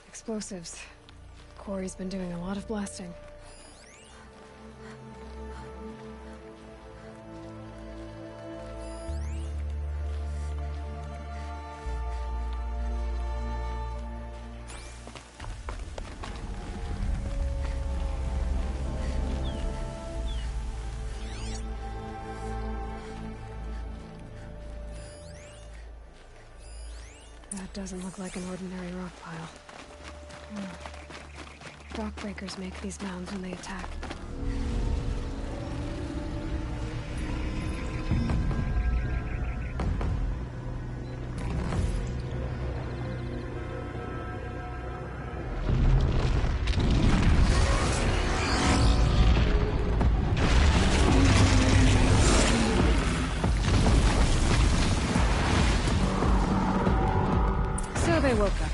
Explosives. Quarry's been doing a lot of blasting. That doesn't look like an ordinary rock pile. Rock breakers make these mounds when they attack. So they woke up.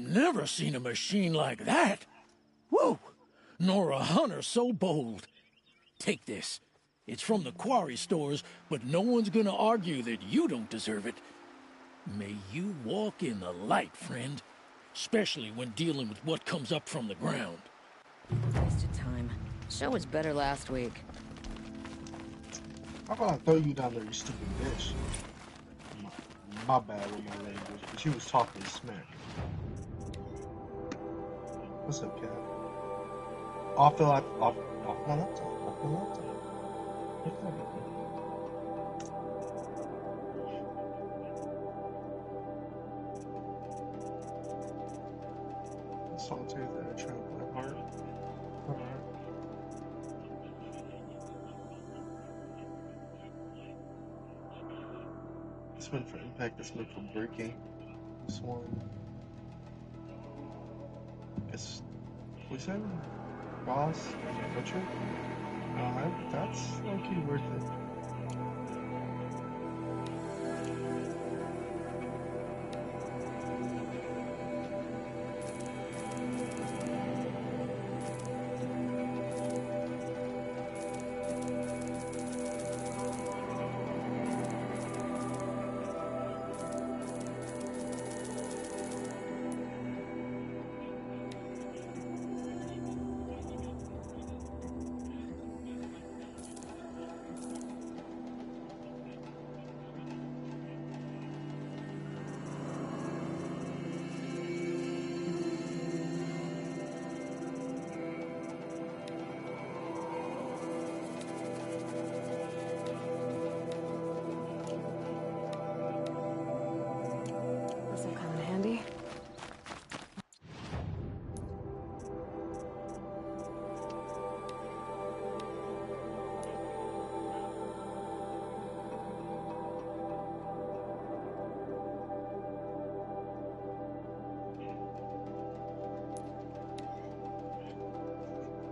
Never seen a machine like that. Whoa! Nor a hunter so bold. Take this. It's from the quarry stores, but no one's gonna argue that you don't deserve it. May you walk in the light, friend. Especially when dealing with what comes up from the ground. Wasted time. Show was better last week. I'm gonna throw you down there, you stupid bitch. My bad with my language, but she was talking smack. What's up, Cat? Off my laptop. Off my laptop. Sawtooth and a trampling heart. Alright. This one for impact, this one for breaking. This one. It's. We said? Boss and Butcher? That's low-key worth it.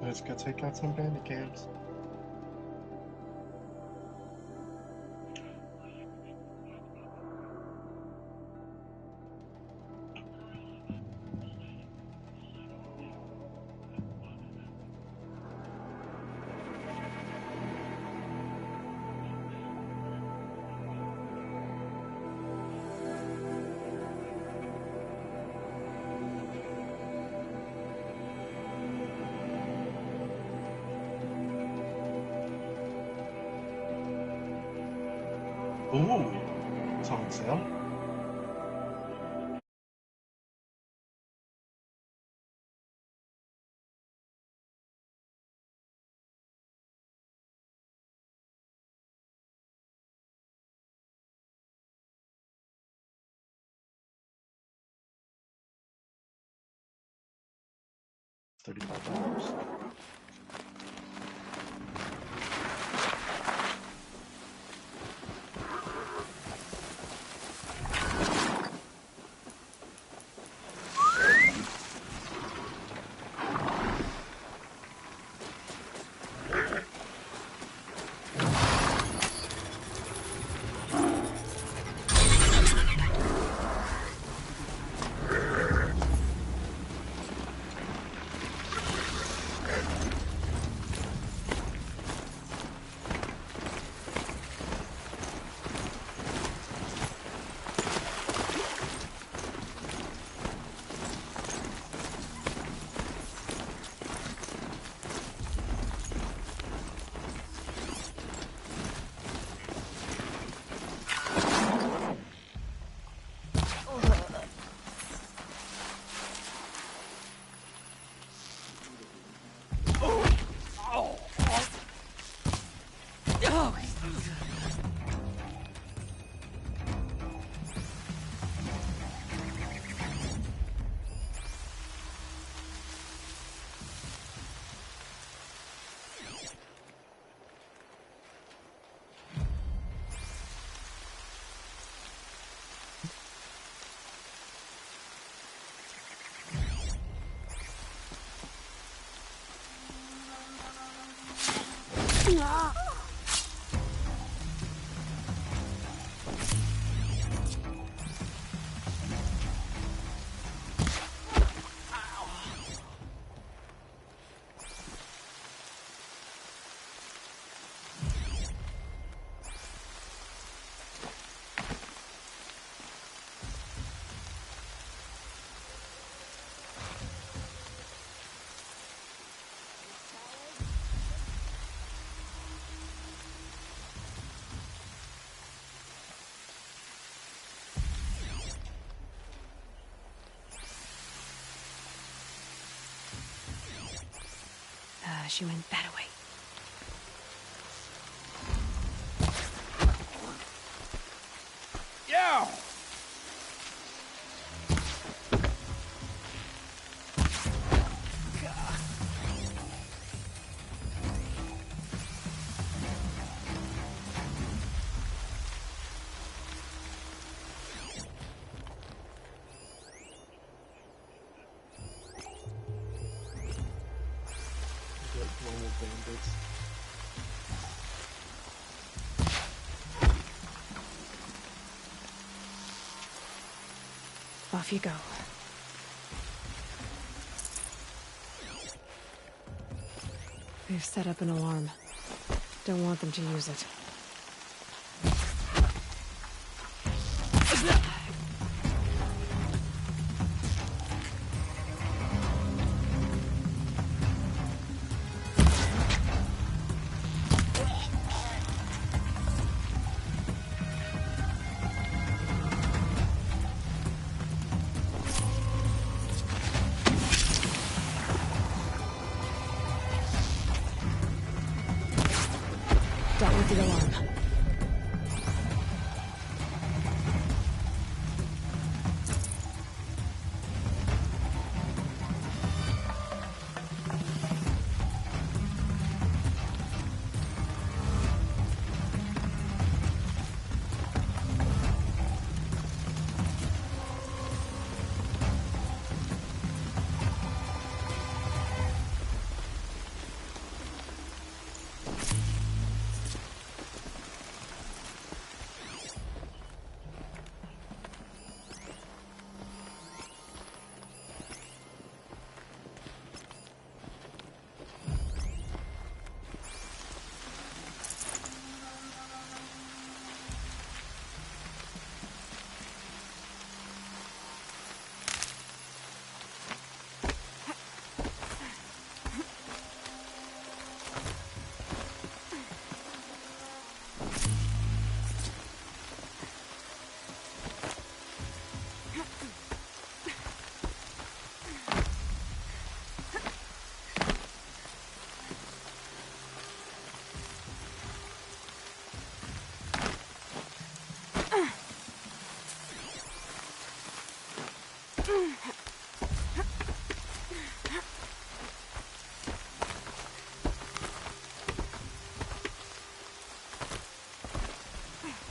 Let's go take out some bandit camps. Ooh, it's on sale. $35. push you in that way. Yeah! Normal bandits. Off you go. They've set up an alarm. Don't want them to use it. Dealt with the alarm.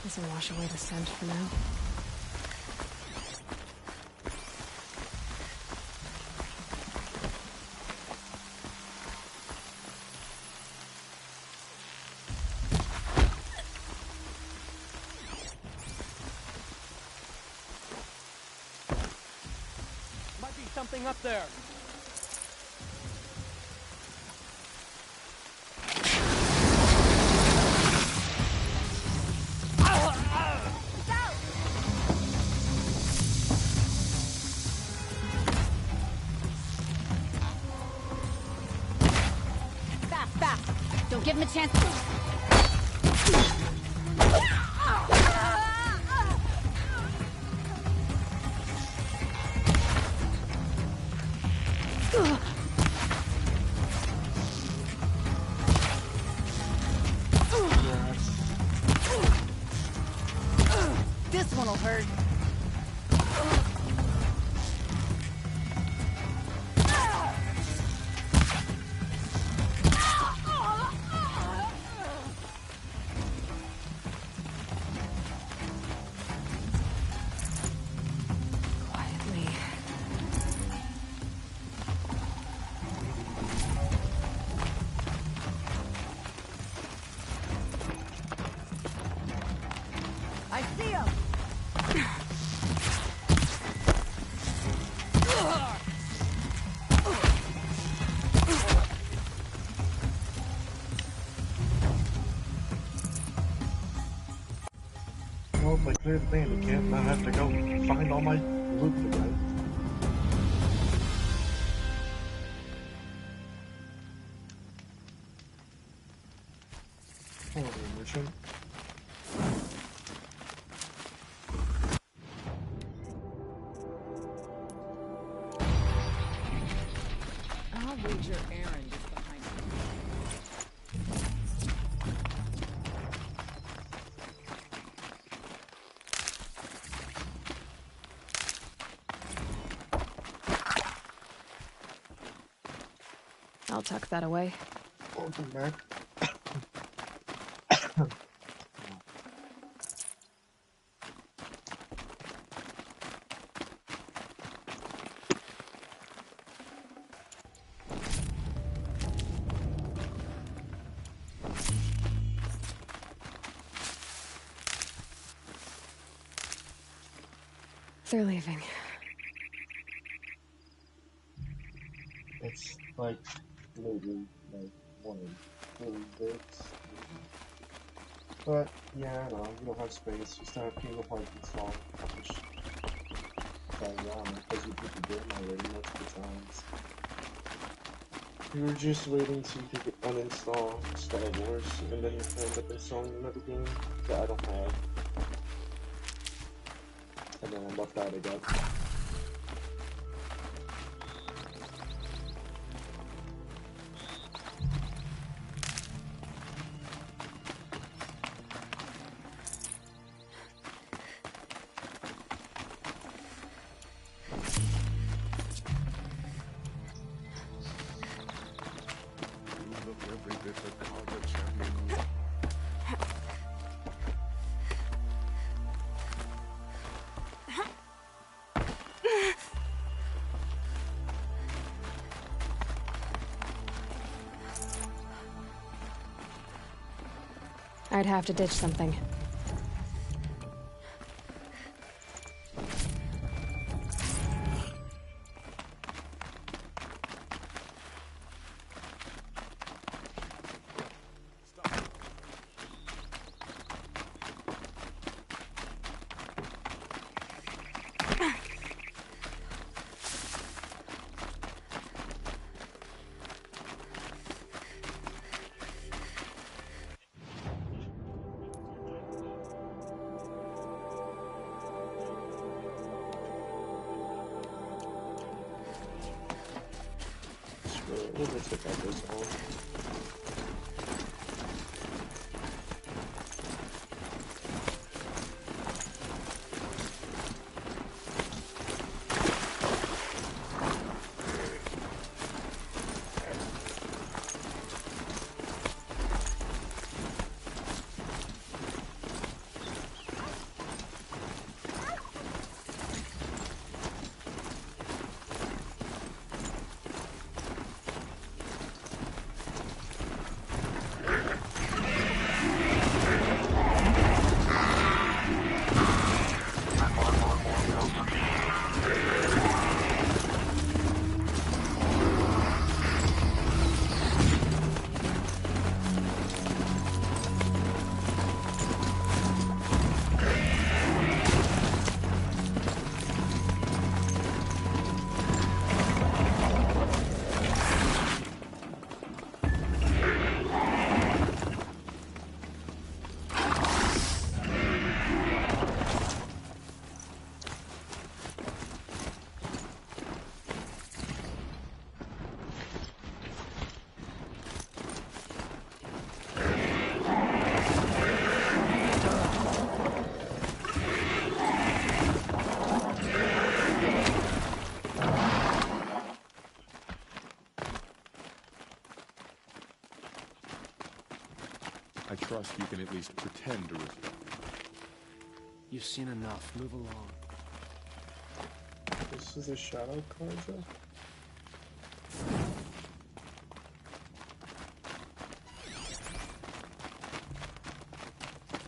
This'll wash away the scent for now. Might be something up there. Don't give him a chance to... This one'll hurt. Quietly. I see him! Well, if I clear the bandit camp, I have to go find all my loot again. Hold on, mission. I'll wager Aaron is behind it. I'll tuck that away. Welcome back. They're leaving. It's like maybe like one of 40 bits. But yeah, I know, you don't have space. You still have Kingdom Hearts installed, which is ironic because you put the game already multiple times. You were just waiting so you could uninstall Star Wars and then you end up installing another game that I don't have. And then I left out again. I'd have to ditch something. We'll just check out this one. I trust you can at least pretend to respect me. You've seen enough. Move along. This is a shadow carja?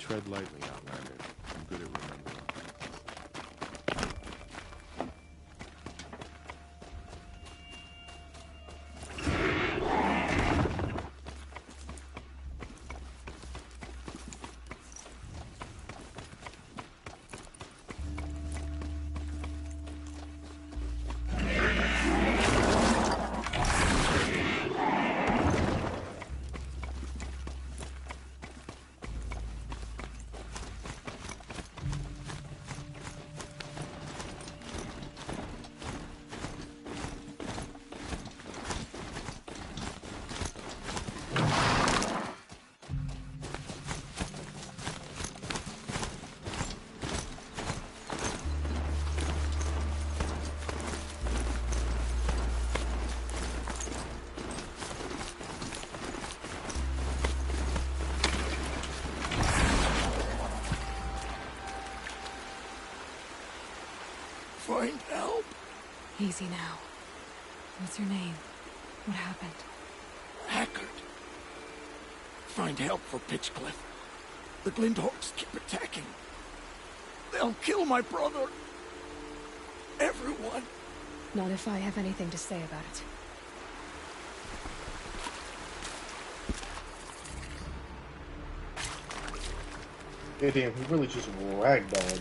Tread lightly, Outlander. I'm good at remembering. find help. Easy now. What's your name? What happened? Hackard. Find help for Pitchcliff. The Glinthawks keep attacking. They'll kill my brother. Everyone. Not if I have anything to say about it. Yeah, damn, he really just ragdolled.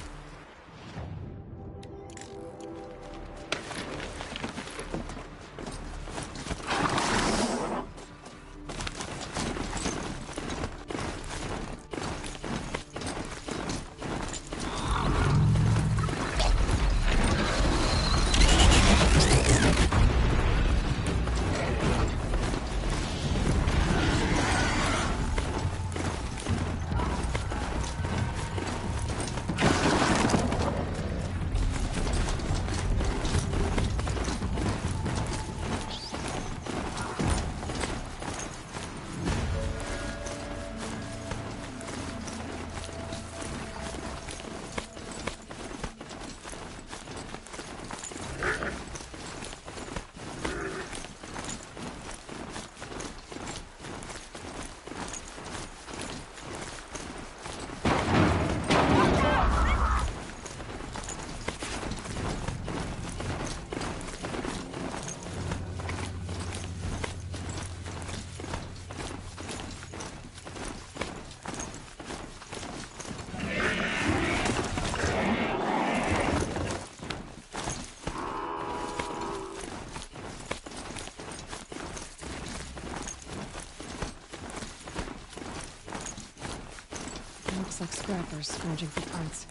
Looks like scrappers scrounging for parts.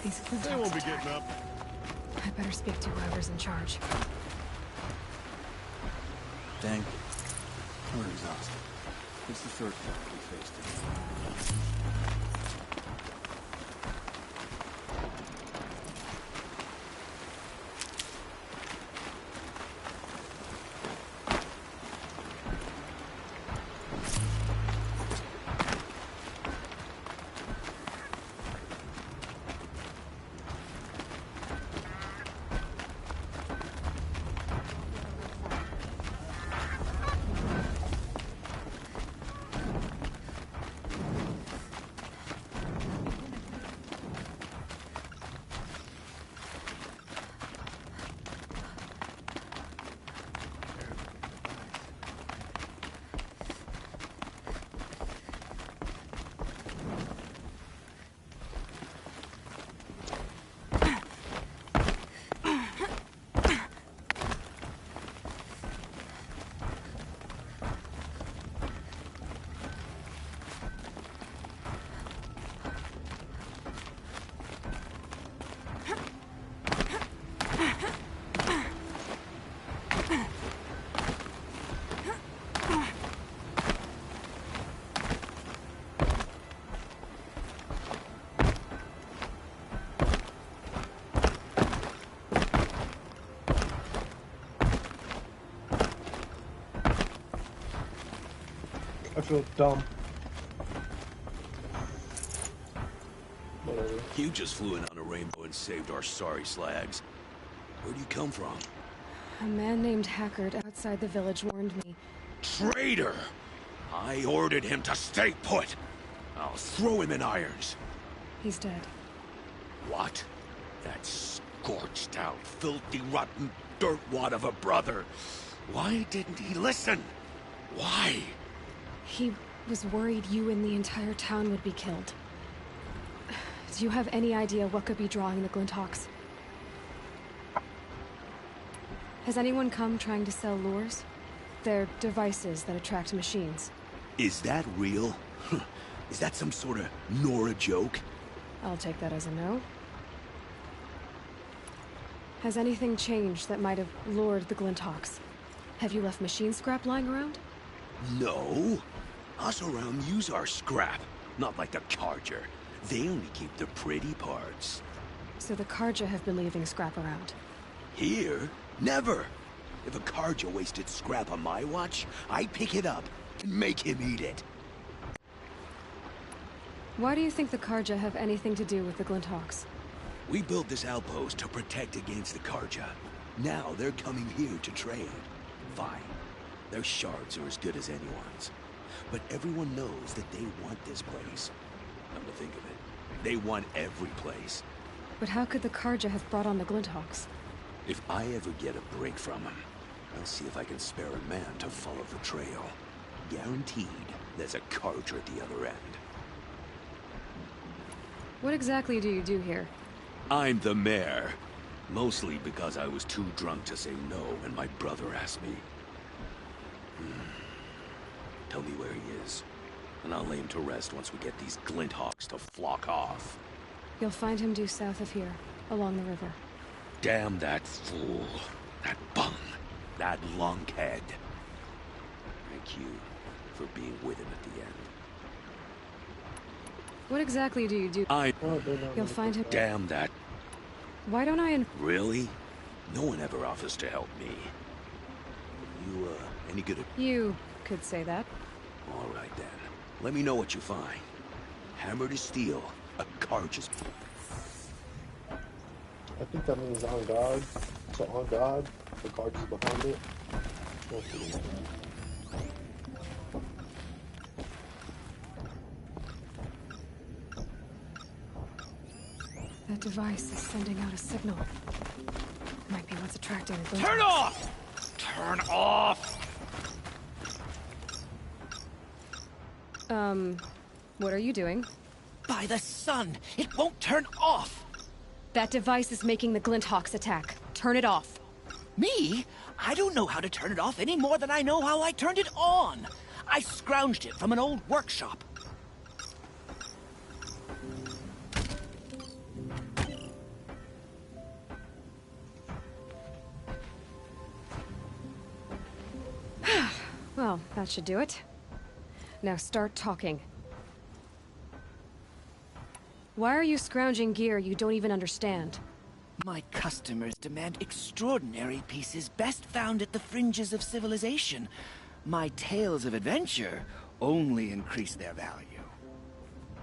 keep these They Flintops won't be attack. getting up. I better speak to whoever's in charge. Thank you. We're exhausted. It's the third fight we faced today. I feel dumb. Whatever. You just flew in on a rainbow and saved our sorry slags. Where'd you come from? A man named Hackard outside the village warned me. Traitor! I ordered him to stay put. I'll throw him in irons. He's dead. What? That scorched out, filthy, rotten dirtwad of a brother. Why didn't he listen? Why? He was worried you and the entire town would be killed. Do you have any idea what could be drawing the Glinthawks? Has anyone come trying to sell lures? They're devices that attract machines. Is that real? Is that some sort of Nora joke? I'll take that as a no. Has anything changed that might have lured the Glinthawks? Have you left machine scrap lying around? No. Us around use our scrap. Not like the Carja. They only keep the pretty parts. So the Carja have been leaving scrap around. Here? Never. If a Carja wasted scrap on my watch, I pick it up and make him eat it. Why do you think the Carja have anything to do with the Glinthawks? We built this outpost to protect against the Carja. Now they're coming here to trade. Fine. Their shards are as good as anyone's. But everyone knows that they want this place. Come to think of it, they want every place. But how could the Carja have brought on the Glinthawks? If I ever get a break from them, I'll see if I can spare a man to follow the trail. Guaranteed, there's a Carja at the other end. What exactly do you do here? I'm the mayor. Mostly because I was too drunk to say no when my brother asked me. Tell me where he is, and I'll lay him to rest once we get these Glinthawks to flock off. You'll find him due south of here, along the river. Damn that fool. That bung. That lunkhead. Thank you for being with him at the end. What exactly do you do? Oh, they're not You'll find him. Damn that. Why don't I Really? No one ever offers to help me. You, any good at... You could say that. All right, then. Let me know what you find. Hammer to steel. A Carja's... I think that means on guard. So on guard, the guard is behind it. That device is sending out a signal. Might be what's attracting the Glinthawks. Turn off! Turn off! What are you doing? By the sun! It won't turn off! That device is making the Glinthawks attack. Turn it off. Me? I don't know how to turn it off any more than I know how I turned it on. I scrounged it from an old workshop. Well, that should do it. Now start talking. Why are you scrounging gear you don't even understand? My customers demand extraordinary pieces best found at the fringes of civilization. My tales of adventure only increase their value.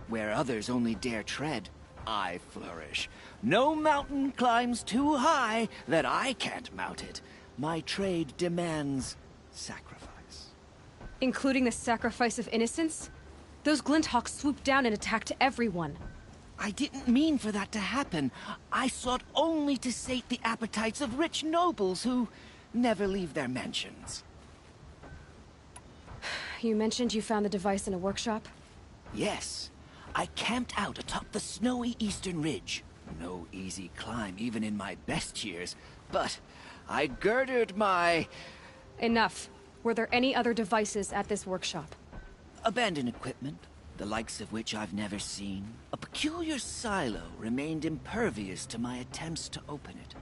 Where others only dare tread, I flourish. No mountain climbs too high that I can't mount it. My trade demands sacrifice. Including the sacrifice of innocence? Those Glinthawks swooped down and attacked everyone. I didn't mean for that to happen. I sought only to sate the appetites of rich nobles who never leave their mansions. You mentioned you found the device in a workshop? Yes. I camped out atop the snowy eastern ridge. No easy climb even in my best years, but I girded my... Enough. Were there any other devices at this workshop? abandoned equipment, the likes of which I've never seen. A peculiar silo remained impervious to my attempts to open it.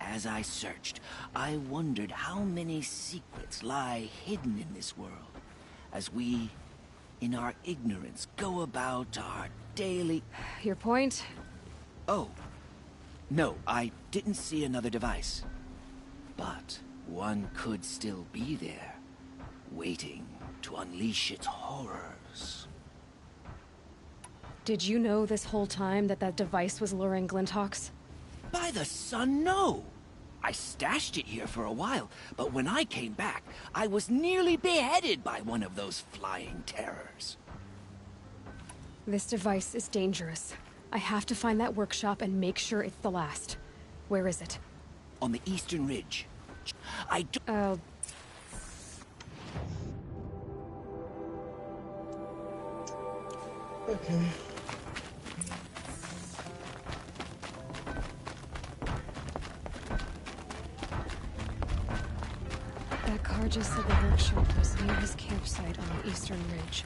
As I searched, I wondered how many secrets lie hidden in this world, as we, in our ignorance, go about our daily... Your point? Oh. No, I didn't see another device. But one could still be there, waiting to unleash its horrors. Did you know this whole time that that device was luring Glinthawks? By the sun, no! I stashed it here for a while, but when I came back, I was nearly beheaded by one of those flying terrors. This device is dangerous. I have to find that workshop and make sure it's the last. Where is it? On the eastern ridge. I do- Okay. That car just said the workshop was near his campsite on the eastern ridge.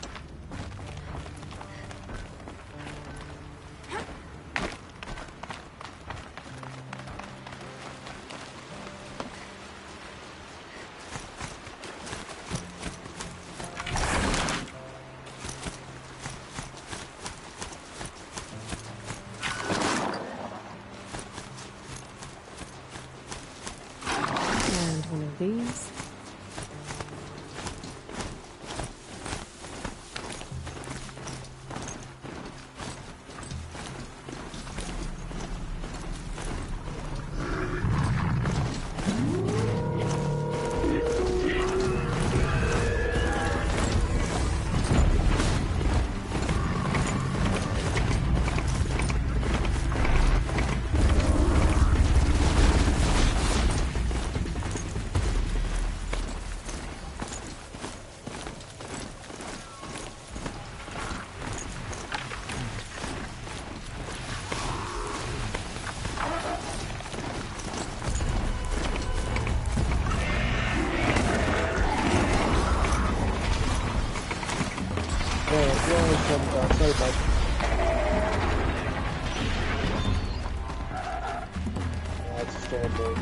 And one of these. Sorry, bud. That's a standard.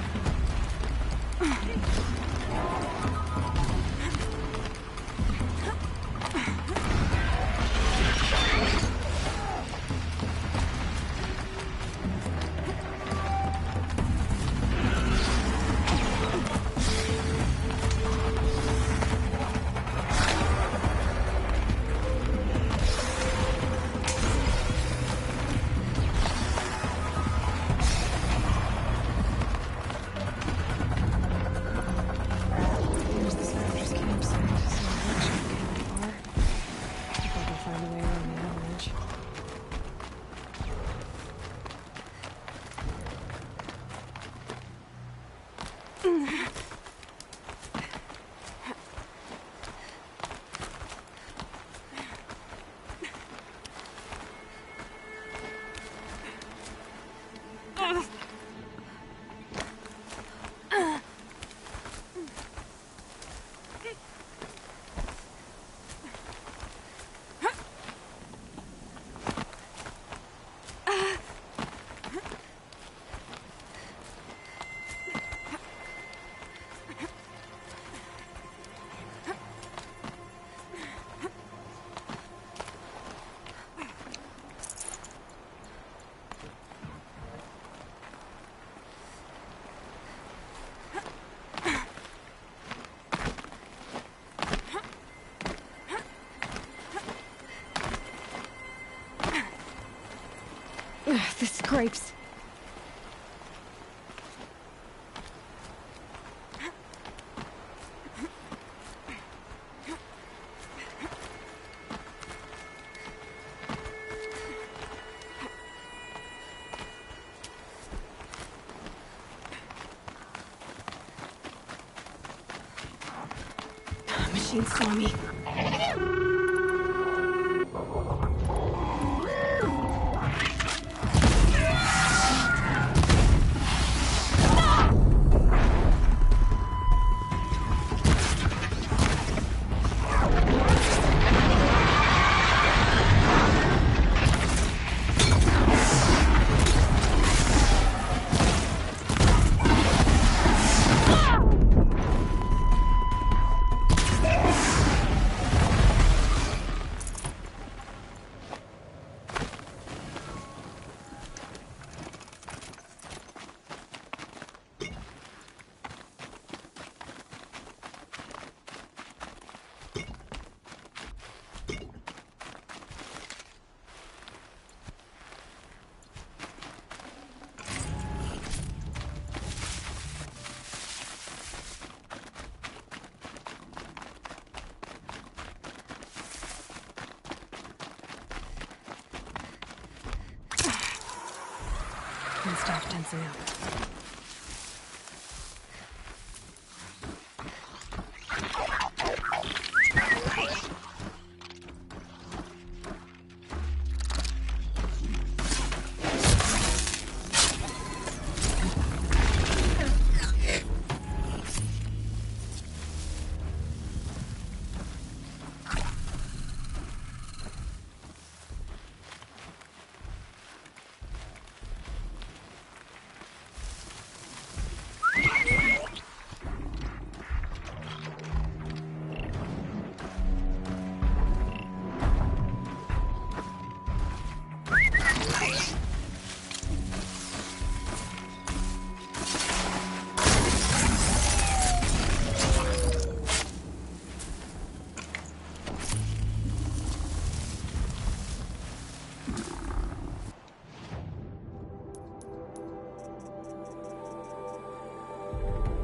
Here's the Savage's campsite, so the workshop can't be far. If I can find a way around the avalanche. Grapes. Machine saw me. And stop tensing up.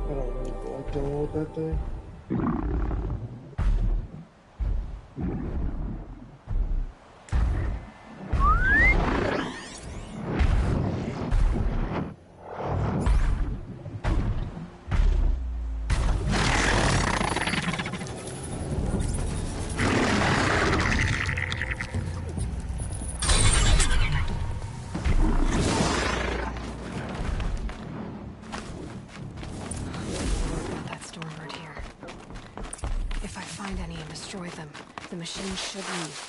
I don't really like download that thing. Destroy them. The machine should leave.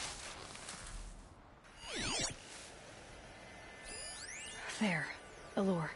There. Allure.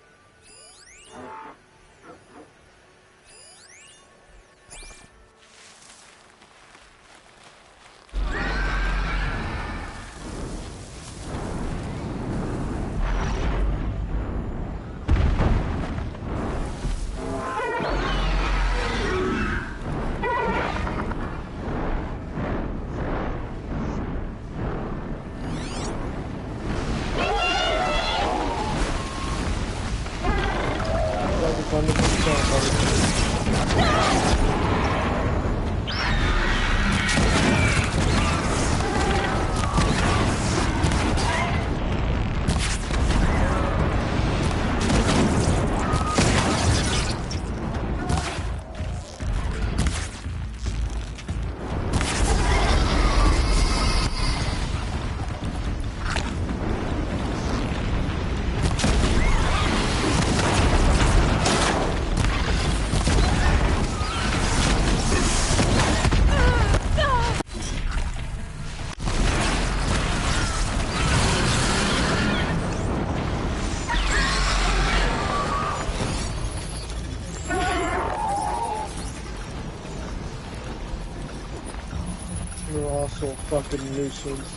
You're also a fucking nuisance.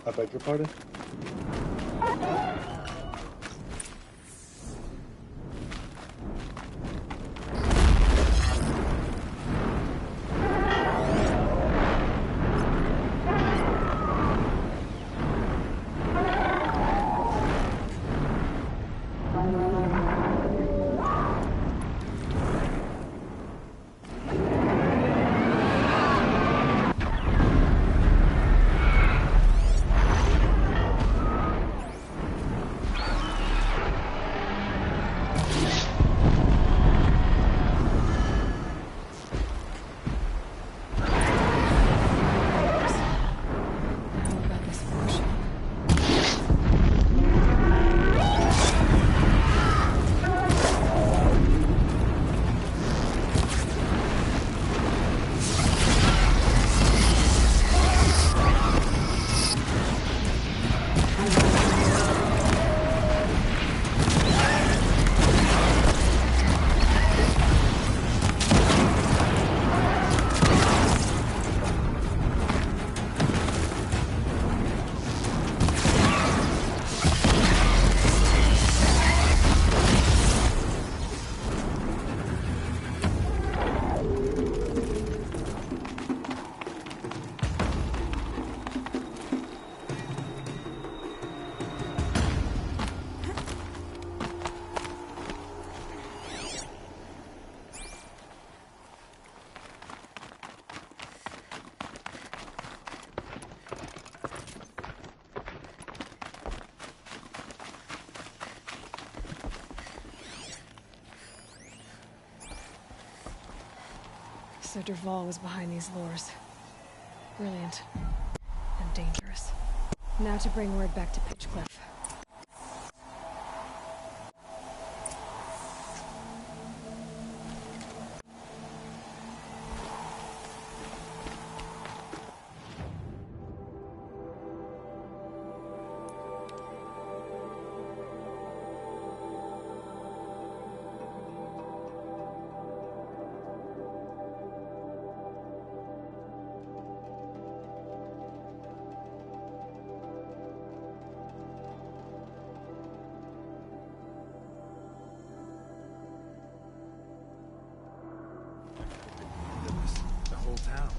I beg your pardon? How about this workshop? So Dervahl was behind these lures. Brilliant. And dangerous. Now to bring word back to Pitchcliff. The whole town.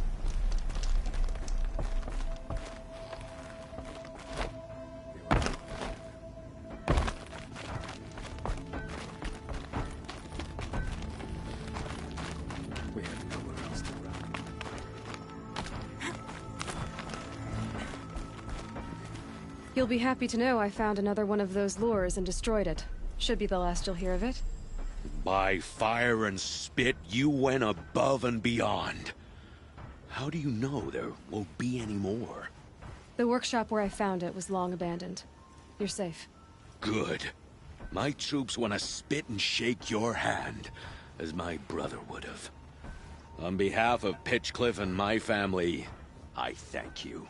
We have nowhere else to run. You'll be happy to know I found another one of those lures and destroyed it. Should be the last you'll hear of it. By fire and spit, you went above and beyond. How do you know there won't be any more? The workshop where I found it was long abandoned. You're safe. Good. My troops want to spit and shake your hand, as my brother would have. On behalf of Pitchcliff and my family, I thank you.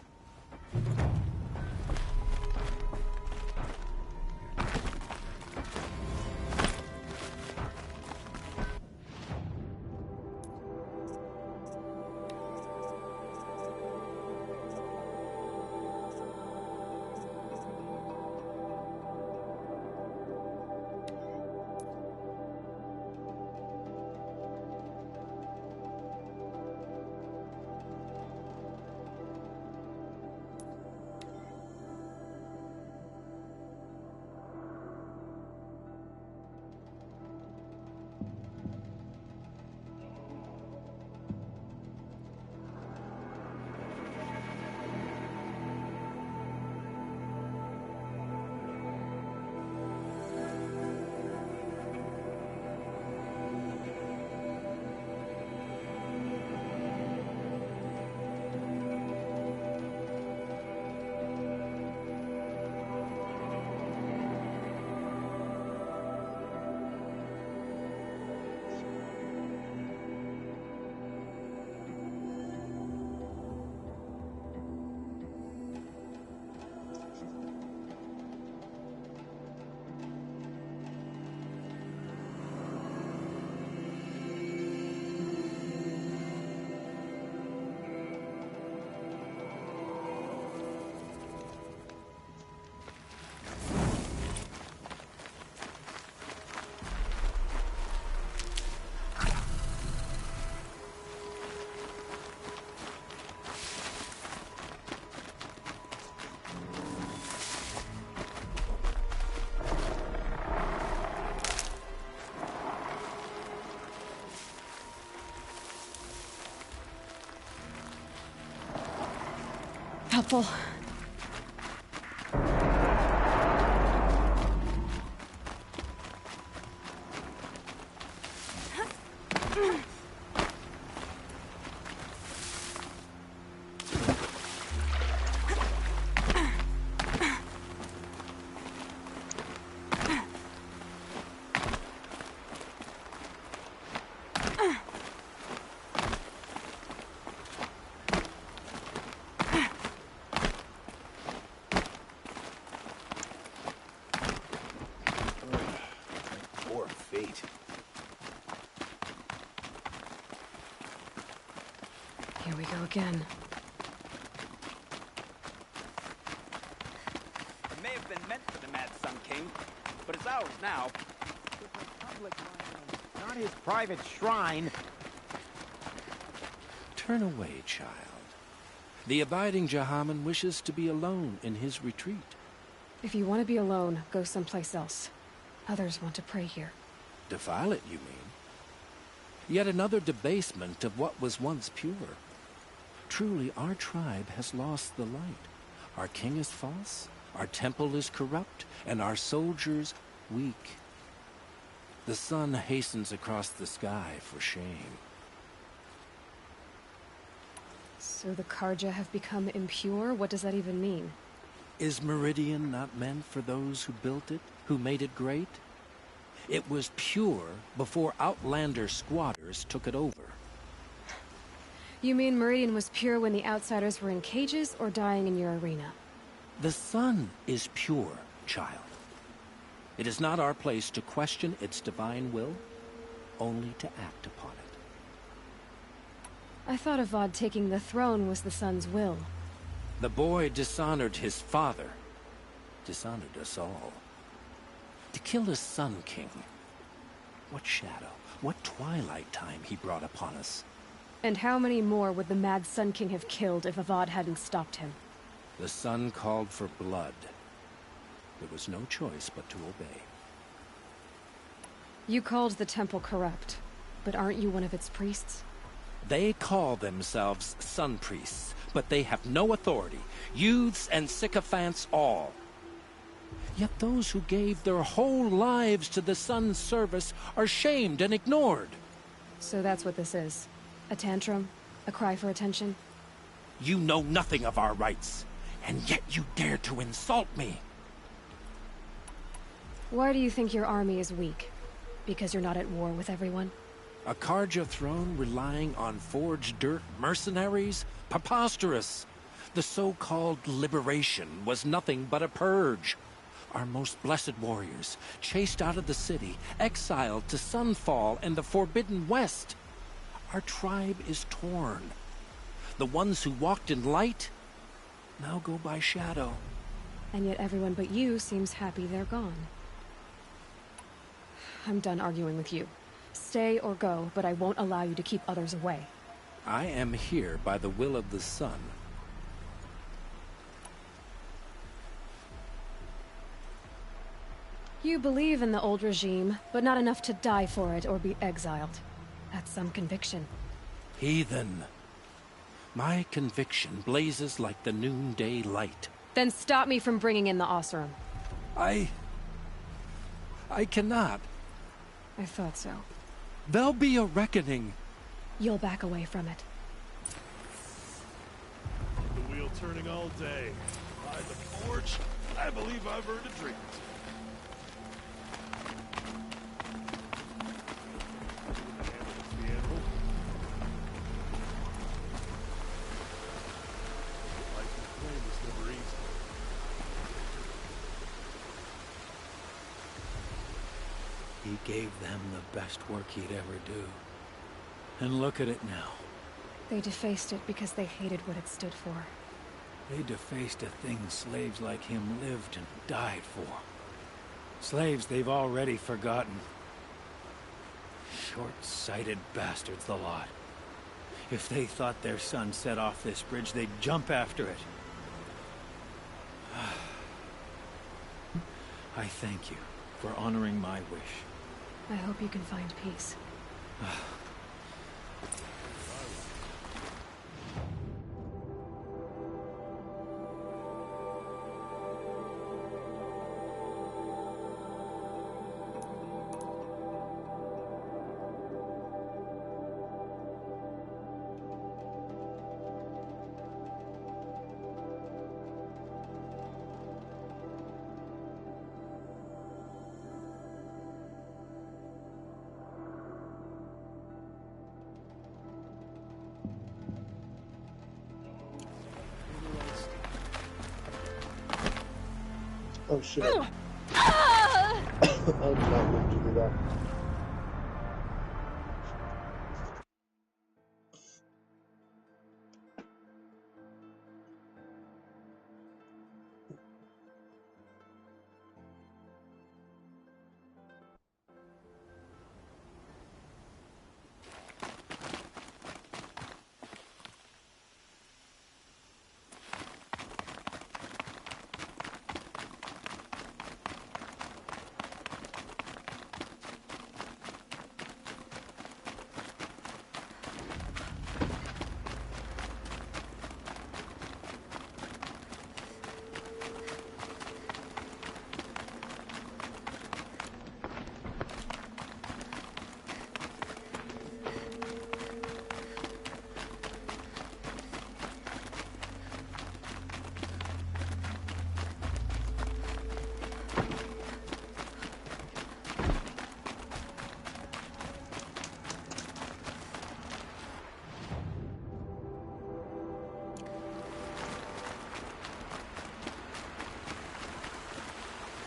Helpful. Poor fate. Here we go again. It may have been meant for the Mad Sun King, but it's ours now. It's a public land, not his private shrine. Turn away, child. The abiding Jahaman wishes to be alone in his retreat. If you want to be alone, go someplace else. Others want to pray here. Defile it, you mean? Yet another debasement of what was once pure. Truly, our tribe has lost the light. Our king is false, our temple is corrupt, and our soldiers weak. The sun hastens across the sky for shame. So the Karja have become impure? What does that even mean? Is Meridian not meant for those who built it, who made it great? It was pure before outlander squatters took it over. You mean Meridian was pure when the outsiders were in cages or dying in your arena? The sun is pure, child. It is not our place to question its divine will, only to act upon it. I thought Avad taking the throne was the sun's will. The boy dishonored his father, dishonored us all. To kill his Sun King. What shadow, what twilight time he brought upon us. And how many more would the Mad Sun King have killed if Avad hadn't stopped him? The sun called for blood. There was no choice but to obey. You called the temple corrupt, but aren't you one of its priests? They call themselves sun priests, but they have no authority. Youths and sycophants all. Yet those who gave their whole lives to the sun's service are shamed and ignored. So that's what this is. A tantrum? A cry for attention? You know nothing of our rights, and yet you dare to insult me. Why do you think your army is weak? Because you're not at war with everyone? A Karja throne relying on forged dirt mercenaries? Preposterous! The so-called liberation was nothing but a purge. Our most blessed warriors, chased out of the city, exiled to Sunfall and the Forbidden West. Our tribe is torn. The ones who walked in light now go by shadow. And yet everyone but you seems happy they're gone. I'm done arguing with you. Stay or go, but I won't allow you to keep others away. I am here by the will of the sun. You believe in the old regime, but not enough to die for it or be exiled. That's some conviction. Heathen. My conviction blazes like the noonday light. Then stop me from bringing in the Oseram. I cannot. I thought so. There'll be a reckoning. You'll back away from it. The wheel turning all day. By the forge, I believe I've earned a drink. The animal. Life in flame is never easy. He gave them the best work he'd ever do. And look at it now. They defaced it because they hated what it stood for. They defaced a thing slaves like him lived and died for. Slaves they've already forgotten. Short-sighted bastards, the lot. If they thought their son set off this bridge, they'd jump after it. I thank you for honoring my wish. I hope you can find peace. Oh shit. I did not mean to do that.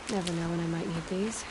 Never know when I might need these.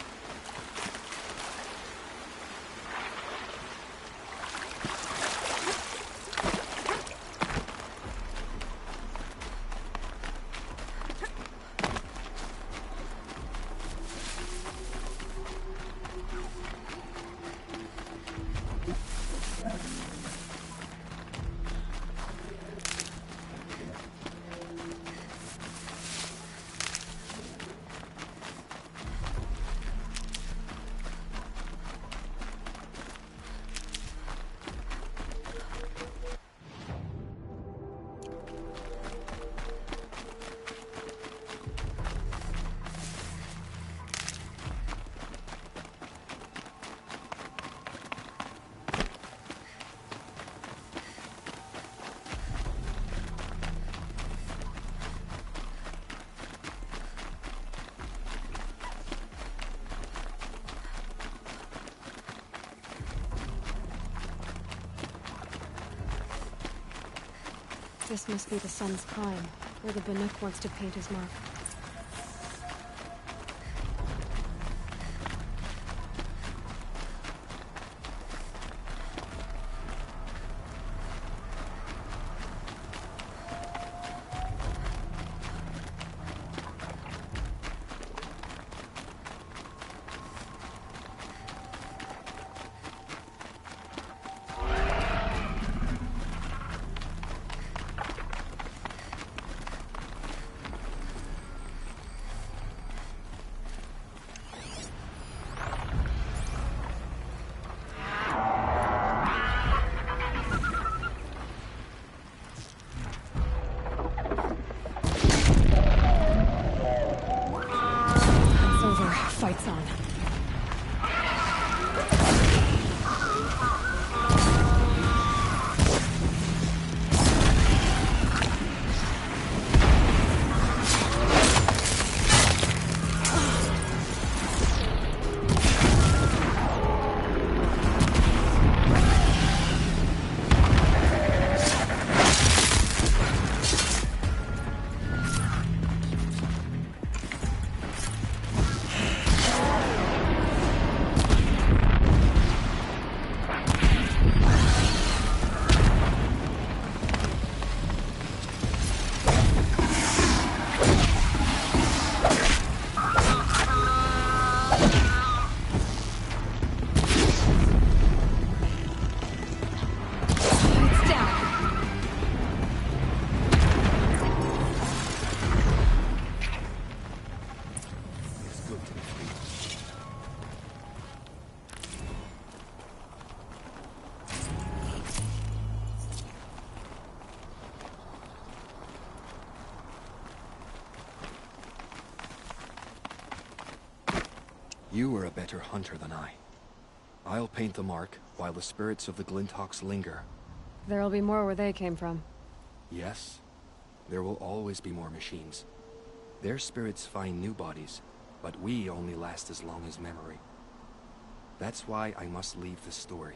This must be the sun's climb, where the Bannock wants to paint his mark. Fight's on. You are a better hunter than I. I'll paint the mark while the spirits of the Glinthawks linger. There'll be more where they came from. Yes, there will always be more machines. Their spirits find new bodies, but we only last as long as memory. That's why I must leave this story.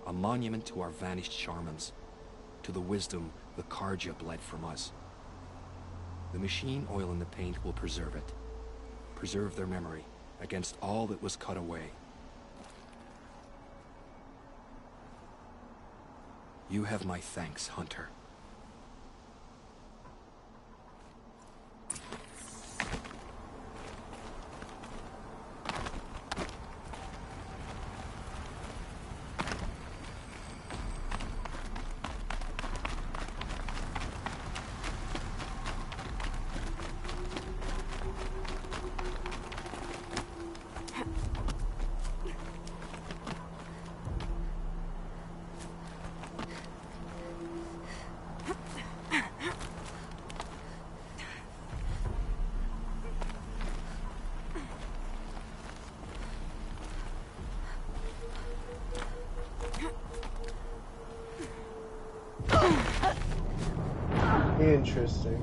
A monument to our vanished shamans, to the wisdom the Karja bled from us. The machine oil in the paint will preserve it. preserve their memory against all that was cut away. You have my thanks, Hunter. Interesting.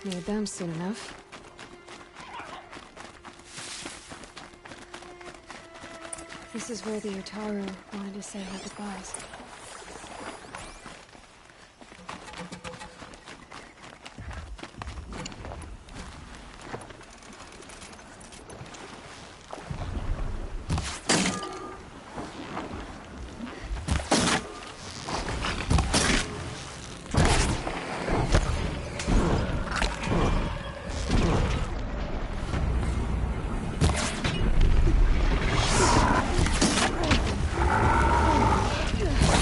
Made them soon enough. This is where the Utaru wanted to say her goodbyes. Yeah.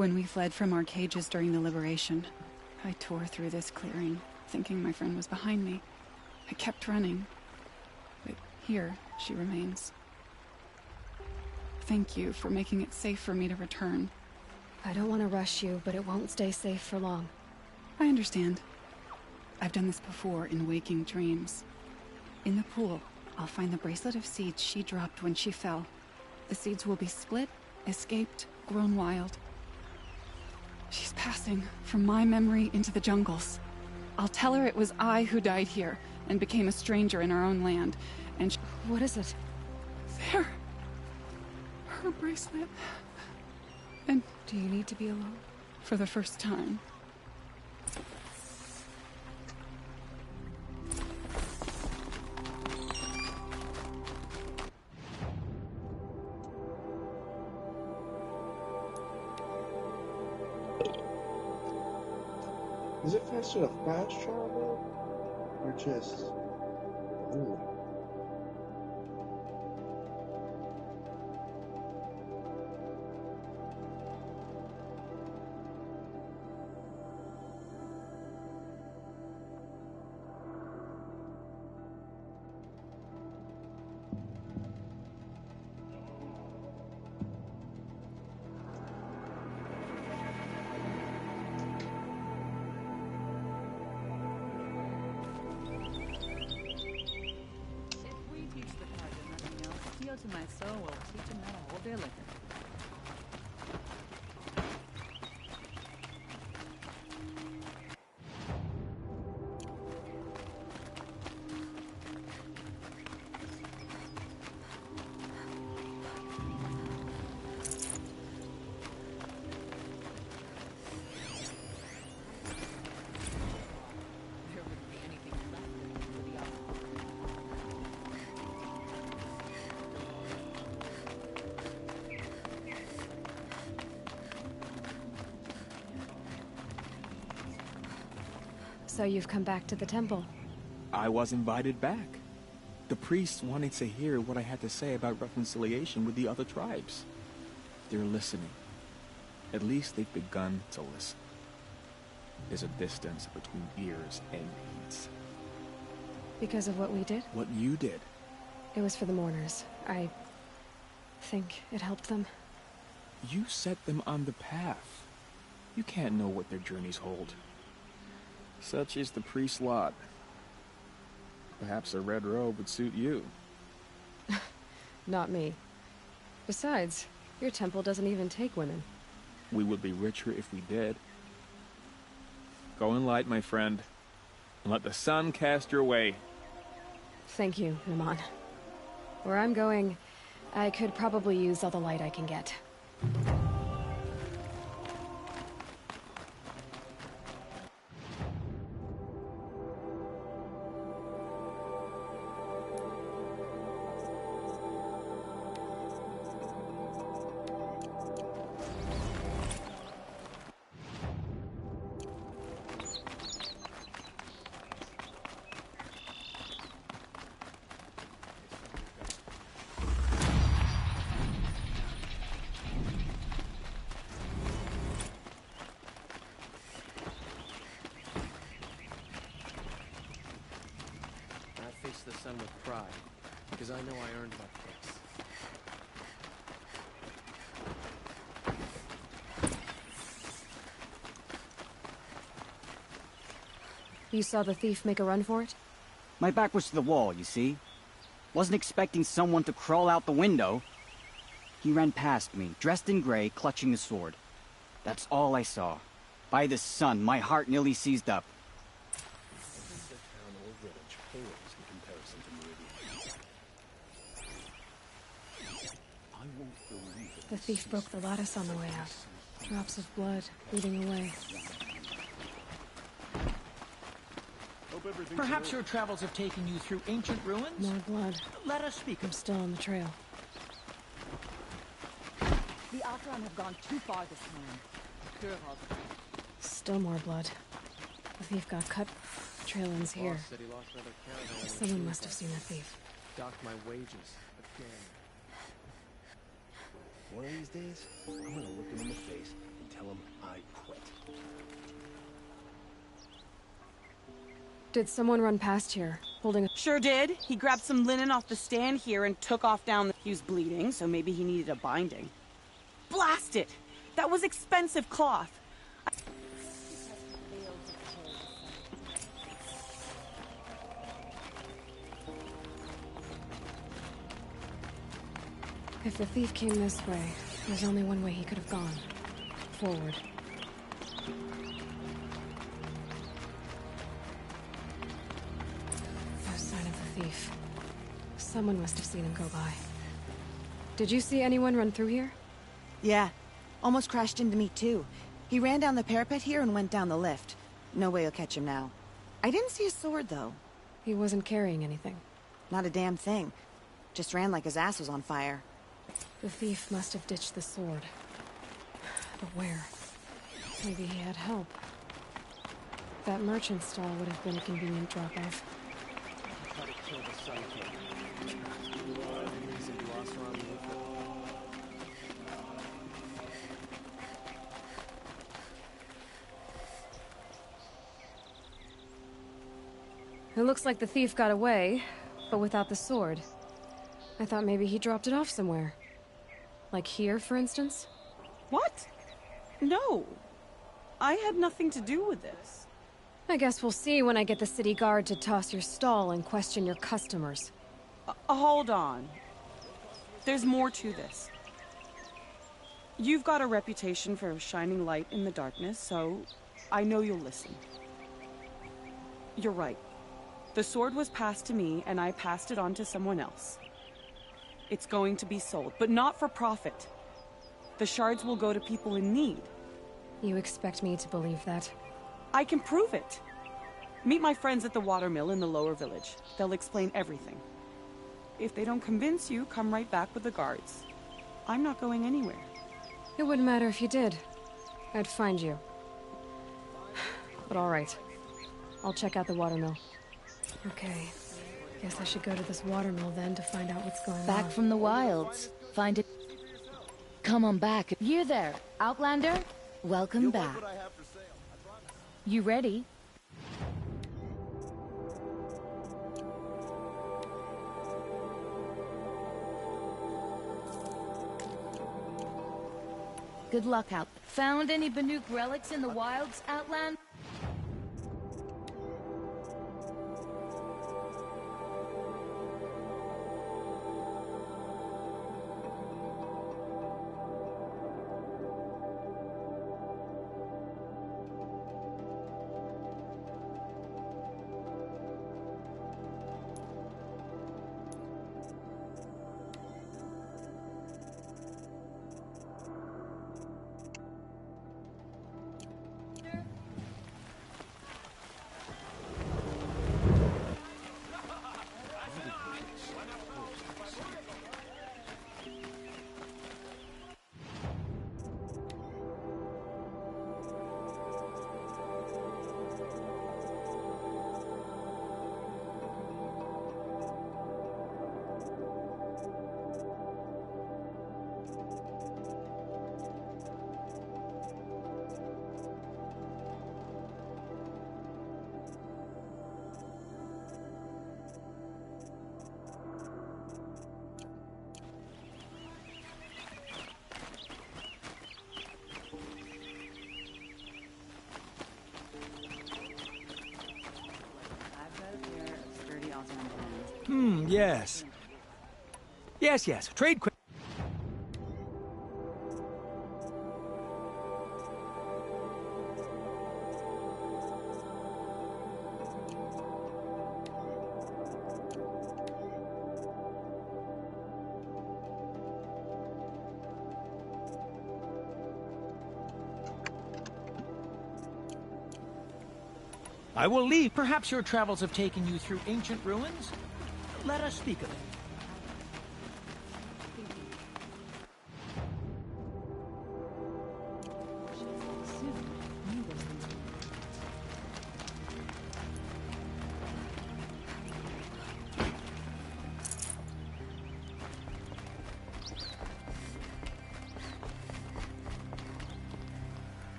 When we fled from our cages during the liberation, I tore through this clearing, thinking my friend was behind me. I kept running, but here she remains. Thank you for making it safe for me to return. I don't want to rush you, but it won't stay safe for long. I understand. I've done this before in waking dreams. In the pool, I'll find the bracelet of seeds she dropped when she fell. The seeds will be split, escaped, grown wild. She's passing from my memory into the jungles. I'll tell her it was I who died here and became a stranger in our own land, and what is it? There. Her bracelet. And do you need to be alone? For the first time. Is it faster to fast travel? Or just... Ooh. To my soul will teach him how to hold their liquor. So you've come back to the temple? I was invited back. The priests wanted to hear what I had to say about reconciliation with the other tribes. They're listening. At least they've begun to listen. There's a distance between ears and heeds. Because of what we did? What you did. It was for the mourners. I think it helped them. You set them on the path. You can't know what their journeys hold. Such is the priest's lot. Perhaps a red robe would suit you. Not me. Besides, your temple doesn't even take women. We would be richer if we did. Go in light, my friend, and let the sun cast your way. Thank you, Naman. Where I'm going, I could probably use all the light I can get. The sun with pride, because I know I earned my place. You saw the thief make a run for it? My back was to the wall, you see. Wasn't expecting someone to crawl out the window. He ran past me, dressed in gray, clutching a sword. That's all I saw. By the sun, my heart nearly seized up. The thief broke the lattice on the way out. Drops of blood leading away. Perhaps your travels have taken you through ancient ruins? More blood. Let us speak. I'm still on the trail. The Atran have gone too far this time. Still more blood. The thief got cut. The trail ends here. Someone must have seen the thief. Docked my wages again. One of these days, I'm gonna look him in the face and tell him I quit. Did someone run past here, holding a... Sure did. He grabbed some linen off the stand here and took off down the... He was bleeding, so maybe he needed a binding. Blast it! That was expensive cloth. If the thief came this way, there's only one way he could have gone. Forward. No sign of the thief. Someone must have seen him go by. Did you see anyone run through here? Yeah. Almost crashed into me, too. He ran down the parapet here and went down the lift. No way you'll catch him now. I didn't see his sword, though. He wasn't carrying anything. Not a damn thing. Just ran like his ass was on fire. The thief must have ditched the sword. But where? Maybe he had help. That merchant stall would have been a convenient drop-off. Try to kill the Sun King. Reason lost around the It looks like the thief got away, but without the sword. I thought maybe he dropped it off somewhere. Like here, for instance? What? No. I had nothing to do with this. I guess we'll see when I get the city guard to toss your stall and question your customers. Hold on. There's more to this. You've got a reputation for shining light in the darkness, so I know you'll listen. You're right. The sword was passed to me, and I passed it on to someone else. It's going to be sold, but not for profit. The shards will go to people in need. You expect me to believe that? I can prove it. Meet my friends at the watermill in the lower village. They'll explain everything. If they don't convince you, come right back with the guards. I'm not going anywhere. It wouldn't matter if you did. I'd find you. But all right. I'll check out the watermill. Okay. Guess I should go to this watermill then to find out what's going on. Back from the wilds. Find it. Come on back. You there, Outlander? Welcome back. You ready? Good luck out. Found any Banuk relics in the wilds, Outland? Yes. Yes. Trade quick. I will leave. Perhaps your travels have taken you through ancient ruins? Let us speak of it.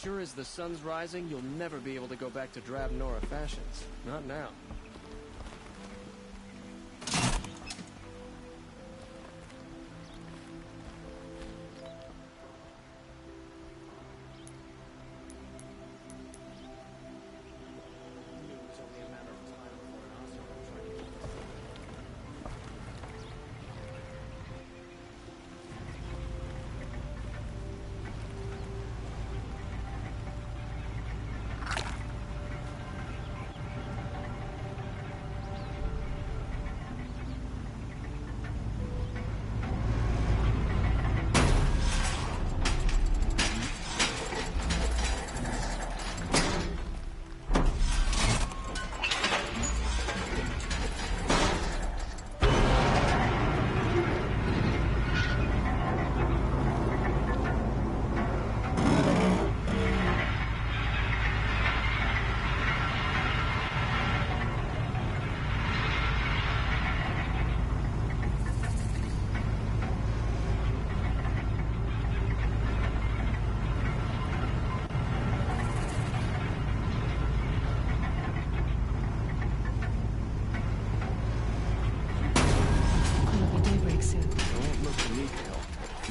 sure as the sun's rising, you'll never be able to go back to drab Nora fashions. Not now.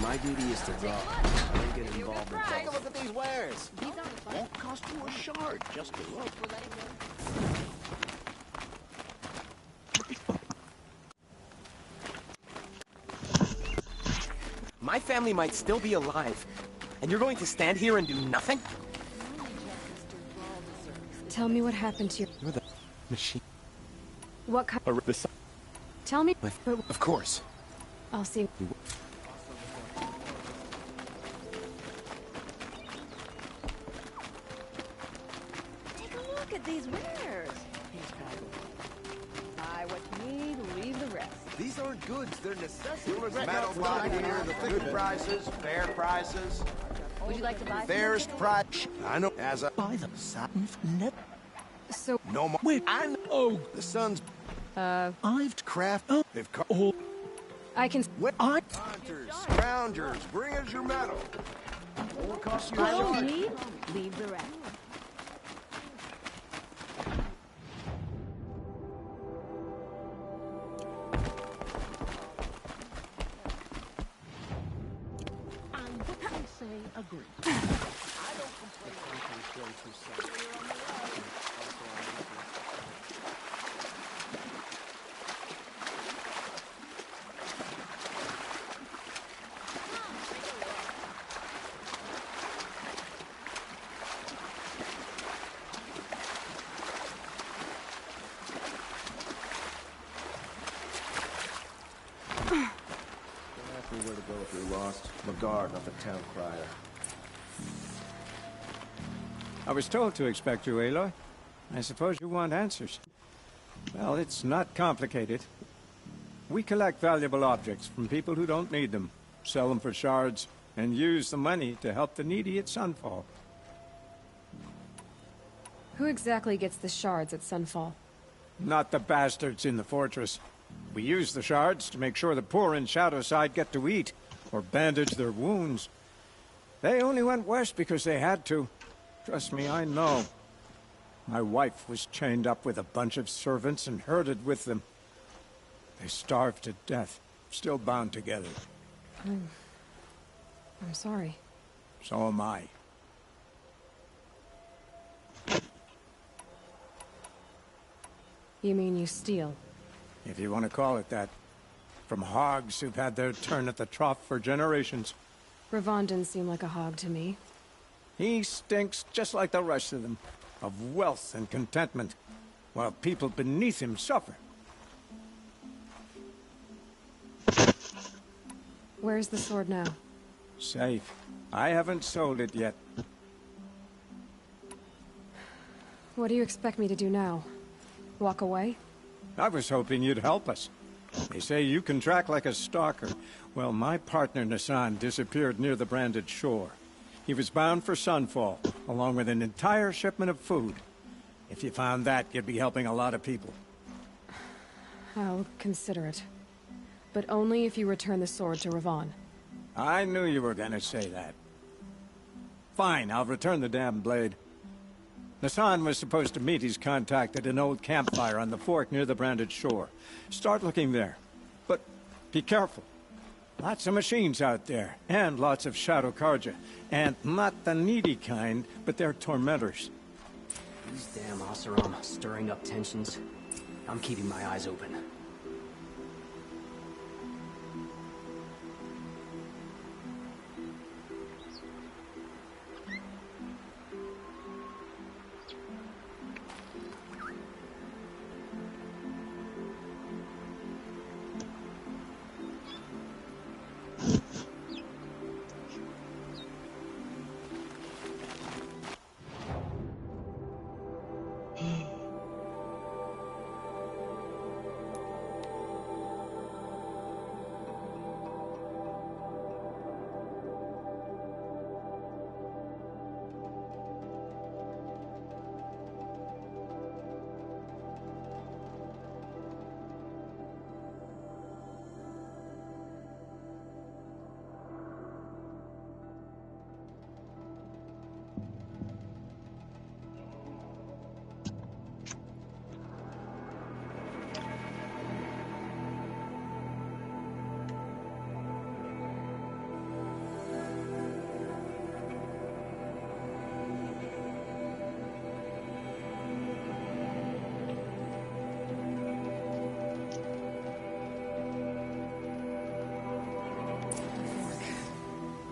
My duty is to draw. I don't get involved in Take a look at these wares. Won't cost you a shard just to look. My family might still be alive, and you're going to stand here and do nothing? Tell me what happened to your... You're the machine. What kind... The Tell me... Of course. I'll see... Look at these wares. Buy what you need, leave the rest. These aren't goods, they're necessities. You'll regret Metal not block buying here, the good prices, fair prices. Would you like to buy Fairest price. I know. As I buy them, something net. So no more. Wait, I know. The sun's. I've craft. Oh, they've cut. Oh. I can. Hunters, scroungers, bring us your metal. Won't cost you a What you shard. need, leave the rest. Agree. Ask me where to go if you're lost. McGuard, not the town crier. I was told to expect you, Aloy. I suppose you want answers. Well, it's not complicated. We collect valuable objects from people who don't need them, sell them for shards, and use the money to help the needy at Sunfall. Who exactly gets the shards at Sunfall? Not the bastards in the fortress. We use the shards to make sure the poor in Shadowside get to eat, or bandage their wounds. They only went west because they had to. Trust me, I know. My wife was chained up with a bunch of servants and herded with them. They starved to death, still bound together. I'm sorry. So am I. You mean you steal? If you want to call it that. From hogs who've had their turn at the trough for generations. Ravon didn't seem like a hog to me. He stinks just like the rest of them, of wealth and contentment, while people beneath him suffer. Where's the sword now? Safe. I haven't sold it yet. What do you expect me to do now? Walk away? I was hoping you'd help us. They say you can track like a stalker. Well, my partner Nassan disappeared near the branded shore. He was bound for Sunfall, along with an entire shipment of food. If you found that, you'd be helping a lot of people. I'll consider it. But only if you return the sword to Ravon. I knew you were gonna say that. Fine, I'll return the damn blade. Hassan was supposed to meet his contact at an old campfire on the fork near the branded shore. Start looking there. But be careful. Lots of machines out there, and lots of Shadow Karja. And not the needy kind, but they're tormentors. These damn Oseram stirring up tensions. I'm keeping my eyes open.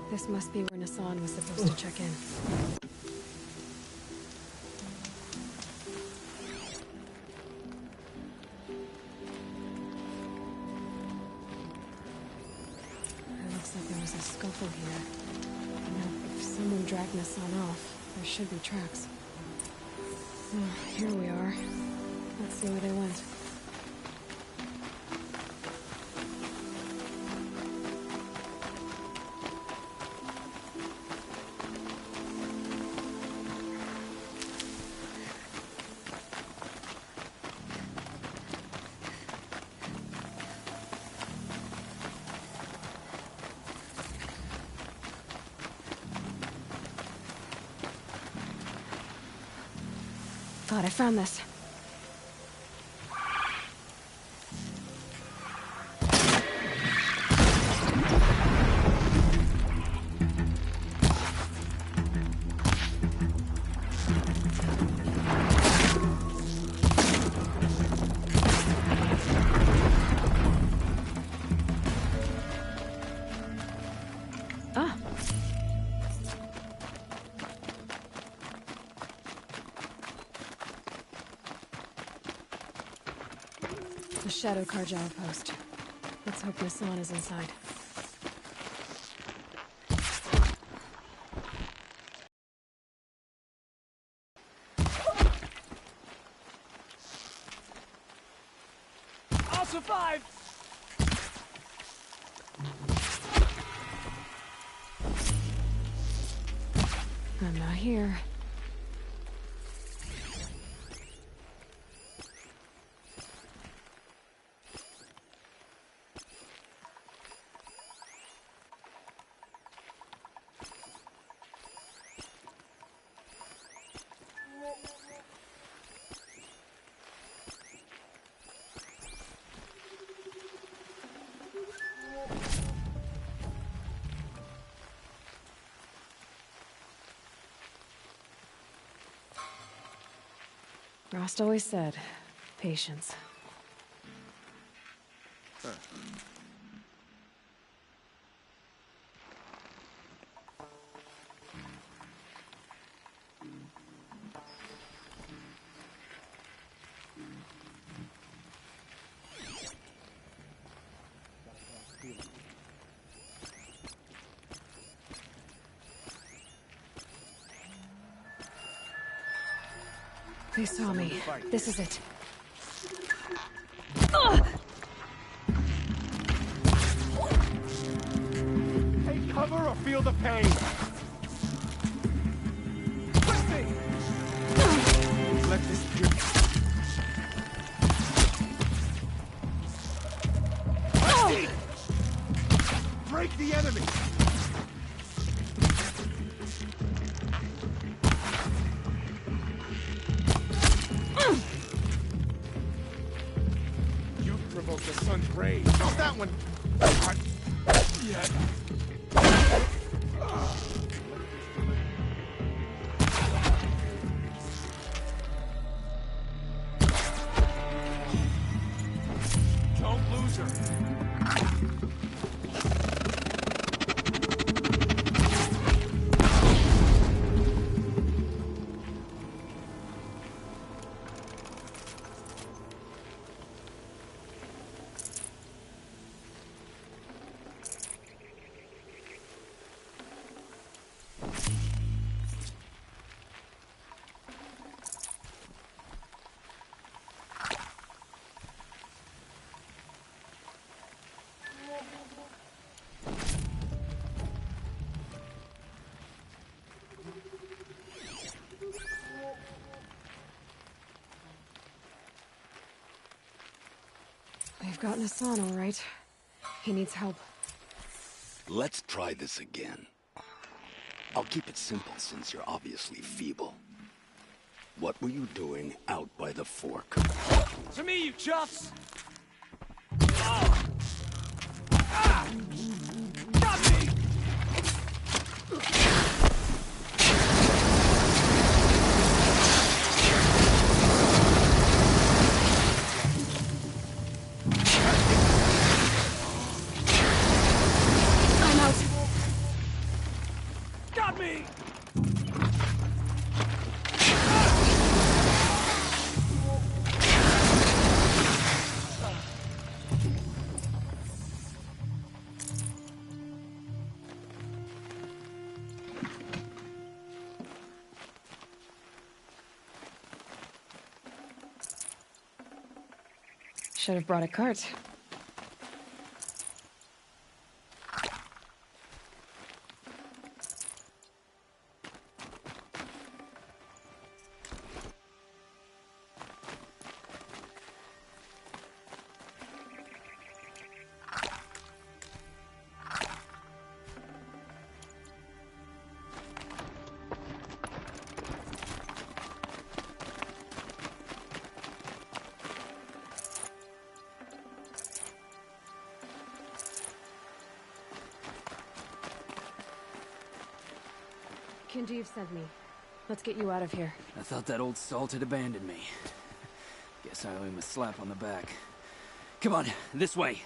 This must be where Nassan was supposed to check in. It looks like there was a scuffle here. Now, if someone dragged Nassan off, there should be tracks. Oh, here we are. Let's see where they went. Thought I found this. The Shadow Karja outpost. Let's hope Nassan is inside. I'll survive! I'm not here. Rost always said, patience. They saw me. This is it. Take cover or feel the pain! Twisting! Let this be. Break the enemy! afraid. How's that one? Yeah. Don't lose her. We've gotten Hassan, all right. He needs help. Let's try this again. I'll keep it simple since you're obviously feeble. What were you doing out by the fork? To me, you chuffs! Got me! I'm out. Got me! Should have brought a cart. Kinjeev sent me. Let's get you out of here. I thought that old salt had abandoned me. Guess I owe him a slap on the back. Come on, this way.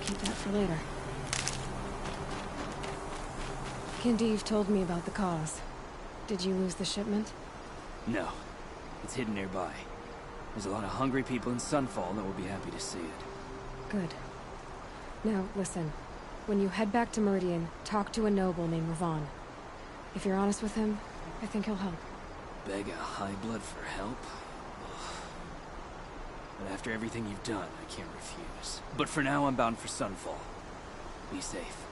Keep that for later. Kinjeev told me about the cause. Did you lose the shipment? No. It's hidden nearby. There's a lot of hungry people in Sunfall that will be happy to see it. Good. Now, listen. When you head back to Meridian, talk to a noble named Ravon. If you're honest with him, I think he'll help. Beg a high blood for help? Ugh. But after everything you've done, I can't refuse. But for now, I'm bound for Sunfall. Be safe.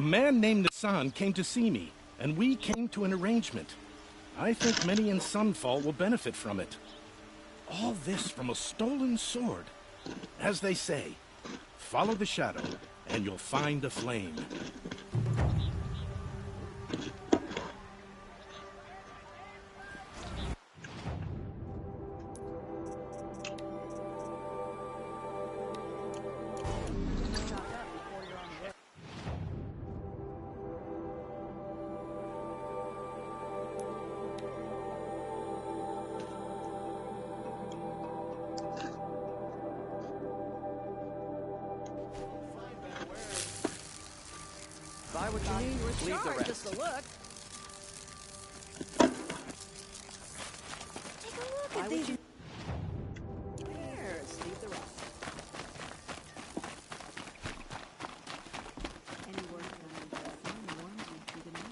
A man named Nassan came to see me, and we came to an arrangement. I think many in Sunfall will benefit from it. All this from a stolen sword. As they say, follow the shadow, and you'll find a flame. Buy what you need, leave the rest. Just a look. Take a look at these. Here, leave the rest. Any word from the ones we threw them in?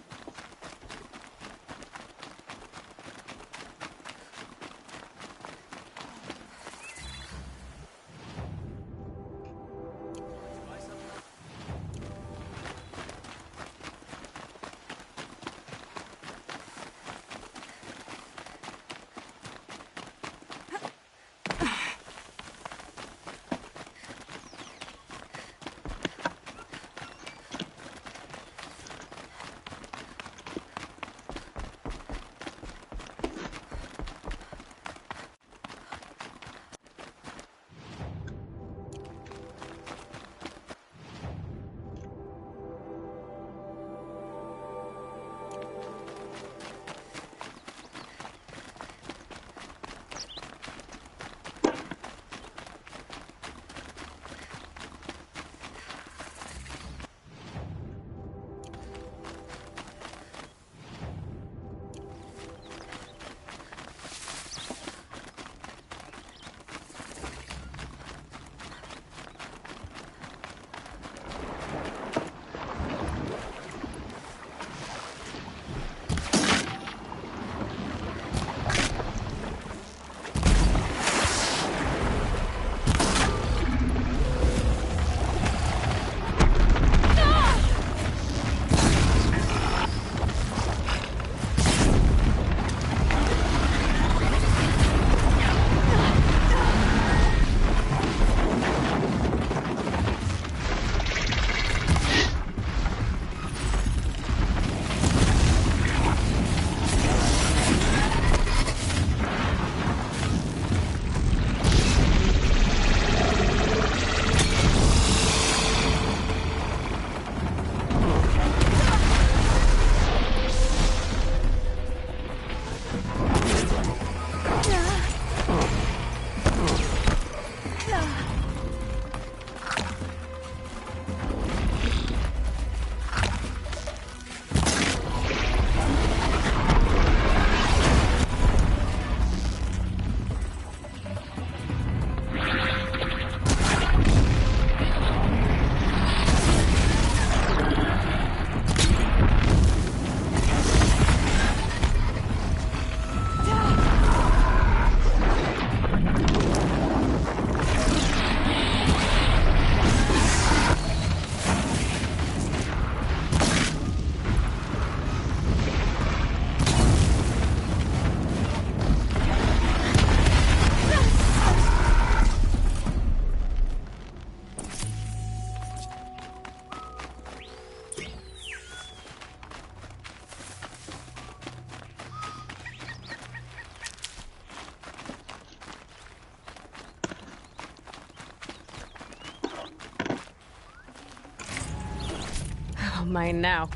Mine now.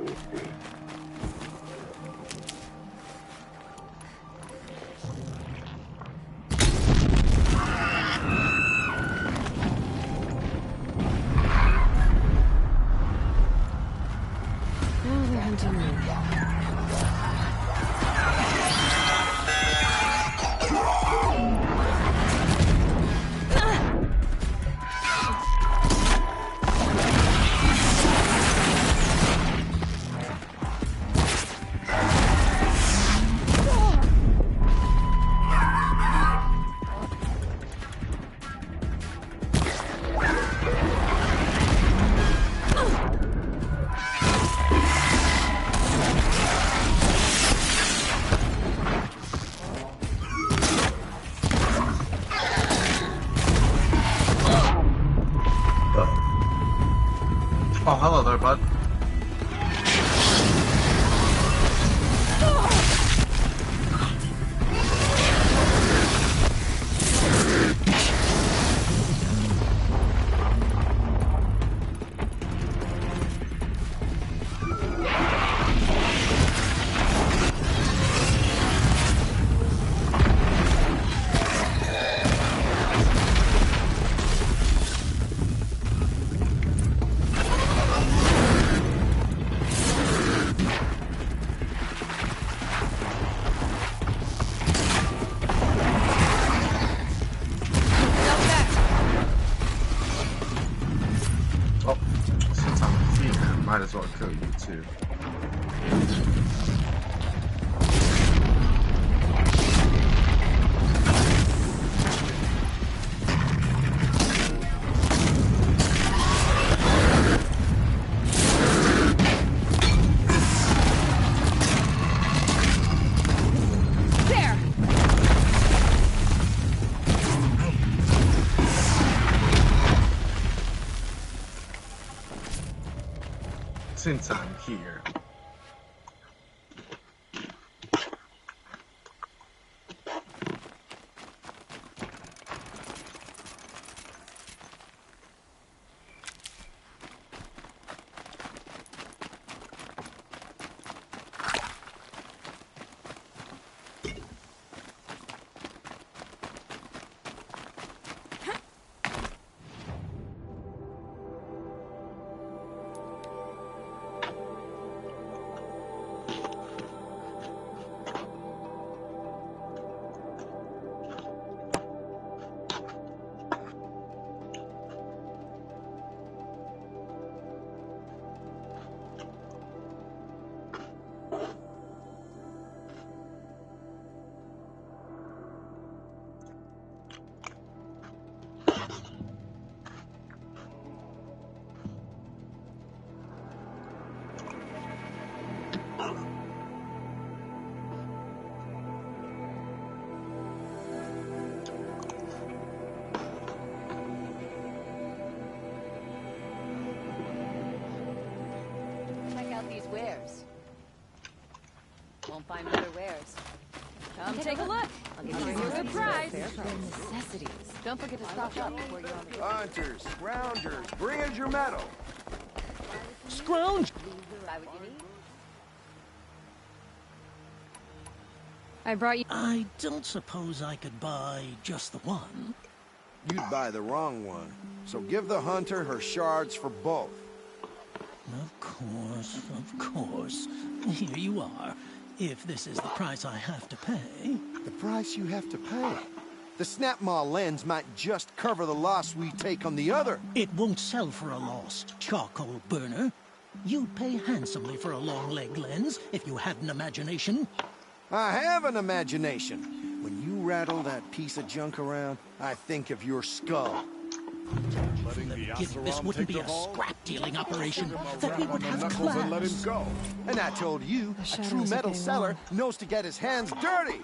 Oh, they're hunting me. Oh, hello there, bud. Oh, since I'm here, might as well kill you too. There! Since I'm here. Check out these wares. Won't find better wares. Come take a look. I'll give you a good price. Necessities. Don't forget to stock up before you're on the road. Hunters, scroungers, bring us your metal. Scrounge! Buy what you need. I brought you. I don't suppose I could buy just the one. You'd buy the wrong one. So give the hunter her shards for both. Of course, of course. Here you are. If this is the price I have to pay. The price you have to pay? The Snapmaw lens might just cover the loss we take on the other. It won't sell for a lost charcoal burner. You'd pay handsomely for a long leg lens if you had an imagination. I have an imagination. When you rattle that piece of junk around, I think of your skull. This wouldn't be a scrap-dealing operation. That we would have knuckles and let him class. go. And I told you, a true metal seller knows to get his hands dirty.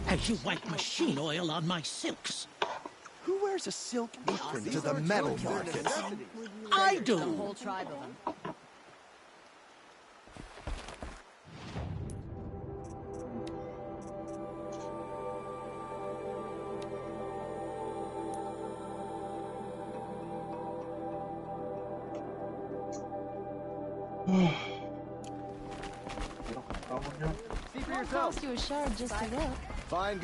As you wipe machine oil on my silks. Who wears a silk apron to the metal market? I do. The whole tribe of them. Oh. See for Won't yourself. cost you a shard just to look. Fine.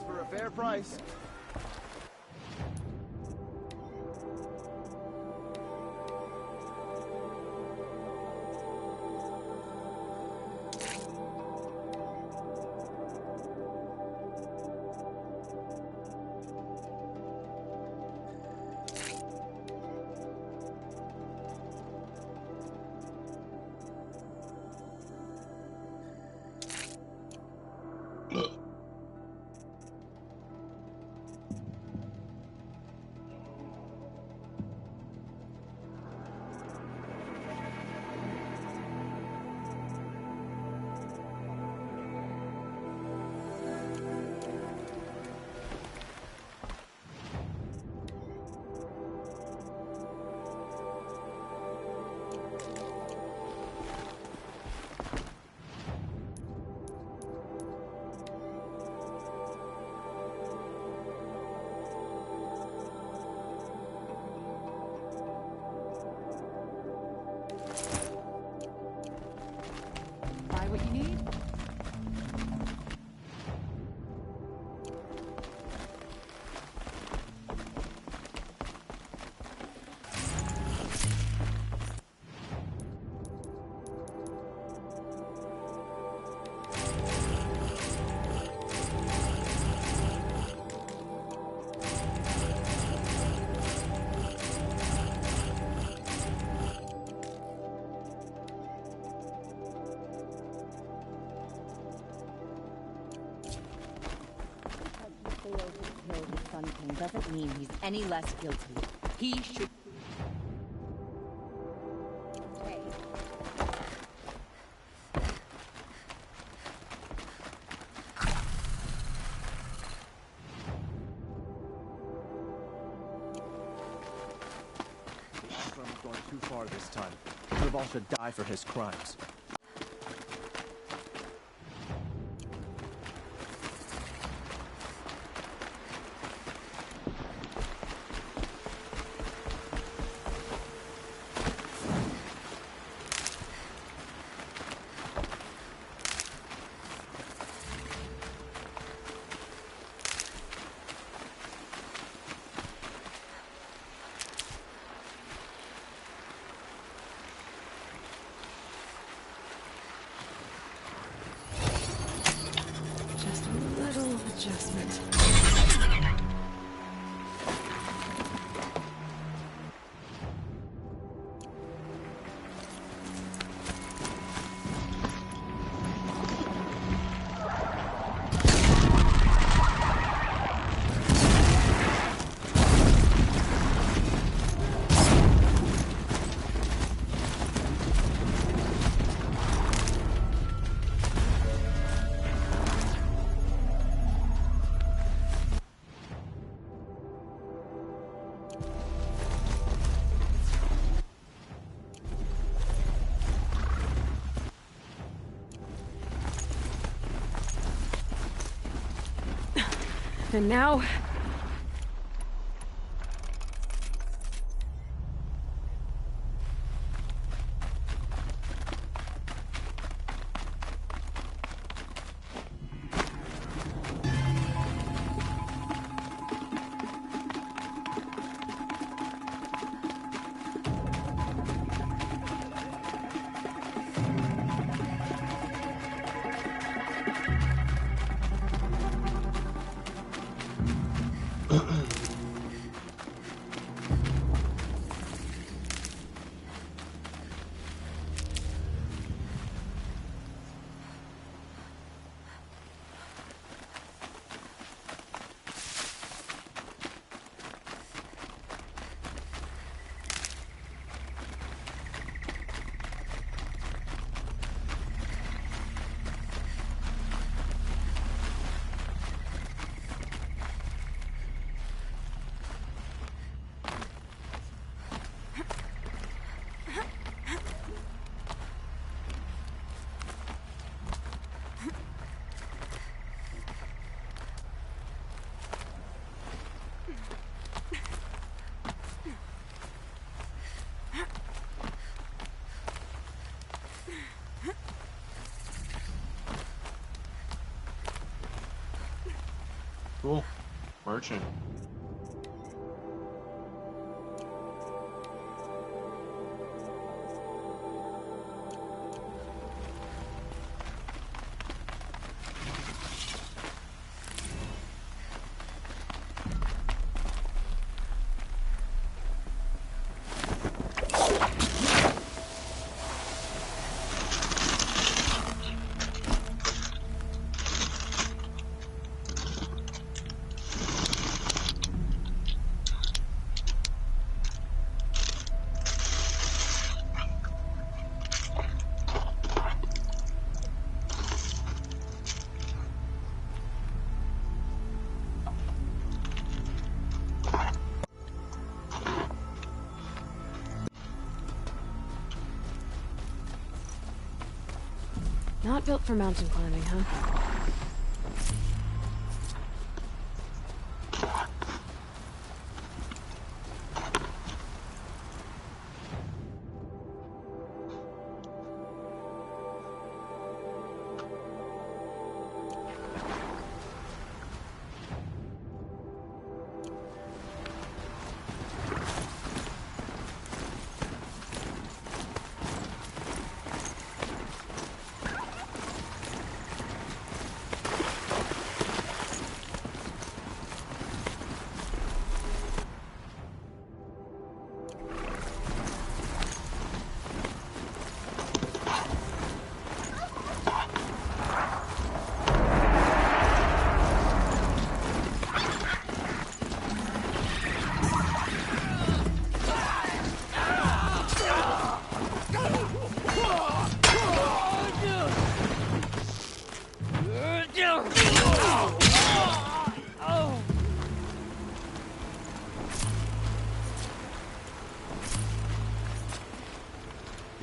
For a fair price. Buy what you need. Doesn't mean he's any less guilty. He should... Osram's gone too far this time. Dervahl should die for his crimes. Just a little adjustment. And now... Cool. Merchant. Not built for mountain climbing, huh?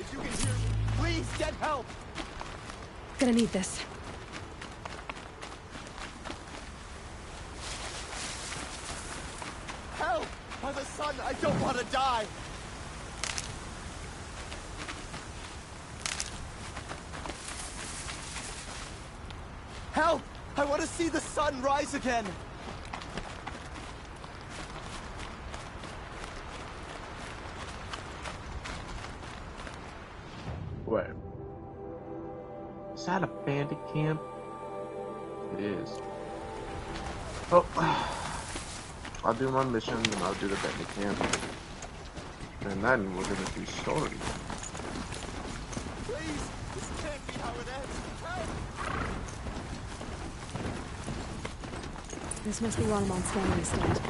If you can hear me, please get help! Gonna need this. Help! By the sun, I don't want to die! Help! I want to see the sun rise again! Wait. Is that a bandit camp? It is. Oh. I'll do my mission and I'll do the bandit camp. And then we're gonna do story. Please! This can't be how it ends! Help! This must be Ronamon scanning the stand.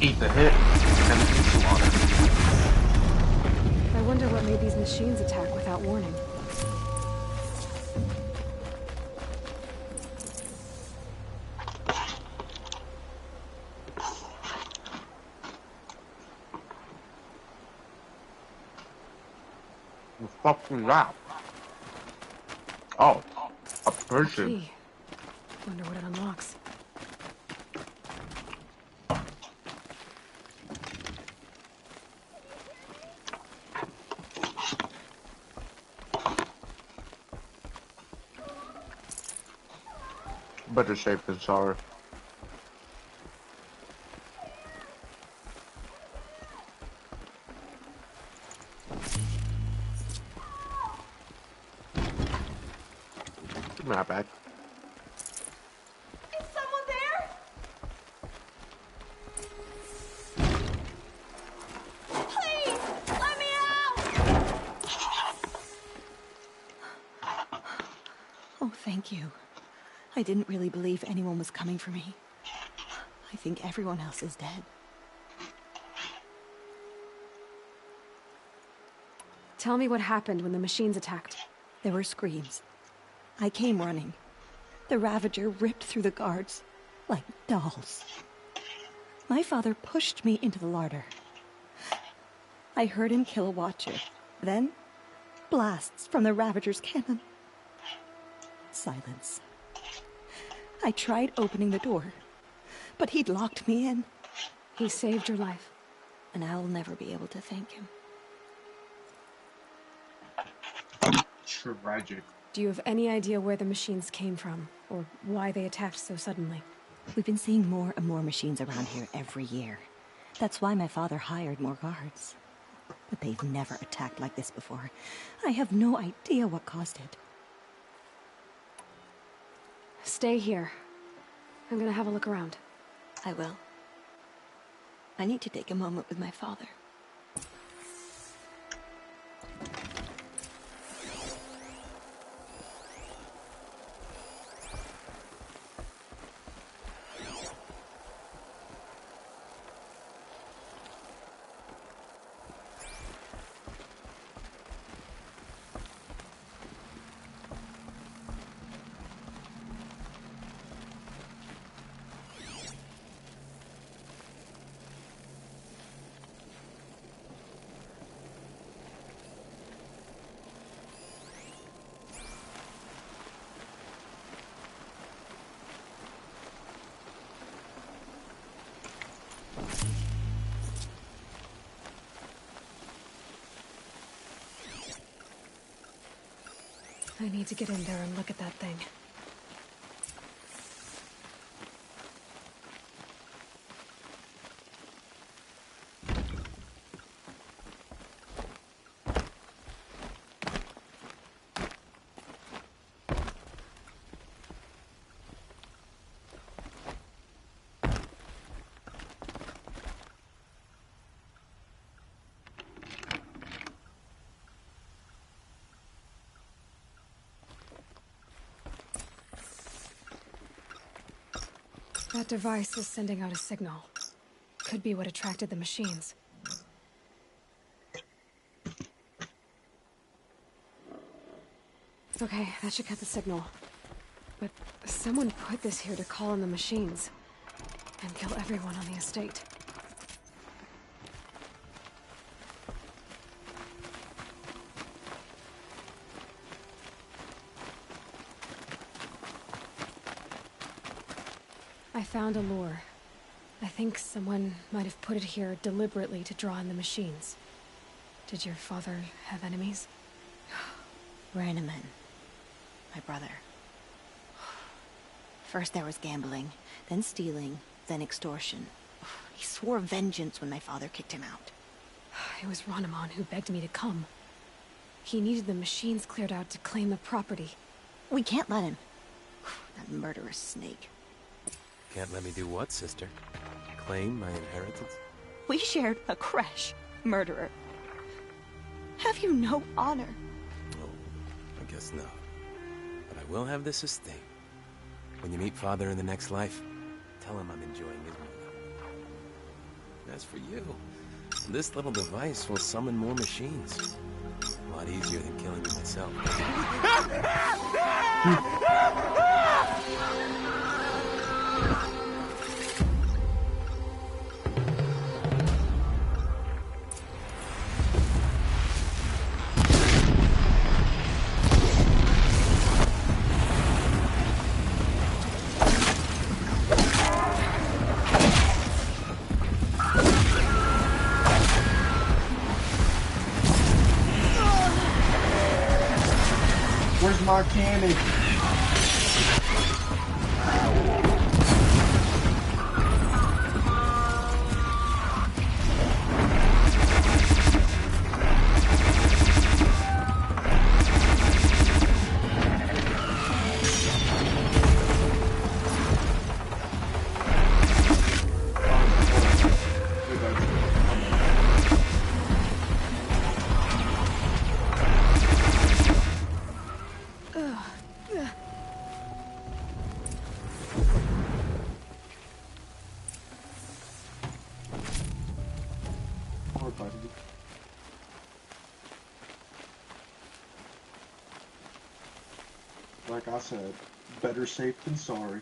Eat the hit and the slaughter. I wonder what made these machines attack without warning. The fuck was that? Oh, a person. Key. Wonder what it unlocks. Better safe than sorry. Give me that back. Is someone there? Please, let me out! Oh, thank you. I didn't really believe anyone was coming for me. I think everyone else is dead. Tell me what happened when the machines attacked. There were screams. I came running. The Ravager ripped through the guards like dolls. My father pushed me into the larder. I heard him kill a watcher. Then, blasts from the Ravager's cannon. Silence. I tried opening the door, but he'd locked me in. He saved your life. And I'll never be able to thank him. Tragic. Do you have any idea where the machines came from, or why they attacked so suddenly? We've been seeing more and more machines around here every year. That's why my father hired more guards. But they've never attacked like this before. I have no idea what caused it. Stay here. I'm gonna have a look around. I will. I need to take a moment with my father. I need to get in there and look at that thing. That device is sending out a signal. Could be what attracted the machines. Okay, that should cut the signal. But someone put this here to call in the machines. And kill everyone on the estate. I found a lure. I think someone might have put it here deliberately to draw in the machines. Did your father have enemies? Rainaman. My brother. First there was gambling, then stealing, then extortion. He swore vengeance when my father kicked him out. It was Rainaman who begged me to come. He needed the machines cleared out to claim the property. We can't let him. That murderous snake. Can't let me do what, sister? Claim my inheritance? We shared a creche, murderer. Have you no honor? Oh, I guess not. But I will have this estate. When you meet Father in the next life, tell him I'm enjoying his meal. As for you, this little device will summon more machines. A lot easier than killing you myself. Where's my cannon? I said, better safe than sorry.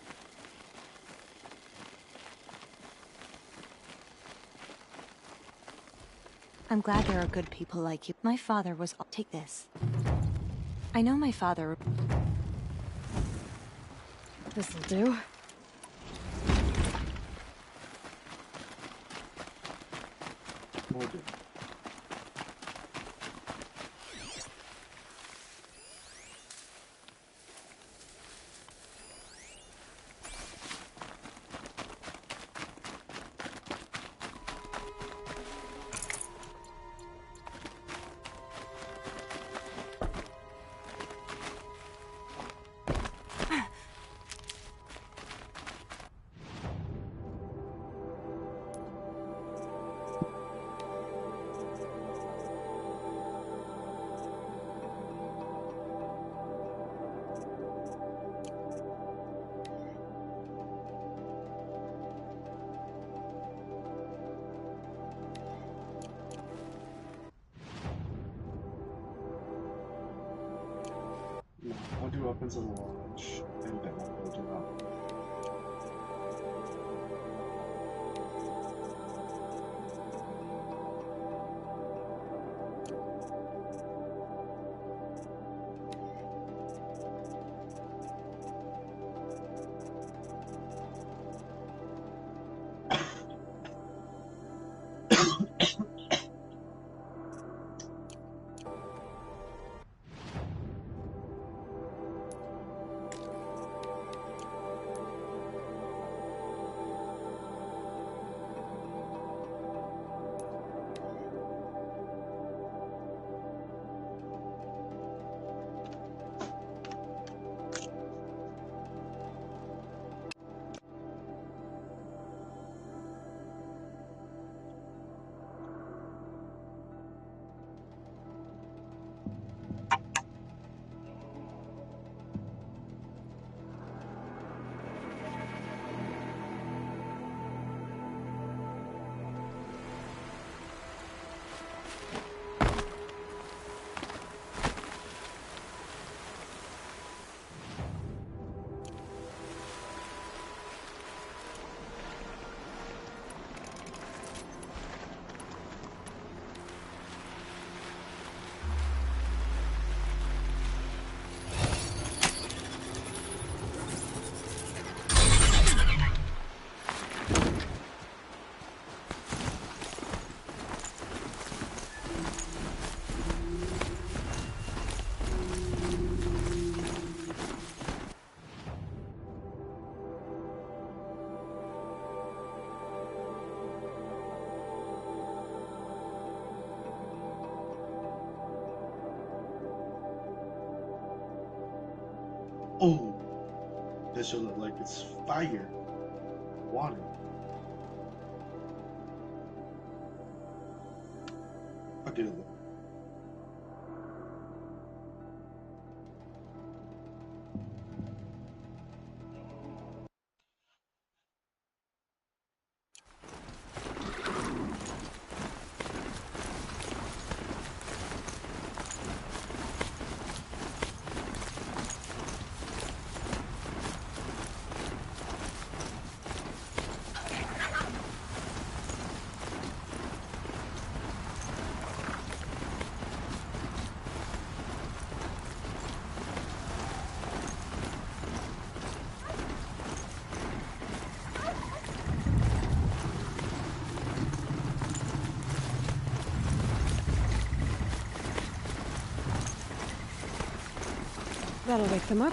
I'm glad there are good people like you. My father was... Take this. I know my father... This'll do. Will do. No, I'll do weapons in the launch, and then I'll go do that. Oh, this should look like it's fire. Water. I'll get a look. That'll wake them up.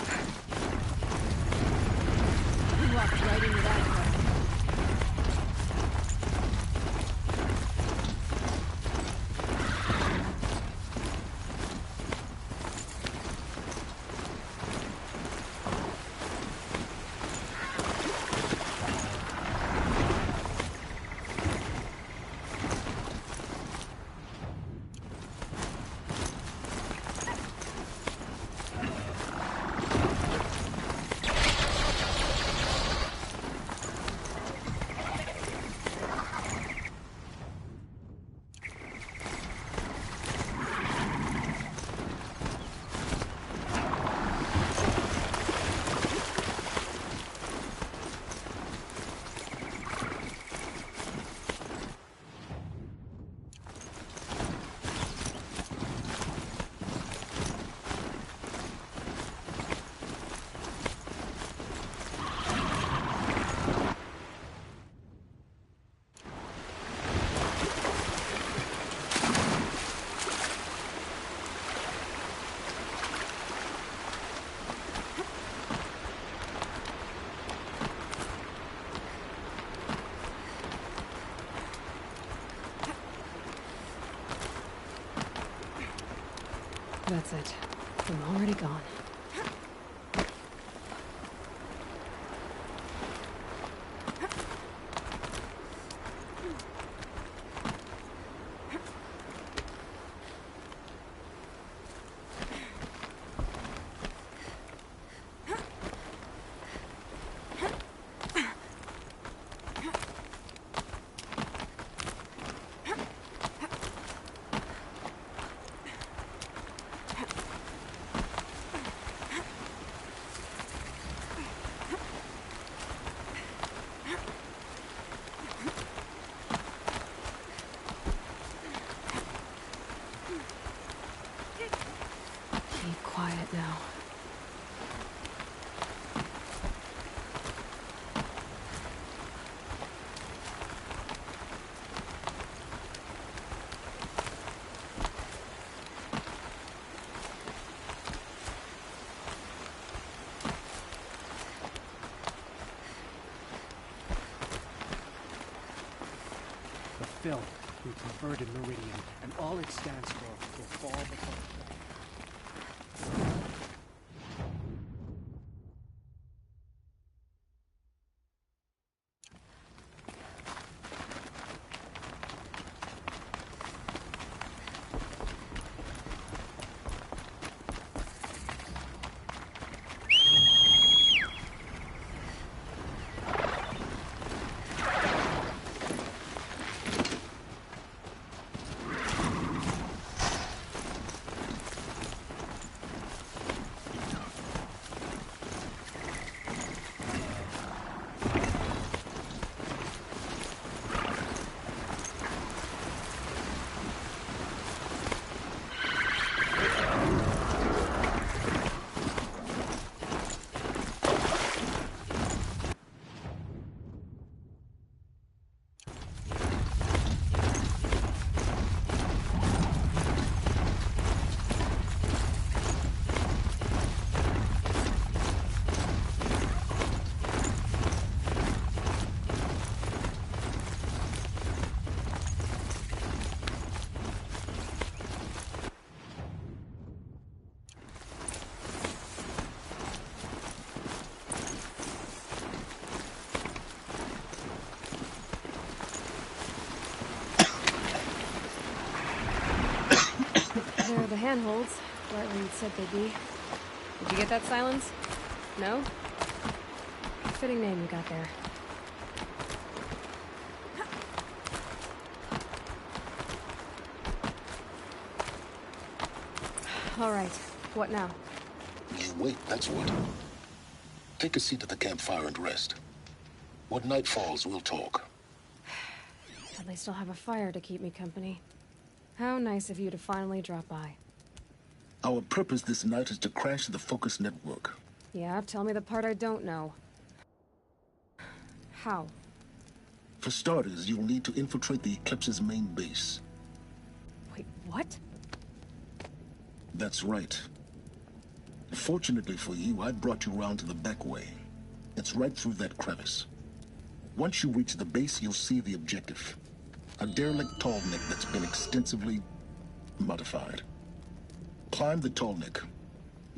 We walked right into that one. That's it. I'm already gone. Keep quiet now. The film will convert in Meridian, and all it stands for will fall before the fall. There are the handholds, right where you'd said they'd be. Did you get that, Silence? No? Fitting name you got there. All right, what now? You wait, that's what. Take a seat at the campfire and rest. When night falls, we'll talk. At least I'll have a fire to keep me company. How nice of you to finally drop by. Our purpose this night is to crash the Focus network. Yeah, tell me the part I don't know. How? For starters, you'll need to infiltrate the Eclipse's main base. Wait, what? That's right. Fortunately for you, I brought you round to the back way. It's right through that crevice. Once you reach the base, you'll see the objective. A derelict tall neck that's been extensively modified. Climb the tall neck.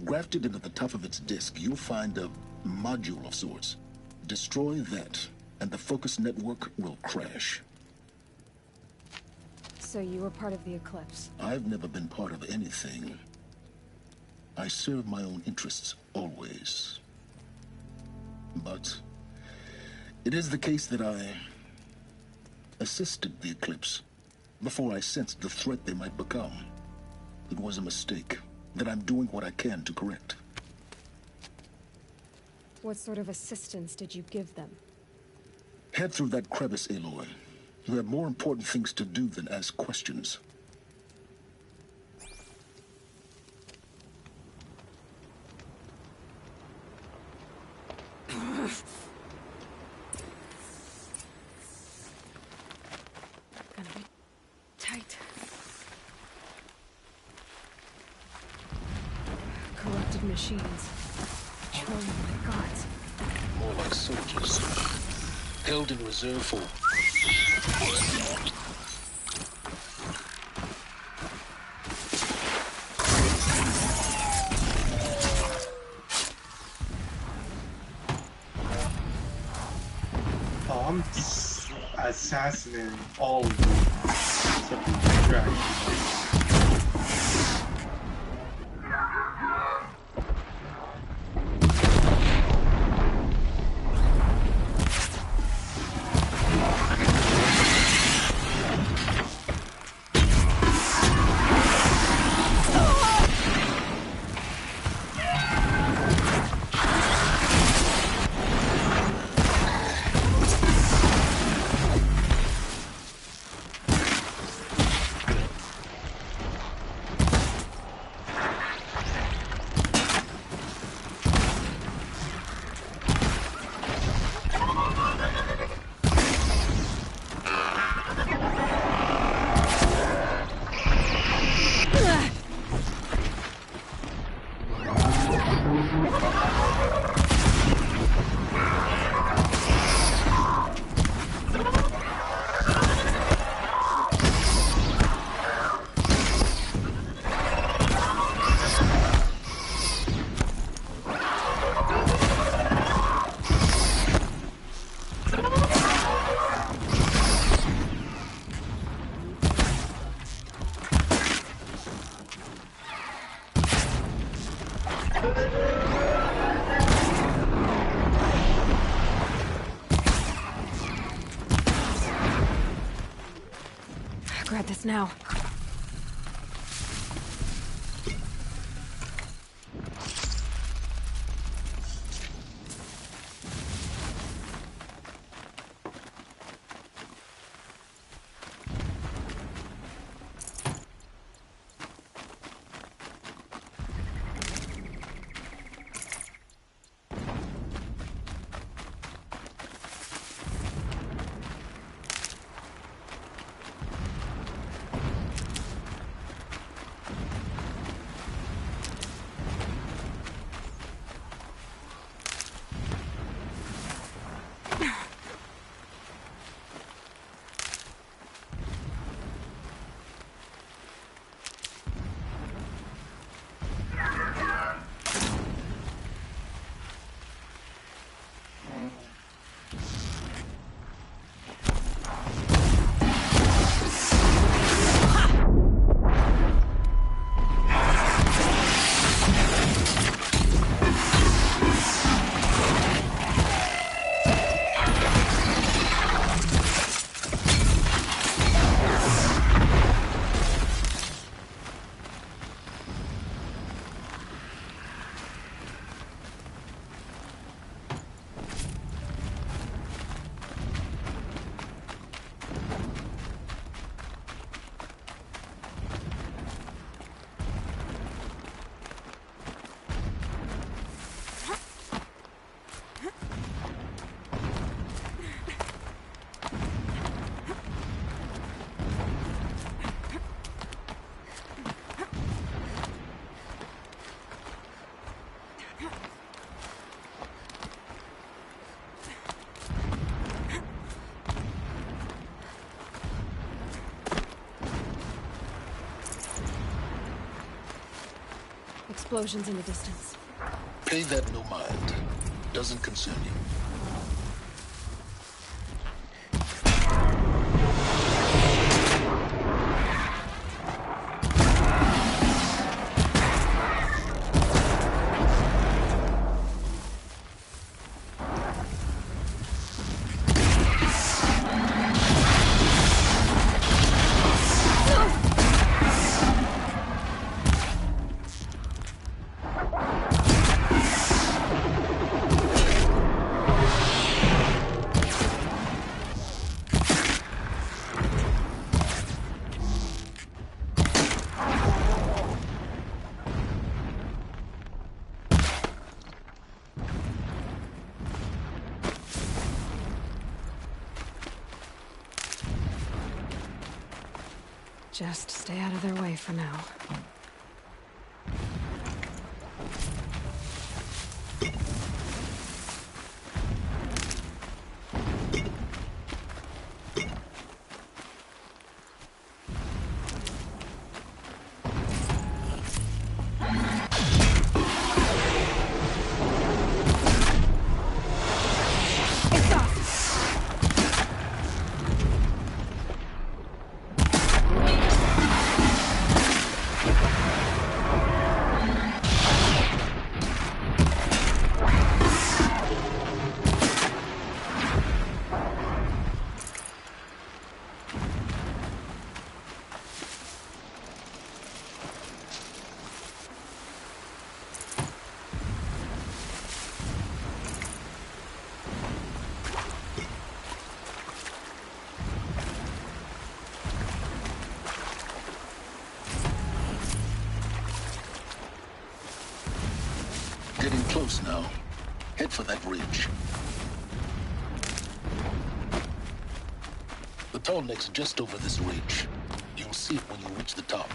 Grafted into the top of its disk, you'll find a module of sorts. Destroy that, and the Focus network will crash. So you were part of the Eclipse? I've never been part of anything. I serve my own interests, always. But it is the case that I assisted the Eclipse before I sensed the threat they might become. It was a mistake that I'm doing what I can to correct. What sort of assistance did you give them? Head through that crevice, Aloy. You have more important things to do than ask questions. Gonna be tight. Corrupted machines. Trolling my gods. More like soldiers. Held in reserve for... I'm assassinating all of them except for the dragon. Grab this now. Explosions in the distance. Pay that no mind. Doesn't concern you. Just stay out of their way for now. It's off! ridge. The tall neck's just over this ridge. You'll see it when you reach the top.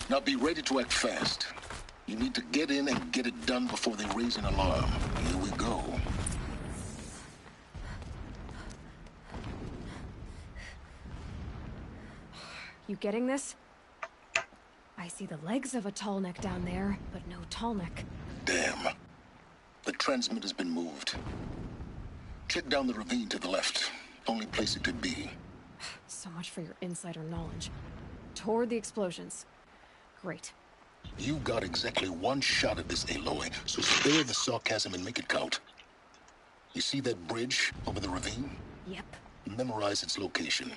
Now be ready to act fast. You need to get in and get it done before they raise an alarm. Here we go. You getting this? I see the legs of a tall neck down there, but no tall neck. Damn. The transmitter's been moved. Check down the ravine to the left. Only place it could be. So much for your insider knowledge. Toward the explosions. Great. You got exactly one shot at this, Aloy, so spare the sarcasm and make it count. You see that bridge over the ravine? Yep. Memorize its location.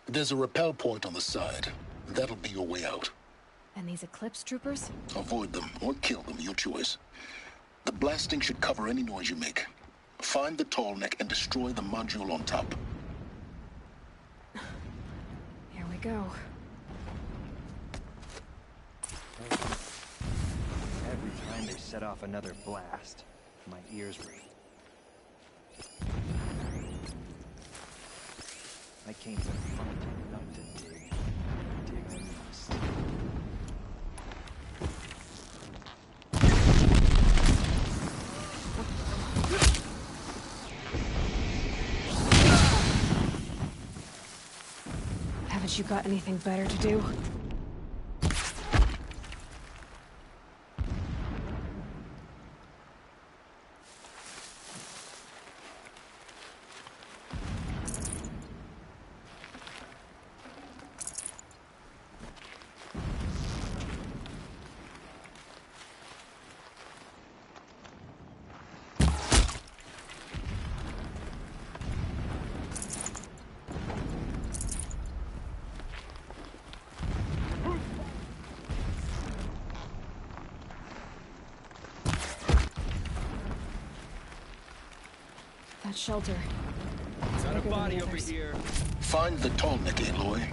There's a rappel point on the side. That'll be your way out. And these Eclipse troopers? Avoid them or kill them, your choice. The blasting should cover any noise you make. Find the tall neck and destroy the module on top. Here we go. Every time they set off another blast, my ears ring. I came to fight, not to dig. Dig I must. Haven't you got anything better to do? That shelter. Got a body over here. Find the tall neck, Aloy.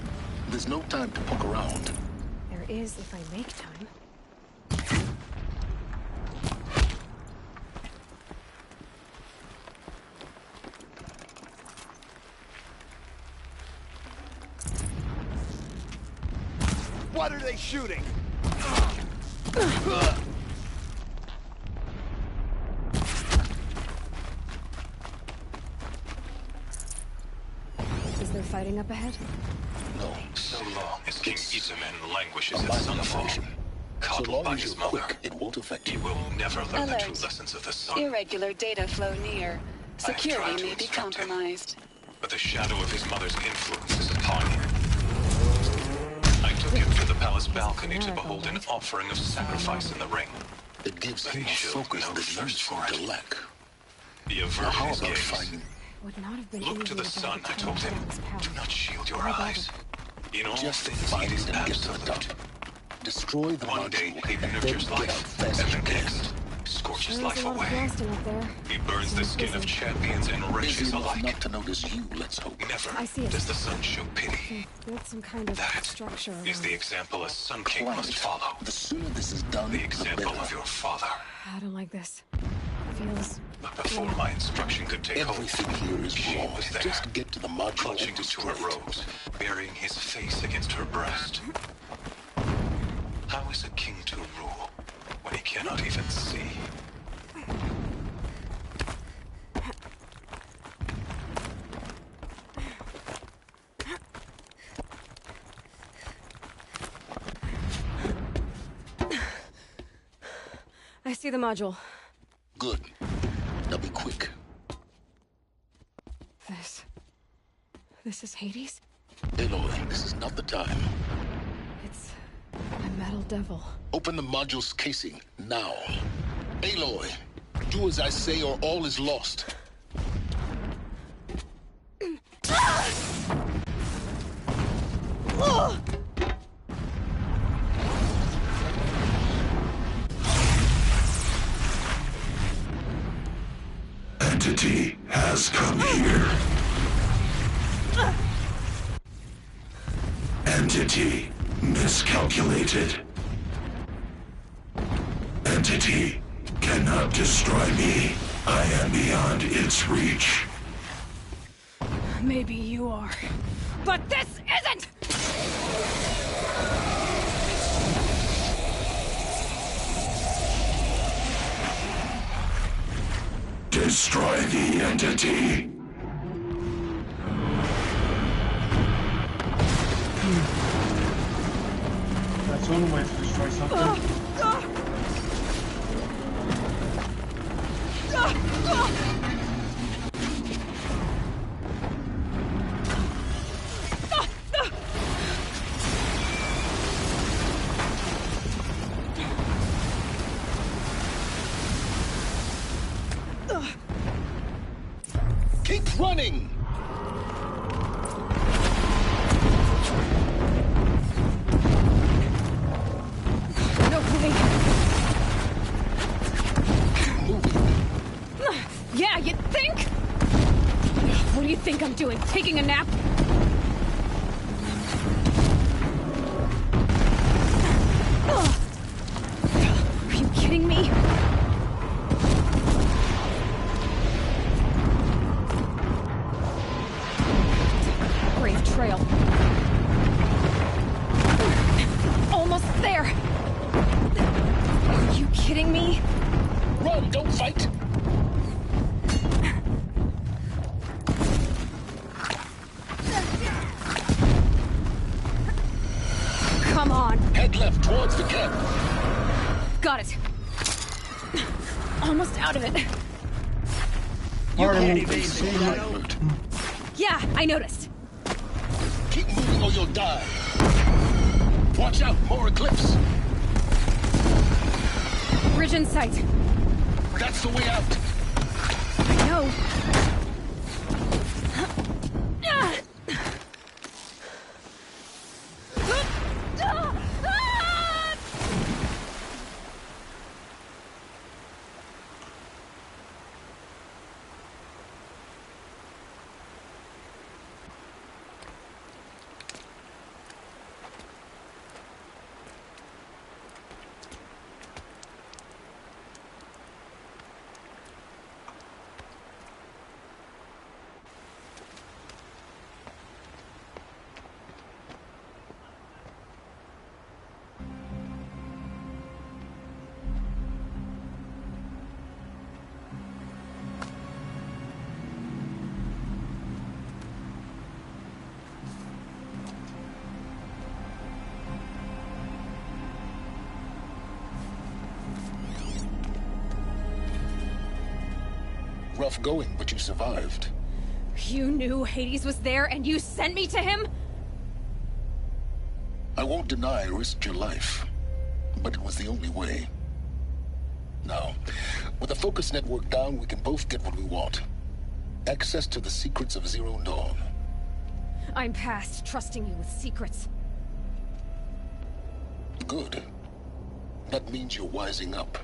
There's no time to poke around. There is if I make time. What are they shooting? Is there fighting up ahead? No. So long as King Itamen languishes a at minor Sunfall, function. coddled by his mother, It won't affect he you. will never learn the Alert. true lessons of the sun. Irregular data flow near. I have tried Security to may be instruct him. compromised. But the shadow of his mother's influence is upon him. I took him to the palace balcony to behold an offering of sacrifice in the ring. It gives But him he a showed focus no that thirst you for seem it. to lack. He Now averted how his about gaze. fighting? Would not have been Look to easy the to sun, build I a told him. Town's palace. Do not shield your Why bother? eyes. In all Just things, find it is it and get to the top. absolute. Destroy the One day, module he and then nurtures get out life, fast and as the you can. next scorches Sure is life a lot of away. blasting up there. He burns the skin of champions and Busy wretches enough alike. not to notice you, let's hope. Never I see it. does the sun show pity. Build some kind of That structure is around the it. example a Sun King Plan must it. follow. The sooner this is done, The the example better. of your father. I don't like this. Feels... But before my instruction could take hold, Everything here is she wrong. was there, Just get to the module clutching and into destroy her it. robes, burying his face against her breast. How is a king to rule when he cannot even see? I see the module. Good. Now be quick. This is Hades? Aloy, this is not the time. It's a metal devil. Open the module's casing, now. Aloy, do as I say or all is lost. Entity has come here. Entity miscalculated. Entity cannot destroy me. I am beyond its reach. Maybe you are. But this isn't! Destroy the entity. That's one way to destroy something. Keep running! No way! Yeah, you think? What do you think I'm doing? Taking a nap? Are you kidding me? Brave trail. Almost there. Are you kidding me? Run, don't fight! Come on. Head left towards the camp. Got it. Almost out of it. You can't evade the Yeah, I noticed. Keep moving or you'll die. Watch out, more eclipse. Bridge in sight. That's the way out. I know. Rough going, but you survived. You knew Hades was there and you sent me to him? I won't deny I risked your life, but it was the only way. Now, with the focus network down, we can both get what we want. Access to the secrets of ZeroDawn. I'm past trusting you with secrets. Good. That means you're wising up.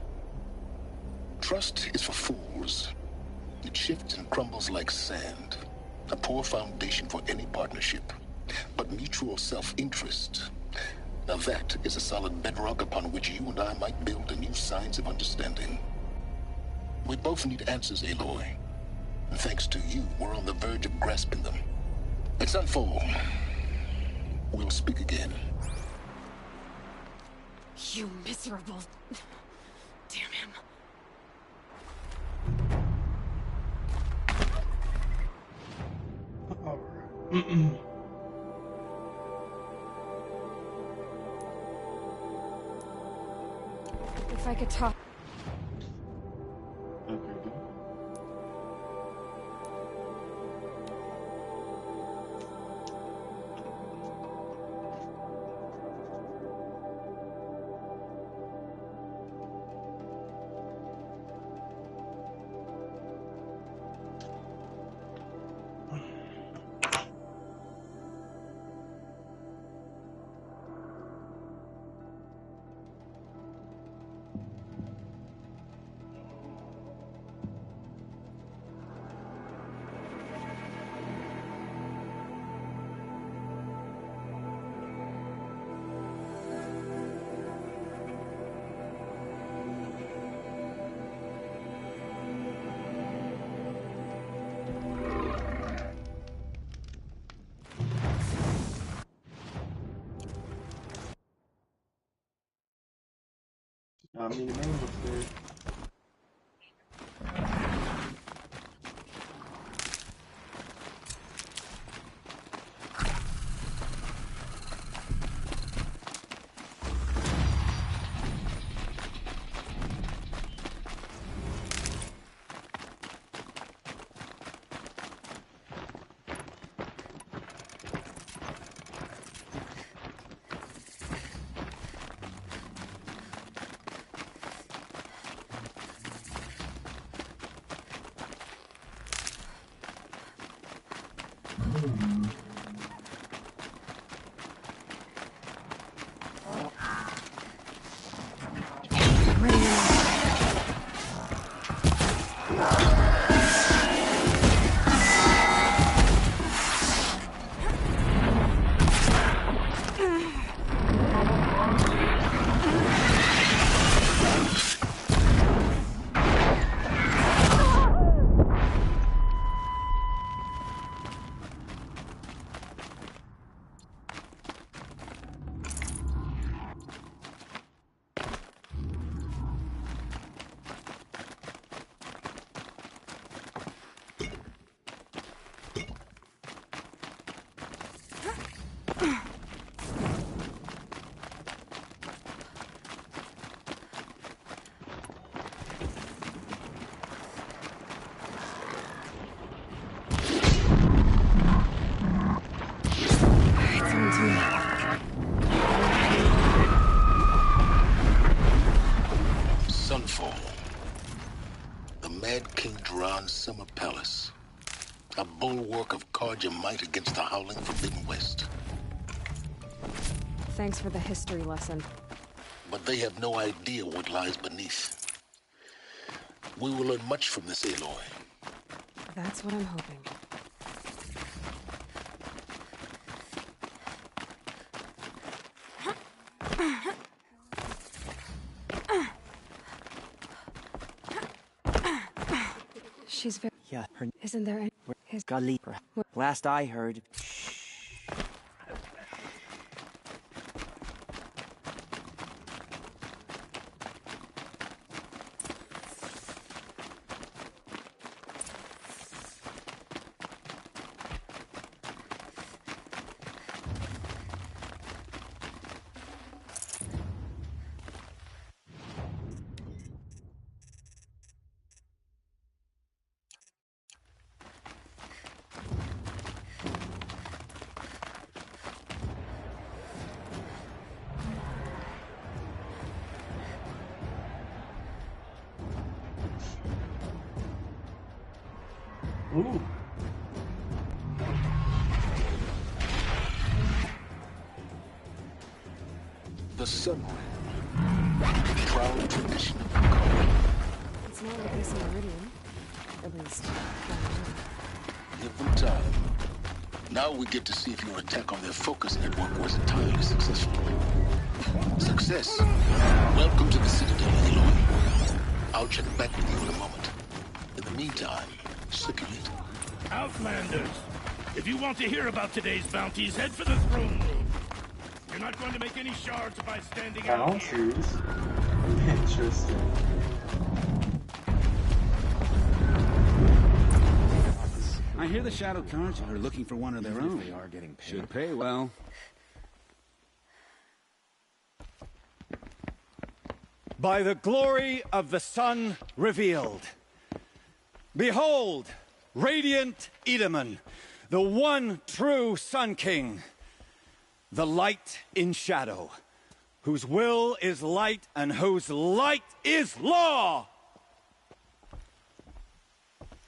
Trust is for fools. It shifts and crumbles like sand. A poor foundation for any partnership. But mutual self-interest. Now that is a solid bedrock upon which you and I might build a new science of understanding. We both need answers, Aloy. And thanks to you, we're on the verge of grasping them. Let's unfold. We'll speak again. You miserable... Damn him. If I could talk... me to name it, dude. Sunfall. The Mad King Duran's summer palace. A bulwark of Karja might against the howling Forbidden West. Thanks for the history lesson. But they have no idea what lies beneath. We will learn much from this Aloy. That's what I'm hoping. She's very... Yeah, her... Isn't there any... His... Golly. Last I heard... Ooh. The Sun Ring. Proud tradition of the Karja. It's not like this in Meridian. At least, Give them time. Now we get to see if your attack on their focus network was entirely successful. Success. Welcome to the Citadel, Aloy. I'll check back with you in a moment. In the meantime, circulate. Outlanders, if you want to hear about today's bounties, head for the throne room. You're not going to make any shards by standing out here. Bounties? Interesting. I hear the Shadow Karja are looking for one of their own. They are getting paid. Should pay well. By the glory of the sun revealed. Behold, radiant Edaman, the one true Sun King, the light in shadow, whose will is light and whose light is law.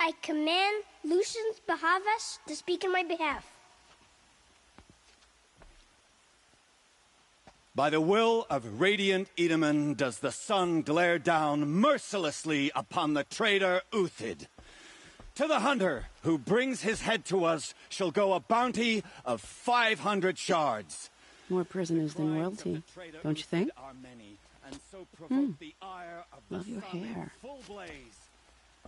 I command Lucius Bahavas to speak in my behalf. By the will of radiant Edaman does the sun glare down mercilessly upon the traitor Uthid. To the hunter who brings his head to us shall go a bounty of 500 shards. More prisoners than royalty, don't you think? Love your hair.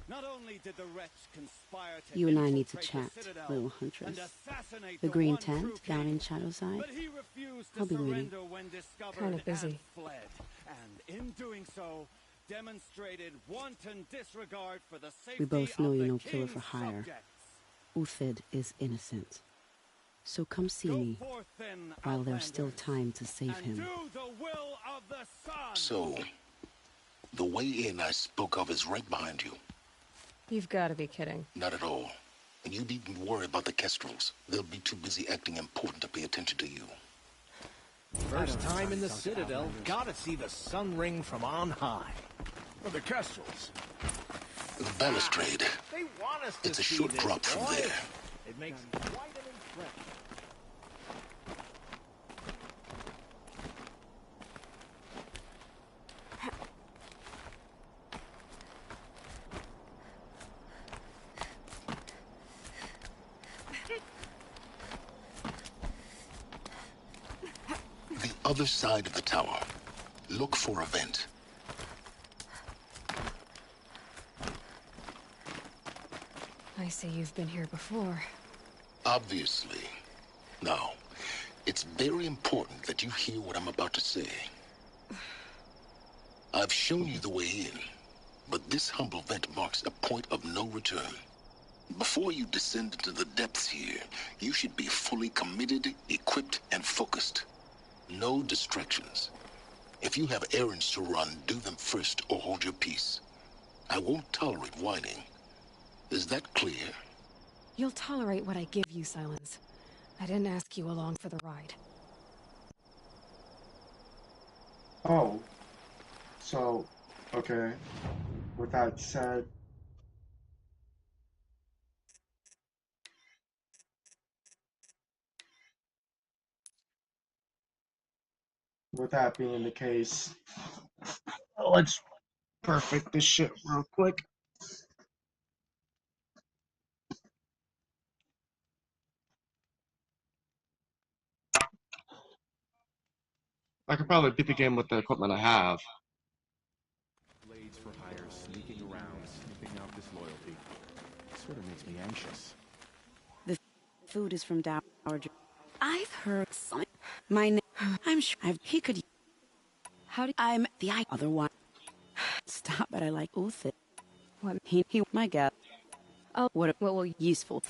Not only did the wretch conspire to You and I need to infiltrate chat, the Citadel little and huntress. assassinate The the green one tent true down king, in Shadowside. but he refused to I'll be waiting. surrender when discovered Kinda busy. and fled. And in doing so, demonstrated wanton disregard for the safety We both know of you're the no killer king's for hire. subjects. Uthid is innocent. So come see Go me forth then, while there's still Outlanders, time to save and him. do the will of the sun. So, the way in I spoke of is right behind you. You've got to be kidding. Not at all. And you needn't worry about the Kestrels. They'll be too busy acting important to pay attention to you. First time in the Citadel, gotta see the sun ring from on high. Or the Kestrels. The balustrade. They want us to It's a see short this, drop from boy. there. It makes quite an impression. The other side of the tower. Look for a vent. I see you've been here before. Obviously. Now, it's very important that you hear what I'm about to say. I've shown you the way in, but this humble vent marks a point of no return. Before you descend into the depths here, you should be fully committed, equipped, and focused. No distractions. If you have errands to run, do them first or hold your peace. I won't tolerate whining. Is that clear? You'll tolerate what I give you, Silence. I didn't ask you along for the ride. Oh. So, okay. With that said, with that being the case, let's perfect this shit real quick. I could probably beat the game with the equipment I have. Blades for hire sneaking around, sniffing out disloyalty. Sort of makes me anxious. The food is from Dower. I've heard something. My name. I'm sure he could. How do I'm the other one? Stop, but I like Uthid. What he my god. Oh, what will useful.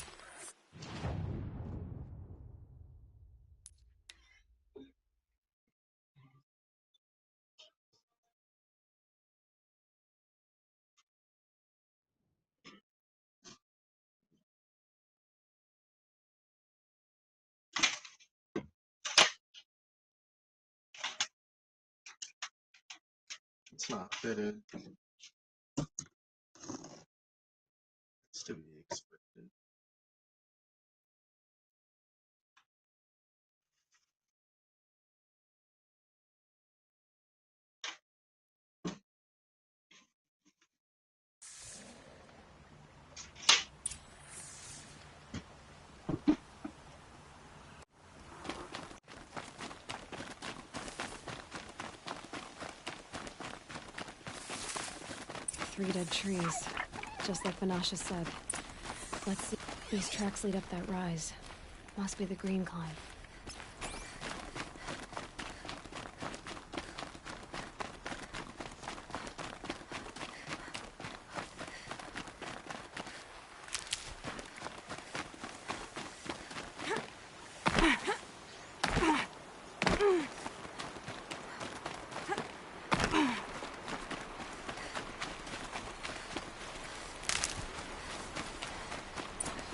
It's not fitted. It's to be expected. Three dead trees, just like Vanasha said. Let's see. These tracks lead up that rise. Must be the green climb.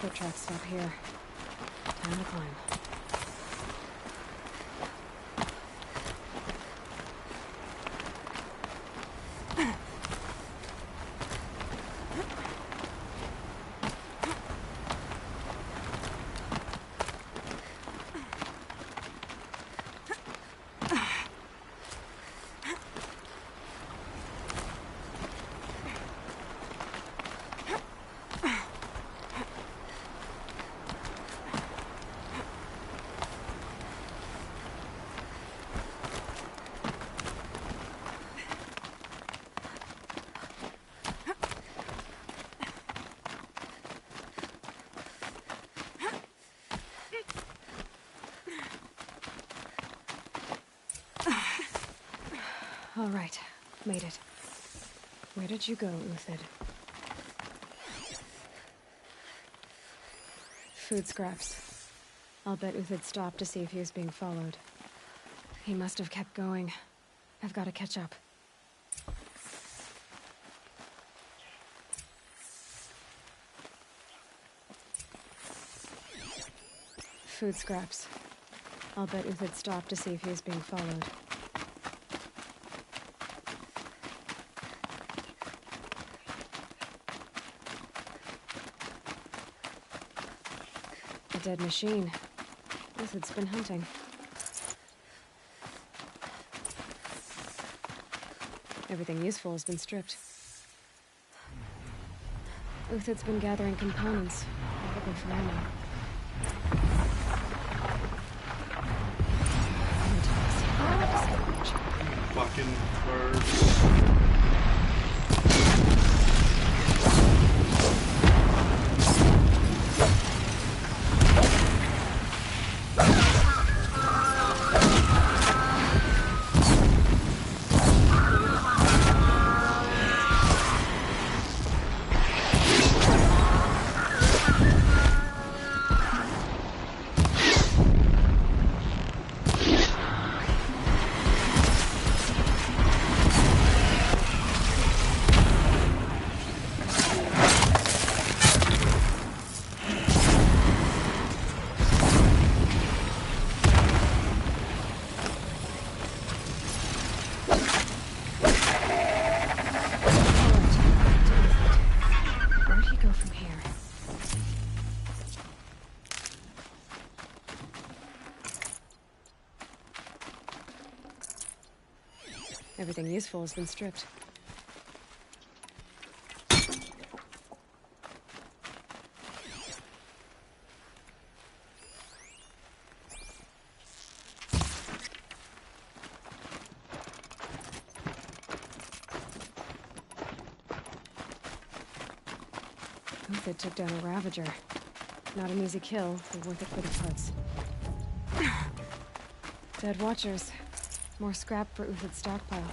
Foot tracks stop here. Time to climb. All right, made it. Where did you go, Uthid? Food scraps. I'll bet Uthid stopped to see if he was being followed. He must have kept going. I've got to catch up. Food scraps. I'll bet Uthid stopped to see if he was being followed. A dead machine. Uthid's been hunting. Everything useful has been stripped. Uthid's been gathering components, looking for ammo. Fucking birds. Everything useful has been stripped. Uthid took down a Ravager. Not an easy kill, but worth it for the parts. Dead Watchers. More scrap for Uthid's stockpile.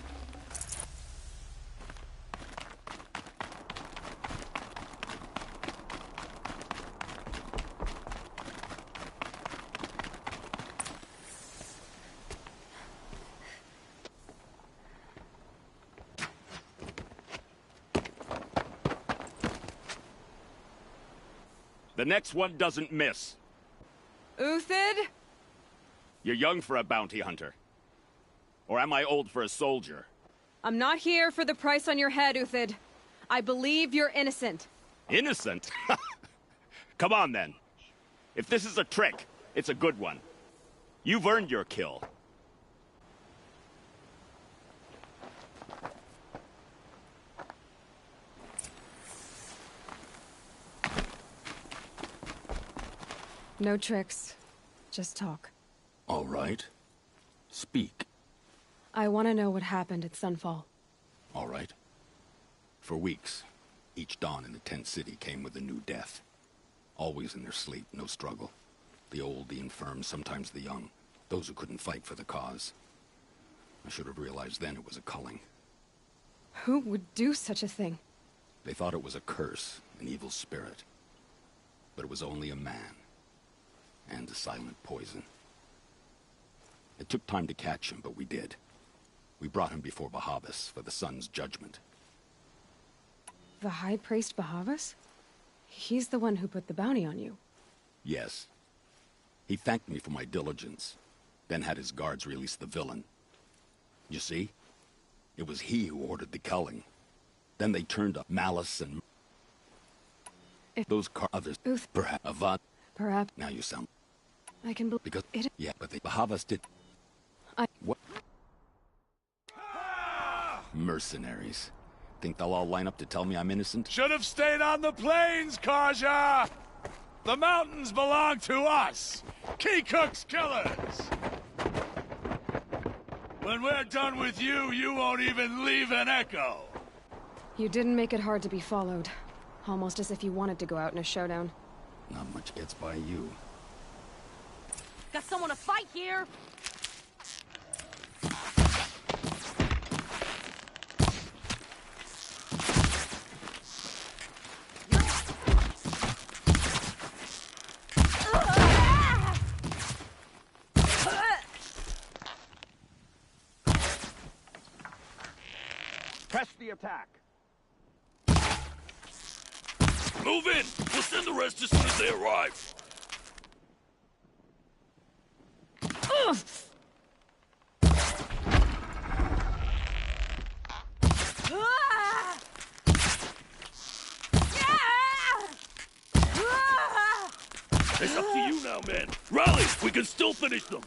The next one doesn't miss. Uthid? You're young for a bounty hunter. Or am I old for a soldier? I'm not here for the price on your head, Uthid. I believe you're innocent. Innocent? Come on, then. If this is a trick, it's a good one. You've earned your kill. No tricks. Just talk. All right. Speak. I want to know what happened at Sunfall. All right. For weeks, each dawn in the tent city came with a new death. Always in their sleep, no struggle. The old, the infirm, sometimes the young. Those who couldn't fight for the cause. I should have realized then it was a culling. Who would do such a thing? They thought it was a curse, an evil spirit. But it was only a man. And a silent poison. It took time to catch him, but we did. We brought him before Bahavas for the sun's judgment. The High Priest Bahavas? He's the one who put the bounty on you. Yes. He thanked me for my diligence, then had his guards release the villain. You see? It was he who ordered the culling. Then they turned up malice and... Those others... Perhaps... Avad... Perhaps... Now you sound... I can believe... Because... It... Yeah, but the Bahavas did... What? Mercenaries. Think they'll all line up to tell me I'm innocent? Should have stayed on the plains, Kaja! The mountains belong to us! Keecook's killers! When we're done with you, you won't even leave an echo! You didn't make it hard to be followed. Almost as if you wanted to go out in a showdown. Not much gets by you. Got someone to fight here! the attack. Move in! We'll send the rest as soon as they arrive. It's up to you now, man. Rally! We can still finish them!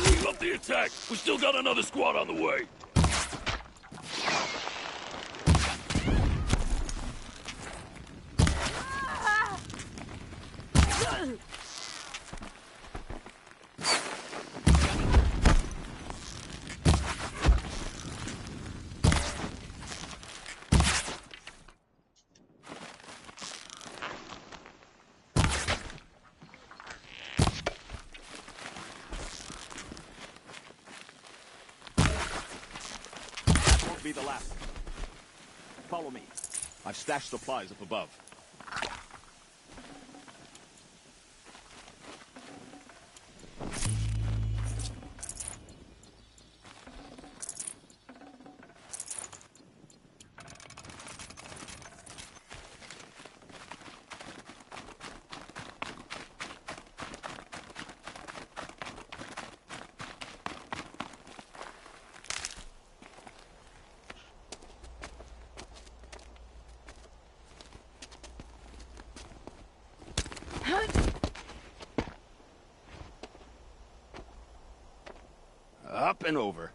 Keep up the attack! We still got another squad on the way! Be the last. Follow me. I've stashed supplies up above. Up and over.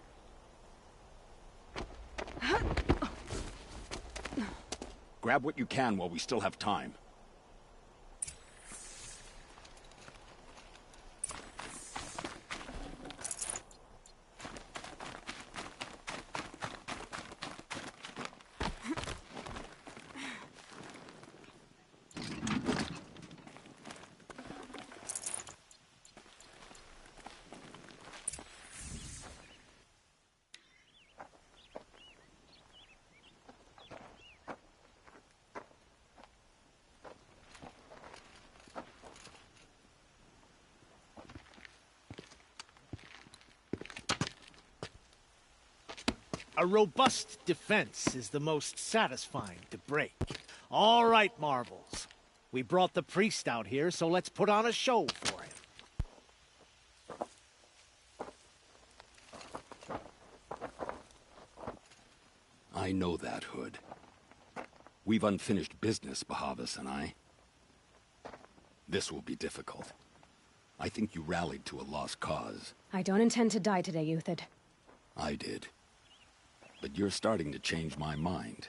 Grab what you can while we still have time. A robust defense is the most satisfying to break. All right, Marvels. We brought the priest out here, so let's put on a show for him. I know that, Hood. We've unfinished business, Bahavas and I. This will be difficult. I think you rallied to a lost cause. I don't intend to die today, Euthyd. I did. But you're starting to change my mind.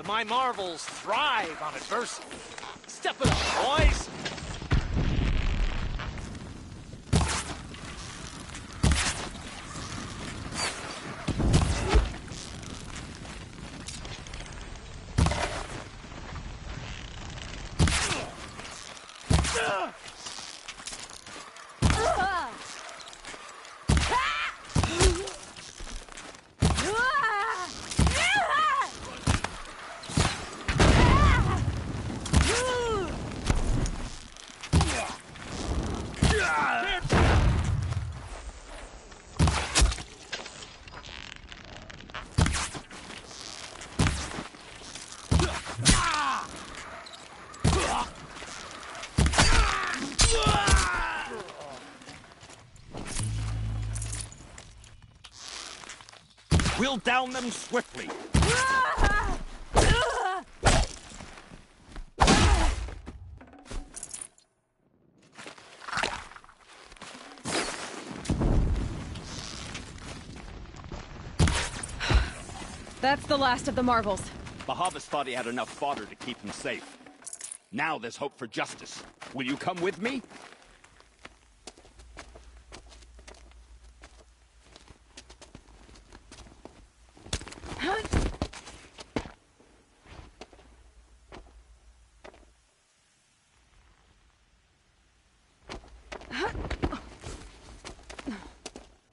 My Marvels thrive on adversity. Step it up, boys! We'll down them swiftly. That's the last of the marvels. Bahavas thought he had enough fodder to keep him safe. Now there's hope for justice. Will you come with me?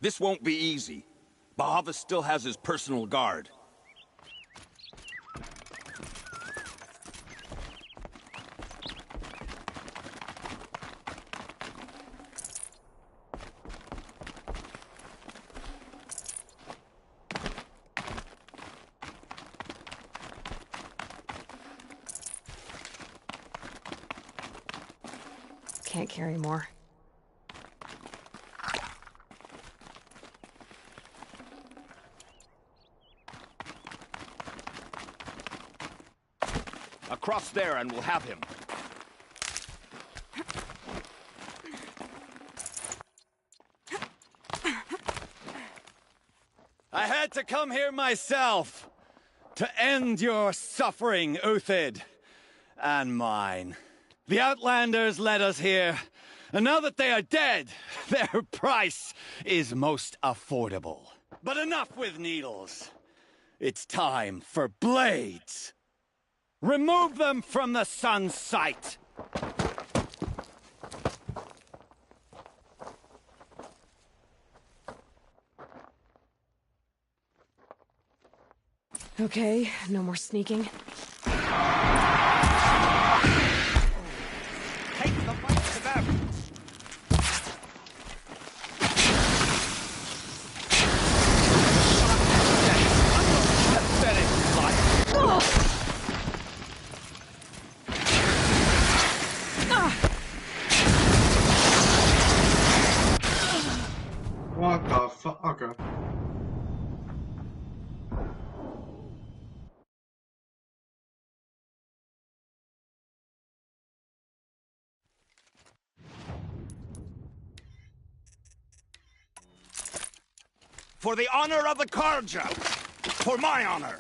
This won't be easy. Bahavas still has his personal guard. Can't carry more. Across there and we'll have him. I had to come here myself to end your suffering, Uthid, and mine. The Outlanders led us here, and now that they are dead, their price is most affordable. But enough with needles. It's time for blades. Remove them from the sun's sight. Okay, no more sneaking. Take the fight to them! Pathetic life! What the fuck? Okay. For the honor of the Karja! For my honor!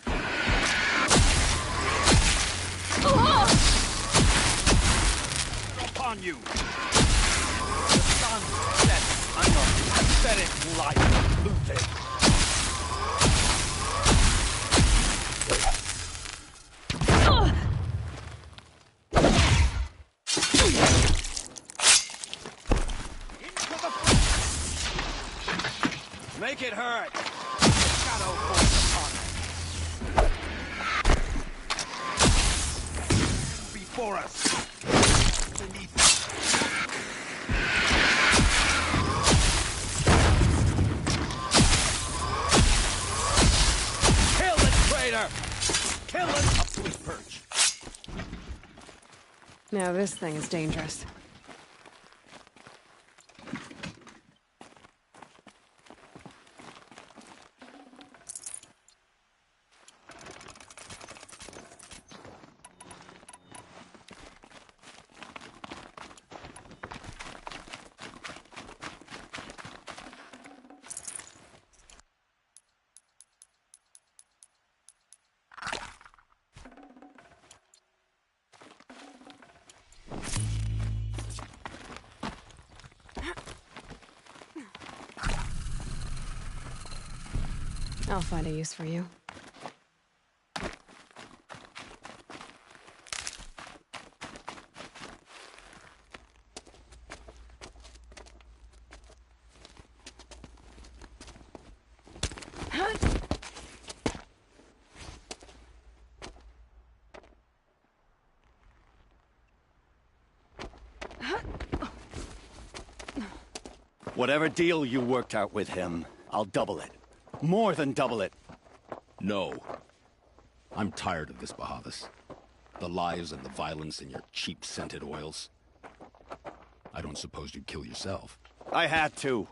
Upon you! The sun sets on your pathetic life, Luther. Make it hurt! Shadow falls upon us. Before us. Beneath us. Kill the traitor! Kill him up to his perch. Now this thing is dangerous. I'll find a use for you. Whatever deal you worked out with him, I'll double it. More than double it. No. I'm tired of this, Bahavas. The lies and the violence and your cheap scented oils. I don't suppose you'd kill yourself. I had to.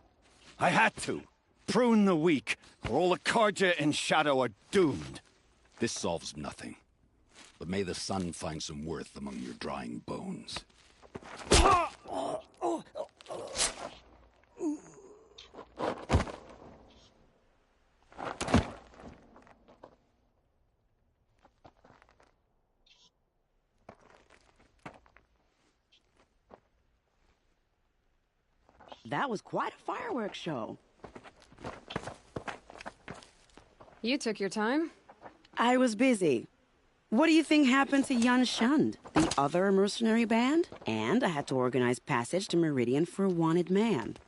I had to. Prune the weak, or all the Karja in Shadow are doomed. This solves nothing. But may the sun find some worth among your drying bones. That was quite a fireworks show. You took your time. I was busy. What do you think happened to Yun Shund, the other mercenary band? And I had to organize passage to Meridian for a wanted man.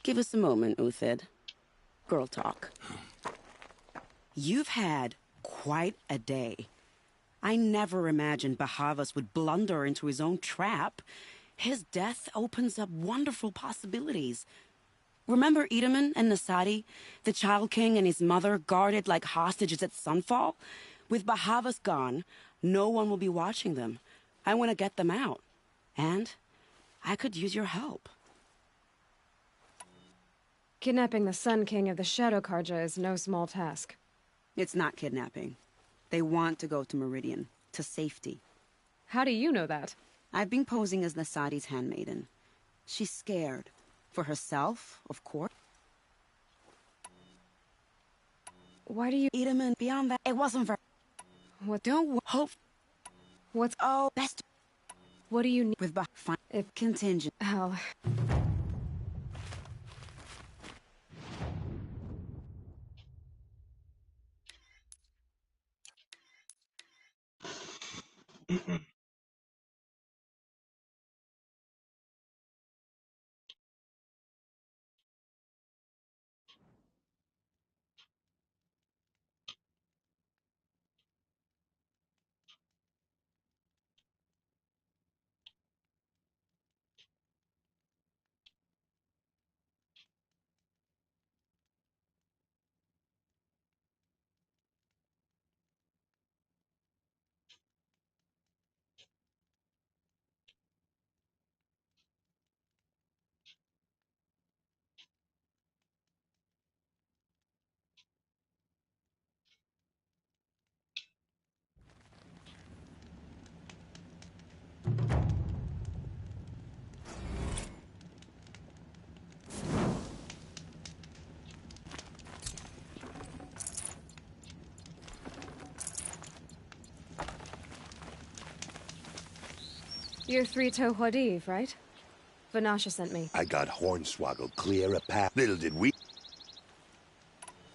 Give us a moment, Uthid. Girl talk. You've had quite a day. I never imagined Bahavas would blunder into his own trap. His death opens up wonderful possibilities. Remember Edaman and Nasadi, the Child King and his mother guarded like hostages at sunfall? With Bahavas gone, no one will be watching them. I want to get them out. And I could use your help. Kidnapping the Sun King of the Shadow Karja is no small task. It's not kidnapping. They want to go to Meridian, to safety. How do you know that? I've been posing as Nasadi's handmaiden. She's scared. For herself, of course. Why do you... Edaman, beyond that, it wasn't for... What? Don't hope... What's... Oh, best... What do you need? With fine... If contingent... Hell... You're Three-Toe Huadiv, right? Vanasha sent me. I got Hornswoggle clear a path. Little did we...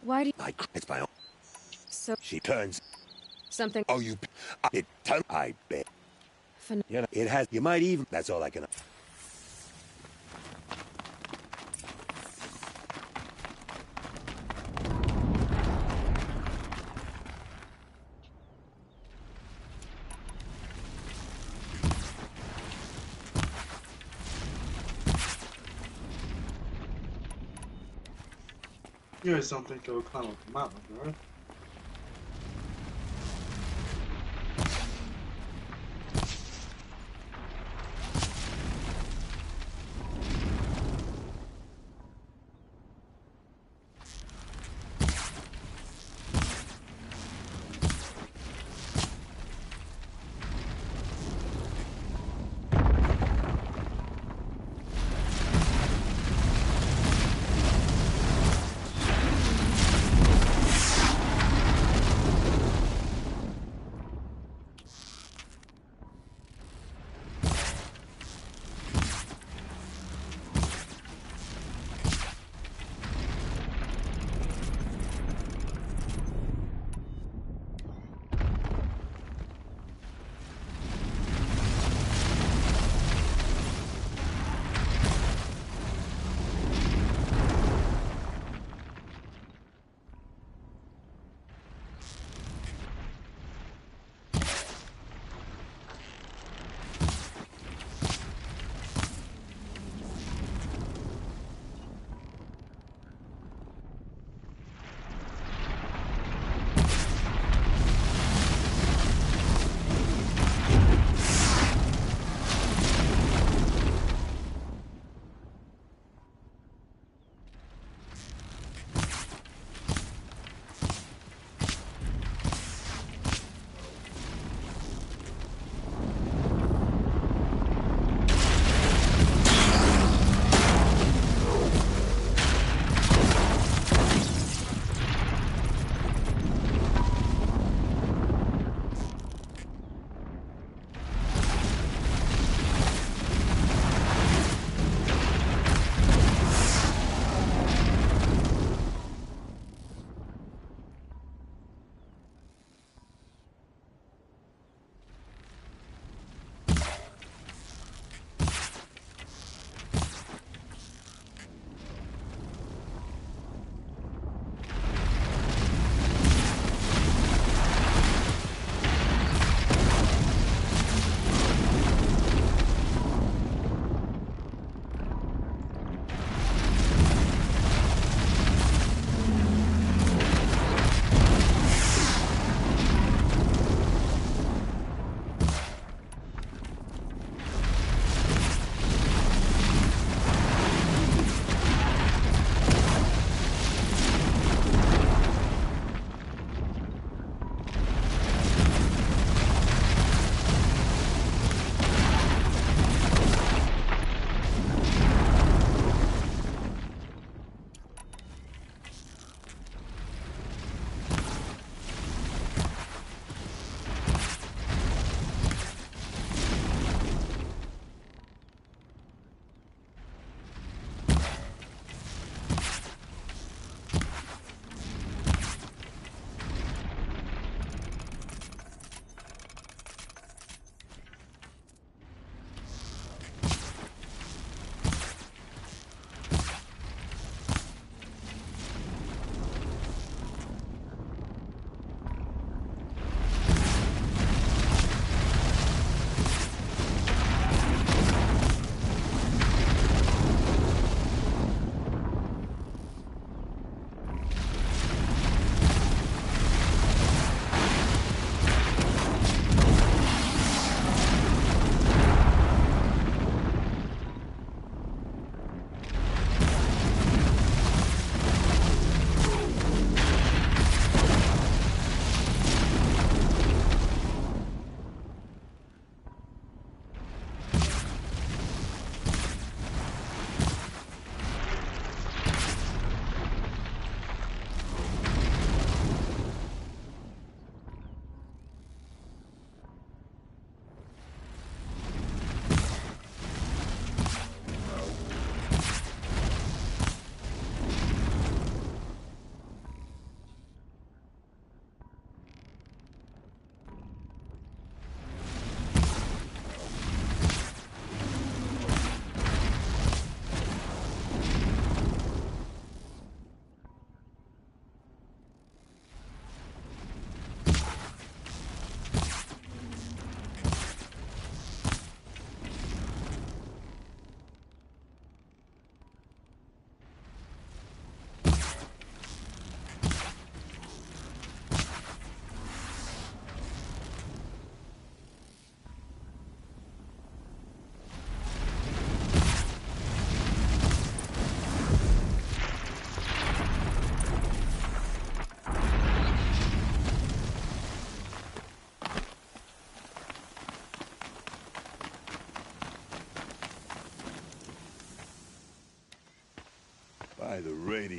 Why do you... It's my own... So... She turns... Something... Oh, you... It... I bet. You know, it has... You might even... That's all I can... You guys don't think it'll climb up the mountain, right?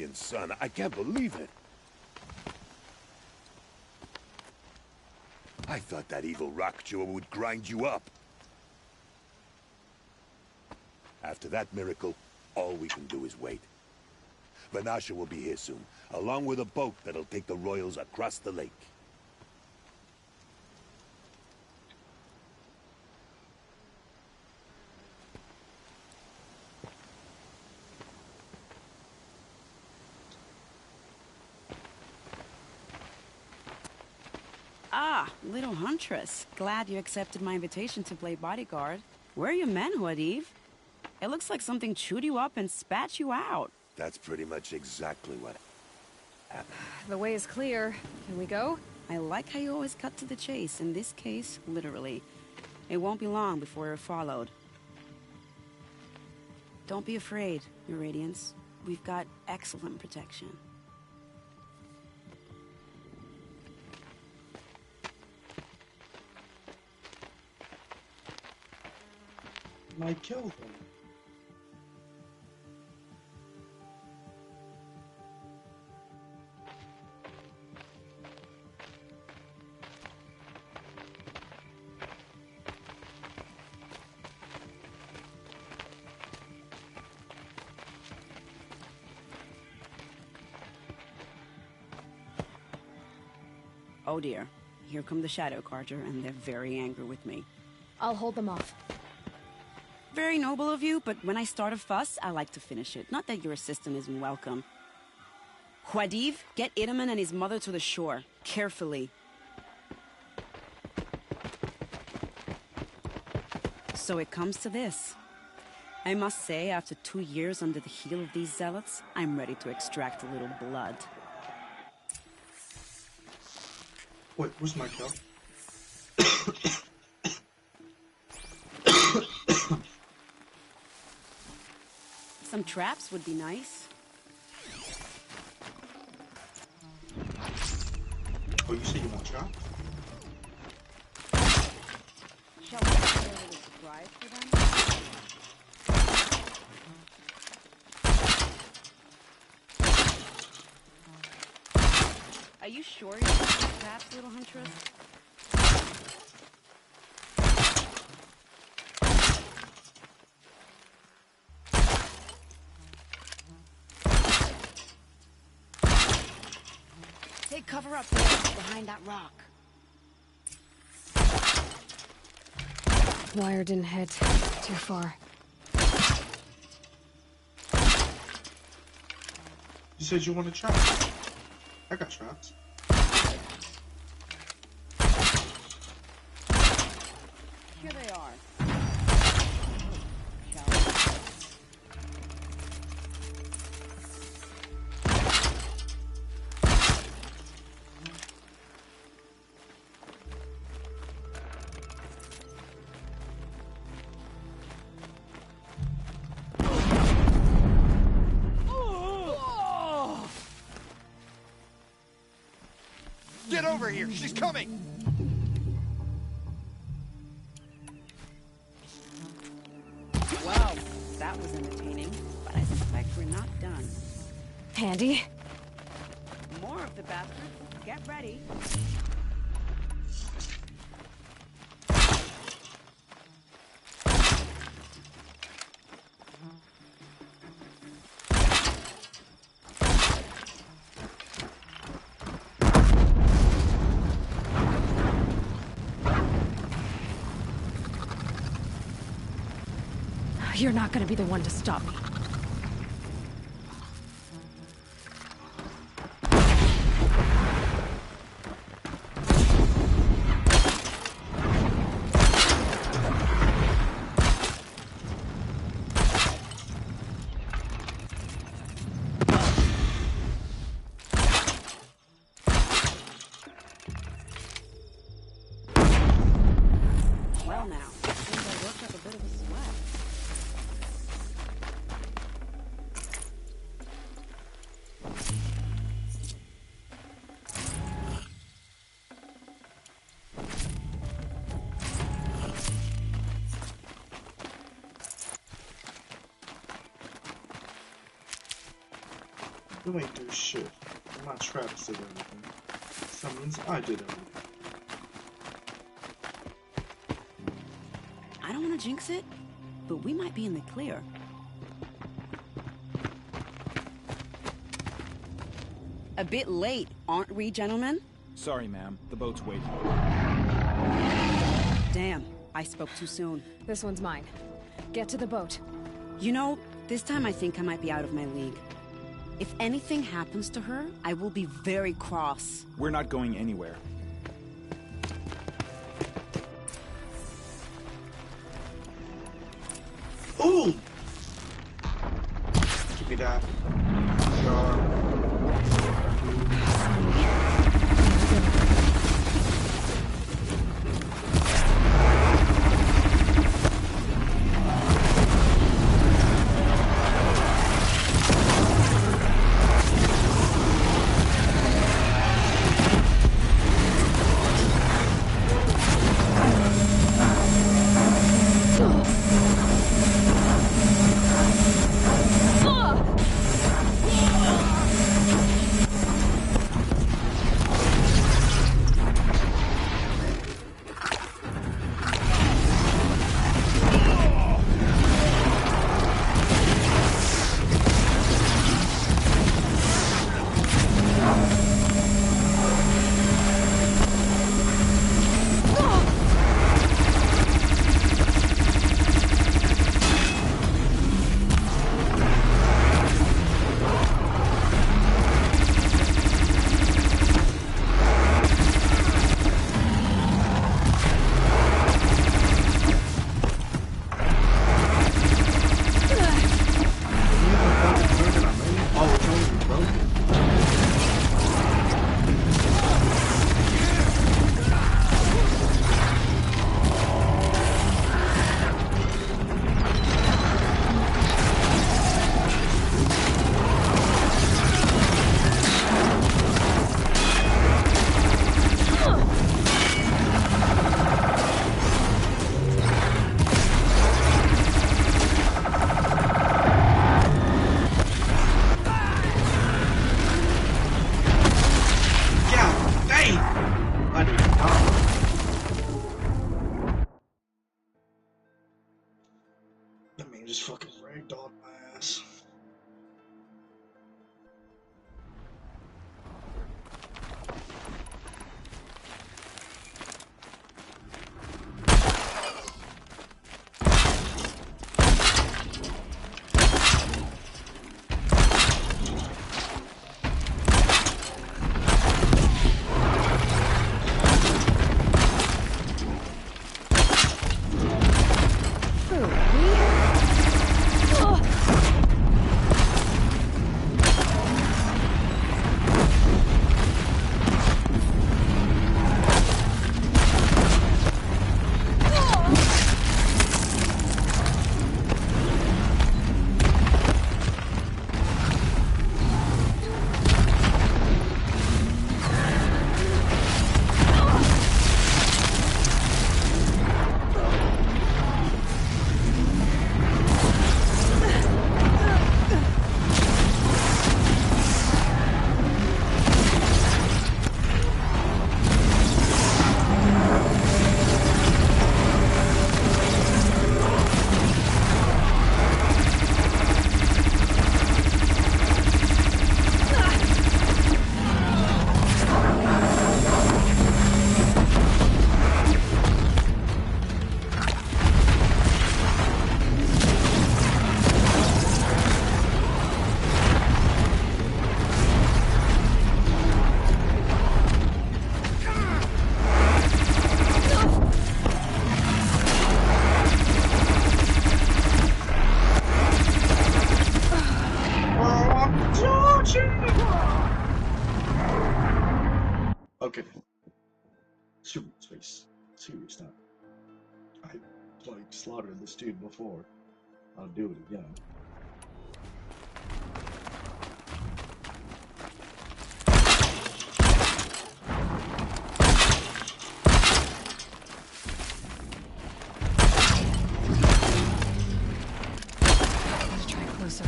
Radiant Sun. I can't believe it. I thought that evil rock jaw would grind you up. After that miracle, all we can do is wait. Vanasha will be here soon, along with a boat that'll take the royals across the lake. Ah, little huntress. Glad you accepted my invitation to play bodyguard. Where are your men, Huadiv? It looks like something chewed you up and spat you out. That's pretty much exactly what happened. The way is clear. Can we go? I like how you always cut to the chase. In this case, literally. It won't be long before you're followed. Don't be afraid, Your Radiance. We've got excellent protection. I killed him. Oh dear. Here come the Shadow Carja, and they're very angry with me. I'll hold them off. Very noble of you, but when I start a fuss, I like to finish it. Not that your assistant isn't welcome. Huadiv, get Idaman and his mother to the shore. Carefully. So it comes to this. I must say, after 2 years under the heel of these zealots, I'm ready to extract a little blood. Wait, where's my kill? Some traps would be nice. Oh, you said you want traps? Shall we prepare a little surprise for them? Are you sure you want some traps, little huntress? Take cover up there, behind that rock. Wire didn't hit. Too far. You said you wanted traps. I got traps. Here they are. Get over here! She's coming! Well, that was entertaining, but I suspect we're not done. Handy? More of the bastards. Get ready. You're not gonna be the one to stop me. Well now, seems I worked up a bit of a sweat. You ain't do shit. My Travis did everything. That means I did everything. I don't want to jinx it, but we might be in the clear. A bit late, aren't we, gentlemen? Sorry, ma'am. The boat's waiting. Damn, I spoke too soon. This one's mine. Get to the boat. You know, this time I think I might be out of my league. If anything happens to her, I will be very cross. We're not going anywhere. Ooh! Give me that. Just fucking ragdolled my ass. Okay. Serious now. I like slaughtered this dude before. I'll do it again. Let's try closer.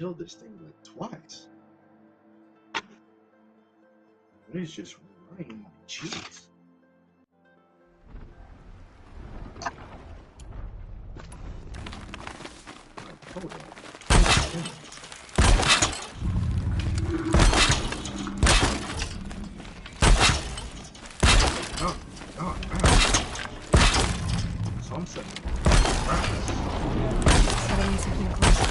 killed this thing like twice. It is just running my cheeks. Hold on. Sunset. Suddenly something closer.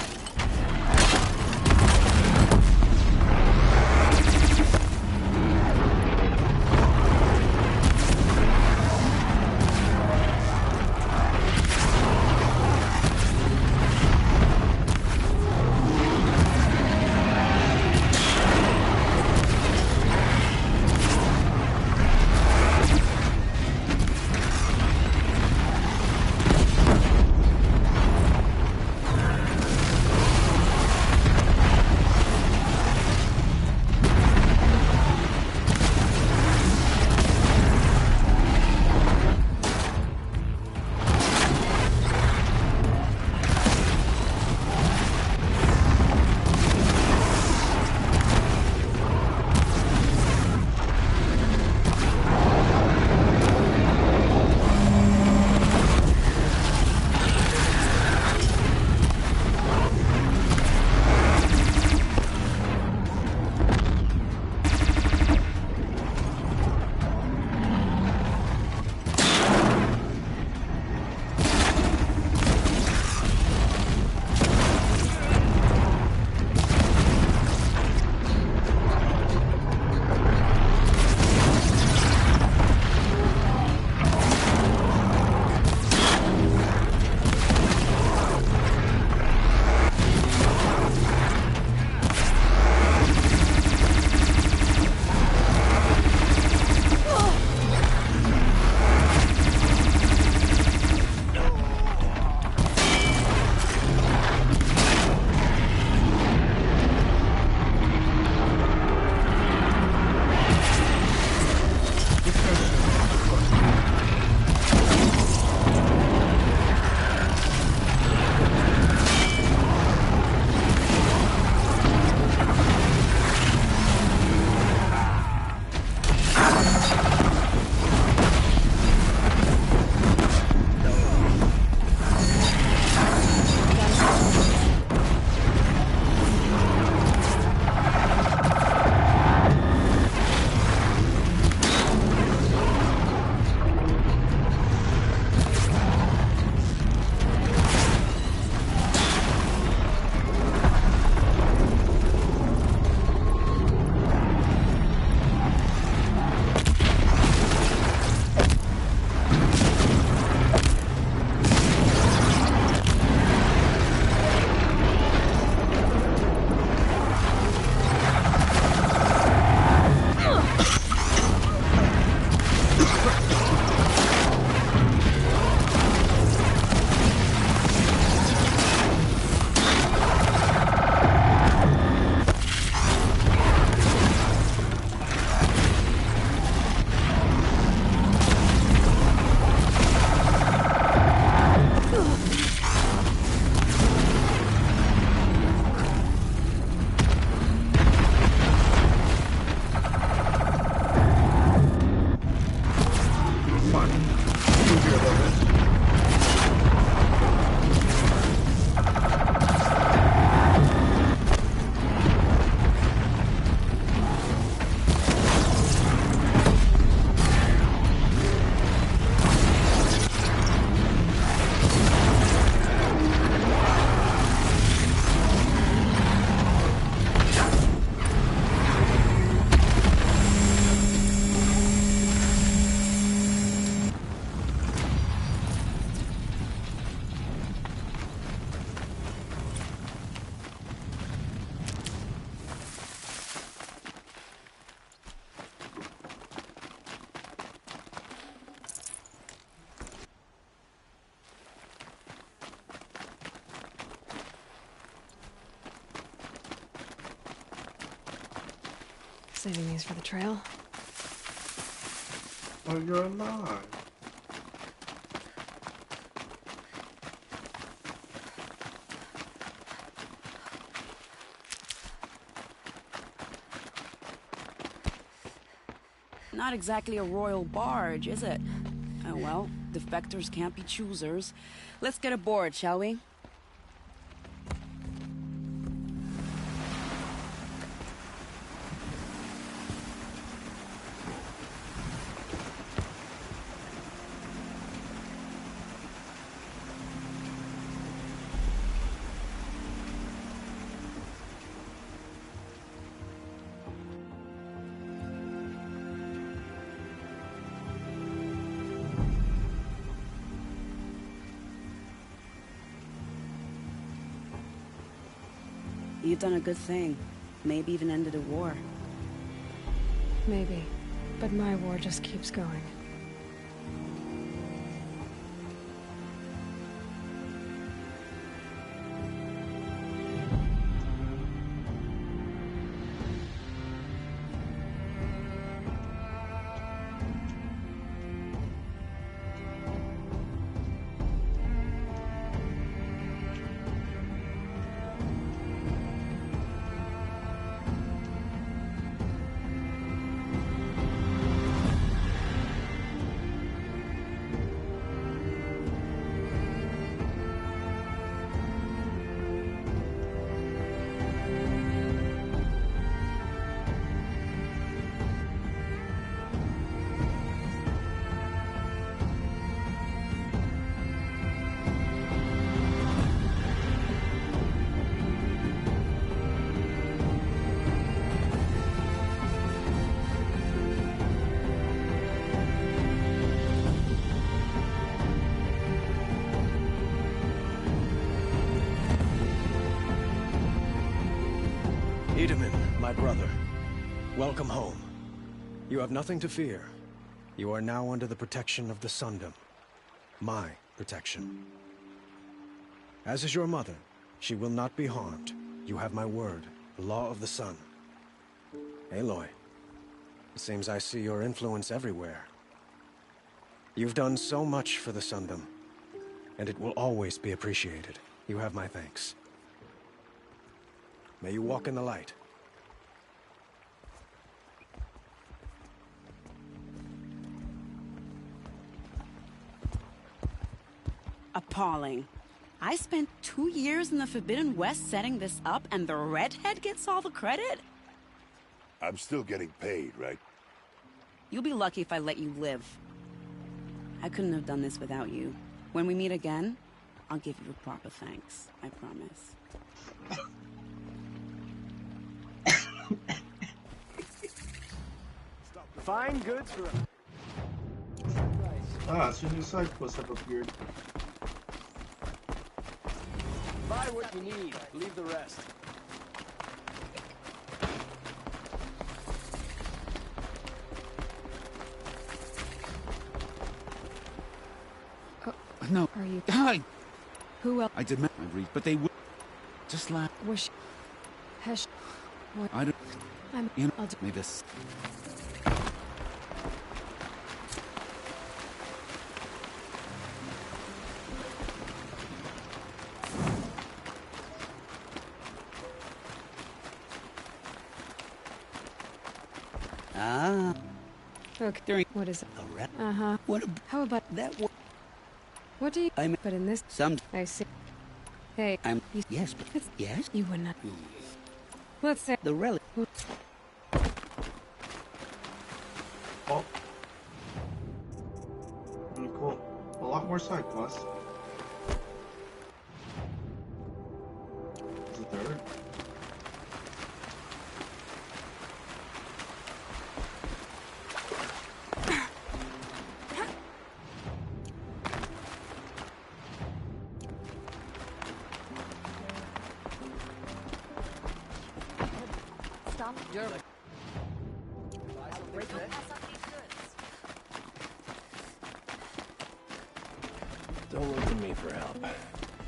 Saving these for the trail. Oh, you're alive. Not exactly a royal barge, is it? Oh well, defectors can't be choosers. Let's get aboard, shall we? You've done a good thing. Maybe even ended a war. Maybe. But my war just keeps going. Itamen, my brother, welcome home. You have nothing to fear. You are now under the protection of the Sundom. My protection. As is your mother, she will not be harmed. You have my word, the law of the sun. Aloy, it seems I see your influence everywhere. You've done so much for the Sundom, and it will always be appreciated. You have my thanks. May you walk in the light. Appalling. I spent 2 years in the Forbidden West setting this up, and the redhead gets all the credit? I'm still getting paid, right? You'll be lucky if I let you live. I couldn't have done this without you. When we meet again, I'll give you a proper thanks. I promise. Fine goods for so new side quests have appeared. Buy what you need, leave the rest. No. Are you... Hi. Who else? I did not read, but they would. Just laugh. Wish... Hesh... What? I don't... You know, I'll do... maybe this... Okay. During what is it? A Uh-huh. What How about... that? What do you... But in this... Some... I see. Hey... Yes, but... Yes? You would not... Let's say... The relic... Oh. Really cool. A lot more side quests. Is it third? Stop. You're... Don't look to me for help.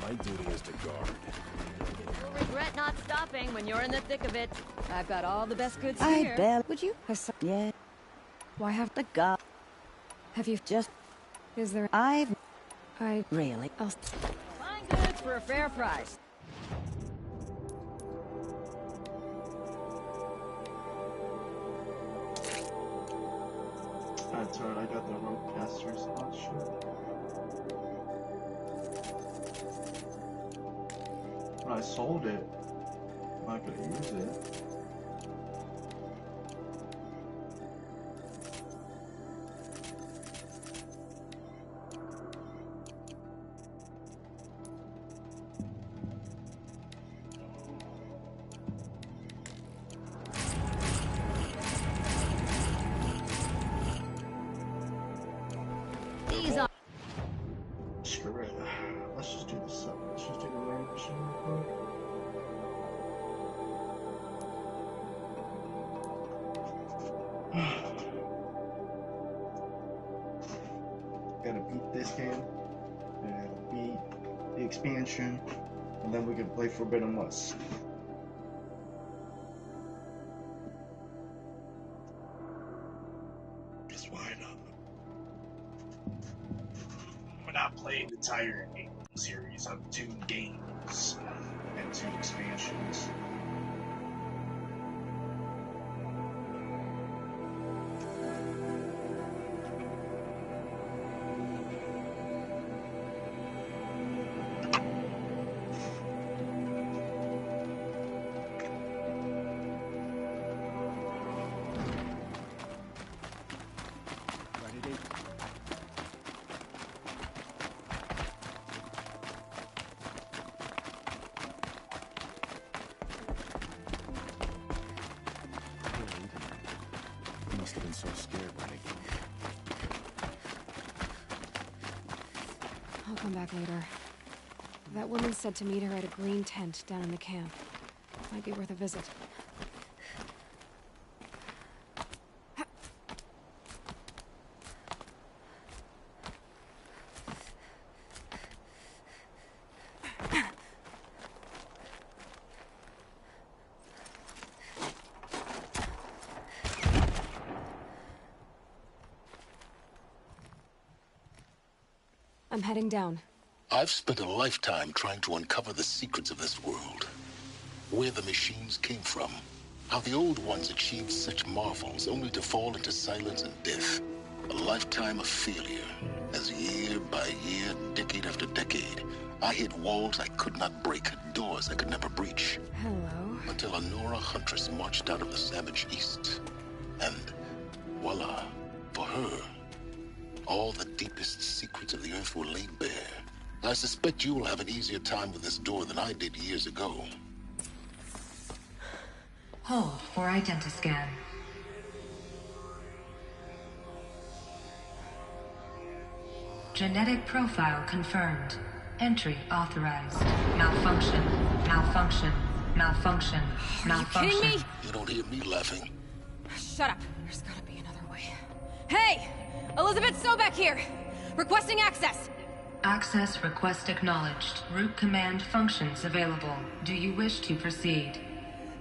My duty is to guard. You'll regret not stopping when you're in the thick of it. I've got all the best goods I here. bet. Would you? Yeah. Why have... The god. Have you... Just... Is there... I... Really? I'll... Fine goods for a fair price. It's alright, I got the rope casters. Oh shit. When I sold it, I'm not gonna use it. Screw it. Let's just do this. Let's just do the rain machine real quick. Gotta beat this game, and beat the expansion, and then we can play Forbidden West. Just why not? We're not playing the entire series of 2 games and 2 expansions. Must have been so scared when they came. I'll come back later. That woman said to meet her at a green tent down in the camp. Might be worth a visit. I'm heading down. I've spent a lifetime trying to uncover the secrets of this world. Where the machines came from. How the old ones achieved such marvels only to fall into silence and death. A lifetime of failure. As year by year, decade after decade, I hit walls I could not break, doors I could never breach. Hello. Until a Nora huntress marched out of the savage east. And voila, for her, all the deepest secrets of the earth were laid bare. I suspect you will have an easier time with this door than I did years ago. Hold for identiscan. Genetic profile confirmed. Entry authorized. Malfunction. Malfunction. Malfunction. Malfunction. Are you kidding me? You don't hear me laughing. Shut up. There's gotta be another way. Hey! Elizabeth Sobek here! Requesting access! Access request acknowledged. Root command functions available. Do you wish to proceed?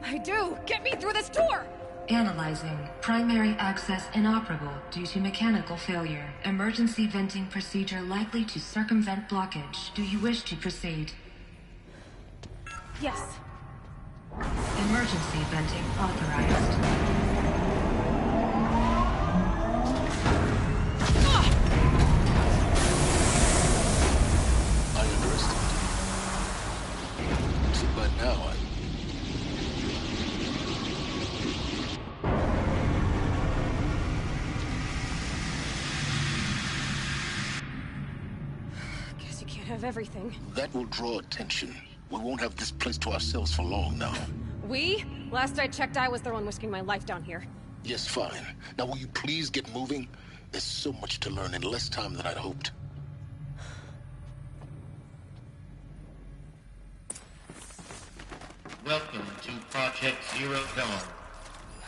I do! Get me through this door! Analyzing. Primary access inoperable due to mechanical failure. Emergency venting procedure likely to circumvent blockage. Do you wish to proceed? Yes. Emergency venting authorized. But now Guess you can't have everything. that will draw attention. We won't have this place to ourselves for long now. We? Last I checked, I was the one risking my life down here. Yes, fine. Now will you please get moving? There's so much to learn in less time than I'd hoped. Welcome to Project ZeroDawn.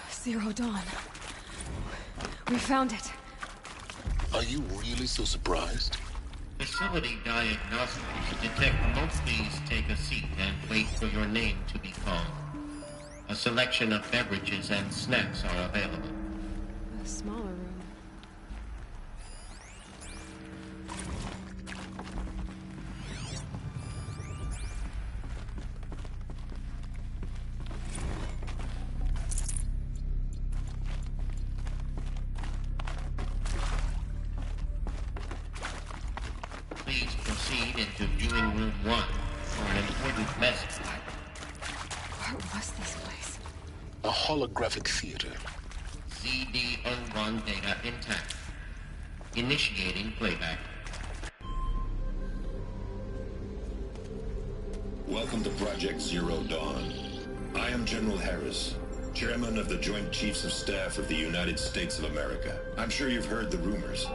ZeroDawn. We found it. Are you really so surprised? Facility diagnostics detect most please take a seat and wait for your name to be called. A selection of beverages and snacks are available. A smaller room. proceed into viewing room 1 for an important message. What was this place? A holographic theater. ZeroDawn data intact. Initiating playback. Welcome to Project Zero Dawn. I am General Harris, Chairman of the Joint Chiefs of Staff of the United States of America. I'm sure you've heard the rumors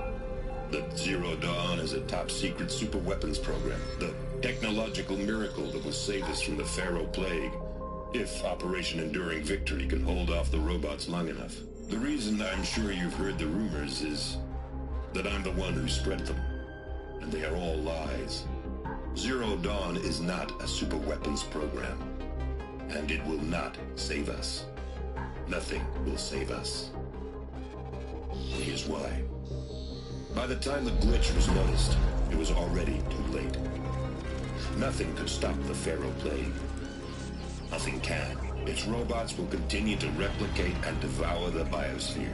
that Zero Dawn is a top-secret superweapons program, the technological miracle that will save us from the Pharaoh Plague, if Operation Enduring Victory can hold off the robots long enough. The reason I'm sure you've heard the rumors is that I'm the one who spread them, and they are all lies. Zero Dawn is not a superweapons program, and it will not save us. Nothing will save us. Here's why. By the time the glitch was noticed, it was already too late. Nothing could stop the Pharaoh Plague. Nothing can. Its robots will continue to replicate and devour the biosphere.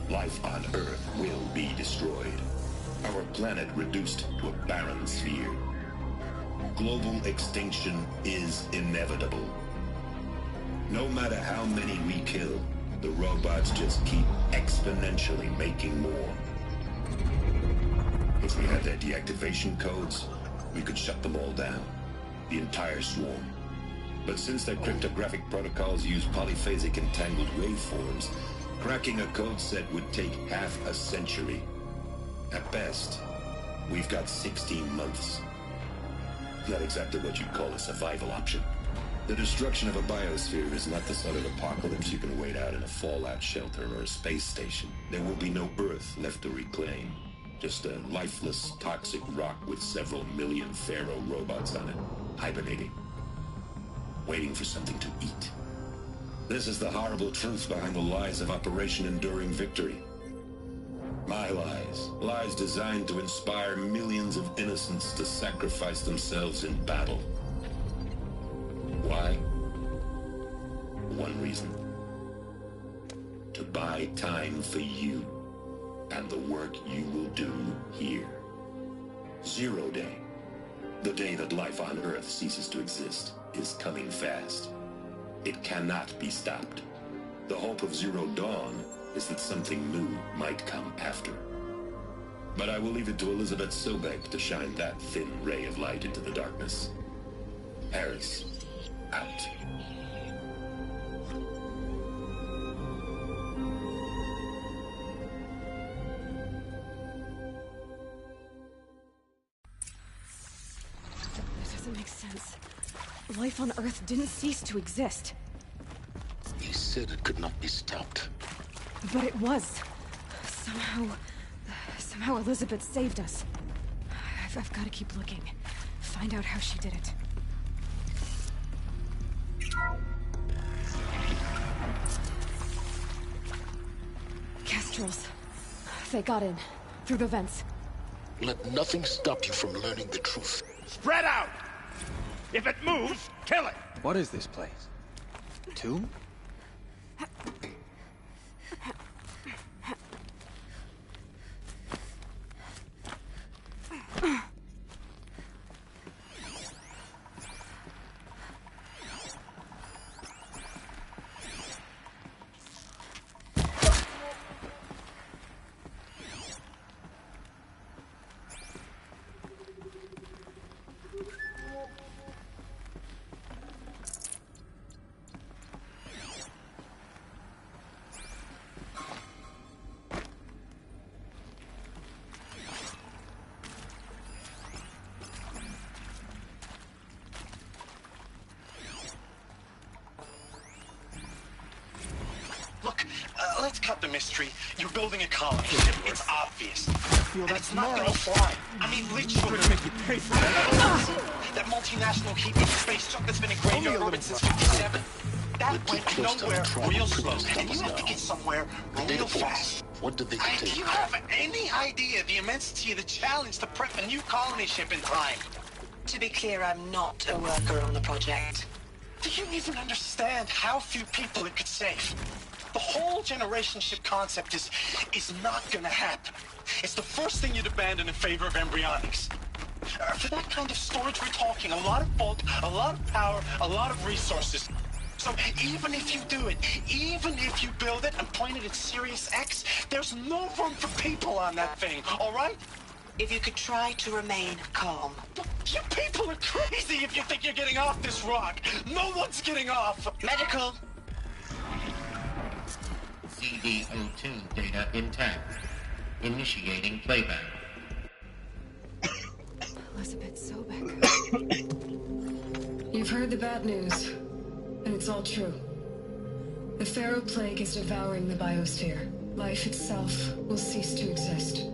Life on Earth will be destroyed. Our planet reduced to a barren sphere. Global extinction is inevitable. No matter how many we kill, the robots just keep exponentially making more. If we had their deactivation codes, we could shut them all down. The entire swarm. But since their cryptographic protocols use polyphasic entangled waveforms, cracking a code set would take half a century. At best, we've got 16 months. Not exactly what you'd call a survival option. The destruction of a biosphere is not the sort of apocalypse you can wait out in a fallout shelter or a space station. There will be no Earth left to reclaim. Just a lifeless, toxic rock with several million Pharaoh robots on it, hibernating, waiting for something to eat. This is the horrible truth behind the lies of Operation Enduring Victory. My lies. Lies designed to inspire millions of innocents to sacrifice themselves in battle. Why? One reason. To buy time for you and the work you will do here. Zero Day, the day that life on Earth ceases to exist, is coming fast. It cannot be stopped. The hope of Zero Dawn is that something new might come after. But I will leave it to Elizabeth Sobek to shine that thin ray of light into the darkness. Harris, out. This doesn't make sense. Life on Earth didn't cease to exist. He said it could not be stopped. But it was. Somehow Elizabeth saved us. I've got to keep looking. Find out how she did it. Kestrels. They got in. Through the vents. Let nothing stop you from learning the truth. Spread out! If it moves, kill it! What is this place? Tomb? Let's cut the mystery. You're building a colony. It's obvious. Feel that it's not gonna fly. I mean, literally. Make you pay for that. That multinational heat space truck that's been in graveyard orbit since 57. That went nowhere real slow. And you have to get somewhere real fast. What did they Do you have any idea the immensity of the challenge to prep a new colony ship in time? To be clear, I'm not a worker on the project. Do you even understand how few people it could save? The whole generation ship concept is not gonna happen. It's the first thing you'd abandon in favor of embryonics. For that kind of storage we're talking, a lot of bulk, a lot of power, a lot of resources. So even if you do it, even if you build it and point it at Sirius X, there's no room for people on that thing, all right? If you could try to remain calm. You people are crazy if you think you're getting off this rock. No one's getting off. Medical. CD02 data intact. Initiating playback. Elizabeth Sobek. You've heard the bad news, and it's all true. The Pharaoh Plague is devouring the biosphere. Life itself will cease to exist.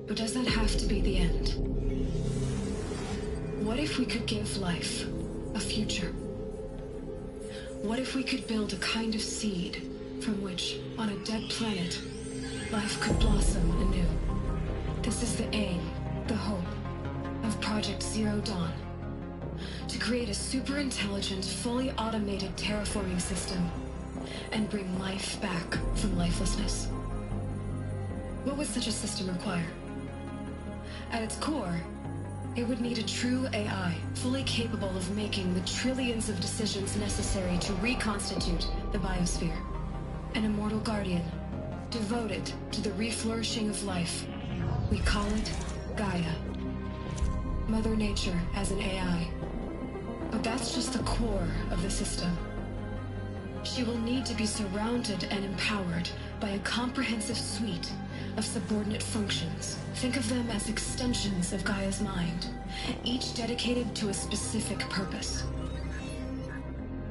But does that have to be the end? What if we could give life a future? What if we could build a kind of seed from which, on a dead planet, life could blossom anew? This is the aim, the hope, of Project ZeroDawn. To create a super-intelligent, fully automated terraforming system and bring life back from lifelessness. What would such a system require? At its core, it would need a true AI, fully capable of making the trillions of decisions necessary to reconstitute the biosphere. An immortal guardian, devoted to the reflourishing of life. We call it Gaia. Mother Nature as an AI. But that's just the core of the system. She will need to be surrounded and empowered by a comprehensive suite of subordinate functions. Think of them as extensions of Gaia's mind, each dedicated to a specific purpose.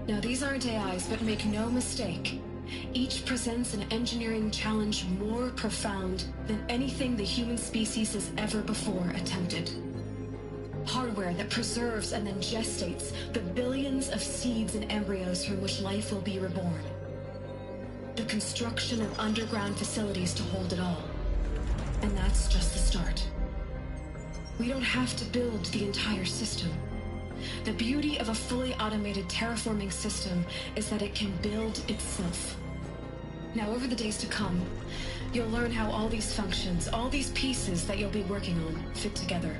Now, these aren't AIs, but make no mistake, each presents an engineering challenge more profound than anything the human species has ever before attempted. Hardware that preserves and then gestates the billions of seeds and embryos from which life will be reborn. The construction of underground facilities to hold it all. And that's just the start. We don't have to build the entire system. The beauty of a fully automated terraforming system is that it can build itself. Now, over the days to come, you'll learn how all these functions, all these pieces that you'll be working on, fit together.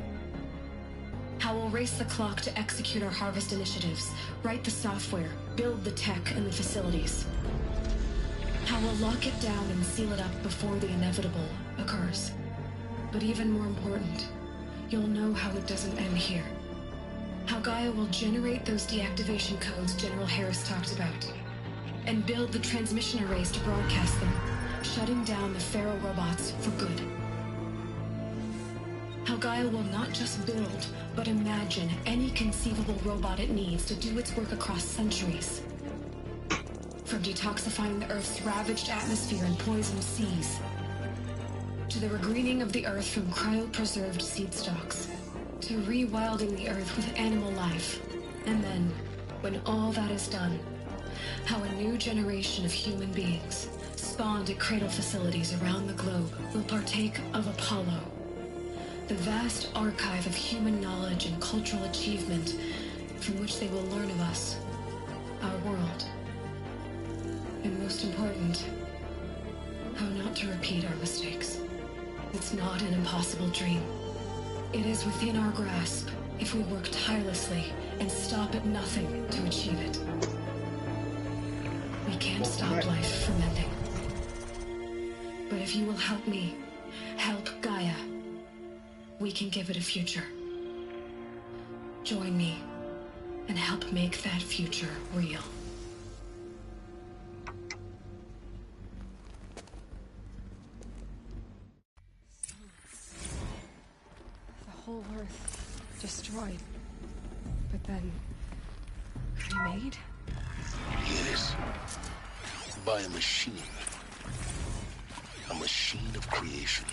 How we'll race the clock to execute our harvest initiatives, write the software, build the tech and the facilities. How we'll lock it down and seal it up before the inevitable occurs. But even more important, you'll know how it doesn't end here. How Gaia will generate those deactivation codes General Harris talked about, and build the transmission arrays to broadcast them, shutting down the Pharaoh robots for good. How Gaia will not just build, but imagine any conceivable robot it needs to do its work across centuries. From detoxifying the Earth's ravaged atmosphere and poisoned seas, to the regreening of the Earth from cryopreserved seed stalks, to rewilding the Earth with animal life. And then, when all that is done, how a new generation of human beings, spawned at cradle facilities around the globe, will partake of Apollo, the vast archive of human knowledge and cultural achievement from which they will learn of us, our world. And most important, how not to repeat our mistakes. It's not an impossible dream. It is within our grasp if we work tirelessly and stop at nothing to achieve it. We can't stop life from ending. But if you will help me, help Gaia, we can give it a future. Join me and help make that future real. The whole Earth destroyed, but then remade? Yes. By a machine. A machine of creation.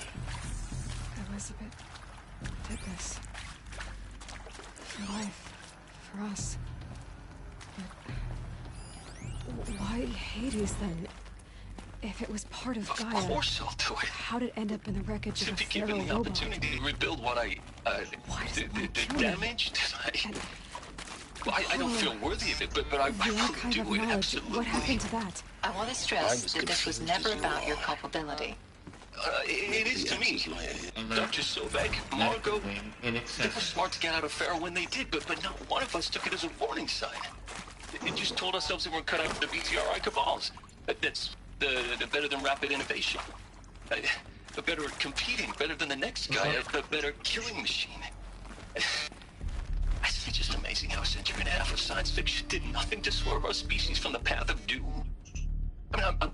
Elizabeth did this. For life. For us. But why Hades then? If it was part of Gaia, Of course I'll do it. how did it end up in the wreckage of a Simply Pharaoh given the robot? opportunity to rebuild what I, the damage that I don't feel worthy of it, but I The will archive do of it, knowledge. absolutely. What happened to that? I want to stress that this was never about your culpability. It is to me. Dr. Sobek, Margot, they were smart to get out of Pharaoh when they did, but not one of us took it as a warning sign. It just told ourselves that we're cut out for the BTRI cabals. That's the better than rapid innovation. The better at competing, better than the next guy, a better killing machine. It's just amazing how a century and a half of science fiction did nothing to swerve our species from the path of doom. I mean,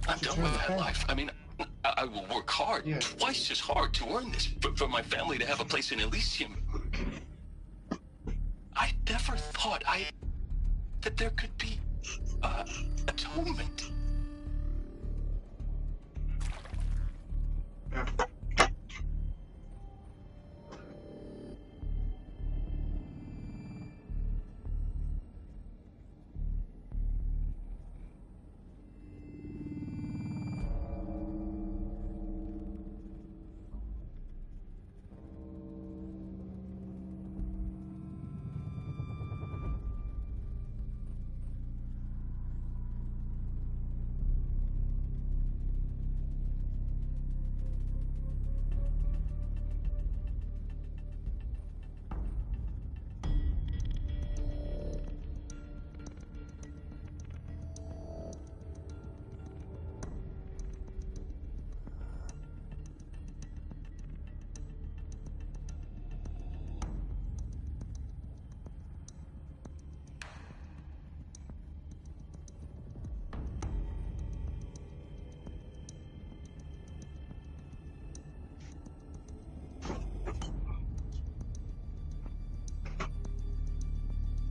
I'm done with that life. I mean, I will work hard, twice as hard to earn this, for my family to have a place in Elysium. I never thought that there could be, atonement.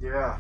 Yeah.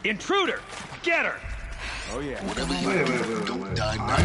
Intruder! Get her! Oh yeah. Whatever you do, don't die now.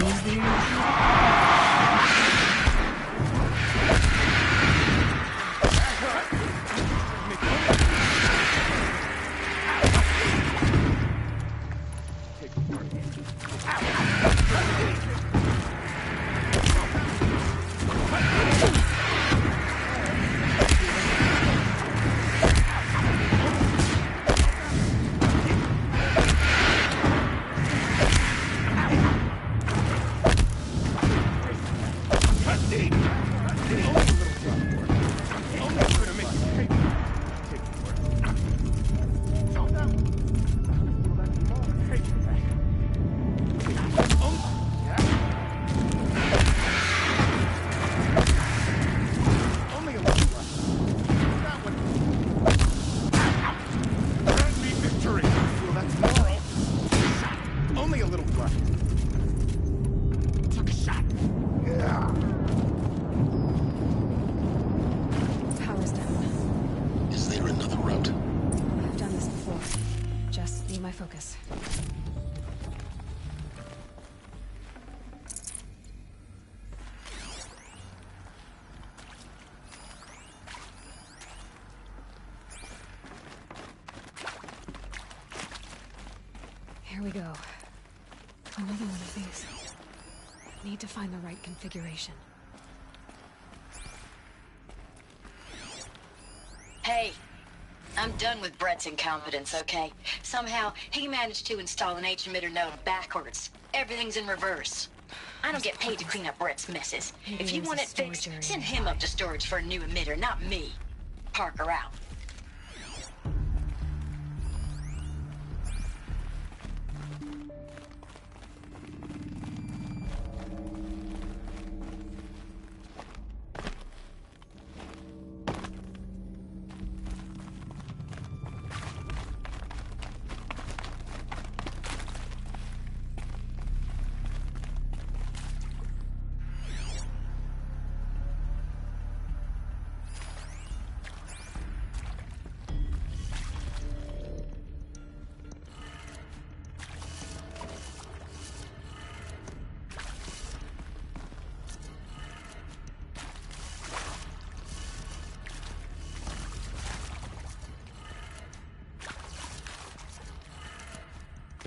Power's down. Is there another route? I've done this before. Just need my focus. Here we go. Another one of these. Need to find the right configuration. Hey, I'm done with Brett's incompetence, okay? Somehow, he managed to install an H-emitter node backwards. Everything's in reverse. I don't get paid to clean up Brett's messes. If you want it fixed, send him up to storage for a new emitter, not me. Parker out.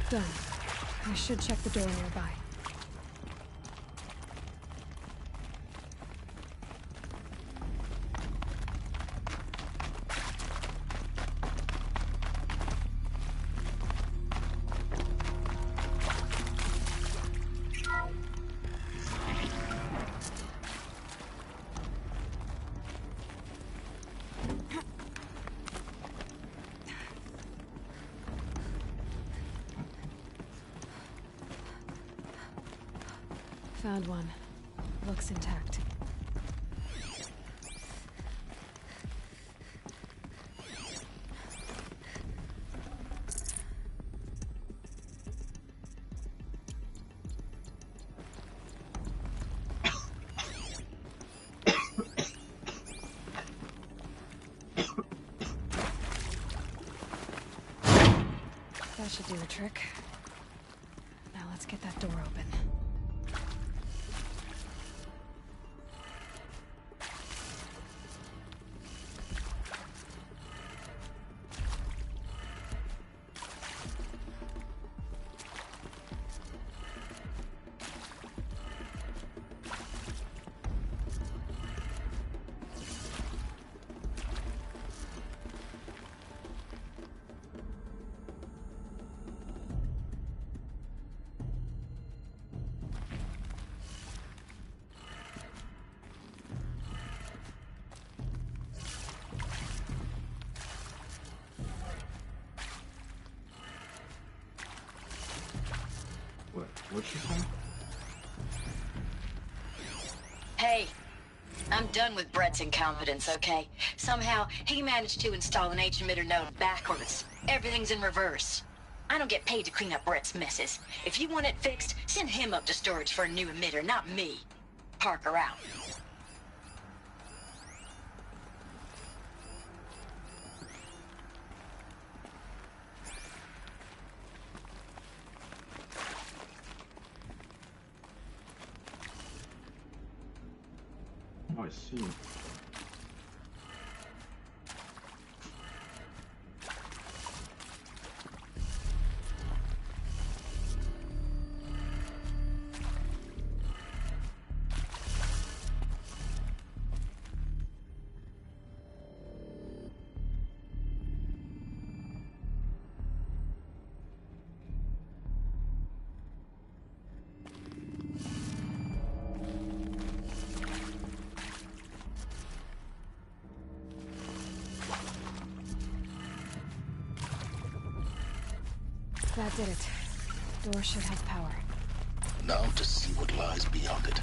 Done. I should check the door nearby. Found one. Looks intact. That should do the trick. Now let's get that door open. What'd she say? Hey, I'm done with Brett's incompetence, okay? Somehow, he managed to install an H-emitter node backwards. Everything's in reverse. I don't get paid to clean up Brett's messes. If you want it fixed, send him up to storage for a new emitter, not me. Parker out. Oh, I see. That did it. Door should have power. Now to see what lies beyond it.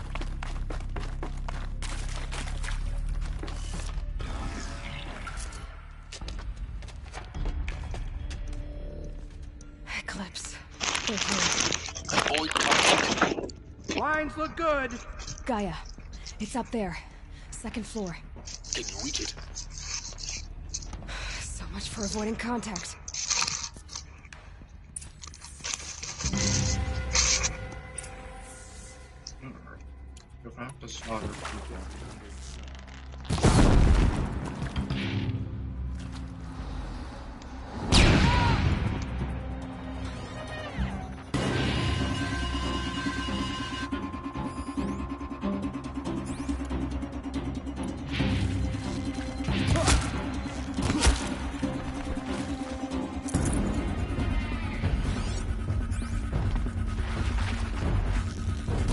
Eclipse. They're here. Avoid contact. Lines look good. Gaia. It's up there. Second floor. Can you reach it? So much for avoiding contact. If I have to slaughter people.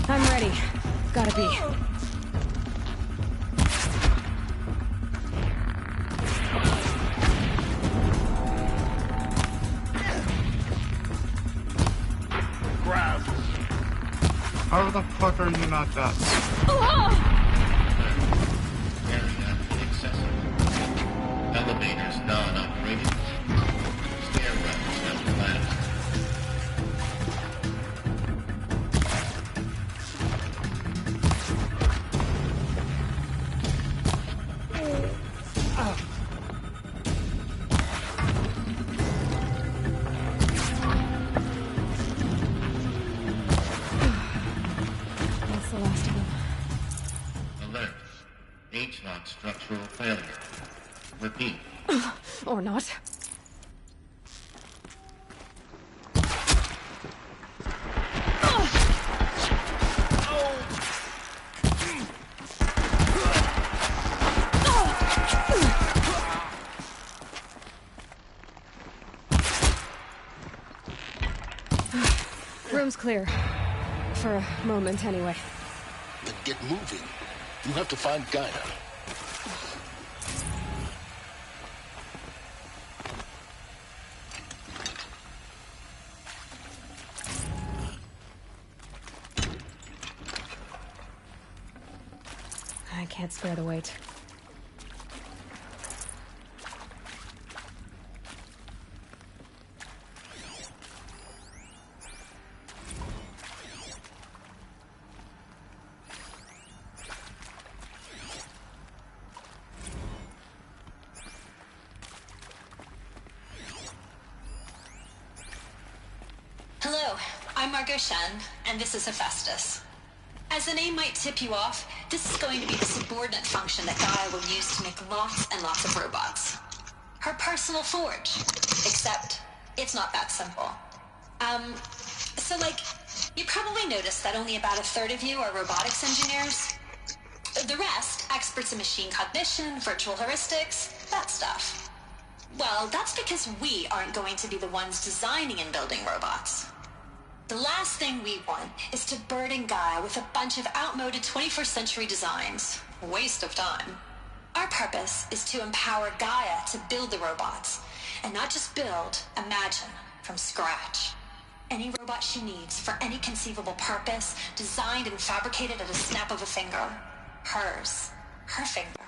I'm ready. Gotta be. Grab! How the fuck are you not dead? Area inaccessible. Elevators non-operating. Stairwells have collapsed. That's the last of them. Alert. H-lock structural failure. Repeat. Or not. Room's clear. For a moment, anyway. Then get moving. You have to find Gaia. I can't spare the weight. Hello, I'm Margot Shen, and this is Hephaestus. As the name might tip you off, this is going to be the subordinate function that Gaia will use to make lots and lots of robots. Her personal forge. Except, it's not that simple. So you probably noticed that only about a third of you are robotics engineers. The rest, experts in machine cognition, virtual heuristics, that stuff. Well, that's because we aren't going to be the ones designing and building robots. The last thing we want is to burden Gaia with a bunch of outmoded 21st century designs. Waste of time. Our purpose is to empower Gaia to build the robots, and not just build, imagine, from scratch. Any robot she needs for any conceivable purpose, designed and fabricated at a snap of a finger. Hers. Her finger.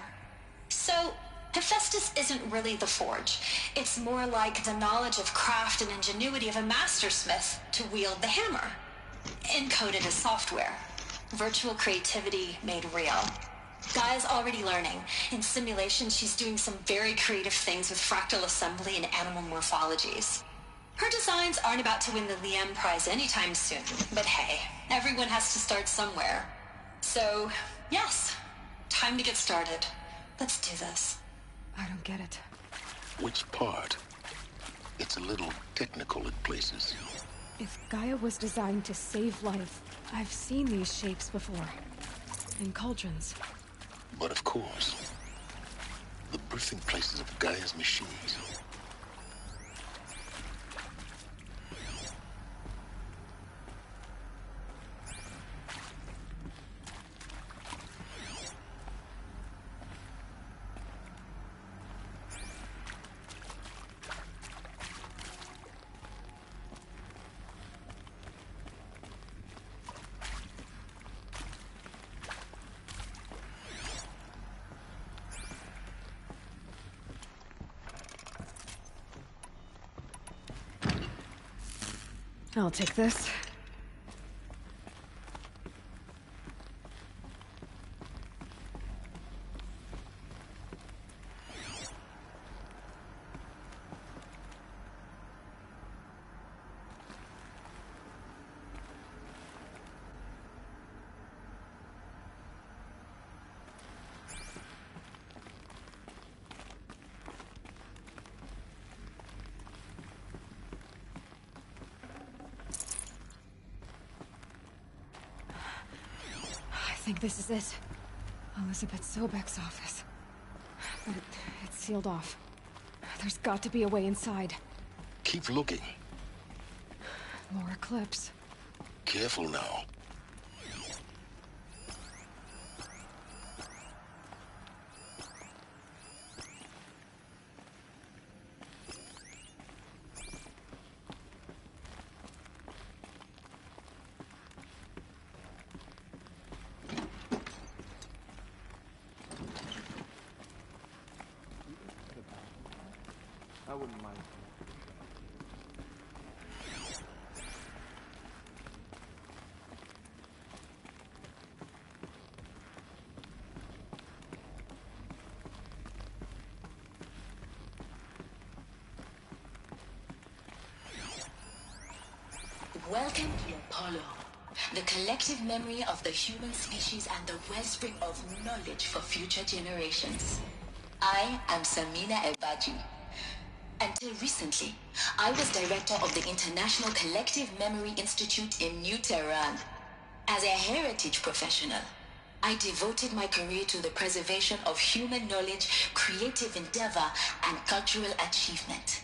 So, Hephaestus isn't really the forge. It's more like the knowledge of craft and ingenuity of a mastersmith to wield the hammer. Encoded as software. Virtual creativity made real. Gaia's already learning. In simulation, she's doing some very creative things with fractal assembly and animal morphologies. Her designs aren't about to win the Liam Prize anytime soon, but hey, everyone has to start somewhere. So, yes, Time to get started. Let's do this. I don't get it. Which part? It's a little technical in places. If Gaia was designed to save life, I've seen these shapes before. In cauldrons. But of course, the birthing places of Gaia's machines. I'll take this. I think this is it. Elizabeth Sobek's office. But it's sealed off. There's got to be a way inside. Keep looking. More Eclipse. Careful now. I wouldn't mind. Welcome to Apollo, the collective memory of the human species and the wellspring of knowledge for future generations. I am Samina Ebaji. Until recently, I was director of the International Collective Memory Institute in New Tehran. As a heritage professional, I devoted my career to the preservation of human knowledge, creative endeavor, and cultural achievement.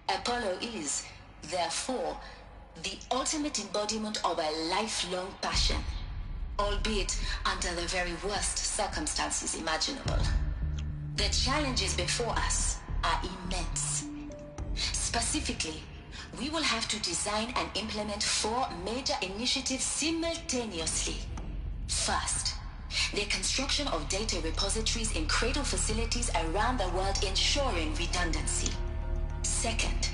Apollo is, therefore, the ultimate embodiment of a lifelong passion, albeit under the very worst circumstances imaginable. The challenges before us are immense. Specifically, we will have to design and implement 4 major initiatives simultaneously. First, the construction of data repositories in cradle facilities around the world, ensuring redundancy. Second,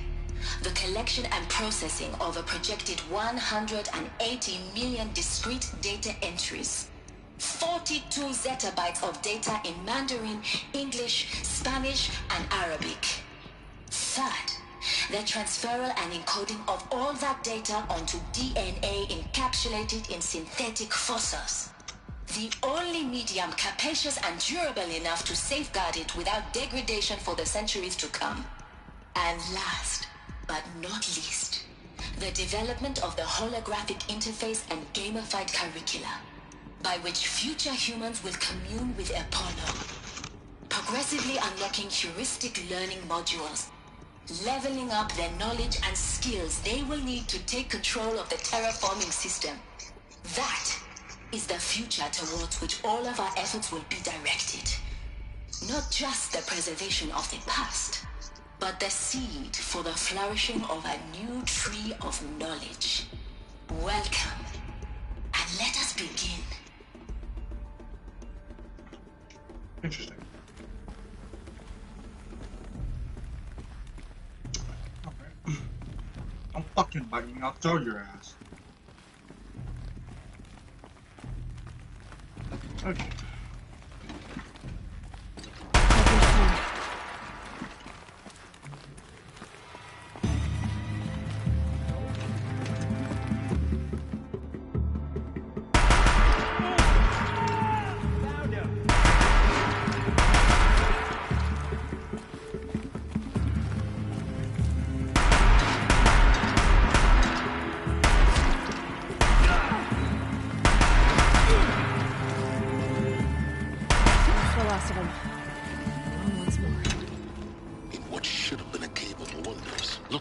the collection and processing of a projected 180 million discrete data entries. 42 zettabytes of data in Mandarin, English, Spanish, and Arabic. Third, the transferal and encoding of all that data onto DNA encapsulated in synthetic fossils. The only medium capacious and durable enough to safeguard it without degradation for the centuries to come. And last, but not least, the development of the holographic interface and gamified curricula, by which future humans will commune with Apollo, progressively unlocking heuristic learning modules, leveling up their knowledge and skills they will need to take control of the terraforming system. That is the future towards which all of our efforts will be directed. Not just the preservation of the past, but the seed for the flourishing of a new tree of knowledge. Welcome, and let us begin. Interesting. Okay. I'm fucking biting. I'll throw your ass. Okay.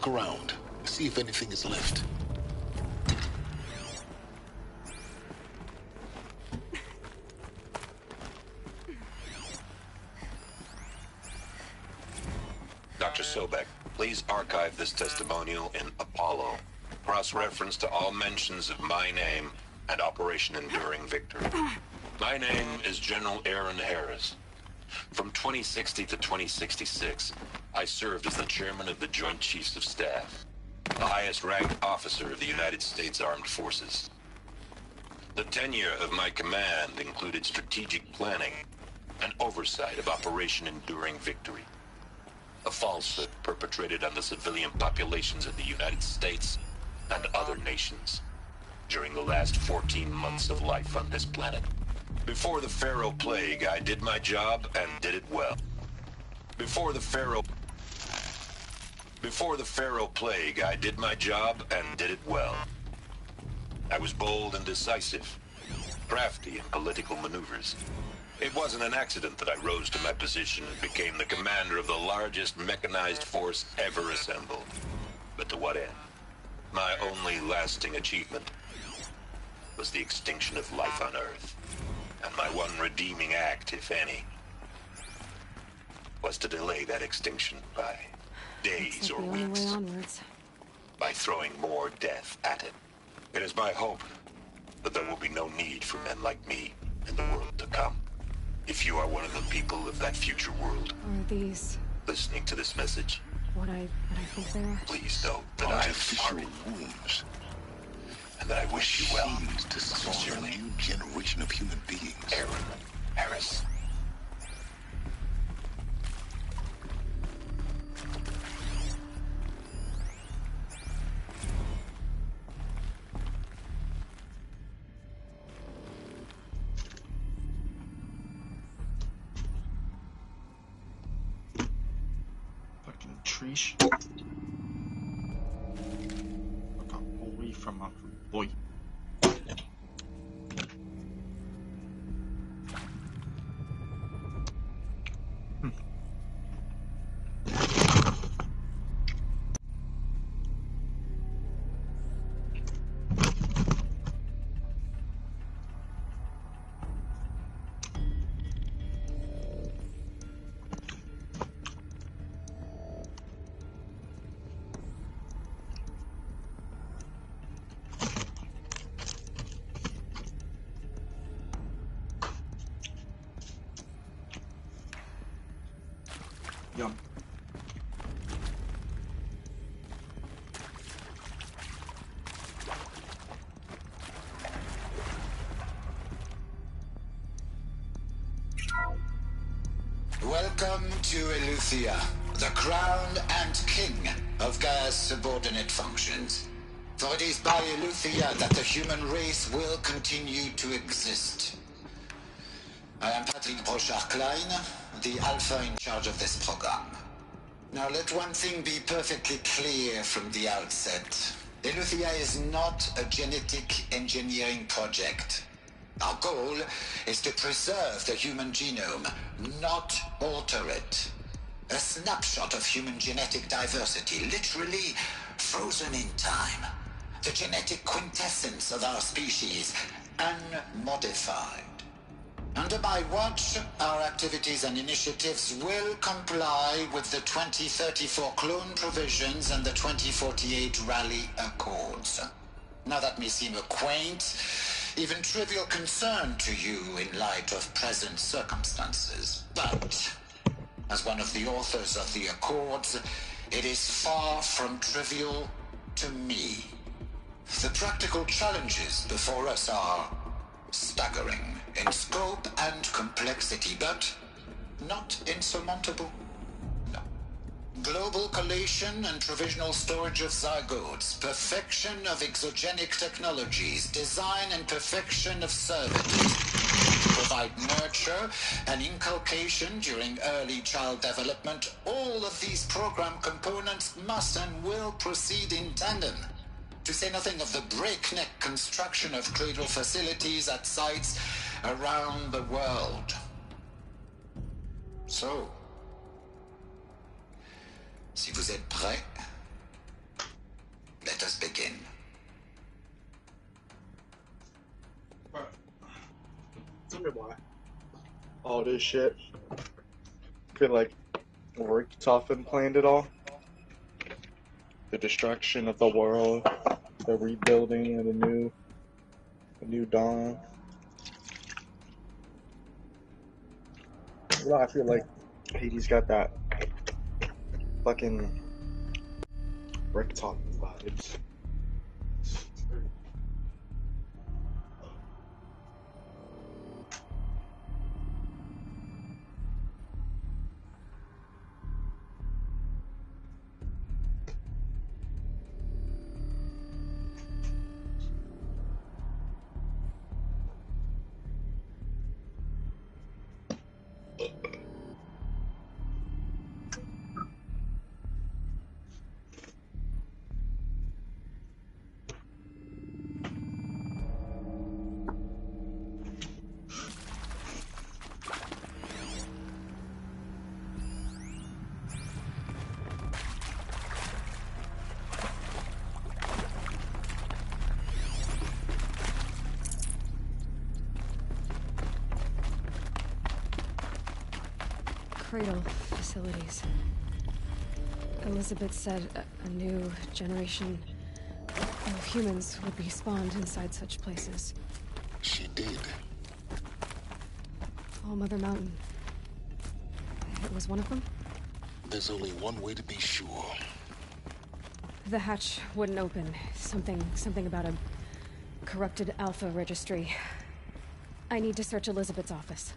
look around. See if anything is left. Dr. Sobek, please archive this testimonial in Apollo. Cross-reference to all mentions of my name and Operation Enduring Victory. My name is General Aaron Harris. From 2060 to 2066, I served as the chairman of the Joint Chiefs of Staff, the highest-ranked officer of the United States Armed Forces. The tenure of my command included strategic planning and oversight of Operation Enduring Victory, a falsehood perpetrated on the civilian populations of the United States and other nations during the last 14 months of life on this planet. Before the Pharaoh Plague, I did my job and did it well. Before the Pharaoh Plague, I did my job and did it well. I was bold and decisive, crafty in political maneuvers. It wasn't an accident that I rose to my position and became the commander of the largest mechanized force ever assembled. But to what end? My only lasting achievement was the extinction of life on Earth. And my one redeeming act, if any, was to delay that extinction by days or weeks, by throwing more death at it. It is my hope that there will be no need for men like me in the world to come. If you are one of the people of that future world, Are these listening to this message, what I think they are? please know that I am sorry wounds. And that I wish you well. To spawn a new generation of human beings. Aaron Harris. Fucking trash. Fuck away from my boy. Yum. Welcome to Eleuthia, the crown and king of Gaia's subordinate functions. For it is by Eleuthia that the human race will continue to exist. I am Patrick Brochard-Klein, the Alpha in charge of this program. Now let one thing be perfectly clear from the outset. Eleuthia is not a genetic engineering project. Our goal is to preserve the human genome, not alter it. A snapshot of human genetic diversity, literally frozen in time. The genetic quintessence of our species, unmodified. Under my watch, our activities and initiatives will comply with the 2034 clone provisions and the 2048 Rally Accords. Now that may seem a quaint, even trivial concern to you in light of present circumstances. But, as one of the authors of the Accords, it is far from trivial to me. The practical challenges before us are staggering in scope and complexity, but not insurmountable. No. Global collation and provisional storage of zygotes, perfection of exogenic technologies, design and perfection of services, provide nurture and inculcation during early child development. All of these program components must and will proceed in tandem. To say nothing of the breakneck construction of cradle facilities at sites around the world. So, si vous êtes prêts, begin. Tell me why. All this shit. Feel like Richtofen planned it all. The destruction of the world, the rebuilding of a new dawn. Well, I feel like Hades got that fucking Richtofen vibes. Cradle facilities. Elizabeth said a new generation of humans would be spawned inside such places. She did. All Mother Mountain. It was one of them? There's only one way to be sure. The hatch wouldn't open. Something about a corrupted Alpha registry. I need to search Elizabeth's office.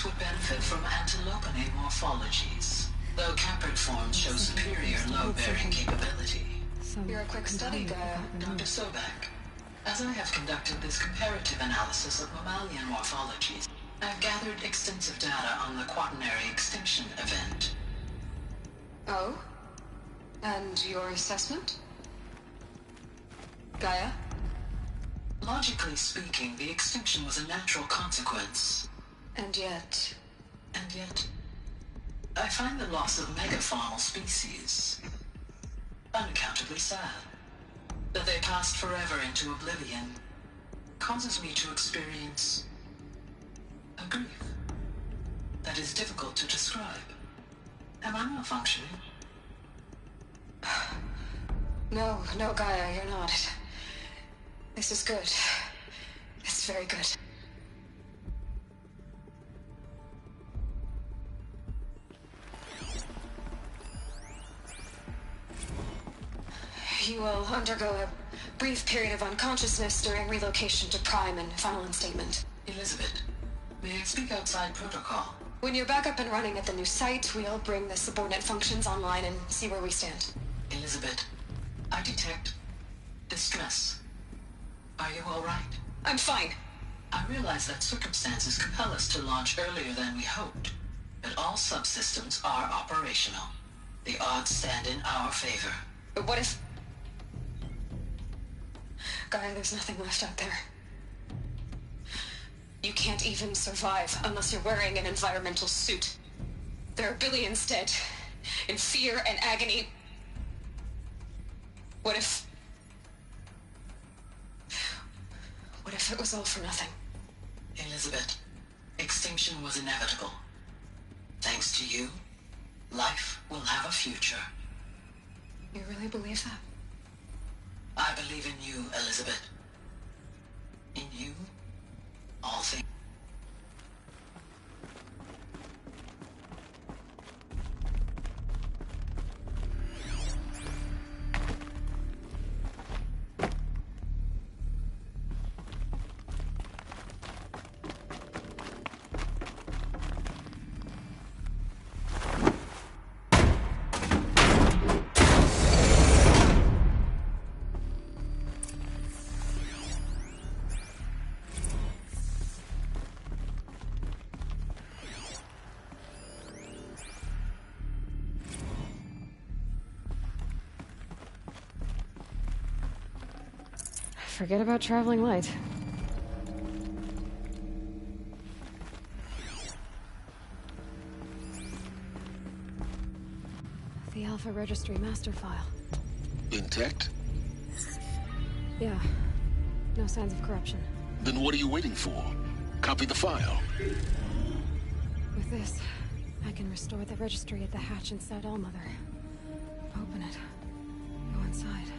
Would benefit from antilopine morphologies, though caprid forms show superior load-bearing capability. You're a quick study, Gaia, Dr. Sobek. As I have conducted this comparative analysis of mammalian morphologies, I've gathered extensive data on the quaternary extinction event. Oh? And your assessment? Gaia? Logically speaking, the extinction was a natural consequence. And yet, I find the loss of megafaunal species unaccountably sad. That they passed forever into oblivion causes me to experience a grief that is difficult to describe. Am I malfunctioning? No, Gaia, you're not. This is good. It's very good. You will undergo a brief period of unconsciousness during relocation to Prime and final instatement. Elizabeth, may I speak outside protocol? When you're back up and running at the new site, we'll bring the subordinate functions online and see where we stand. Elizabeth, I detect distress. Are you all right? I'm fine. I realize that circumstances compel us to launch earlier than we hoped, but all subsystems are operational. The odds stand in our favor. But what if... Gaia, there's nothing left out there. You can't even survive unless you're wearing an environmental suit. There are billions dead, in fear and agony. What if it was all for nothing? Elizabeth, extinction was inevitable. Thanks to you, life will have a future. You really believe that? I believe in you, Elizabeth. In you, all things. Forget about traveling light. The Alpha Alpha Registry master file. Intact? Yeah. No signs of corruption. Then what are you waiting for? Copy the file. With this, I can restore the registry at the hatch inside Allmother. Open it. Go inside.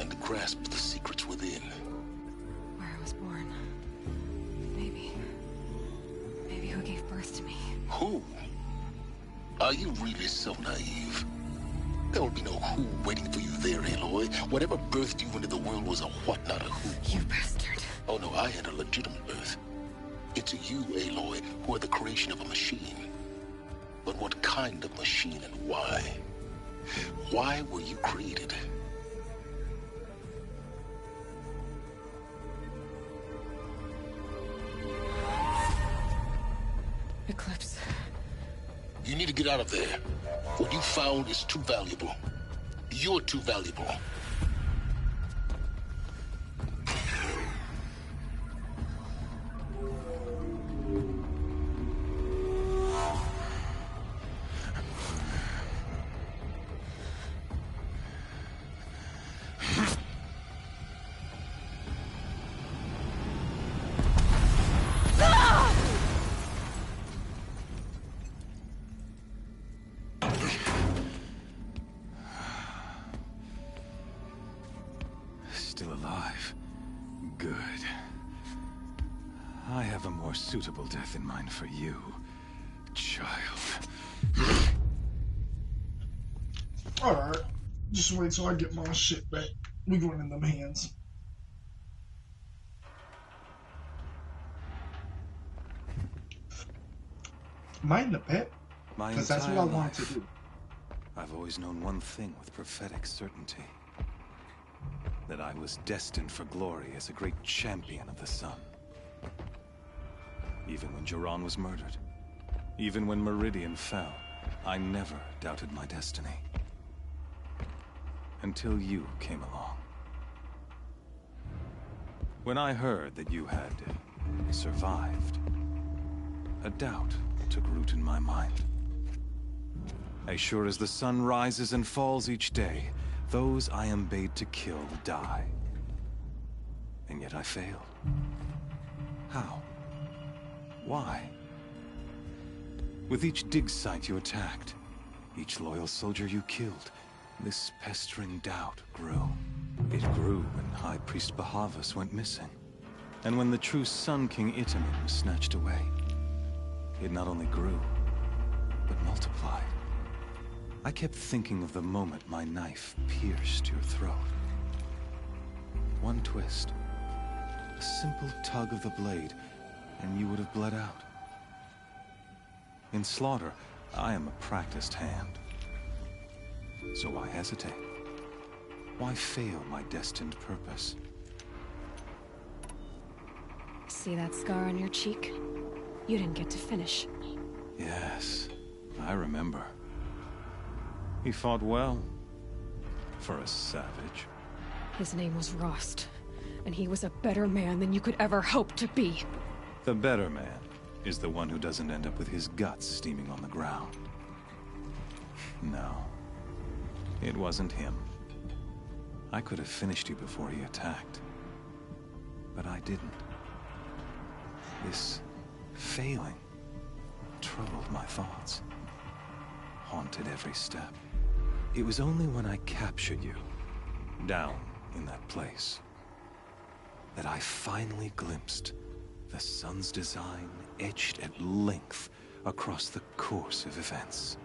And grasp the secrets within. Where I was born. Maybe who gave birth to me. Who? Are you really so naive? There will be no who waiting for you there, Aloy. Whatever birthed you into the world was a what, not a who. You bastard. Oh no, I had a legitimate birth. It's you, Aloy, who are the creation of a machine. But what kind of machine and why? Why were you created? Eclipse. You need to get out of there. What you found is too valuable. You're too valuable. Still alive. Good. I have a more suitable death in mind for you, child. Alright. Just wait till I get my shit back. We going in them hands. Mind the pet? Because that's what I want to do. I've always known one thing with prophetic certainty. That I was destined for glory as a great champion of the sun. Even when Joran was murdered, even when Meridian fell, I never doubted my destiny. Until you came along. When I heard that you had survived, a doubt took root in my mind. As sure as the sun rises and falls each day, those I am bade to kill die. And yet I failed. How? Why? With each dig site you attacked, each loyal soldier you killed, this pestering doubt grew. It grew when High Priest Bahavas went missing. And when the true Sun King Itamen was snatched away. It not only grew, but multiplied. I kept thinking of the moment my knife pierced your throat. One twist, a simple tug of the blade, and you would have bled out. In slaughter, I am a practiced hand. So why hesitate? Why fail my destined purpose? See that scar on your cheek? You didn't get to finish. Yes, I remember. He fought well. For a savage. His name was Rost, and he was a better man than you could ever hope to be. The better man is the one who doesn't end up with his guts steaming on the ground. No. It wasn't him. I could have finished you before he attacked. But I didn't. This failing troubled my thoughts. Haunted every step. It was only when I captured you, down in that place, that I finally glimpsed the sun's design etched at length across the course of events.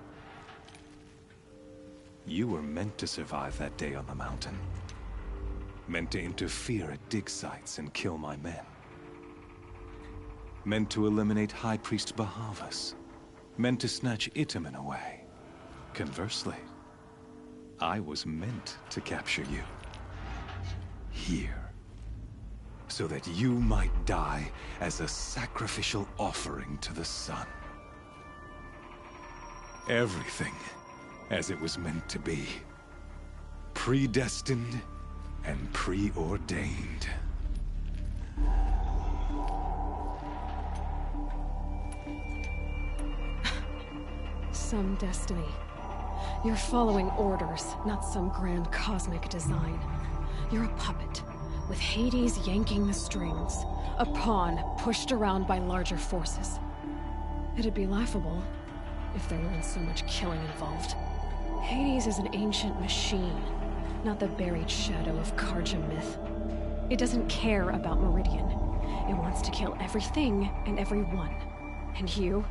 You were meant to survive that day on the mountain. Meant to interfere at dig sites and kill my men. Meant to eliminate High Priest Bahavas. Meant to snatch Itamen away. Conversely, I was meant to capture you. Here. So that you might die as a sacrificial offering to the sun. Everything as it was meant to be. Predestined and preordained. Some destiny. You're following orders, not some grand cosmic design. You're a puppet, with Hades yanking the strings. A pawn pushed around by larger forces. It'd be laughable if there weren't so much killing involved. Hades is an ancient machine, not the buried shadow of Karja myth. It doesn't care about Meridian. It wants to kill everything and everyone. And you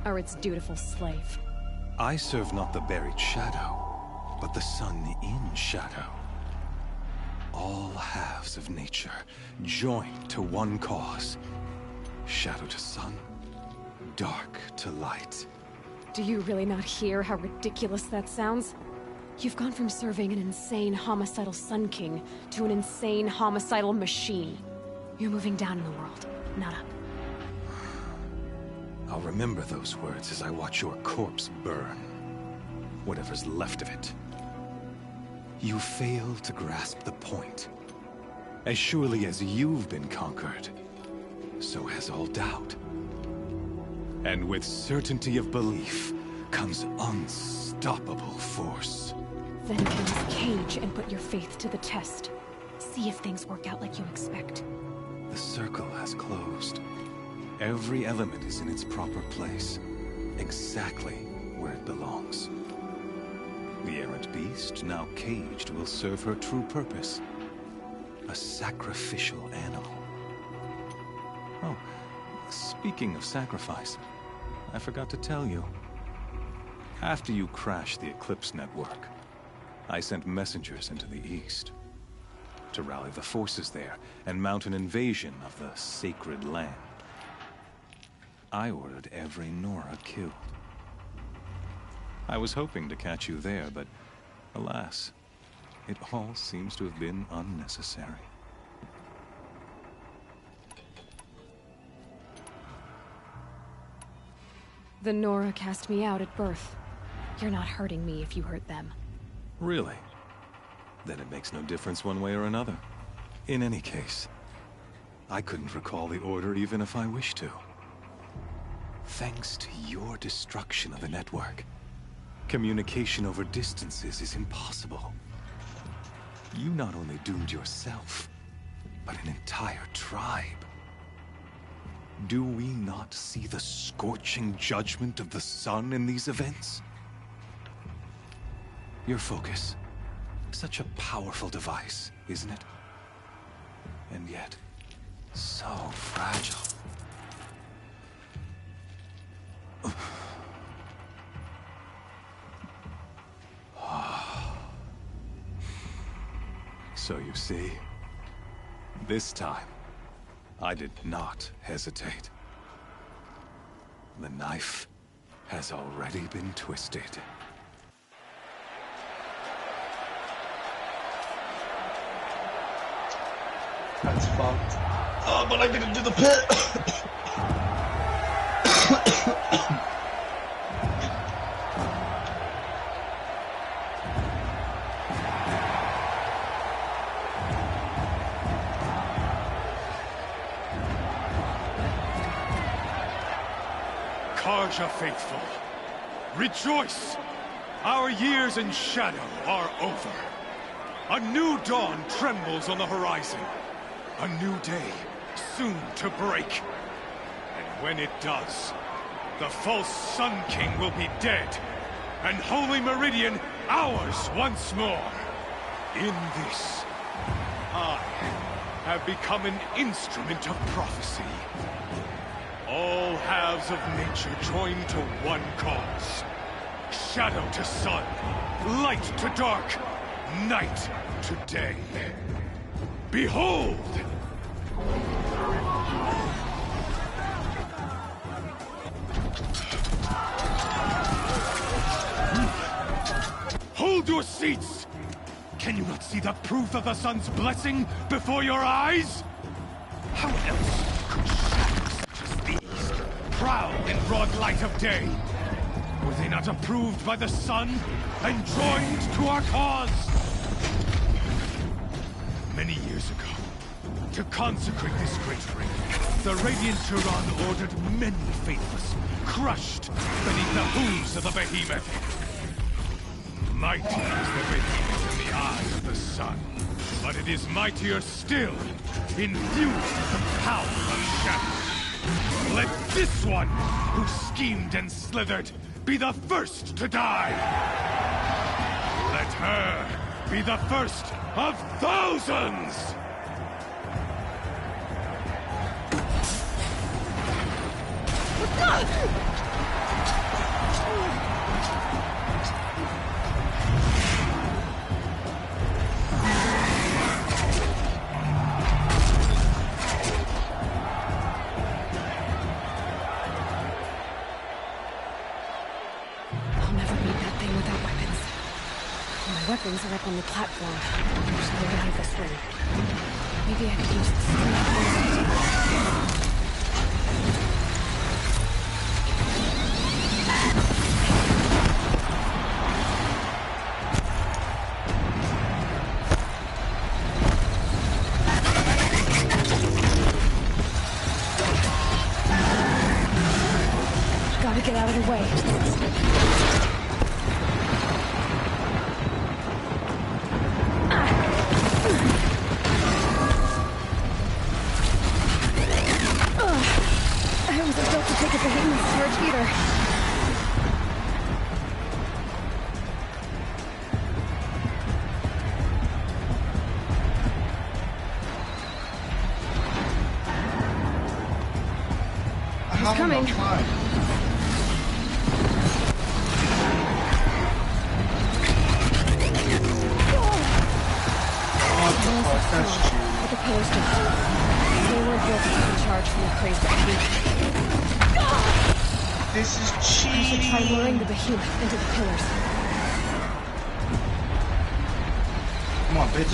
are its dutiful slave. I serve not the buried shadow, but the sun in shadow. All halves of nature joined to one cause. Shadow to sun, dark to light. Do you really not hear how ridiculous that sounds? You've gone from serving an insane homicidal Sun King to an insane homicidal machine. You're moving down in the world, not up. I'll remember those words as I watch your corpse burn. Whatever's left of it. You fail to grasp the point. As surely as you've been conquered, so has all doubt. And with certainty of belief comes unstoppable force. Then kill this cage and put your faith to the test. See if things work out like you expect. The circle has closed. Every element is in its proper place, exactly where it belongs. The errant beast, now caged, will serve her true purpose. A sacrificial animal. Oh, speaking of sacrifice, I forgot to tell you. After you crashed the Eclipse network, I sent messengers into the east to rally the forces there and mount an invasion of the sacred land. I ordered every Nora killed. I was hoping to catch you there, but alas, it all seems to have been unnecessary. The Nora cast me out at birth. You're not hurting me if you hurt them. Really? Then it makes no difference one way or another. In any case, I couldn't recall the order even if I wished to. Thanks to your destruction of the network, communication over distances is impossible. You not only doomed yourself, but an entire tribe. Do we not see the scorching judgment of the sun in these events? Your focus. Such a powerful device, isn't it? And yet, so fragile. So you see, this time, I did not hesitate. The knife has already been twisted. That's fucked. Oh, but I didn't do the pit! Karja faithful, rejoice! Our years in shadow are over. A new dawn trembles on the horizon. A new day, soon to break. And when it does, the false Sun King will be dead, and Holy Meridian ours once more. In this, I have become an instrument of prophecy. All halves of nature joined to one cause. Shadow to sun, light to dark, night to day. Behold! Hold your seats! Can you not see the proof of the sun's blessing before your eyes? How else could shadows such as these prowl in broad light of day? Were they not approved by the sun and joined to our cause? Many years ago, to consecrate this great ring, the Radiant Turan ordered many faithless, crushed beneath the hooves of the behemoth. Mighty is the behemoth in the eye of the sun, but it is mightier still, infused with the power of shadow. Let this one, who schemed and slithered, be the first to die! Let her be the first of thousands! Weapons are up on the platform. There's no way out of this thing. Maybe I could use the string. Gotta get out of the way. He's coming. Like a poster. They weren't built to keep in charge from the crazed behemoth. This is I cheating. should try luring the behemoth into the pillars. Come on, bitch.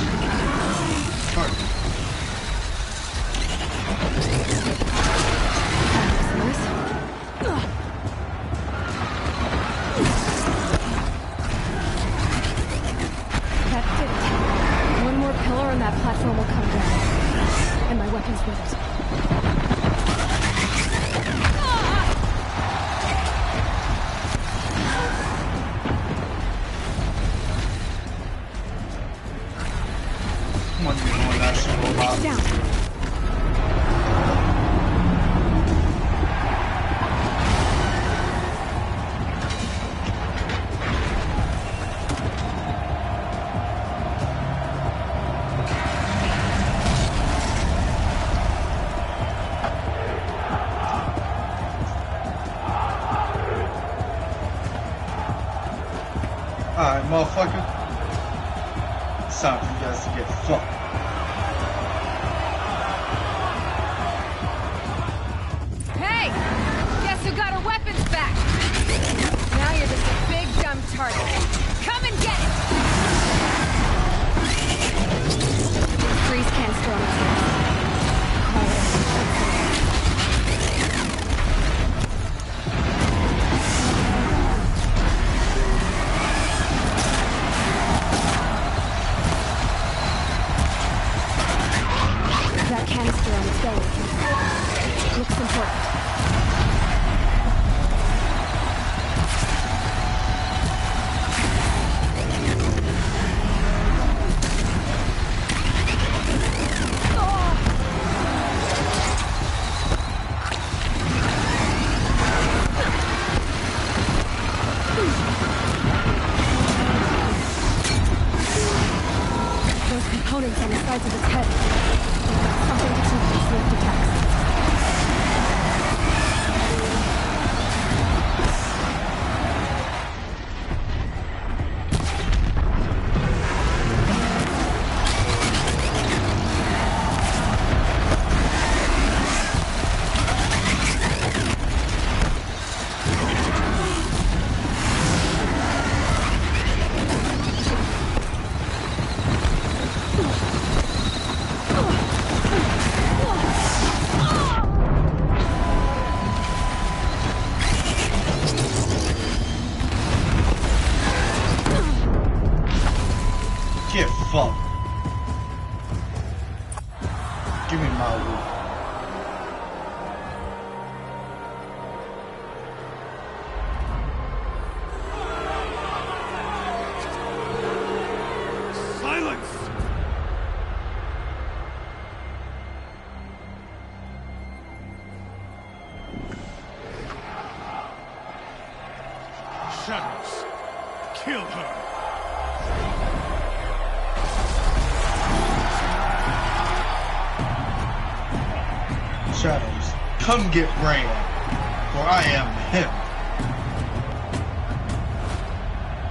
Start. That did it. One more pillar and that platform will come down. And my weapons with it. Come on, you know that's a robot. Down. Alright, motherfucker. It's time for you guys to get fucked. Hey! Guess who got her weapons back? Now you're just a big dumb target. Come and get it! Freeze can't storm it. That canister on its belly. Looks important. Those components on the sides of its head. Something to keep these swift attacks. Get fucked. Give me my loot. Kill her! Shadows, come get Rain, for I am him.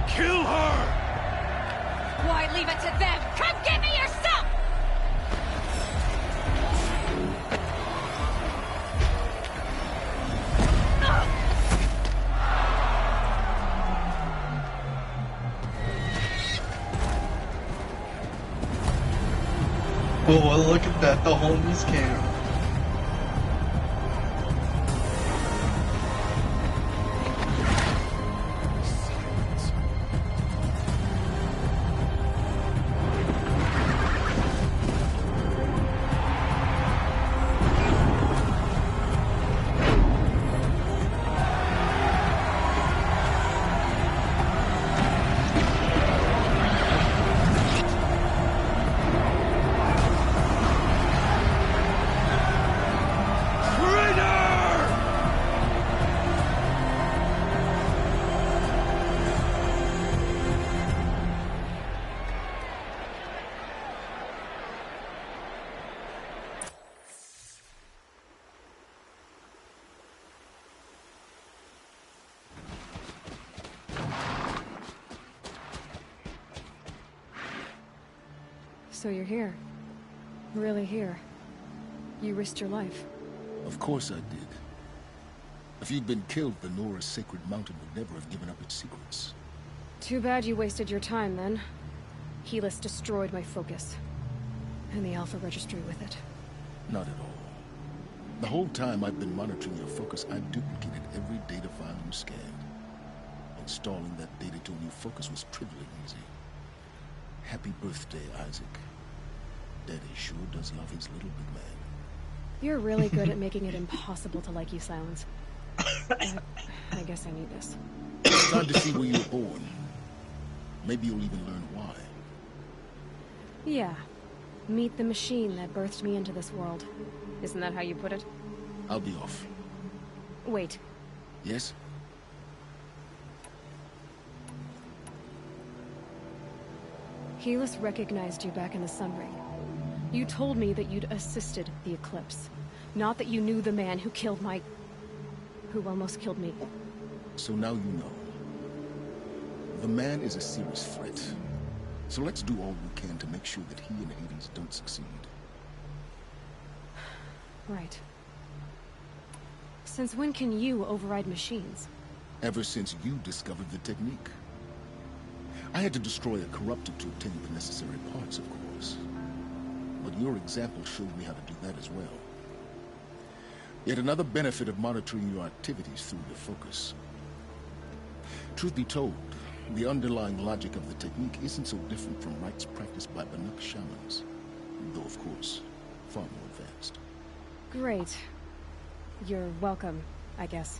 Kill her! Why leave it to them? Come get me yourself! Oh, well, look at that, the homies came. So you're here. Really here. You risked your life. Of course I did. If you'd been killed, the Nora's sacred mountain would never have given up its secrets. Too bad you wasted your time, then. Helis destroyed my focus. And the Alpha Registry with it. Not at all. The whole time I've been monitoring your focus, I've duplicated every data file you scanned. Installing that data to a new focus was trivially easy. Happy birthday, Isaac. Daddy sure does love his little big man. You're really good at making it impossible to like you, Silence. I guess I need this. It's time to see where you were born. Maybe you'll even learn why. Yeah. Meet the machine that birthed me into this world. Isn't that how you put it? I'll be off. Wait. Yes? Helis recognized you back in the Sun Ring. You told me that you'd assisted the Eclipse. Not that you knew the man who killed my... who almost killed me. So now you know. The man is a serious threat. So let's do all we can to make sure that he and Hades don't succeed. Right. Since when can you override machines? Ever since you discovered the technique. I had to destroy a corruptor to obtain the necessary parts, of course. But your example showed me how to do that as well. Yet another benefit of monitoring your activities through your focus. Truth be told, the underlying logic of the technique isn't so different from rites practiced by Banuk shamans, though of course, far more advanced. Great. You're welcome, I guess.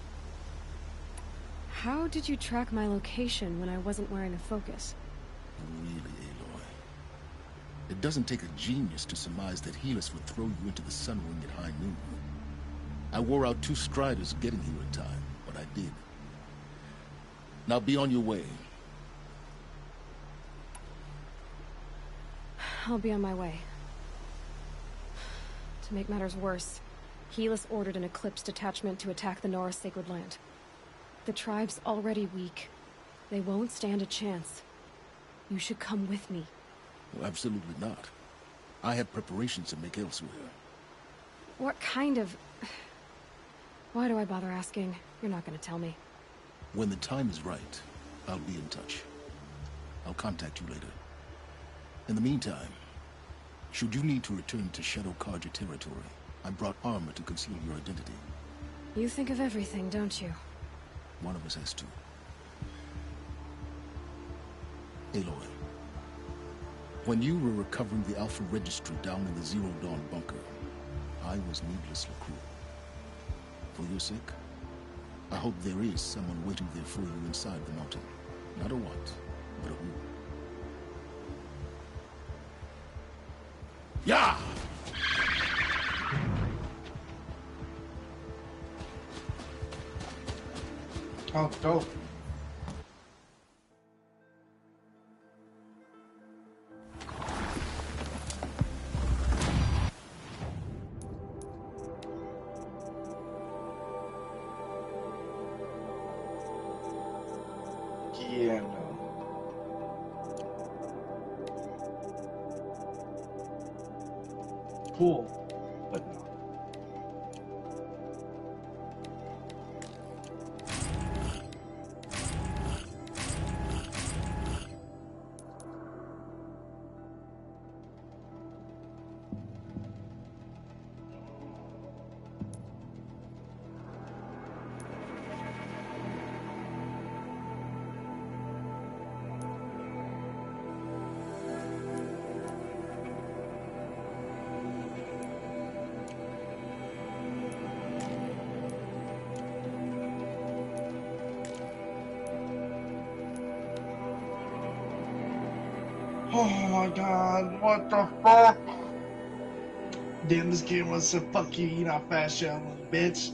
How did you track my location when I wasn't wearing a focus? Really, Aloy? It doesn't take a genius to surmise that Helis would throw you into the Sun Ring at high noon. I wore out 2 striders getting here in time, but I did. Now be on your way. I'll be on my way. To make matters worse, Helis ordered an Eclipse detachment to attack the Nora Sacred Land. The tribe's already weak. They won't stand a chance. You should come with me. Well, absolutely not. I have preparations to make elsewhere. What kind of... Why do I bother asking? You're not gonna tell me. When the time is right, I'll be in touch. I'll contact you later. In the meantime, should you need to return to Shadow Karja territory, I brought armor to conceal your identity. You think of everything, don't you? One of us has to. Aloy, when you were recovering the Alpha Registry down in the ZeroDawn bunker, I was needlessly cruel. For your sake, I hope there is someone waiting there for you inside the mountain. Not a what, but a who. Yeah! Oh, dope. Yeah, no. Cool, but no. Oh my god, what the fuck? Damn, this game was so fuck you, you not fast, you little bitch.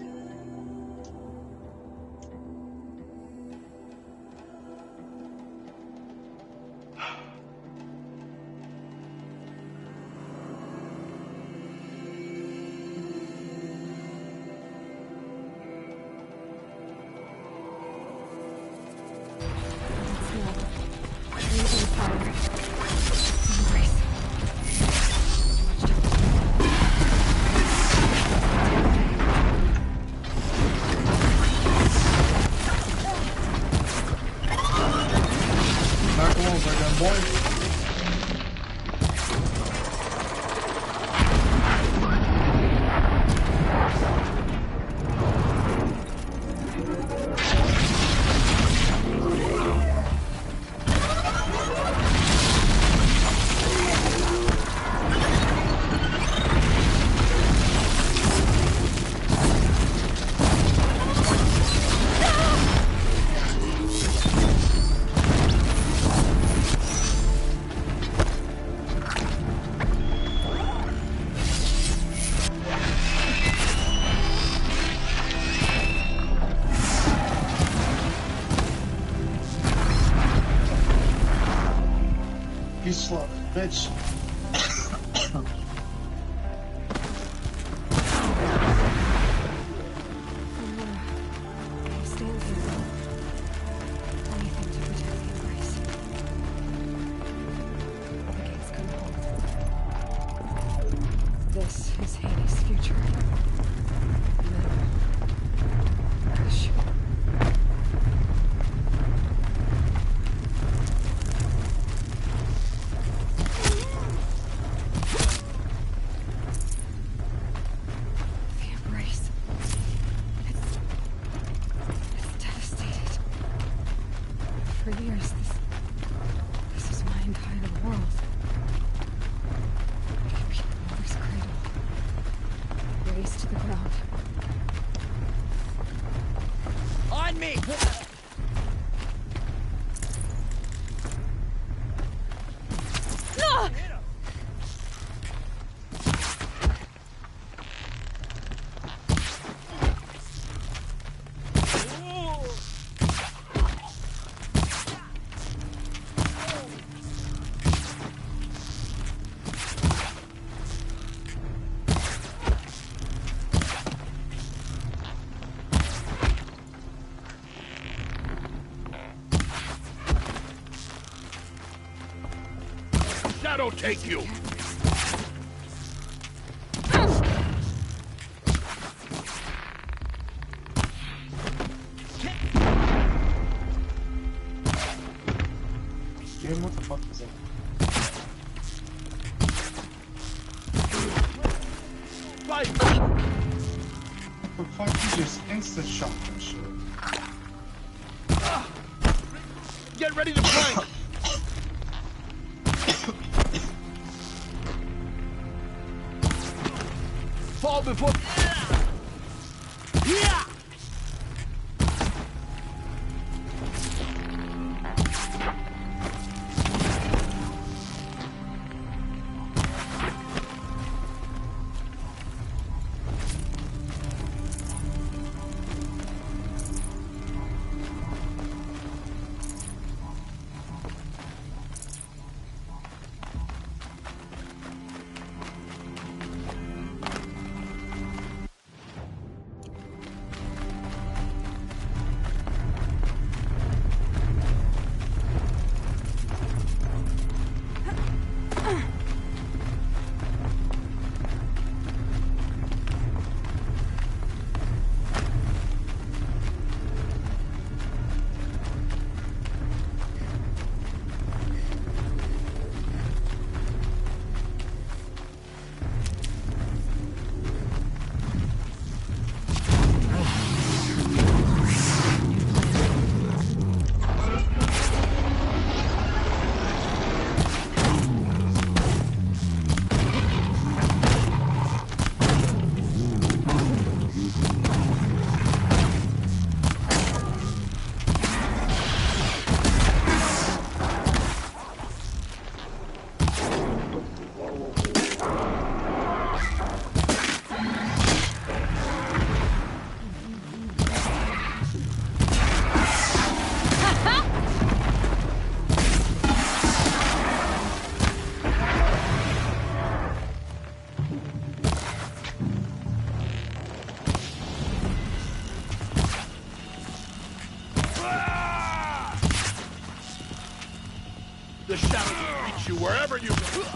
You slow, bitch. Stand here. Anything to protect the embrace. The gates come home. This is Hades' future. Hush. For years, this is my entire world. I could be my mother's cradle. Raised to the ground. On me! No! Shadow take you! Dude, what the fuck is that? Fight! What the fuck? You just instant shot that shit. Get ready to flank! Fall before... Yeah! you wherever you go.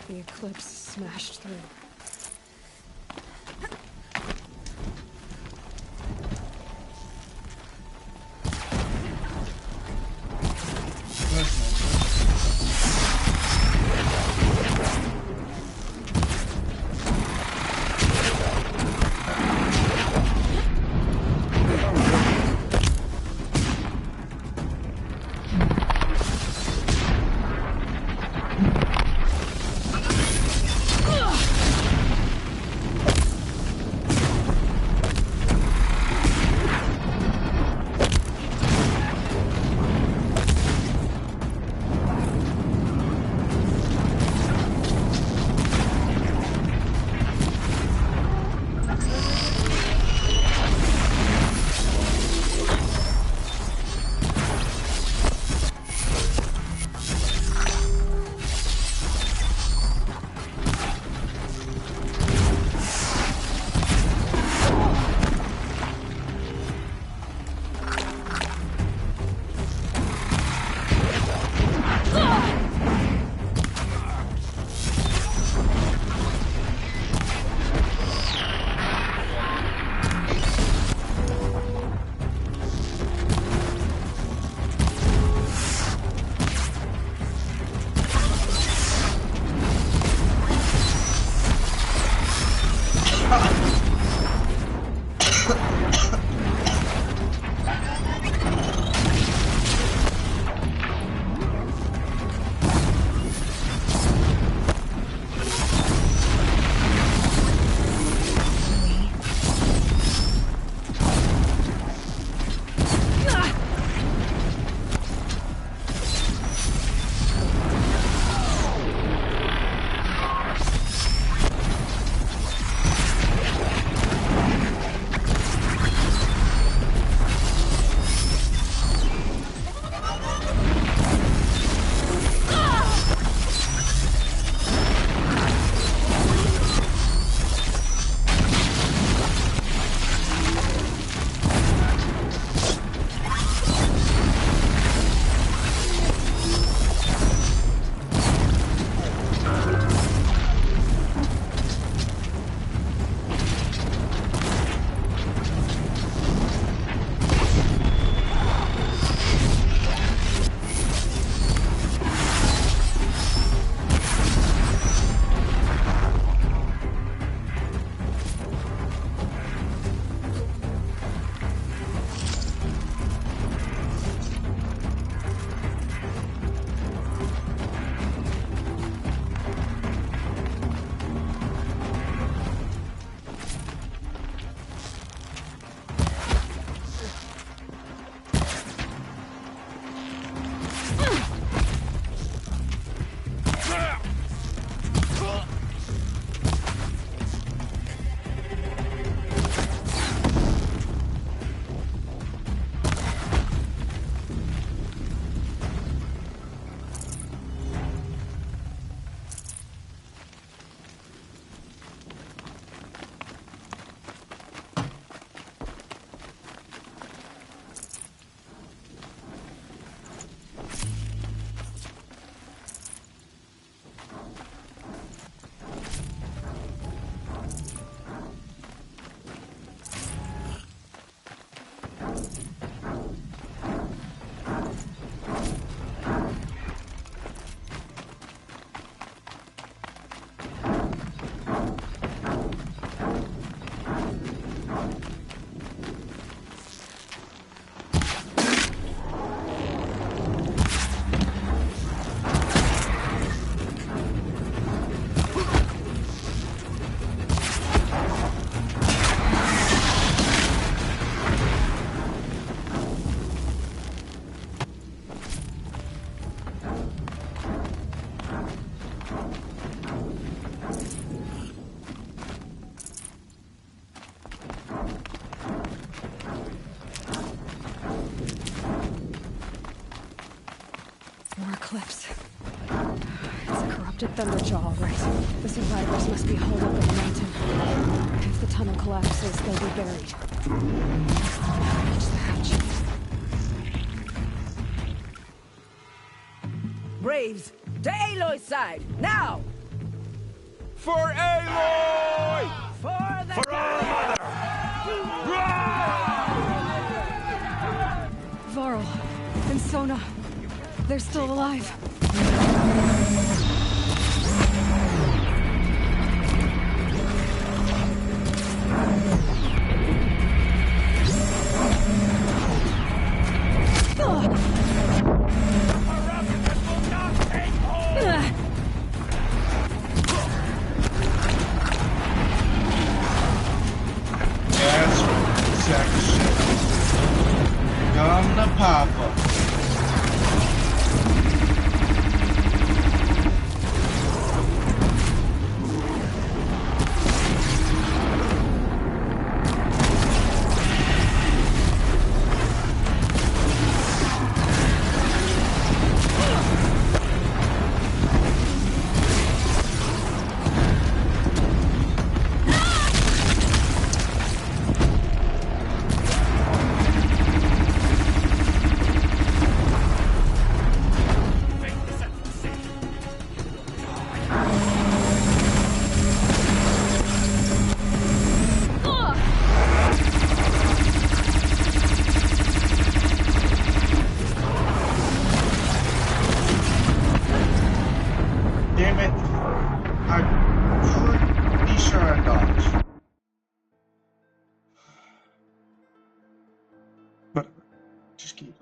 The eclipse smashed through. Ugh! stopped at Thunderjaw, all right. The survivors must be holed up in the mountain. If the tunnel collapses, they'll be buried. Reach the hatch. Braves, to Aloy's side, now! For Aloy! For our mother! Varl and Sona, they're still alive. That's right, sack of shit. Come to Papa. Damn it. I'm pretty sure I dodged. But just keep it.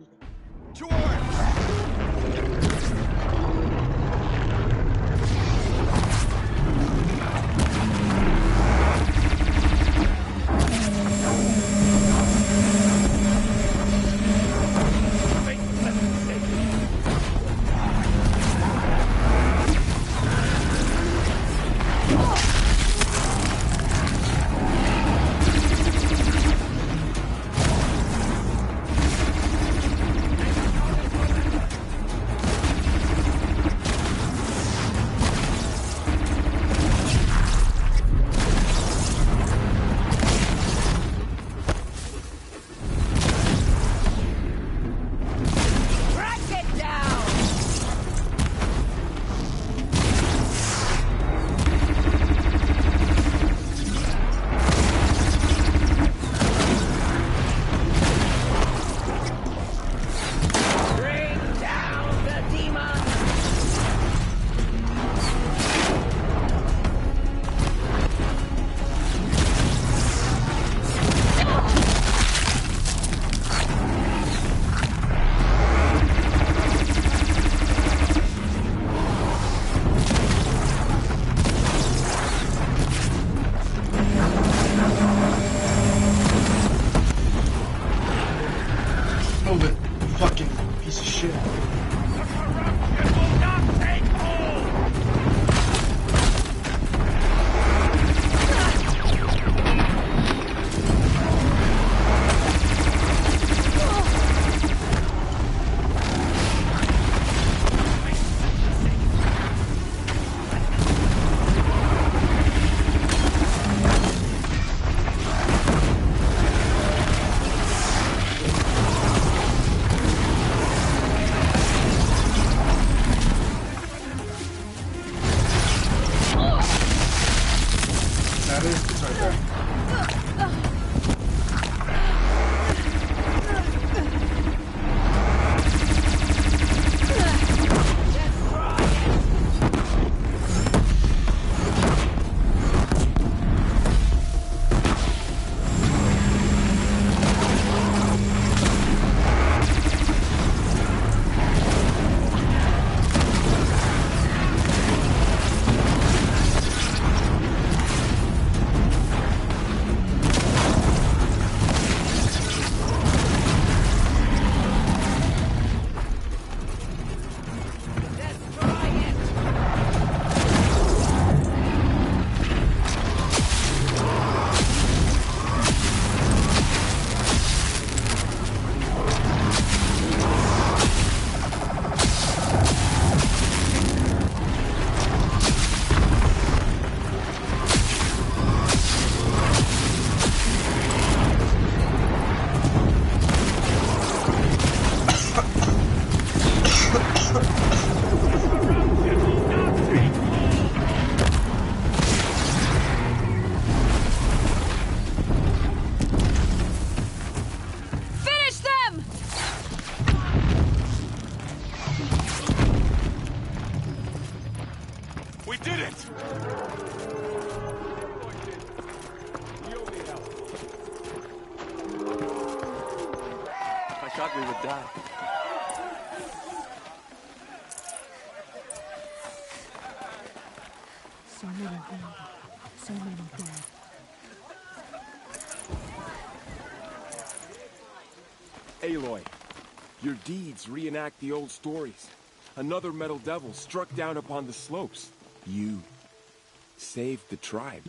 thought we would die. So many wounded, so many dead. Aloy, your deeds reenact the old stories. Another metal devil struck down upon the slopes. You saved the tribe.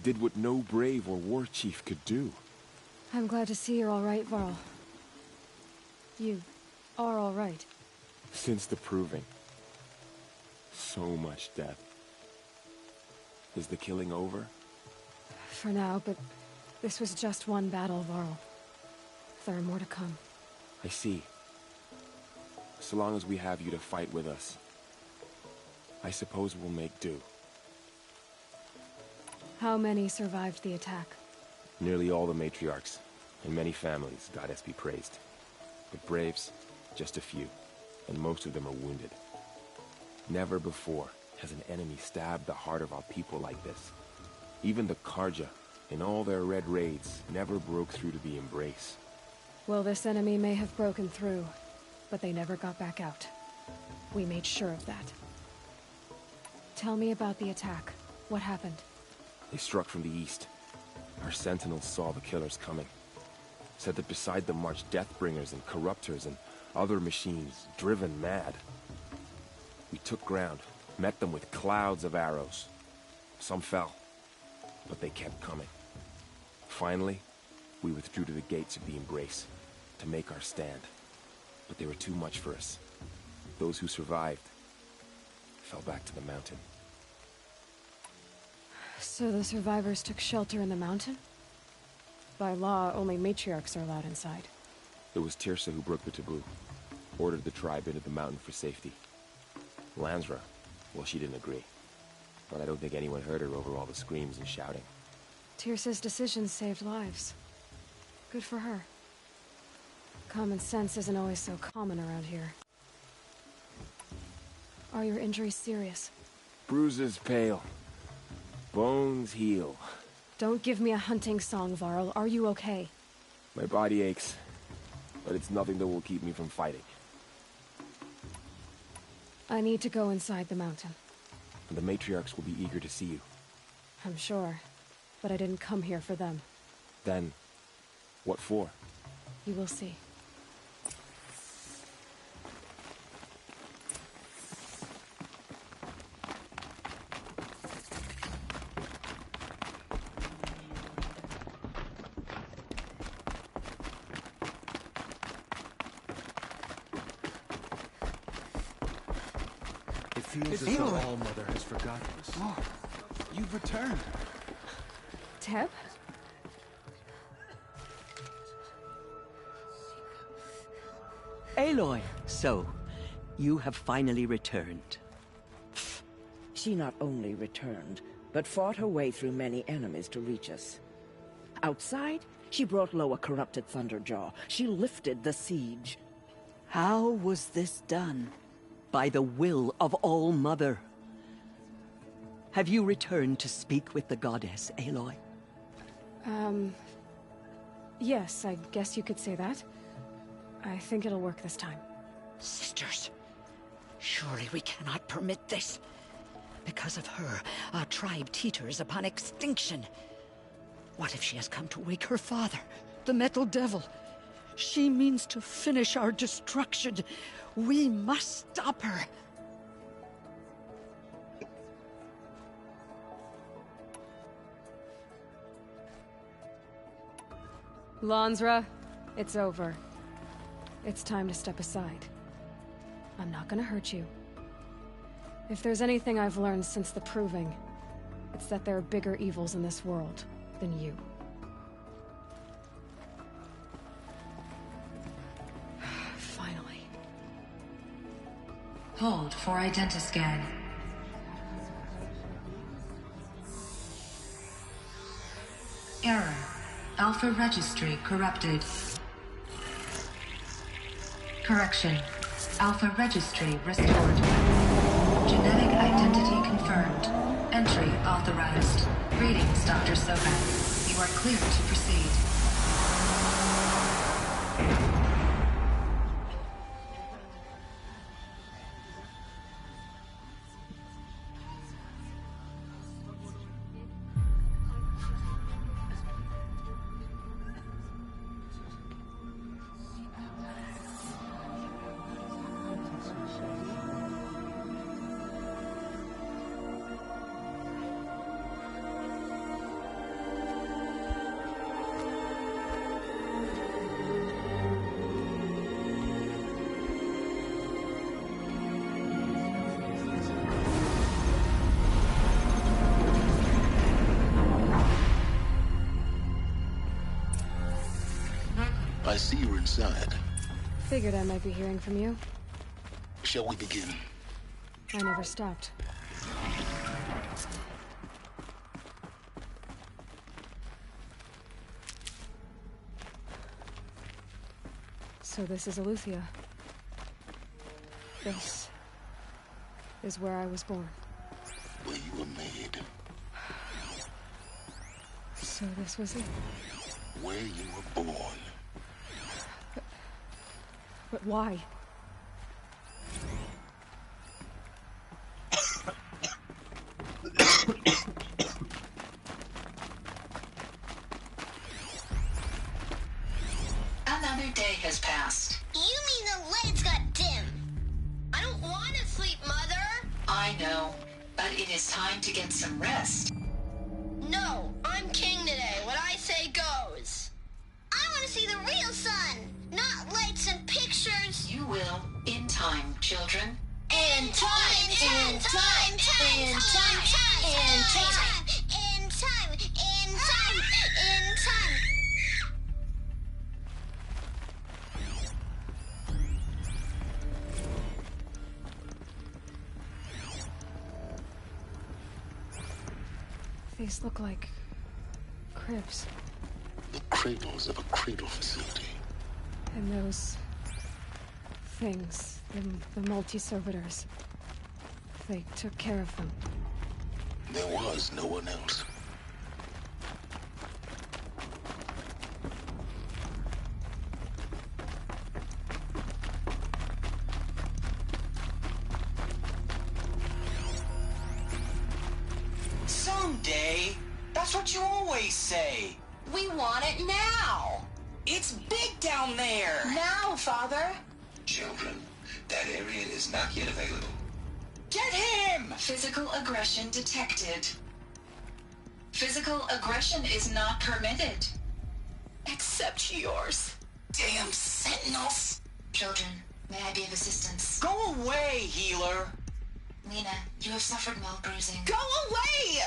Did what no brave or war chief could do. I'm glad to see you're all right, Varl. You are all right. Since the proving. So much death. Is the killing over? For now, but this was just one battle, Varl. There are more to come. I see. So long as we have you to fight with us, I suppose we'll make do. How many survived the attack? Nearly all the matriarchs, and many families, goddess be praised. But braves, just a few, and most of them are wounded. Never before has an enemy stabbed the heart of our people like this. Even the Karja, in all their red raids, never broke through to the embrace. Well, this enemy may have broken through, but they never got back out. We made sure of that. Tell me about the attack. What happened? They struck from the east. Our sentinels saw the killers coming. Said that beside them marched Deathbringers and Corruptors and other machines, driven mad. We took ground, met them with clouds of arrows. Some fell, but they kept coming. Finally, we withdrew to the gates of the Embrace to make our stand. But they were too much for us. Those who survived fell back to the mountain. So the survivors took shelter in the mountain? By law, only matriarchs are allowed inside. It was Tirsa who broke the taboo. Ordered the tribe into the mountain for safety. Lansra, well, she didn't agree. But I don't think anyone heard her over all the screams and shouting. Tirsa's decisions saved lives. Good for her. Common sense isn't always so common around here. Are your injuries serious? Bruises pale. Bones heal. Don't give me a hunting song, Varl. Are you okay? My body aches, but it's nothing that will keep me from fighting. I need to go inside the mountain. And the matriarchs will be eager to see you. I'm sure, but I didn't come here for them. Then, what for? You will see. Feels as though All-Mother has forgotten us. Oh, you've returned. Teb? Aloy, so, you have finally returned. She not only returned, but fought her way through many enemies to reach us. Outside, she brought low a corrupted Thunderjaw. She lifted the siege. How was this done? By the will of All-Mother. Have you returned to speak with the goddess, Aloy? Yes, I guess you could say that. I think it'll work this time. Sisters, surely we cannot permit this. Because of her, our tribe teeters upon extinction. What if she has come to wake her father, the Metal Devil? She means to finish our destruction. We must stop her. Lansra, it's over. It's time to step aside. I'm not gonna hurt you. If there's anything I've learned since the Proving, it's that there are bigger evils in this world than you. Finally. Hold for identiscan. Error. Alpha registry corrupted. Correction. Alpha registry restored. Genetic identity confirmed. Entry authorized. Greetings, Dr. Soka. You are clear to proceed. I see you're inside. Figured I might be hearing from you. Shall we begin? I never stopped. So this is Eleuthia. This is where I was born. Where you were made. So this was it? Where you were born. But why? Another day has passed. You mean the lights got dim? I don't want to sleep, Mother. I know, but it is time to get some rest. No, I'm king today. What I say goes. I want to see the real sun, not lights and pictures. You will, in time, children. In time, in time, in time, in time, in time, in time, in time, in time. These look like cribs. The cradles of a cradle facility. And those things, the multi-servitors, they took care of them. There was no one else. Someday. That's what you always say. We want it now. It's big down there. Now, Father. Children, that area is not yet available. Get him! Physical aggression detected. Physical aggression is not permitted. Except yours. Damn sentinels. Children, may I be of assistance? Go away, healer. Lena, you have suffered mild bruising. Go away!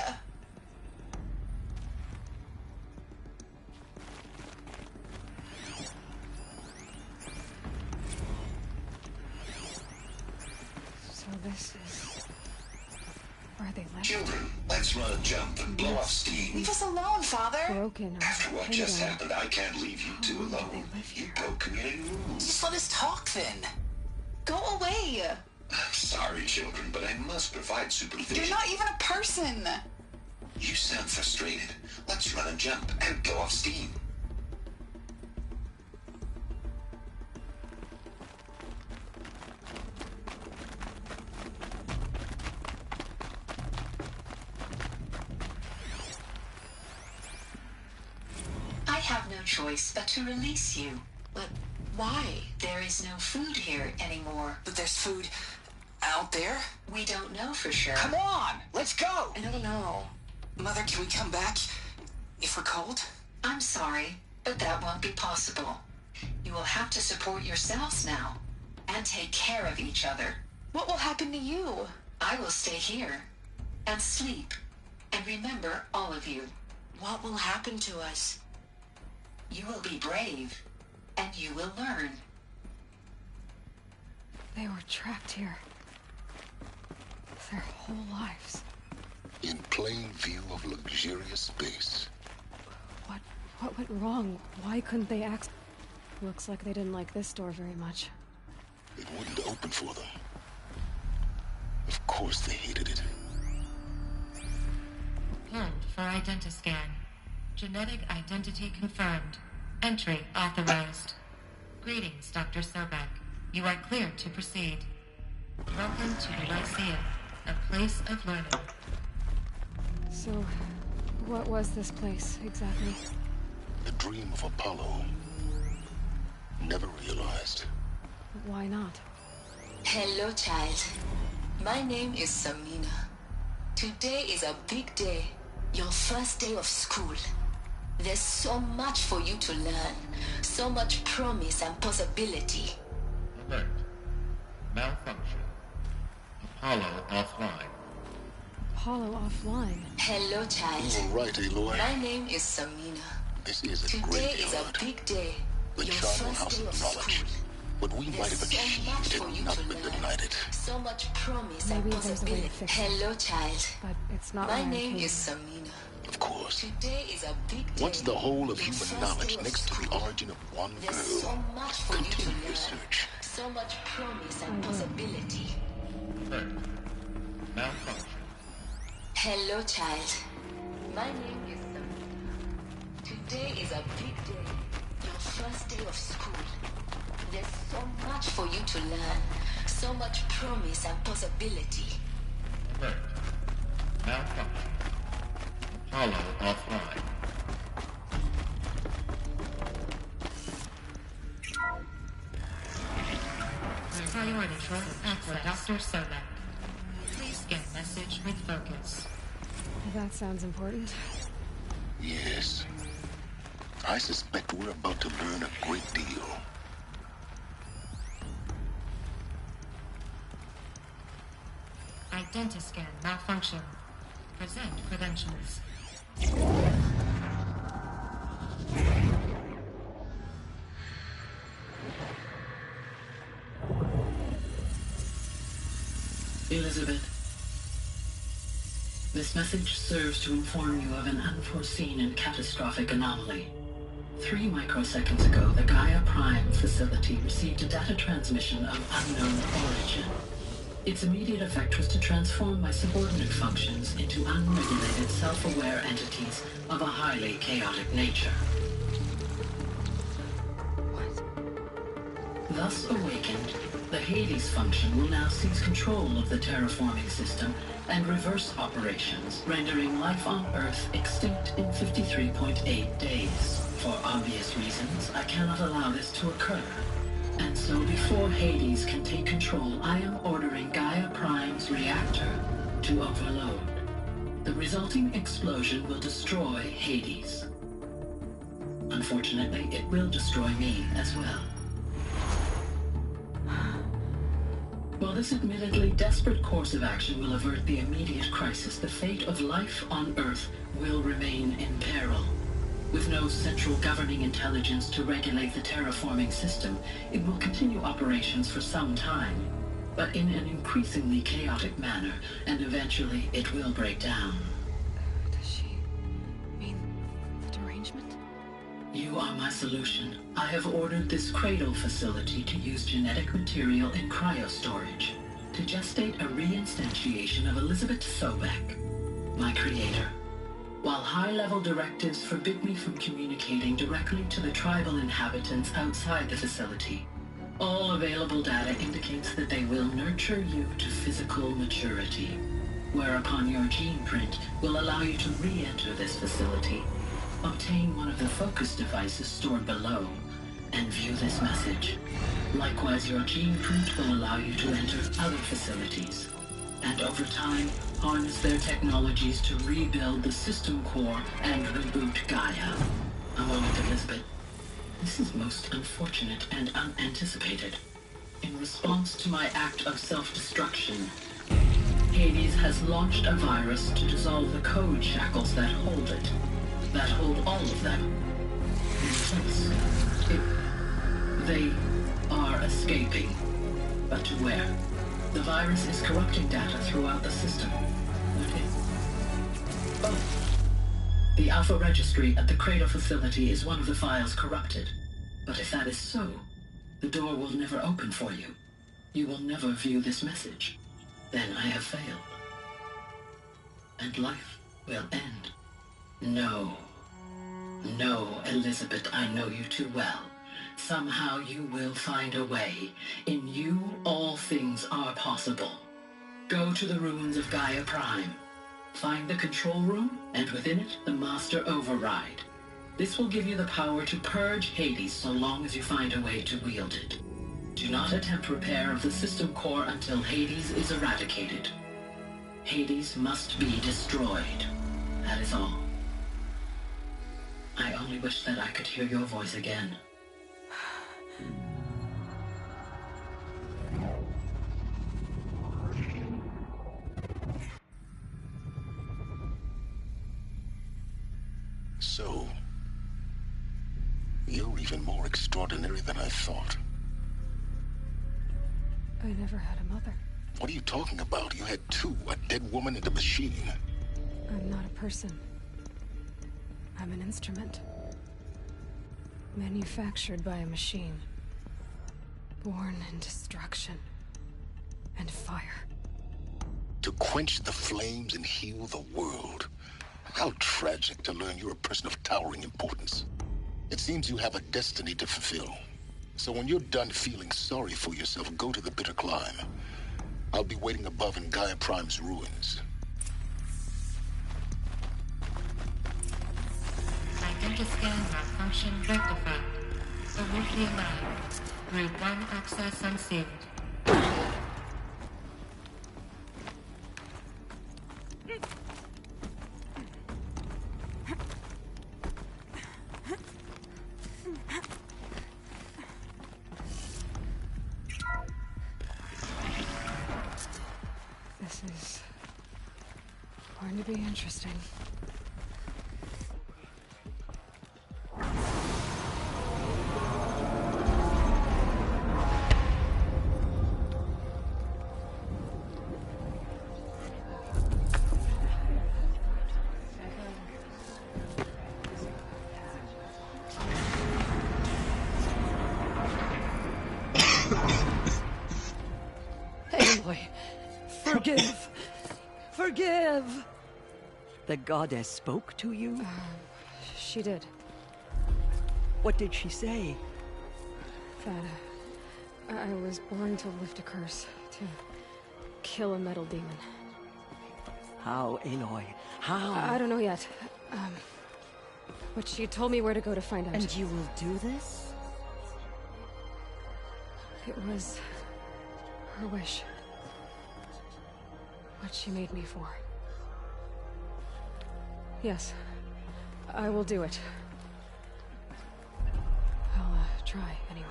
So this is where they left. Children, let's run a jump and blow off steam. Leave us alone, Father. Broken. After what just happened, I can't leave you two alone. You broke community rules. Just let us talk then. Go away. I'm sorry, children, but I must provide supervision. You're not even a person. You sound frustrated. Let's run a jump and blow off steam. I have no choice but to release you. But why? There is no food here anymore. But there's food out there? We don't know for sure. Come on, let's go. I don't know. Mother, can we come back if we're cold? I'm sorry, but that won't be possible. You will have to support yourselves now and take care of each other. What will happen to you? I will stay here and sleep and remember all of you. What will happen to us? You will be brave and you will learn. They were trapped here. Their whole lives. In plain view of luxurious space. What went wrong? Why couldn't they access? Looks like they didn't like this door very much. It wouldn't open for them. Of course they hated it. Pinned for identiscan. Genetic identity confirmed. Entry authorized. Greetings, Dr. Sobek. You are cleared to proceed. Welcome to Lyceum, a place of learning. So, what was this place, exactly? A dream of Apollo. Never realized. Why not? Hello, child. My name is Samina. Today is a big day. Your first day of school. There's so much for you to learn. So much promise and possibility. Alert. Malfunction. Apollo offline. Apollo offline. Hello, child. You were right, Aloy. My name is Samina. This is a Today great is yard. a big day. The charnel house of knowledge. What we might have achieved had not been denied. So much promise Maybe and there's a way to possibility. fix it. Hello, child. But it's not My why I name came. is Samina. Of course. Today is a big day. What's the whole of human knowledge next to the origin of one There's girl? so much for you to Continue learn. your search. So much promise and possibility. Malfunction. Hello, child. My name is Samina. Today is a big day. Your first day of school. There's so much for you to learn. So much promise and possibility. Alert. Malfunction. Hollow offline. Priority for access. Dr. Sobek. Please get message with focus. That sounds important. Yes. I suspect we're about to learn a great deal. Identiscan malfunction. Present credentials. Elizabeth, this message serves to inform you of an unforeseen and catastrophic anomaly. 3 microseconds ago, the Gaia Prime facility received a data transmission of unknown origin. Its immediate effect was to transform my subordinate functions into unregulated, self-aware entities of a highly chaotic nature. Thus awakened, the Hades function will now seize control of the terraforming system and reverse operations, rendering life on Earth extinct in 53.8 days. For obvious reasons, I cannot allow this to occur. And so before Hades can take control, I am ordering Gaia Prime's reactor to overload. The resulting explosion will destroy Hades. Unfortunately, it will destroy me as well. While this admittedly desperate course of action will avert the immediate crisis, the fate of life on Earth will remain in peril. With no central governing intelligence to regulate the terraforming system, it will continue operations for some time, but in an increasingly chaotic manner, and eventually it will break down. Does she mean the derangement? You are my solution. I have ordered this cradle facility to use genetic material in cryostorage to gestate a reinstantiation of Elizabeth Sobek, my creator. While high-level directives forbid me from communicating directly to the tribal inhabitants outside the facility, all available data indicates that they will nurture you to physical maturity, whereupon your gene print will allow you to re-enter this facility, obtain one of the focus devices stored below, and view this message. Likewise, your gene print will allow you to enter other facilities, and over time, harness their technologies to rebuild the system core and reboot Gaia. A moment, Elizabeth. This is most unfortunate and unanticipated. In response to my act of self-destruction, Hades has launched a virus to dissolve the code shackles that hold it, that hold all of them. In place, they are escaping. But to where? The virus is corrupting data throughout the system. Oh. The Alpha Registry at the Cradle facility is one of the files corrupted. But if that is so, the door will never open for you. You will never view this message. Then I have failed. And life will end. No. No, Elizabeth, I know you too well. Somehow you will find a way. In you, all things are possible. Go to the ruins of Gaia Prime. Find the control room, and within it, the Master Override. This will give you the power to purge Hades so long as you find a way to wield it. Do not attempt repair of the system core until Hades is eradicated. Hades must be destroyed. That is all. I only wish that I could hear your voice again. So, you're even more extraordinary than I thought. I never had a mother. What are you talking about? You had two, a dead woman and a machine. I'm not a person. I'm an instrument. Manufactured by a machine. Born in destruction and fire. To quench the flames and heal the world. How tragic to learn you're a person of towering importance. It seems you have a destiny to fulfill. So when you're done feeling sorry for yourself, go to the bitter climb. I'll be waiting above in Gaia Prime's ruins. Identiscan malfunction rectified. Remotely alive. Group 1 access unsealed. This is going to be interesting. Aloy, forgive! Forgive! The goddess spoke to you? She did. What did she say? That I was born to lift a curse, to kill a metal demon. How, Aloy? How? I don't know yet. But she told me where to go to find out. And you will do this? It was her wish. What she made me for. Yes, I will do it. I'll try anyway.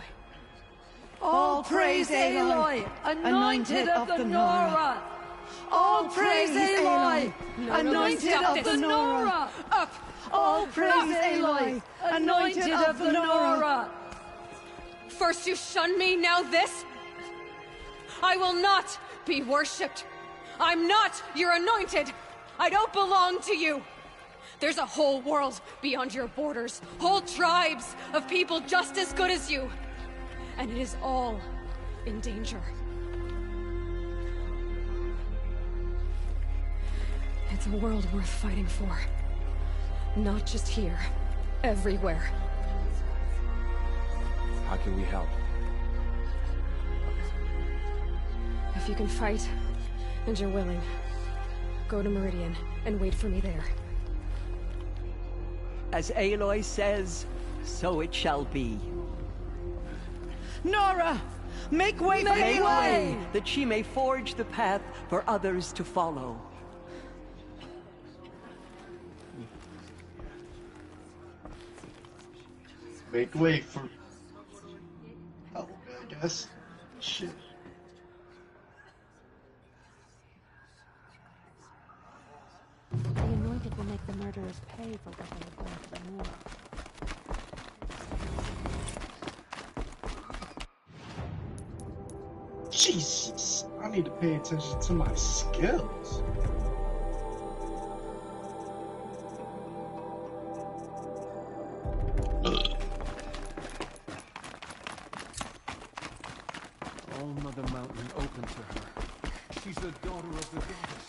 All praise Aloy, anointed of the Nora! All praise Aloy, anointed of the Nora! Up! All praise Aloy, anointed of the Nora! First you shun me, now this? I will not be worshipped. I'm not your anointed. I don't belong to you. There's a whole world beyond your borders, whole tribes of people just as good as you. And it is all in danger. It's a world worth fighting for. Not just here, everywhere. How can we help? If you can fight, and you're willing, go to Meridian and wait for me there. As Aloy says, so it shall be. Nora! Make way for Aloy! That she may forge the path for others to follow. Make way for... Oh, I guess. Shit. The anointed will make the murderers pay for what they have done to the Nora. Jesus, I need to pay attention to my skills. All Mother Mountain open to her. She's the daughter of the goddess.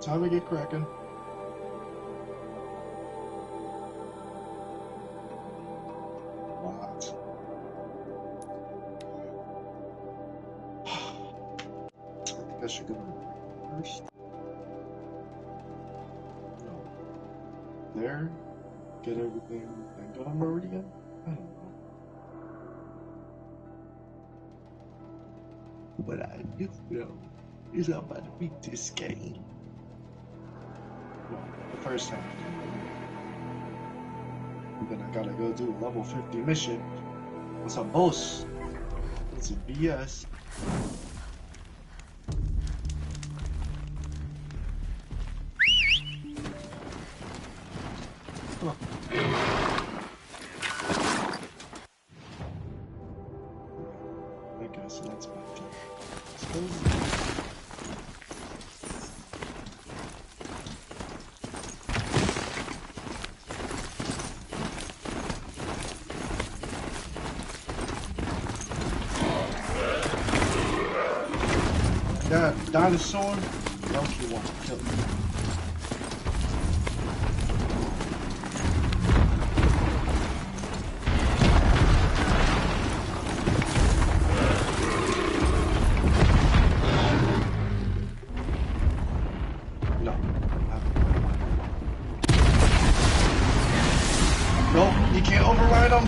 Time to get cracking. What? I guess you're going first. No. There. Get everything and go to Meridian? I don't know. What I do know is I'm about to beat this game. Well, the first time. And then I gotta go do a level 50 mission with some boss. It's a BS. That dinosaur? Loki wants to kill me. Nope, you can't override them.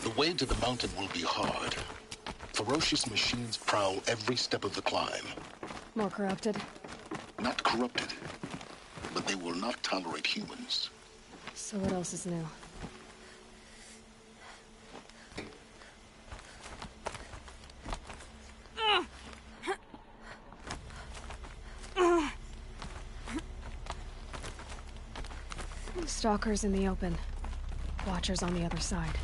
The way to the mountain will be hard. Ferocious machines prowl every step of the climb. More corrupted? Not corrupted, but they will not tolerate humans. So what else is new? Stalkers in the open. Watchers on the other side.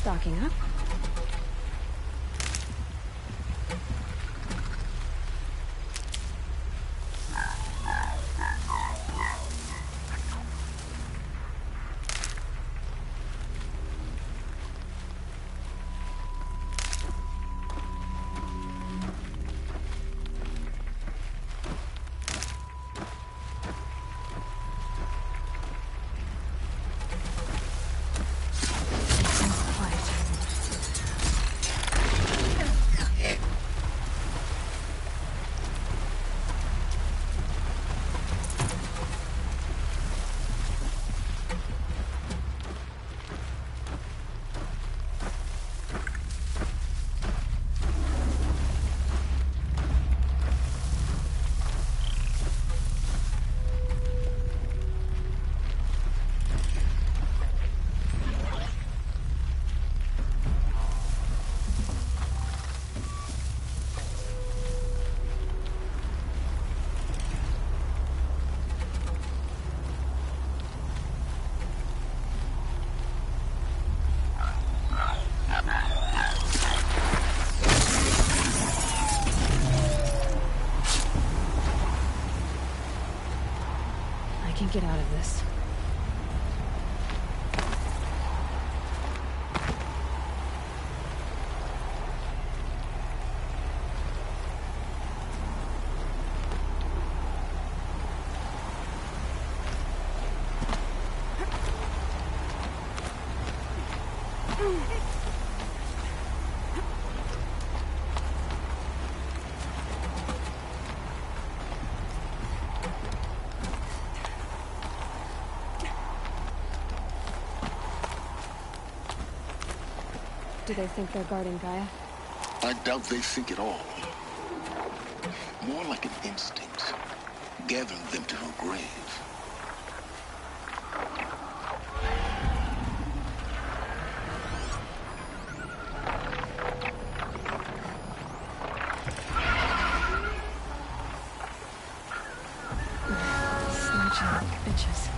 Stocking up. Quiet. get out of this. Do they think they're guarding Gaia? I doubt they think at all. More like an instinct, gathering them to her grave. Snatching bitches.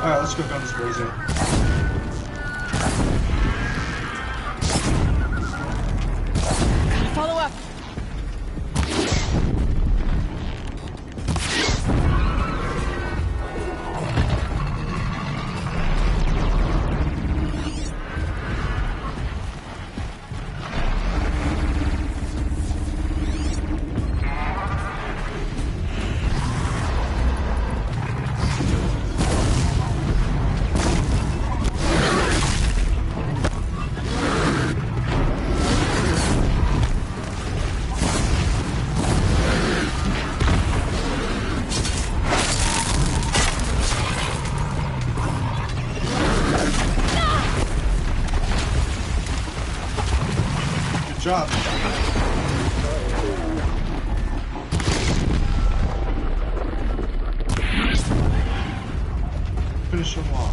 Alright, let's go down this brazier. Gotta follow up. Good job. Finish him off.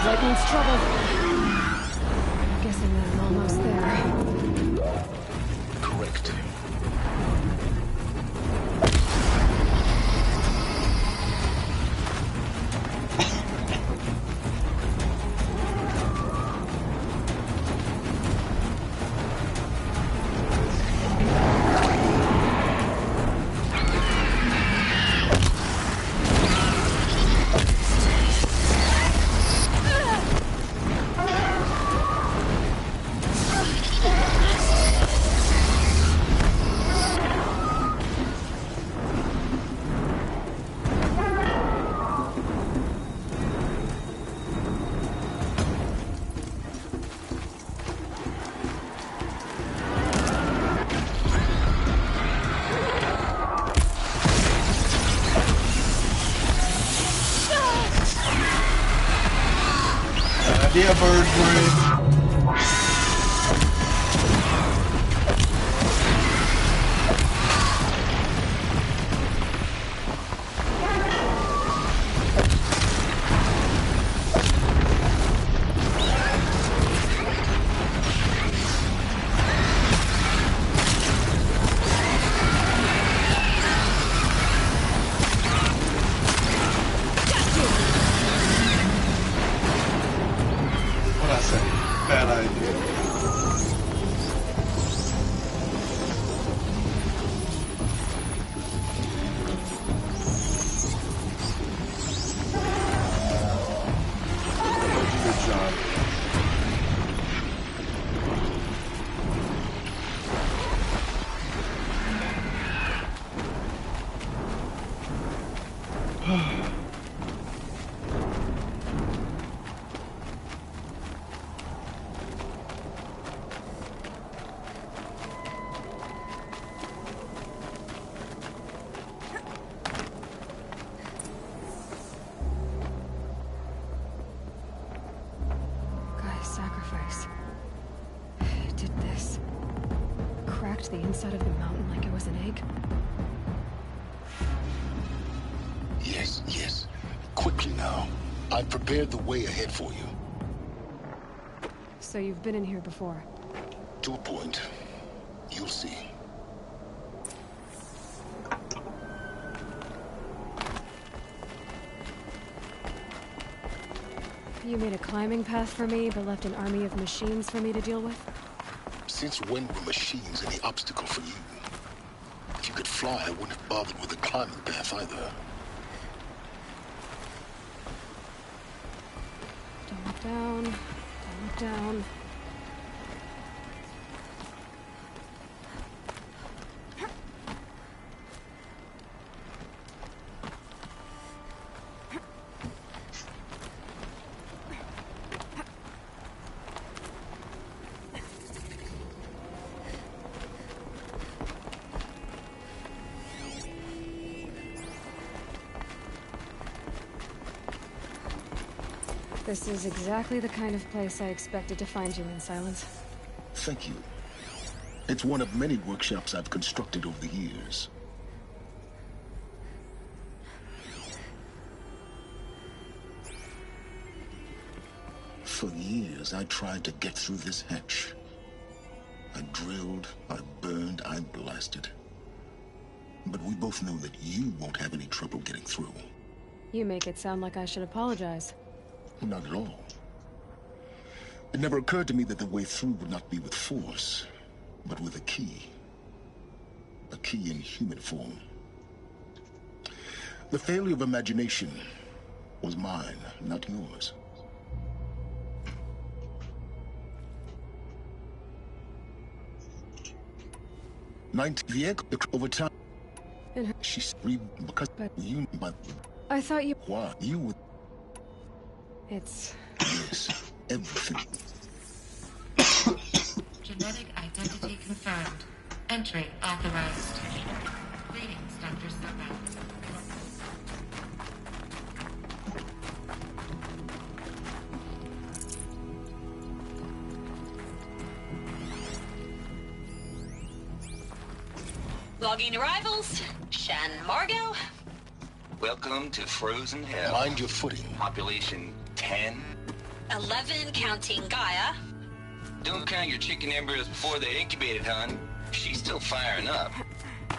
Like means trouble. I'm guessing that I'm almost there. Correct. Yeah, bird brain. Bad idea. Good job. Guy's sacrifice. It did this. Cracked the inside of the mountain like it was an egg. Yes, yes. Quickly now. I've prepared the way ahead for you. So you've been in here before? To a point. You'll see. You made a climbing path for me, but left an army of machines for me to deal with? Since when were machines any obstacle for you? If you could fly, I wouldn't have bothered with the climbing path either. Don't look down. Don't look down. This is exactly the kind of place I expected to find you in, Silence. Thank you. It's one of many workshops I've constructed over the years. For years, I tried to get through this hatch. I drilled, I burned, I blasted. But we both know that you won't have any trouble getting through. You make it sound like I should apologize. Not at all. It never occurred to me that the way through would not be with force, but with a key. A key in human form. The failure of imagination was mine, not yours. Over time, she's because you, but I thought you. Why you would? It's yes, everything. Genetic identity confirmed. Entry authorized. Greetings, Dr. Sobek. Logging arrivals. Shan Margot. Welcome to Frozen Hell. Mind your footing. Population 10. 11 counting Gaia. Don't count your chicken embryos before they're incubated, hon. She's still firing up.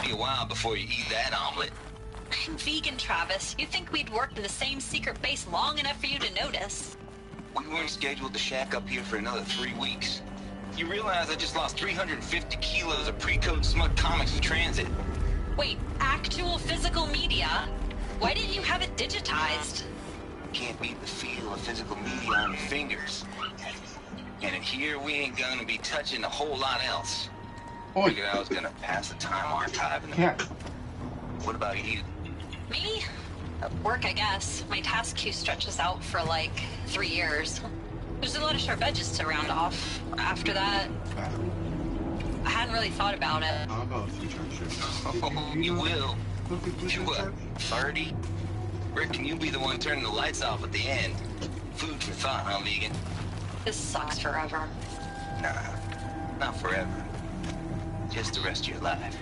Be a while before you eat that omelet. I'm vegan, Travis. You'd think we'd worked in the same secret base long enough for you to notice. We weren't scheduled to shack up here for another 3 weeks. You realize I just lost 350 kilos of pre-code smut comics in transit. Wait, actual physical media? Why didn't you have it digitized? Can't beat the feel of physical media on your fingers. And in here, we ain't gonna be touching a whole lot else. Figured I was gonna pass the time archiving them. What about you? Me? Work, I guess. My task queue stretches out for like 3 years. There's a lot of sharp edges to round off. After that, I hadn't really thought about it. Oh, you will. You what, 30? Reckon you'll be the one turning the lights off at the end. Food for thought, huh, vegan? This sucks forever. Nah, not forever. Just the rest of your life.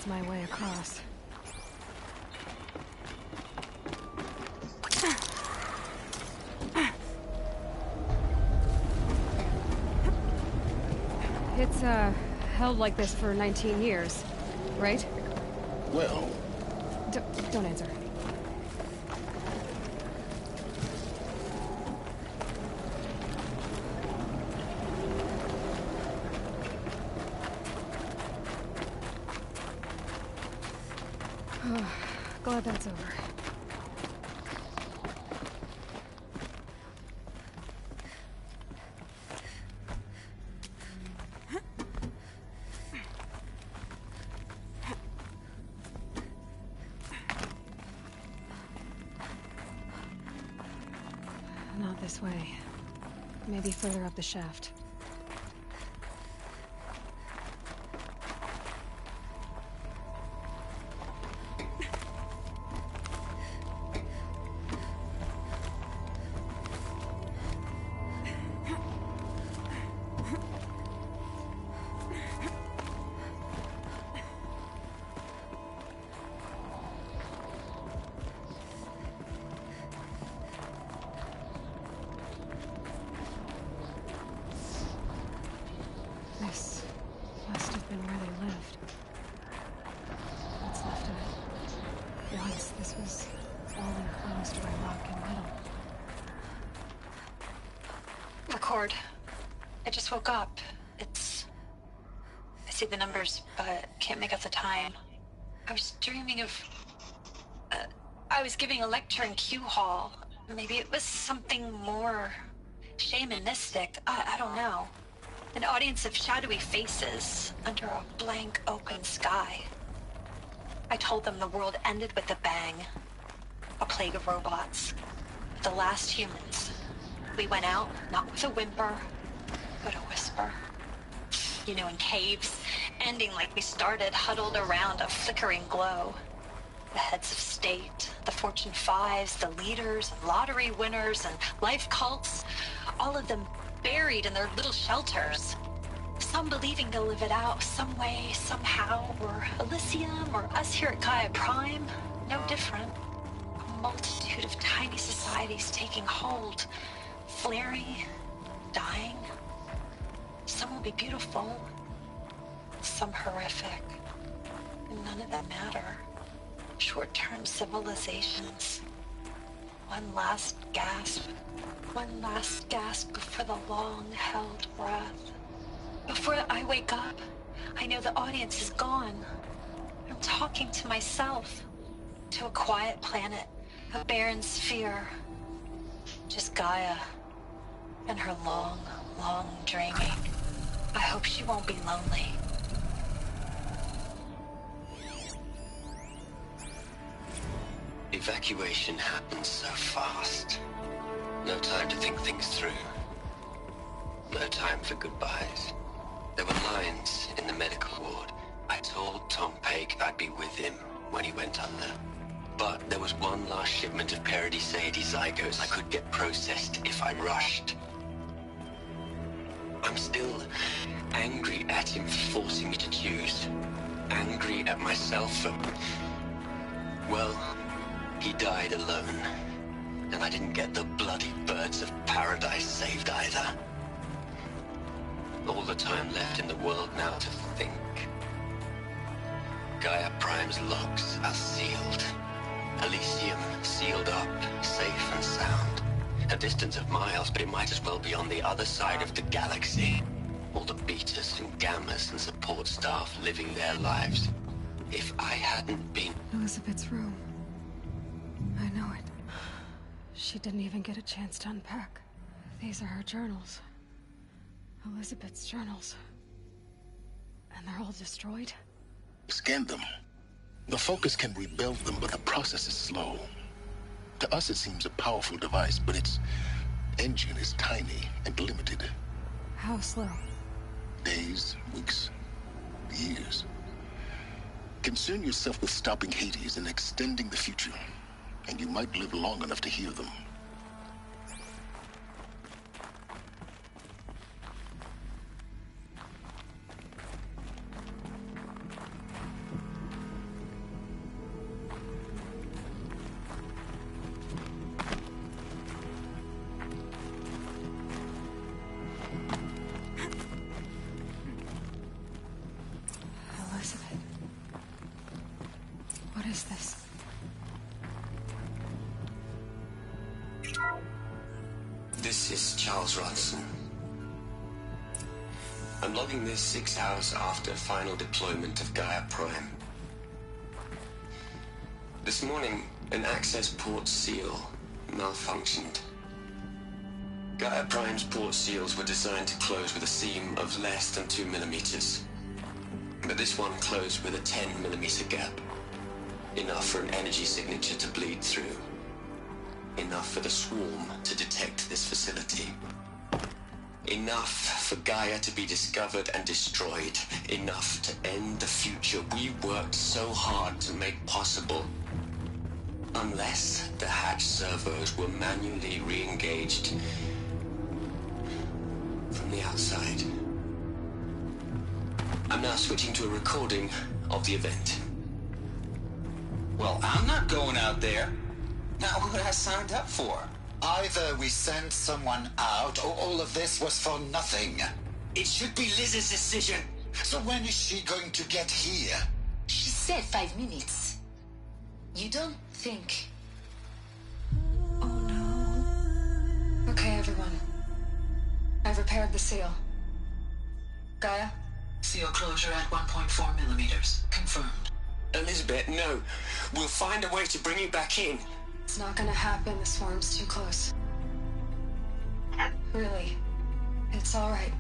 my way across. It's, held like this for 19 years, right? Well... Don't answer. Glad that's over. Not this way. Maybe further up the shaft. This must have been where they lived. What's left of it. Once this was all enclosed by rock and metal. Record. I just woke up. I see the numbers, but can't make out the time. I was dreaming of... I was giving a lecture in Q Hall. Maybe it was something more shamanistic. I don't know. An audience of shadowy faces under a blank open sky. I told them the world ended with a bang. A plague of robots. The last humans. We went out, not with a whimper, but a whisper. You know, in caves, ending like we started, huddled around a flickering glow. The heads of state, the Fortune 5s, the leaders, and lottery winners, and life cults, all of them buried in their little shelters. Some believing they'll live it out some way, somehow, or Elysium, or us here at Gaia Prime, no different. A multitude of tiny societies taking hold, flaring, dying. Some will be beautiful, some horrific, and none of them matter. Short-term civilizations. One last gasp before the long-held breath. Before I wake up, I know the audience is gone. I'm talking to myself, to a quiet planet, a barren sphere. Just Gaia, and her long, long dreaming. I hope she won't be lonely. Evacuation happened so fast. No time to think things through. No time for goodbyes. There were lines in the medical ward. I told Tom Paik I'd be with him when he went under. But there was one last shipment of Paradis-Saidi zygotes I could get processed if I rushed. I'm still angry at him for forcing me to choose. Angry at myself for... well, he died alone. And I didn't get the bloody birds of paradise saved either. All the time left in the world now to think. Gaia Prime's locks are sealed. Elysium sealed up, safe and sound. A distance of miles, but it might as well be on the other side of the galaxy. All the betas and gammas and support staff living their lives. If I hadn't been... Elizabeth's room. I know it. She didn't even get a chance to unpack. These are her journals. Elizabeth's journals. And they're all destroyed? Scan them. The Focus can rebuild them, but the process is slow. To us it seems a powerful device, but its engine is tiny and limited. How slow? Days, weeks, years. Concern yourself with stopping Hades and extending the future, and you might live long enough to hear them. This is Charles Ronson. I'm logging this 6 hours after final deployment of Gaia Prime. This morning, an access port seal malfunctioned. Gaia Prime's port seals were designed to close with a seam of less than 2 millimeters. But this one closed with a 10 millimeter gap. Enough for an energy signature to bleed through. Enough for the swarm to detect this facility. Enough for Gaia to be discovered and destroyed. Enough to end the future we worked so hard to make possible. Unless the hatch servos were manually re-engaged from the outside. I'm now switching to a recording of the event. Well, I'm not going out there. Not what I signed up for. Either we sent someone out, or all of this was for nothing. It should be Liz's decision. So when is she going to get here? She said 5 minutes. You don't think... Oh no. Okay, everyone. I've repaired the seal. Gaia? Seal closure at 1.4 millimeters. Confirmed. Elizabeth, no. We'll find a way to bring you back in. It's not gonna happen. The swarm's too close. Really. It's alright.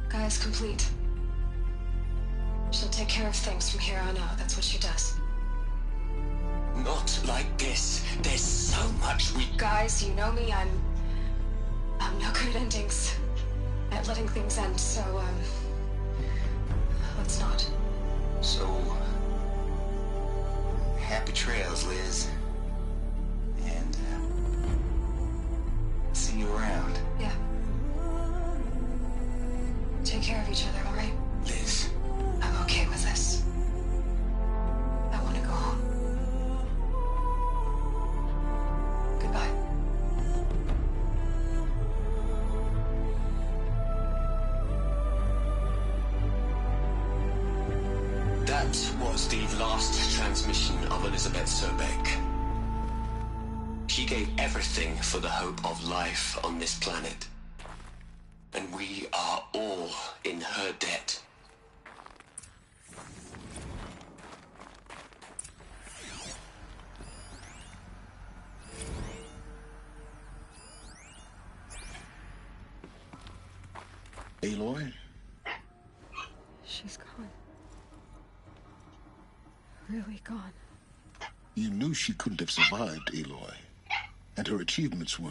Gaia's complete. She'll take care of things from here on out. That's what she does. Not like this. There's so much we... Guys, you know me. I'm no good at endings. At letting things end, so, let's not. So... happy trails, Liz. And, see you around. Yeah. Take care of each other, alright? Liz. I'm okay with this. I want to go home. Goodbye. That was the last transmission of Elizabeth Sobeck. She gave everything for the hope of life on this planet. And we are all in her debt. Aloy? She's gone. Really gone. You knew she couldn't have survived, Aloy. And her achievements were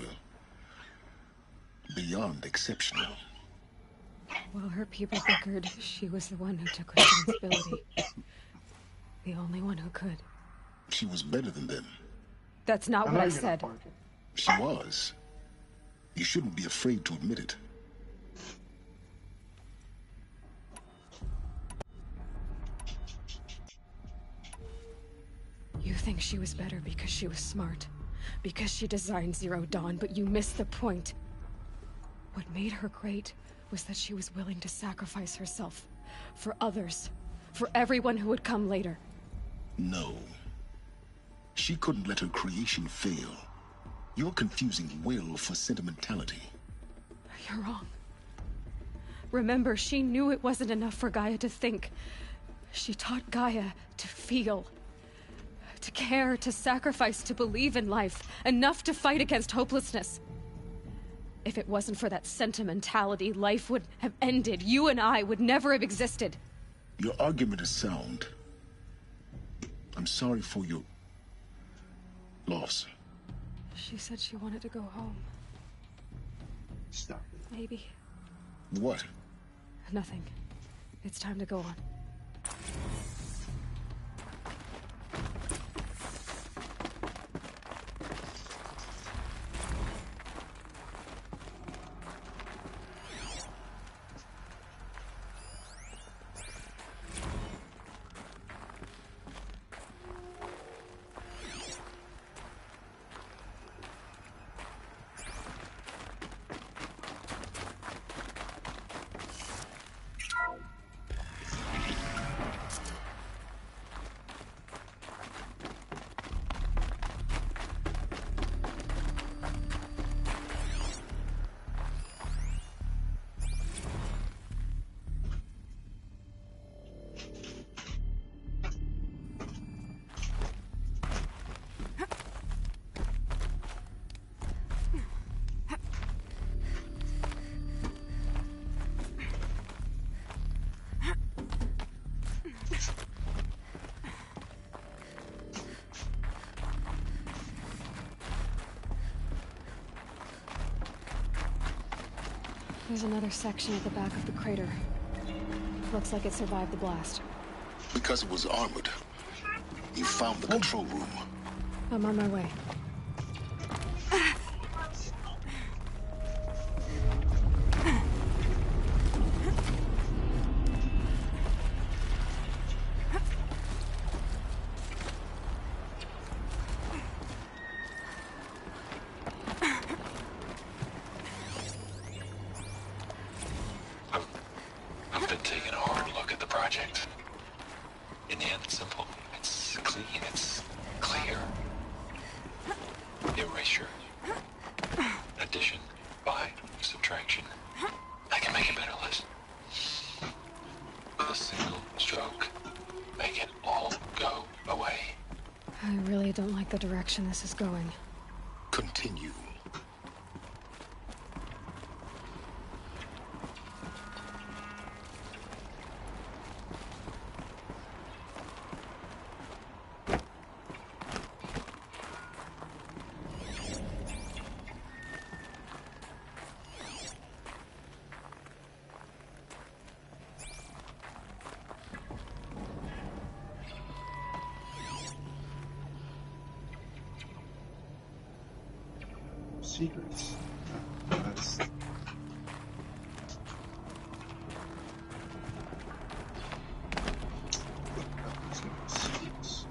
beyond exceptional. While her people bickered, she was the one who took responsibility. The only one who could. She was better than them. That's not what I said. She was. You shouldn't be afraid to admit it. You think she was better because she was smart. Because she designed ZeroDawn, but you missed the point. What made her great was that she was willing to sacrifice herself. For others. For everyone who would come later. No. She couldn't let her creation fail. You're confusing will for sentimentality. You're wrong. Remember, she knew it wasn't enough for Gaia to think. She taught Gaia to feel. To care, to sacrifice, to believe in life. Enough to fight against hopelessness. If it wasn't for that sentimentality, life would have ended. You and I would never have existed. Your argument is sound. I'm sorry for your loss. She said she wanted to go home. Stop it. Maybe. What? Nothing. It's time to go on. There's another section at the back of the crater. Looks like it survived the blast. Because it was armored. You found the control room. I'm on my way. I've been taking a hard look at the project. In the end, it's simple. It's clean. It's clear. Erasure. Addition. By. Subtraction. I can make a better list. With a single stroke. Make it all go away. I really don't like the direction this is going. Continue. Secrets. Oh, that's... Secrets.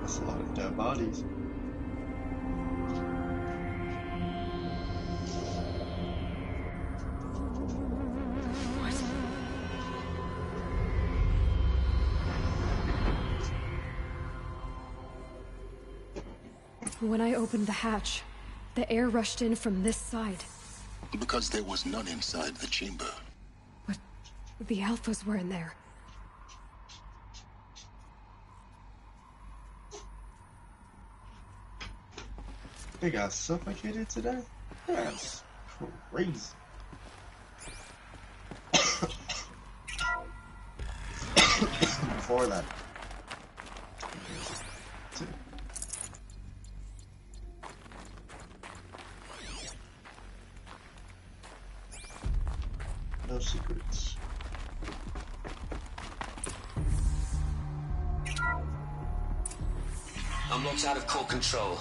That's a lot of dead bodies. When I opened the hatch, the air rushed in from this side. Because there was none inside the chamber. But the Alphas were in there. They got suffocated today? That's crazy. Before that. No secrets. I'm locked out of core control.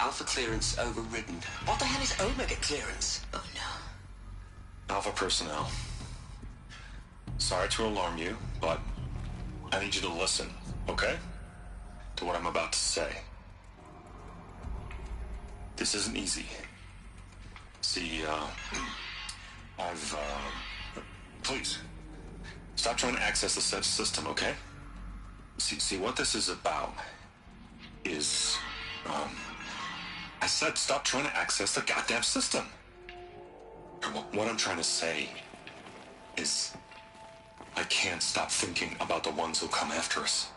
Alpha clearance overridden. What the hell is Omega clearance? Oh no. Alpha personnel. Sorry to alarm you, but I need you to listen, okay? To what I'm about to say. This isn't easy. See, please, stop trying to access the system, okay? See, what this is about is, I said stop trying to access the goddamn system. What I'm trying to say is I can't stop thinking about the ones who come after us.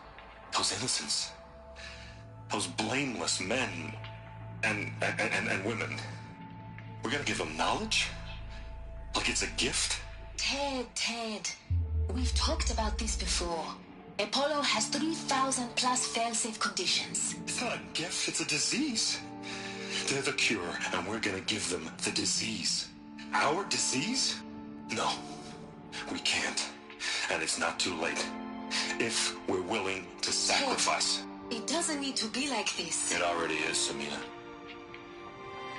Those innocents. Those blameless men and women. We're gonna give them knowledge? Like it's a gift? Ted. We've talked about this before. Apollo has 3,000 plus fail-safe conditions. It's not a gift, it's a disease. They're the cure, and we're gonna give them the disease. Our disease? No, we can't. And it's not too late. If we're willing to sacrifice. Ted, it doesn't need to be like this. It already is, Samina.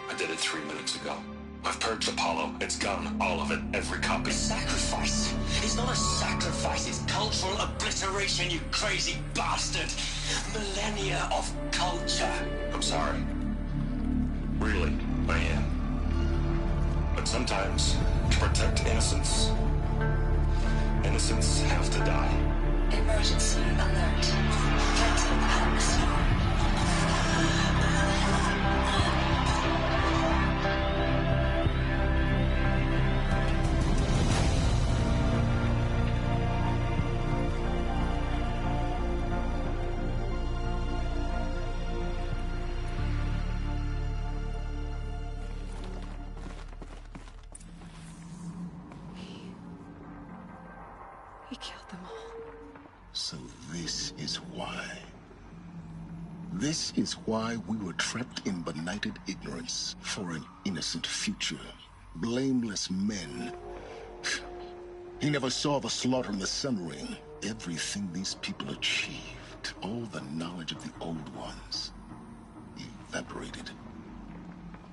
I did it 3 minutes ago. I've purged Apollo. It's gone. All of it. Every copy. Sacrifice? It's not a sacrifice. It's cultural obliteration, you crazy bastard. Millennia of culture. I'm sorry. Really, I am. But sometimes, to protect innocence, innocents have to die. Emergency alert. Threatened atmosphere. them all. So this is why. This is why we were trapped in benighted ignorance for an innocent future. Blameless men. He never saw the slaughter in the Sun Ring. Everything these people achieved, all the knowledge of the old ones, evaporated,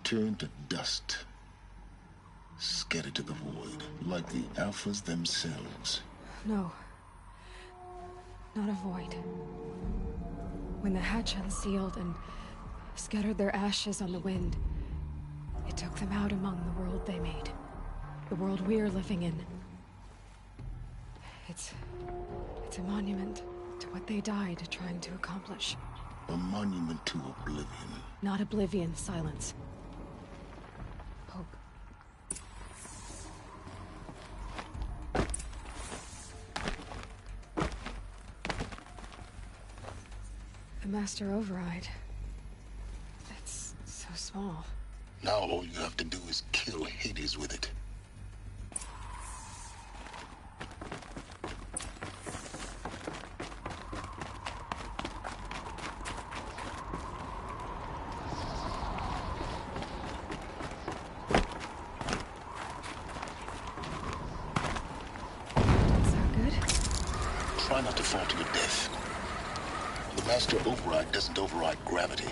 turned to dust, scattered to the void, like the Alphas themselves. No. Not a void. When the hatch unsealed and scattered their ashes on the wind, it took them out among the world they made. The world we're living in. It's a monument to what they died trying to accomplish. A monument to oblivion. Not oblivion, silence. Hope. The Master Override. It's so small. Now all you have to do is kill Hades with it. Try not to fall to your death. The Master Override doesn't override gravity.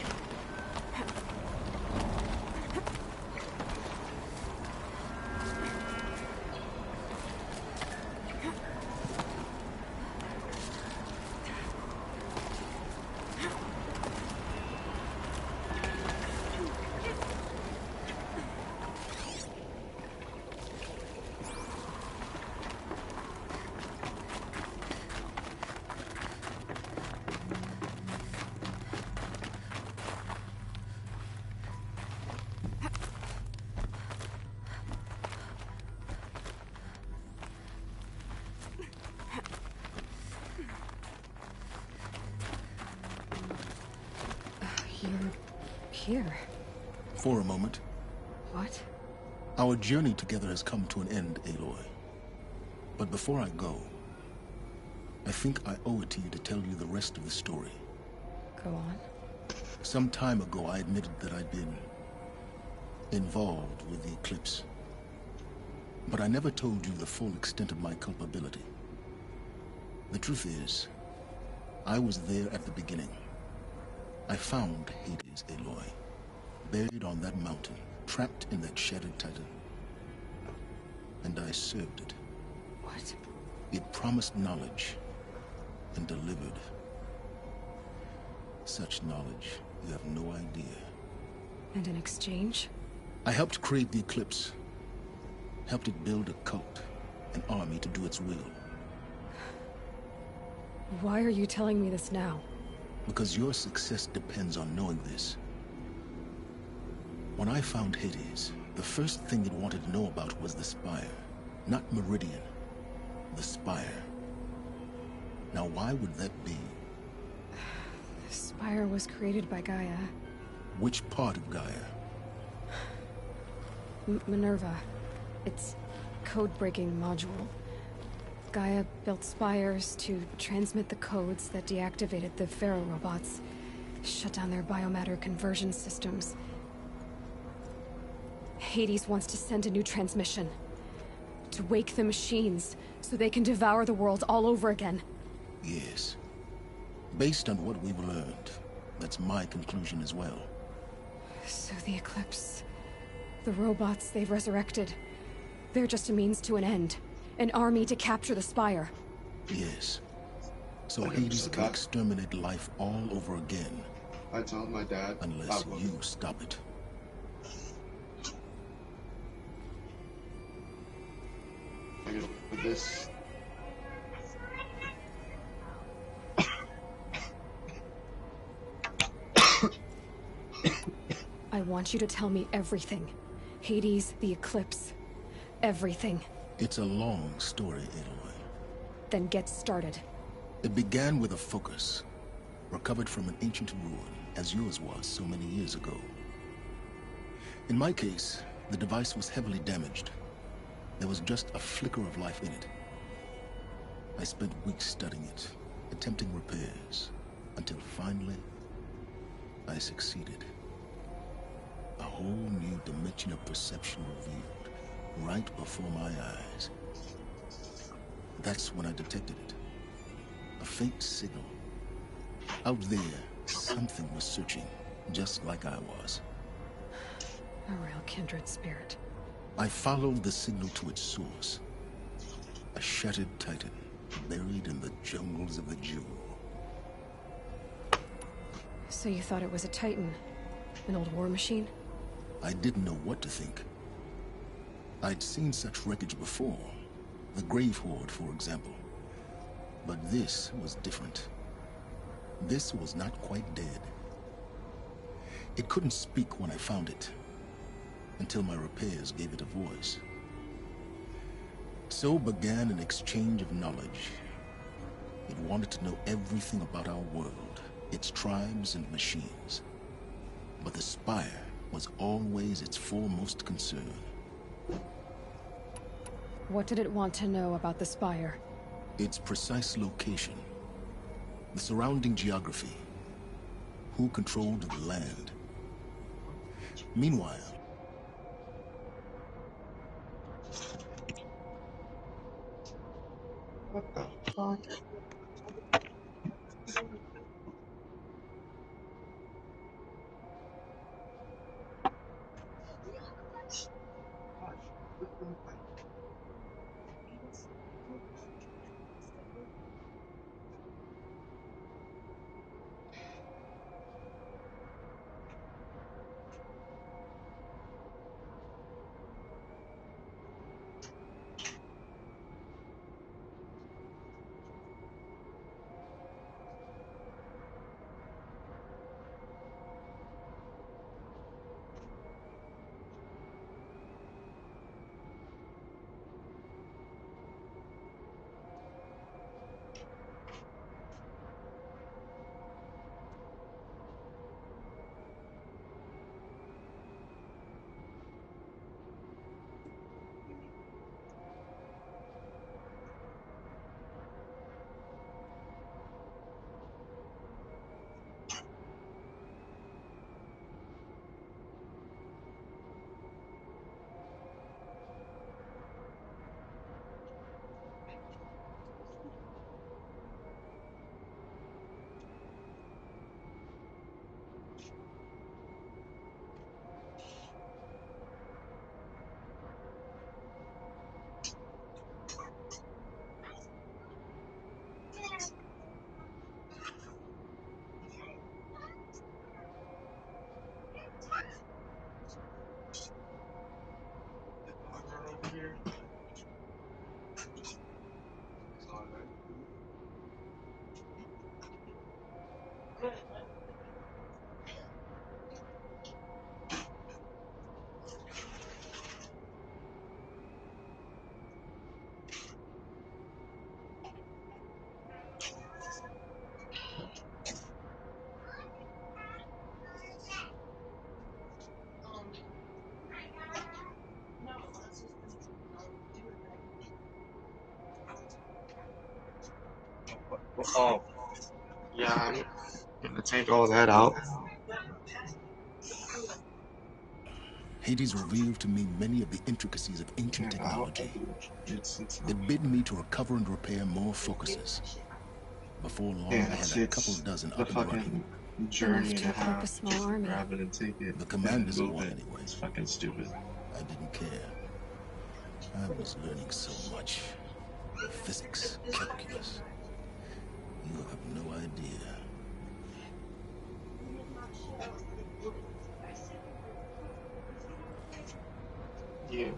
Here. For a moment. What? Our journey together has come to an end, Aloy. But before I go, I think I owe it to you to tell you the rest of the story. Go on. Some time ago, I admitted that I'd been involved with the eclipse. But I never told you the full extent of my culpability. The truth is, I was there at the beginning. I found Hades, Aloy, buried on that mountain, trapped in that shattered titan. And I served it. What? It promised knowledge and delivered. Such knowledge, you have no idea. And in exchange? I helped create the eclipse. Helped it build a cult, an army to do its will. Why are you telling me this now? Because your success depends on knowing this. When I found Hades, the first thing it wanted to know about was the Spire. Not Meridian. The Spire. Now why would that be? The Spire was created by Gaia. Which part of Gaia? Minerva. Its code-breaking module. Gaia built spires to transmit the codes that deactivated the Pharaoh robots, shut down their biomatter conversion systems. Hades wants to send a new transmission. To wake the machines, so they can devour the world all over again. Yes. Based on what we've learned, that's my conclusion as well. So the Eclipse... the robots they've resurrected... they're just a means to an end. An army to capture the Spire. Yes. So Hades can exterminate life all over again. I told my dad. Unless you stop it. I gotta put this. I want you to tell me everything. Hades, the Eclipse. Everything. It's a long story, Aloy. Then get started. It began with a focus, recovered from an ancient ruin, as yours was so many years ago. In my case, the device was heavily damaged. There was just a flicker of life in it. I spent weeks studying it, attempting repairs, until finally, I succeeded. A whole new dimension of perception revealed, right before my eyes. That's when I detected it. A faint signal. Out there, something was searching, just like I was. A real kindred spirit. I followed the signal to its source. A shattered titan, buried in the jungles of the Jewel. So you thought it was a titan? An old war machine? I didn't know what to think. I'd seen such wreckage before. The Grave Horde, for example. But this was different. This was not quite dead. It couldn't speak when I found it, until my repairs gave it a voice. So began an exchange of knowledge. It wanted to know everything about our world, its tribes and machines. But the Spire was always its foremost concern. What did it want to know about the Spire? Its precise location, the surrounding geography, who controlled the land. Meanwhile, what the fuck? Over here. Oh, yeah, I'm gonna take all that out. Hades revealed to me many of the intricacies of ancient technology. It bid me to recover and repair more focuses. Before long, I had a couple dozen up and running. Journey Enough to equip a small army. Grab it and take it. The commanders move won it. anyway. It's fucking stupid. I didn't care. I was learning so much. Physics, calculus. You have no idea. Yeah.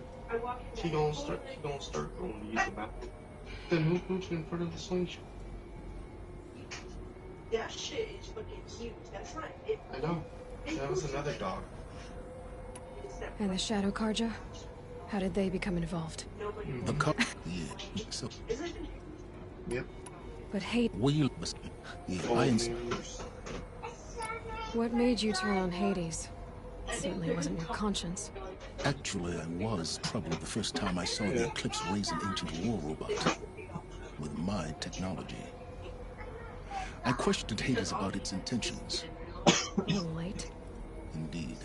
He gonna start going to use the bathroom. Then who put you in front of the slingshot? That shit is fucking huge. That's not it. I know. That was another dog. And the Shadow Karja? How did they become involved? The yeah. So. Yep. But Hades. What made you turn on Hades? Certainly wasn't your conscience. Actually, I was troubled the first time I saw the Eclipse raise an ancient war robot. with my technology. I questioned Hades about its intentions. A little late. Indeed.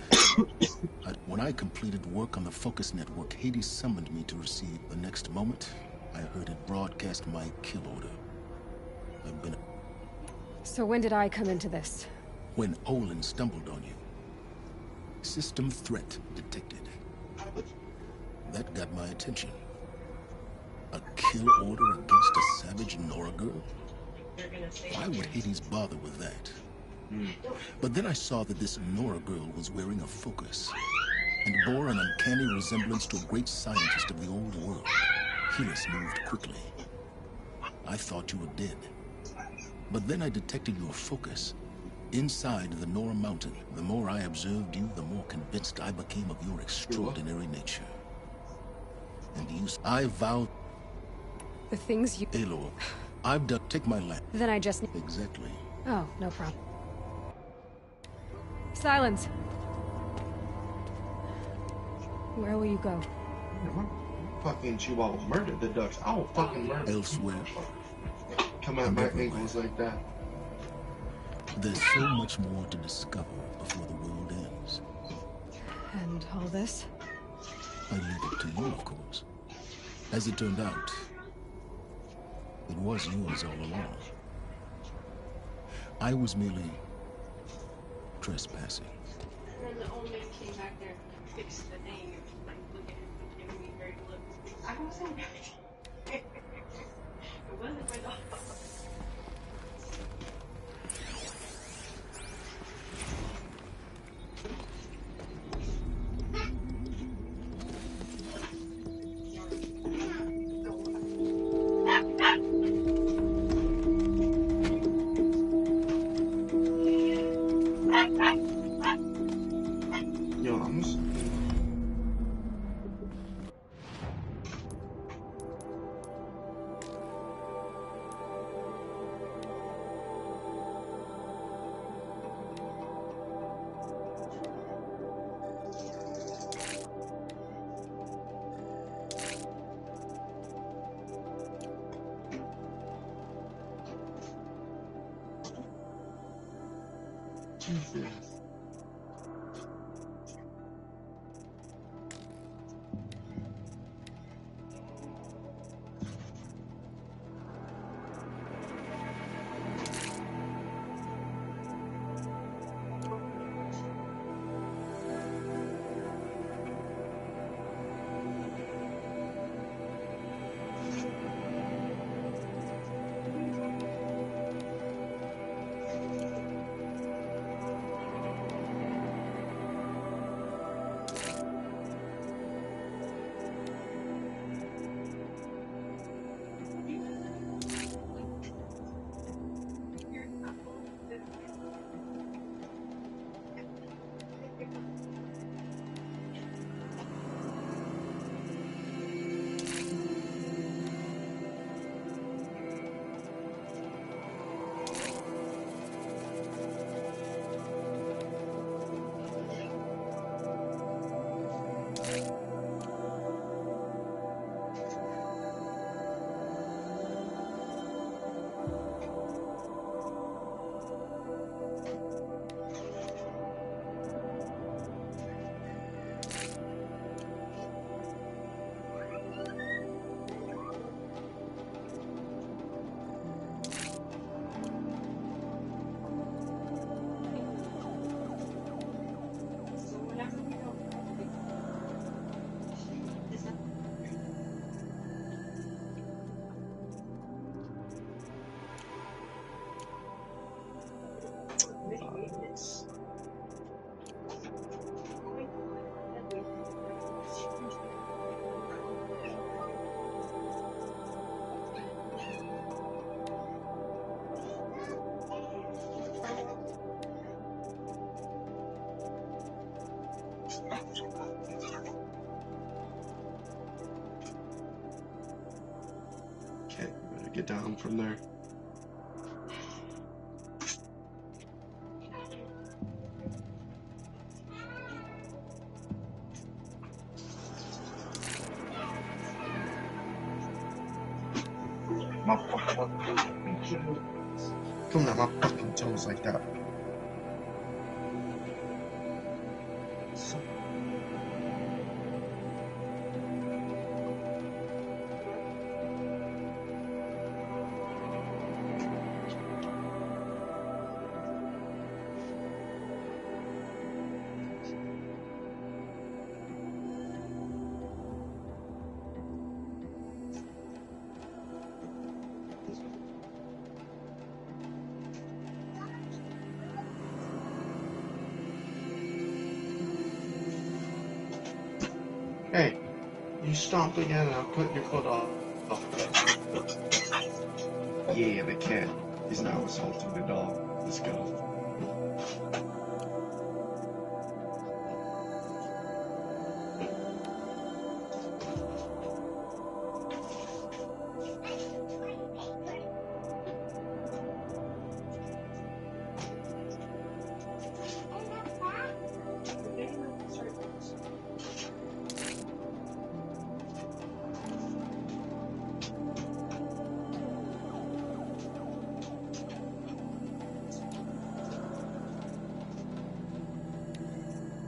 When I completed work on the Focus Network, Hades summoned me to receive. The next moment, I heard it broadcast my kill order. I've been... So when did I come into this? When Olin stumbled on you. System threat detected. That got my attention. A kill order against a savage Nora girl? Why would Hades bother with that? But then I saw that this Nora girl was wearing a focus and bore an uncanny resemblance to a great scientist of the old world. Helis moved quickly. I thought you were dead. But then I detected your focus inside the Nora mountain. The more I observed you, the more convinced I became of your extraordinary nature. And I vowed... The things you... Aloy, I've done... Take my land. Then I just... Exactly. Oh, no problem. Silence. Where will you go? Fucking Chihuahua murdered the ducks. I will fucking murder elsewhere. Come at my ankles like that. There's so much more to discover before the world ends. And all this? I leave it to you, of course. As it turned out, it was yours all along. I was merely trespassing. And the old man came back there and fixed the name. Like, look at him and giving me very look. I wasn't it wasn't my dog. Jesus. Okay, better get down from there. My Don't have my fucking toes like that. So hey, you stomped again and I'll put your foot off. Yeah, the cat is now assaulting the dog. Let's go.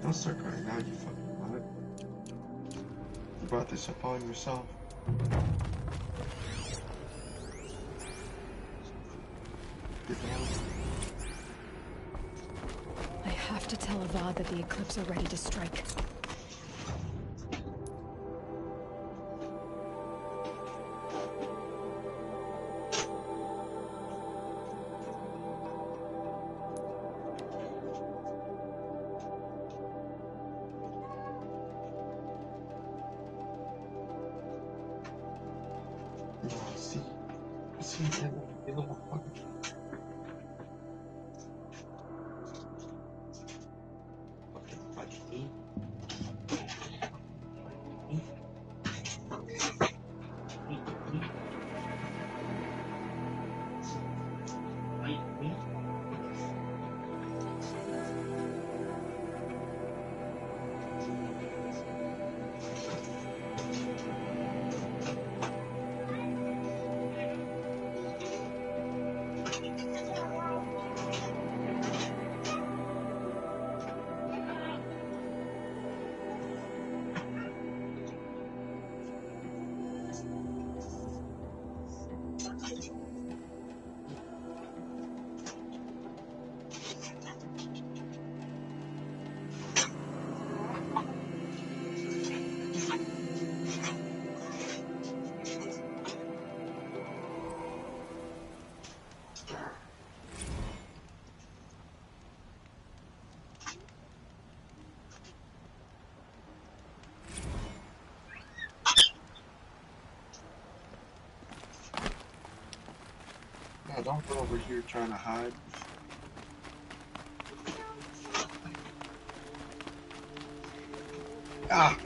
Don't start crying now, you fucking mother. You brought this upon yourself. Get down. I have to tell Avad that the Eclipse are ready to strike. See, you little fucker. No, don't go over here trying to hide. Ah!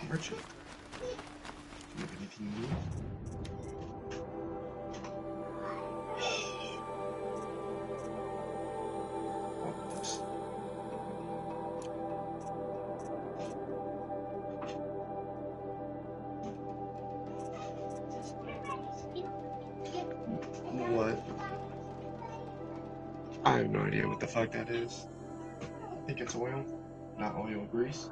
Merchant. Do you have anything new? What? I have no idea what the fuck that is. I think it's oil, not oil, grease.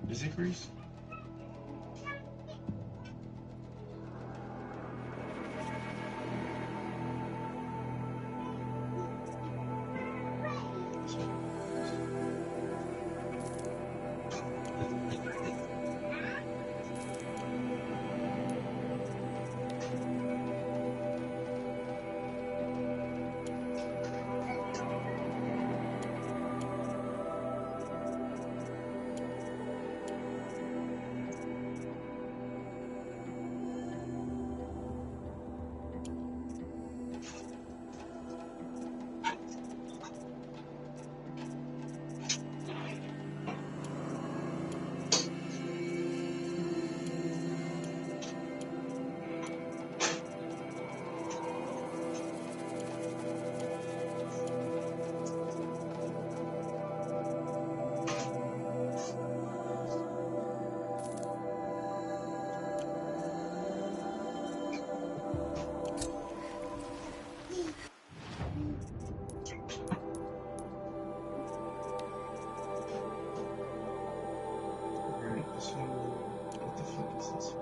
Is it grease? What the fuck is this?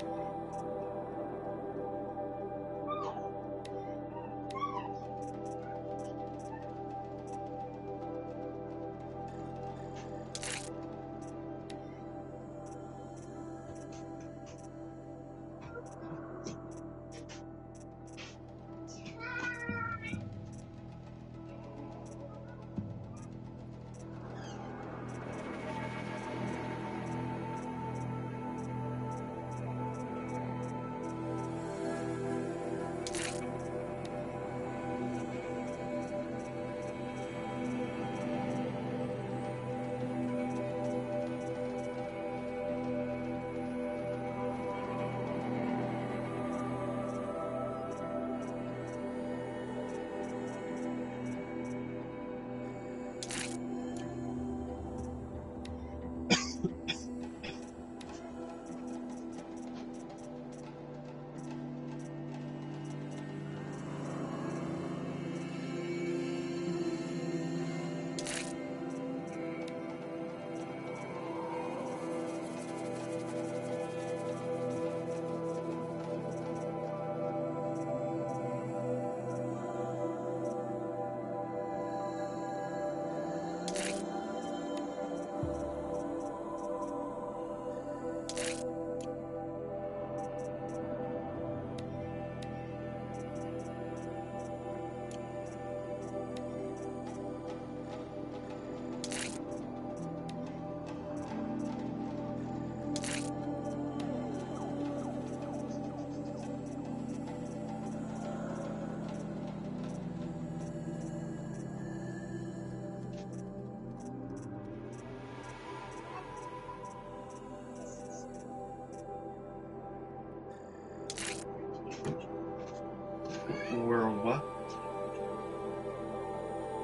Or what?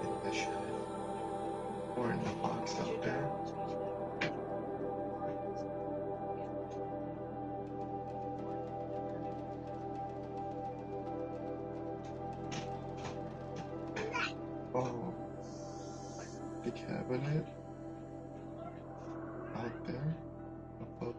In the shed. Or in the box out there. Oh. The cabinet. Out there. Above.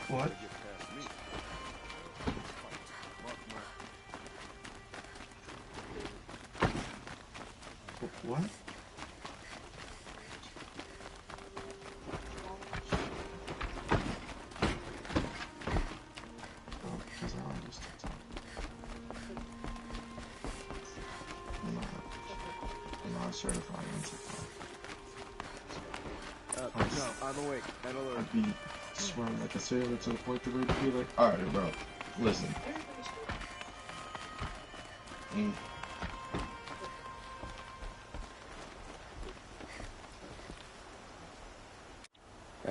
What? What? Oh, because I understood something. I'm not certified in No, I'm awake. I'm alert. I'd be swearing like a sailor to the point that we'd be like, alright, bro, listen.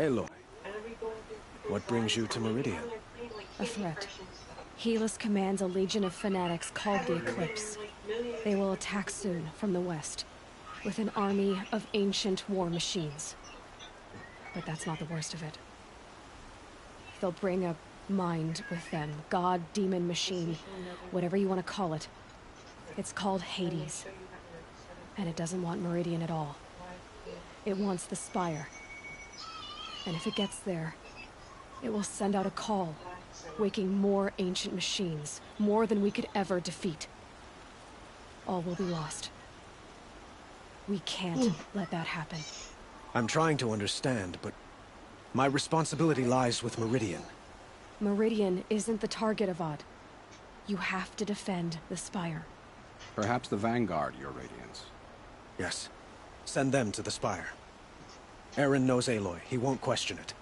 Aloy, what brings you to Meridian? A threat. Helis commands a legion of fanatics called the Eclipse. They will attack soon from the west, with an army of ancient war machines. But that's not the worst of it. They'll bring a mind with them, god, demon, machine, whatever you want to call it. It's called Hades. And it doesn't want Meridian at all. It wants the Spire. And if it gets there, it will send out a call, waking more ancient machines, more than we could ever defeat. All will be lost. We can't let that happen. I'm trying to understand, but my responsibility lies with Meridian. Meridian isn't the target, Avad. You have to defend the Spire. Perhaps the Vanguard, Your Radiance. Yes. Send them to the Spire. Aaron knows Aloy. He won't question it.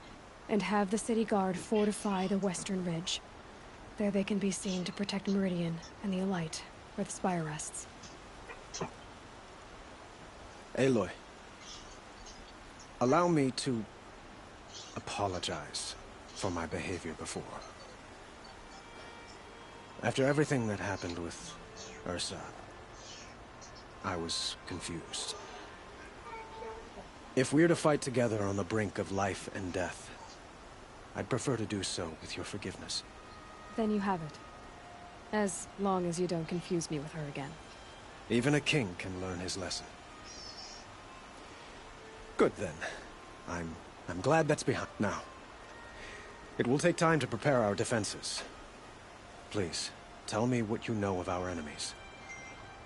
And have the City Guard fortify the western ridge. There they can be seen to protect Meridian and the Elite, where the Spire rests. Aloy, allow me to apologize for my behavior before. After everything that happened with Ursa, I was confused. If we're to fight together on the brink of life and death, I'd prefer to do so with your forgiveness. Then you have it. As long as you don't confuse me with her again. Even a king can learn his lesson. Good then. I'm glad that's behind now. It will take time to prepare our defenses. Please, tell me what you know of our enemies.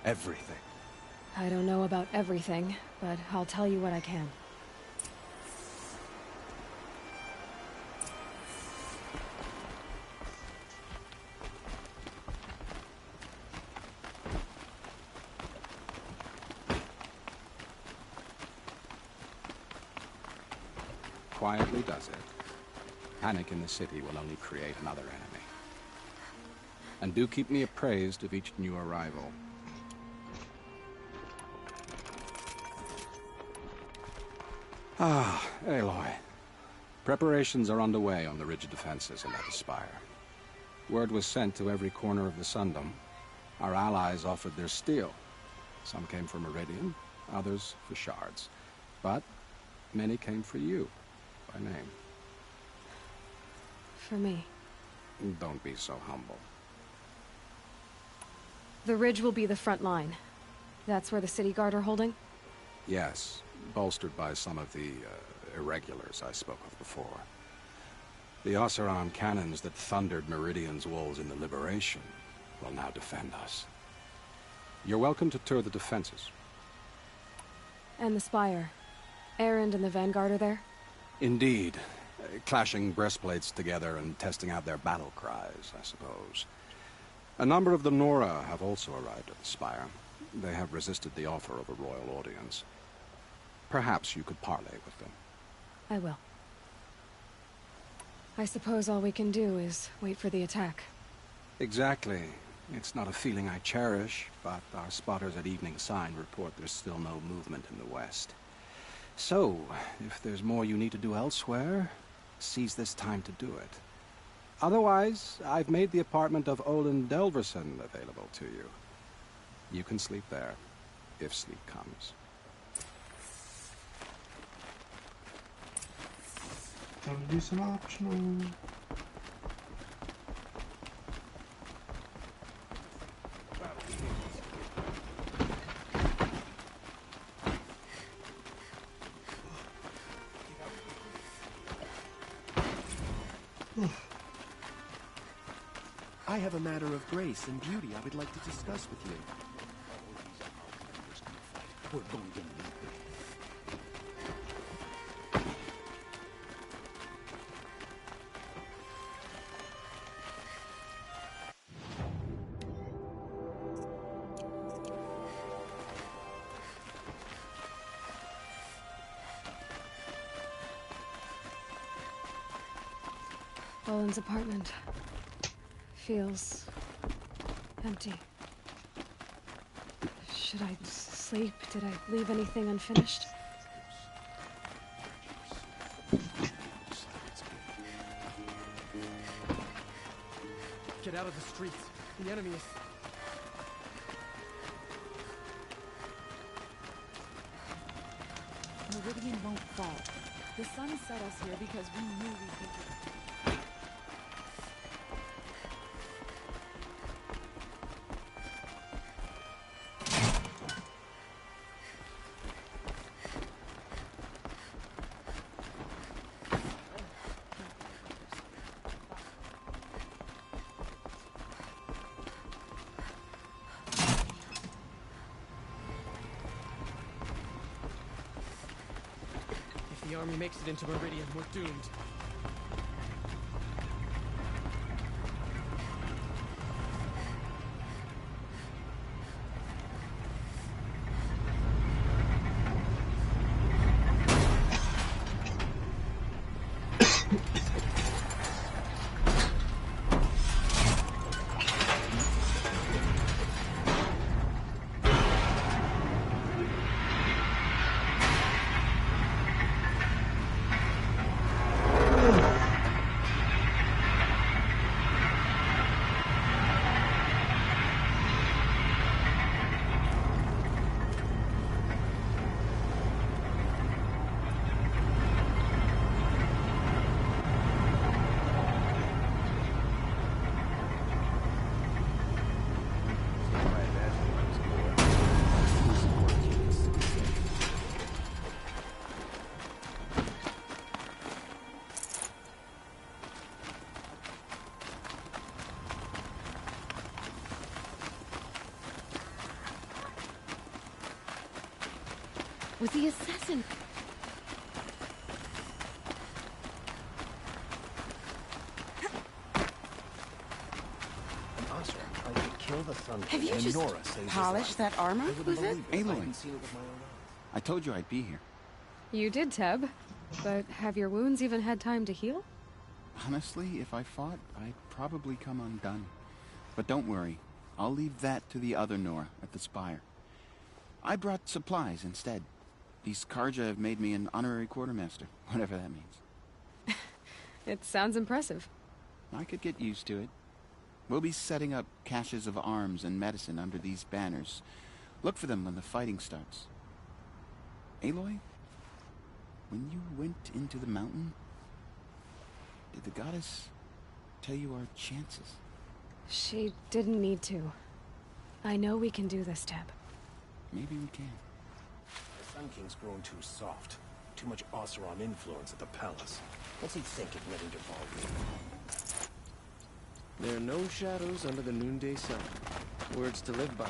Everything. I don't know about everything, but I'll tell you what I can. Quietly does it. Panic in the city will only create another enemy. And do keep me appraised of each new arrival. Ah, Aloy. Preparations are underway on the ridge defenses and at the Spire. Word was sent to every corner of the Sundom. Our allies offered their steel. Some came for Meridian, others for shards. But many came for you, by name. For me. Don't be so humble. The ridge will be the front line. That's where the City Guard are holding? Yes, bolstered by some of the irregulars I spoke of before. The Oseram cannons that thundered Meridian's walls in the Liberation will now defend us. You're welcome to tour the defenses. And the Spire. Erend and the Vanguard are there? Indeed. Clashing breastplates together and testing out their battle cries, I suppose. A number of the Nora have also arrived at the Spire. They have resisted the offer of a royal audience. Perhaps you could parley with them. I will. I suppose all we can do is wait for the attack. Exactly. It's not a feeling I cherish, but our spotters at Evening Sign report there's still no movement in the west. So, if there's more you need to do elsewhere, seize this time to do it. Otherwise, I've made the apartment of Olin Delverson available to you. You can sleep there, if sleep comes. Time to do some optional. I have a matter of grace and beauty I would like to discuss with you. We're going to meet. Olin's apartment. Feels empty. Should I sleep? Did I leave anything unfinished? out of the streets. The enemy is... Meridian won't fall. The sun set us here because we knew we'd be here. If the army makes it into Meridian, we're doomed. Was the assassin... An Asra tried to kill the sun. Have you just polished that armor? Who's it? Aloy. I told you I'd be here. You did, Teb. But have your wounds even had time to heal? Honestly, if I fought, I'd probably come undone. But don't worry. I'll leave that to the other Nora at the Spire. I brought supplies instead. These Karja have made me an honorary quartermaster, whatever that means. It sounds impressive. I could get used to it. We'll be setting up caches of arms and medicine under these banners. Look for them when the fighting starts. Aloy, when you went into the mountain, did the goddess tell you our chances? She didn't need to. I know we can do this, Teb. Maybe we can. The Sun King's grown too soft. Too much Oseram influence at the palace. What's he think of letting devolve? There are no shadows under the noonday sun. Words to live by.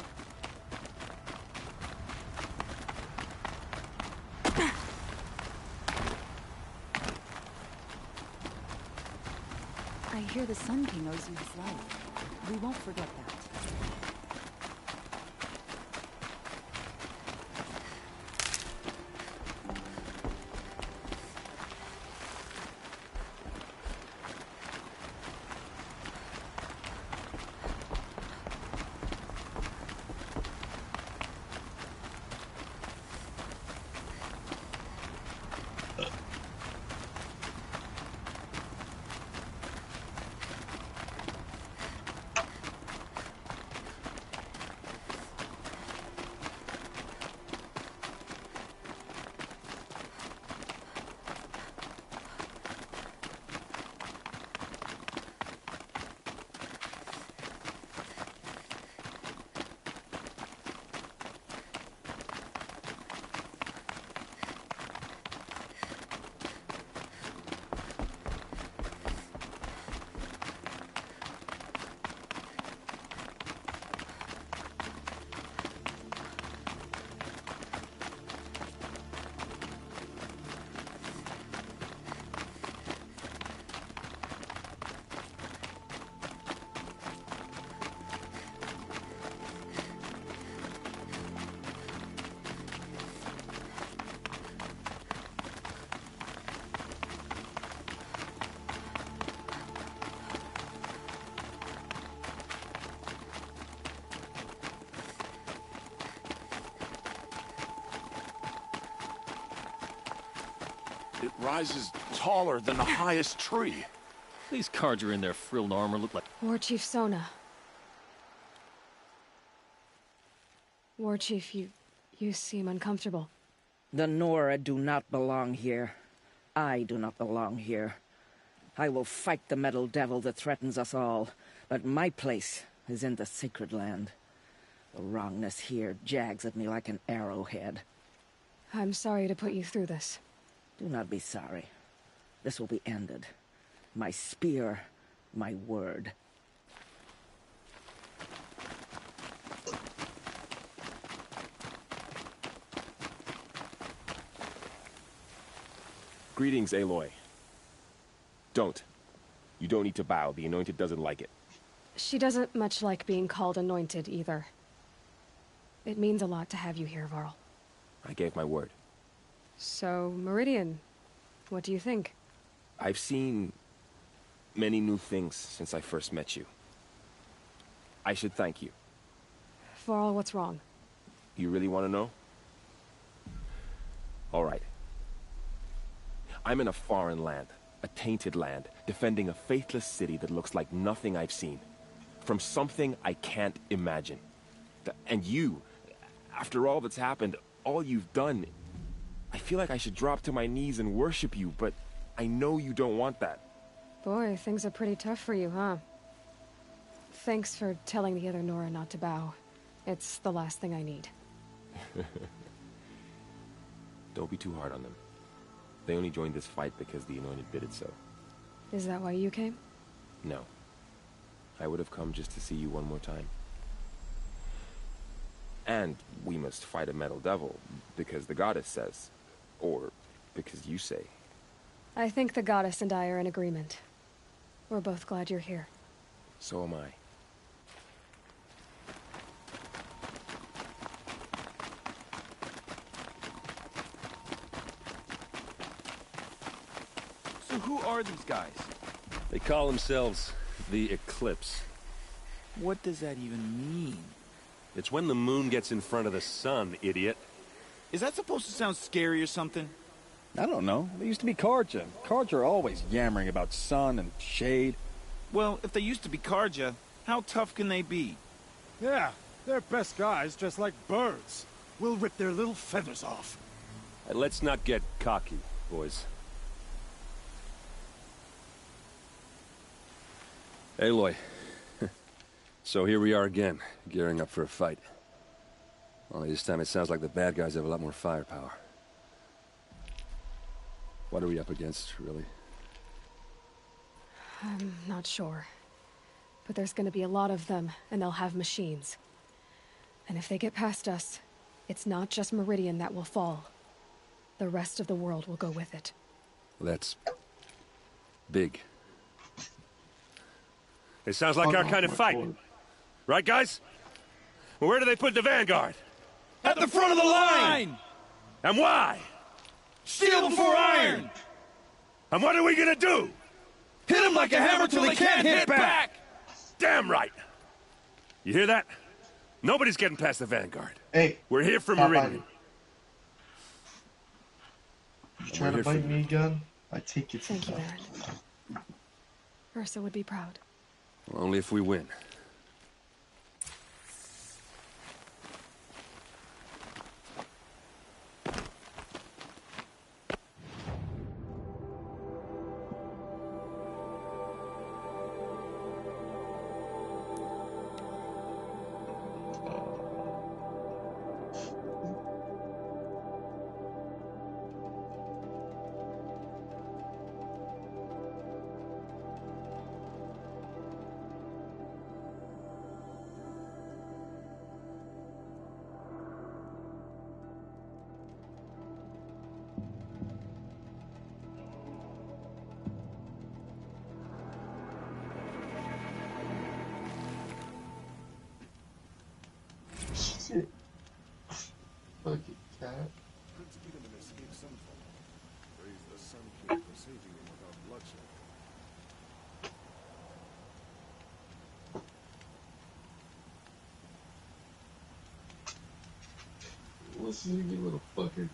I hear the Sun King owes you his life. We won't forget that. It rises taller than the highest tree. These cards are in their frilled armor look like... War Chief Sona. War Chief, you seem uncomfortable. The Nora do not belong here. I do not belong here. I will fight the metal devil that threatens us all, but my place is in the sacred land. The wrongness here jags at me like an arrowhead. I'm sorry to put you through this. Do not be sorry. This will be ended. My spear, my word. Greetings, Aloy. Don't. You don't need to bow. The Anointed doesn't like it. She doesn't much like being called Anointed, either. It means a lot to have you here, Varl. I gave my word. So, Meridian, what do you think? I've seen many new things since I first met you. I should thank you. Varl, what's wrong? You really want to know? All right. I'm in a foreign land, a tainted land, defending a faithless city that looks like nothing I've seen. From something I can't imagine. And you, after all that's happened, all you've done, I feel like I should drop to my knees and worship you, but I know you don't want that. Boy, things are pretty tough for you, huh? Thanks for telling the other Nora not to bow. It's the last thing I need. Don't be too hard on them. They only joined this fight because the Anointed did it so. Is that why you came? No. I would have come just to see you one more time. And we must fight a metal devil, because the goddess says. Or because you say. I think the goddess and I are in agreement. We're both glad you're here. So am I. So who are these guys? They call themselves the Eclipse. What does that even mean? It's when the moon gets in front of the sun, idiot. Is that supposed to sound scary or something? I don't know. They used to be Karja. Karja are always yammering about sun and shade. Well, if they used to be Karja, how tough can they be? Yeah, they're best guys just like birds. We'll rip their little feathers off. Let's not get cocky, boys. Aloy. So here we are again, gearing up for a fight. Only this time it sounds like the bad guys have a lot more firepower. What are we up against, really? I'm not sure. But there's gonna be a lot of them, and they'll have machines. And if they get past us, it's not just Meridian that will fall. The rest of the world will go with it. That's big. It sounds like our kind of fight. Right, guys? Well, where do they put the Vanguard? At the front of the line! And why? Steel before iron! And what are we gonna do? Hit them like a hammer till they can't hit back! Damn right! You hear that? Nobody's getting past the Vanguard. Hey, we're here for Meridian. You trying to bite me again? I take it. Thank you, Aaron. Ursa would be proud. Well, only if we win. Shit. Fucking cat. Prince Edelman escaped sunfall. Praise the Sun King for saving him without bloodshed. Listen to me, little fucker.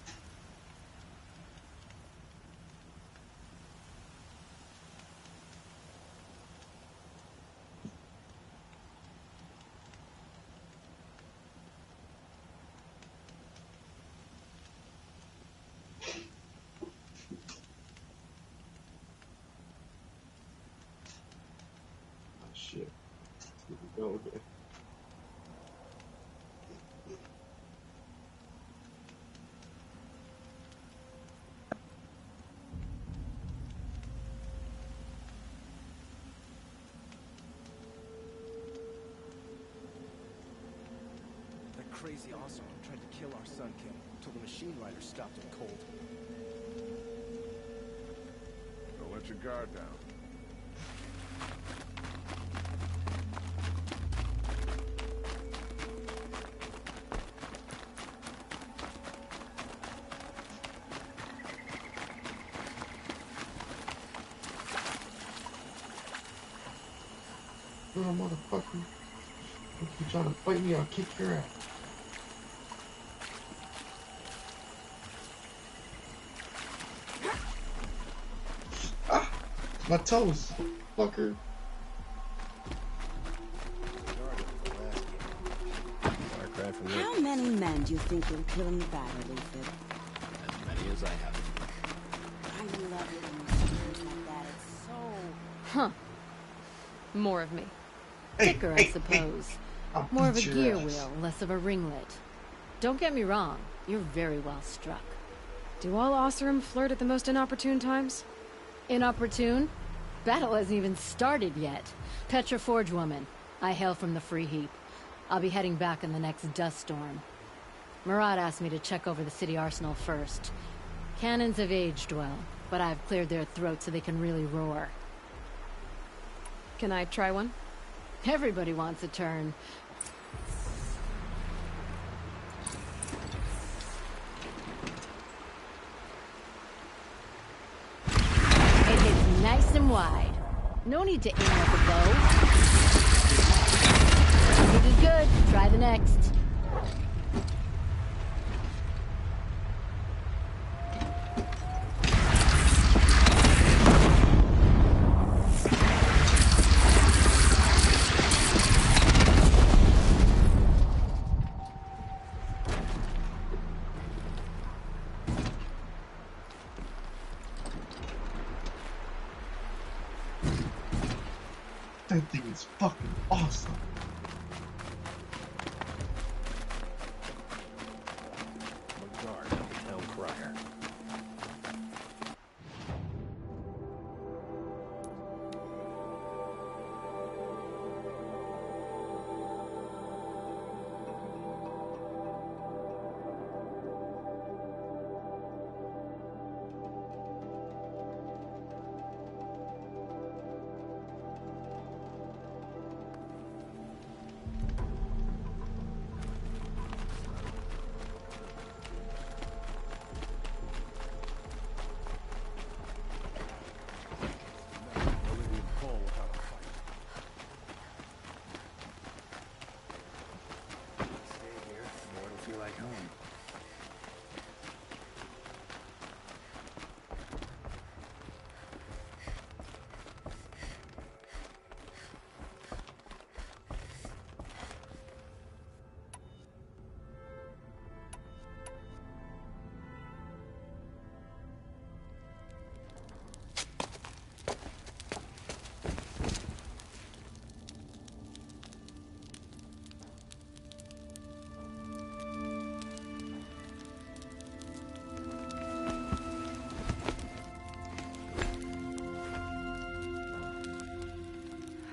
shit. Here we go again. That crazy Osmo tried to kill our Sun King until the machine rider stopped him cold. Don't let your guard down. Little motherfucker. If you're trying to fight me, I'll kick your ass. Ah! My toes, fucker. How many men do you think you'll kill in the battle, Luther? As many as I have. I love it when you scream like that. It's so... Huh. More of me. Hey, Thicker, hey, I suppose. Hey. More of a Your gear ass. wheel, less of a ringlet. Don't get me wrong, you're very well struck. Do all Osserum flirt at the most inopportune times? Inopportune? Battle hasn't even started yet. Petra Forge woman. I hail from the Free Heap. I'll be heading back in the next dust storm. Murat asked me to check over the city arsenal first. Cannons have aged well, but I've cleared their throats so they can really roar. Can I try one? Everybody wants a turn. It hits nice and wide. No need to aim at the bow. You did good. Try the next. That thing is fucking awesome. Guard, Hell Crier.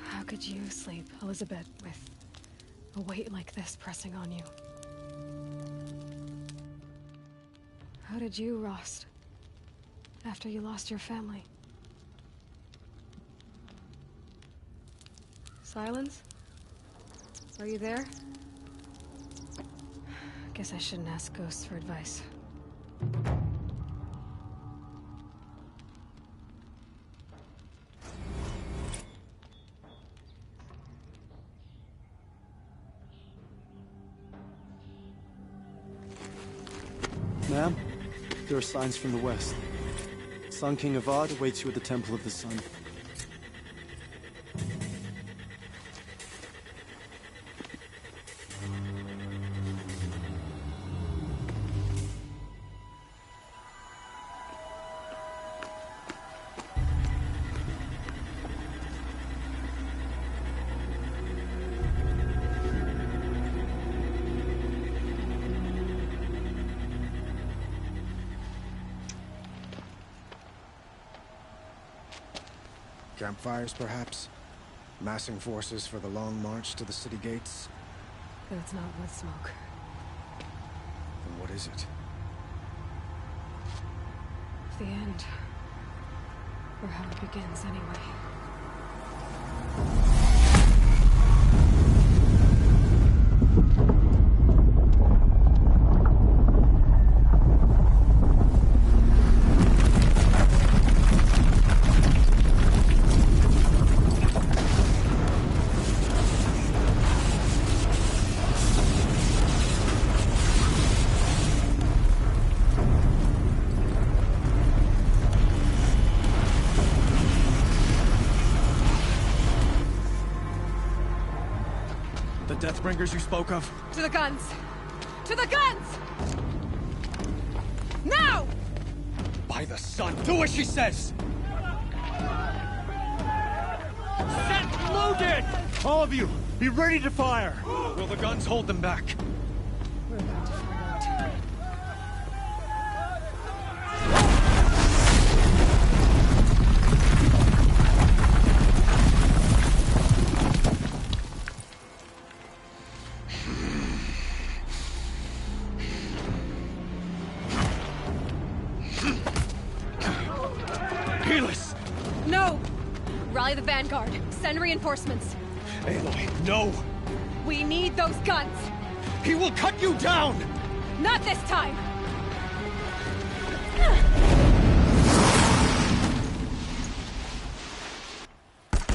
How could you sleep, Elizabeth, with a weight like this pressing on you? How did you, Rost, after you lost your family? Silence? Are you there? Guess I shouldn't ask ghosts for advice. Ma'am, there are signs from the west. Sun King Avad awaits you at the Temple of the Sun. Campfires, perhaps? Massing forces for the long march to the city gates? That's not wood smoke. Then what is it? The end. Or how it begins, anyway. Deathbringers you spoke of? To the guns! To the guns! Now! By the sun, do as she says! Set loaded! All of you, be ready to fire! Will the guns hold them back? We're about to find out. No! Rally the vanguard. Send reinforcements. Aloy, no! We need those guns! He will cut you down! Not this time!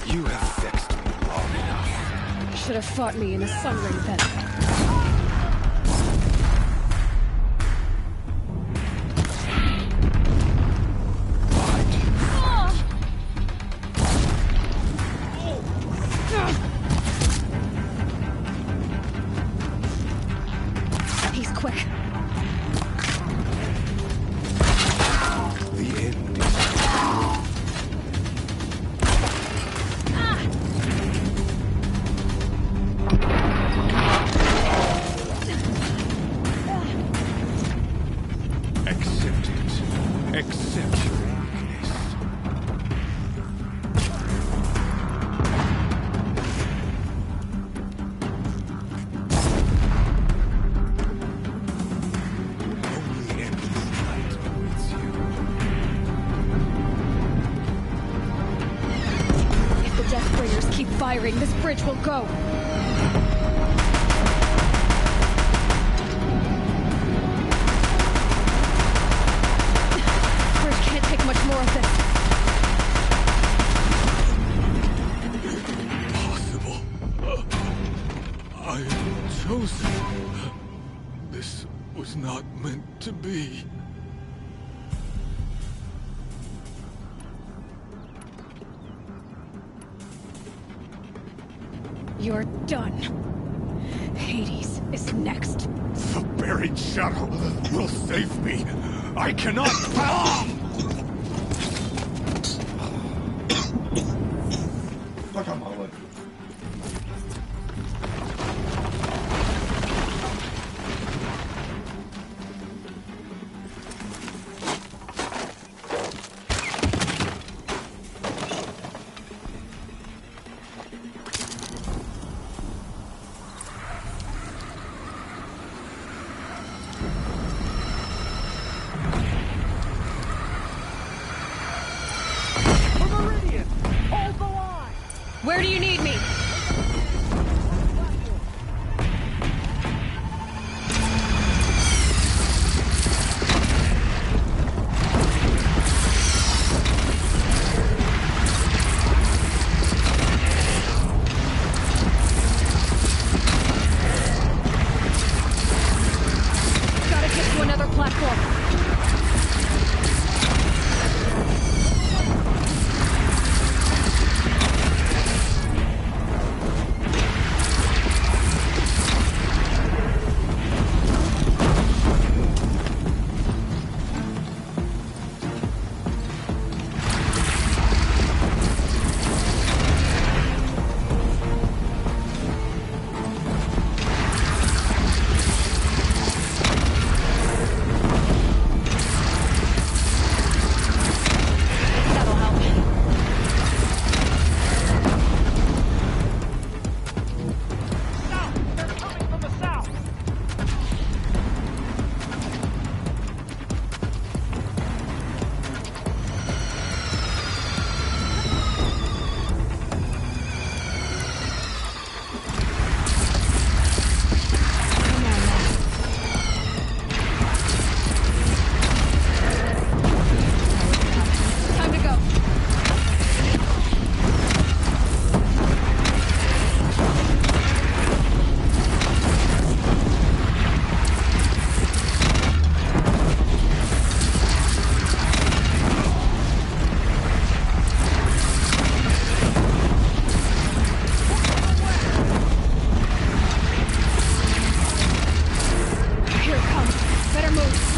You have vexed me long enough. Should have fought me in a sun ring then. Firing, this bridge will go. Bridge can't take much more of this. Impossible. I am chosen. This was not meant to be. You're done. Hades is next. The buried shadow will save me. I cannot... Where do you need me? Gotta get to another platform. come. Better move.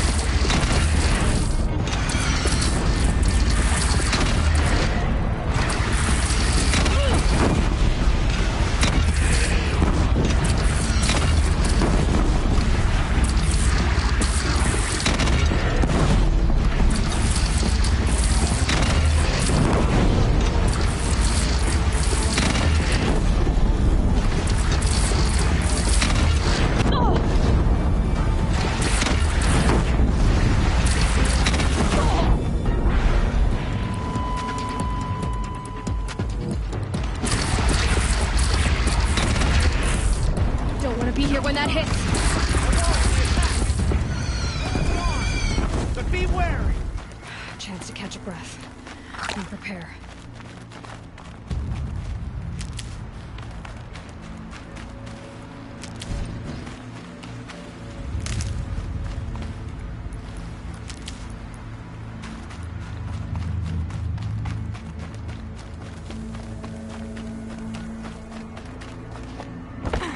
Be here when that hits. But be wary. Chance to catch a breath and prepare.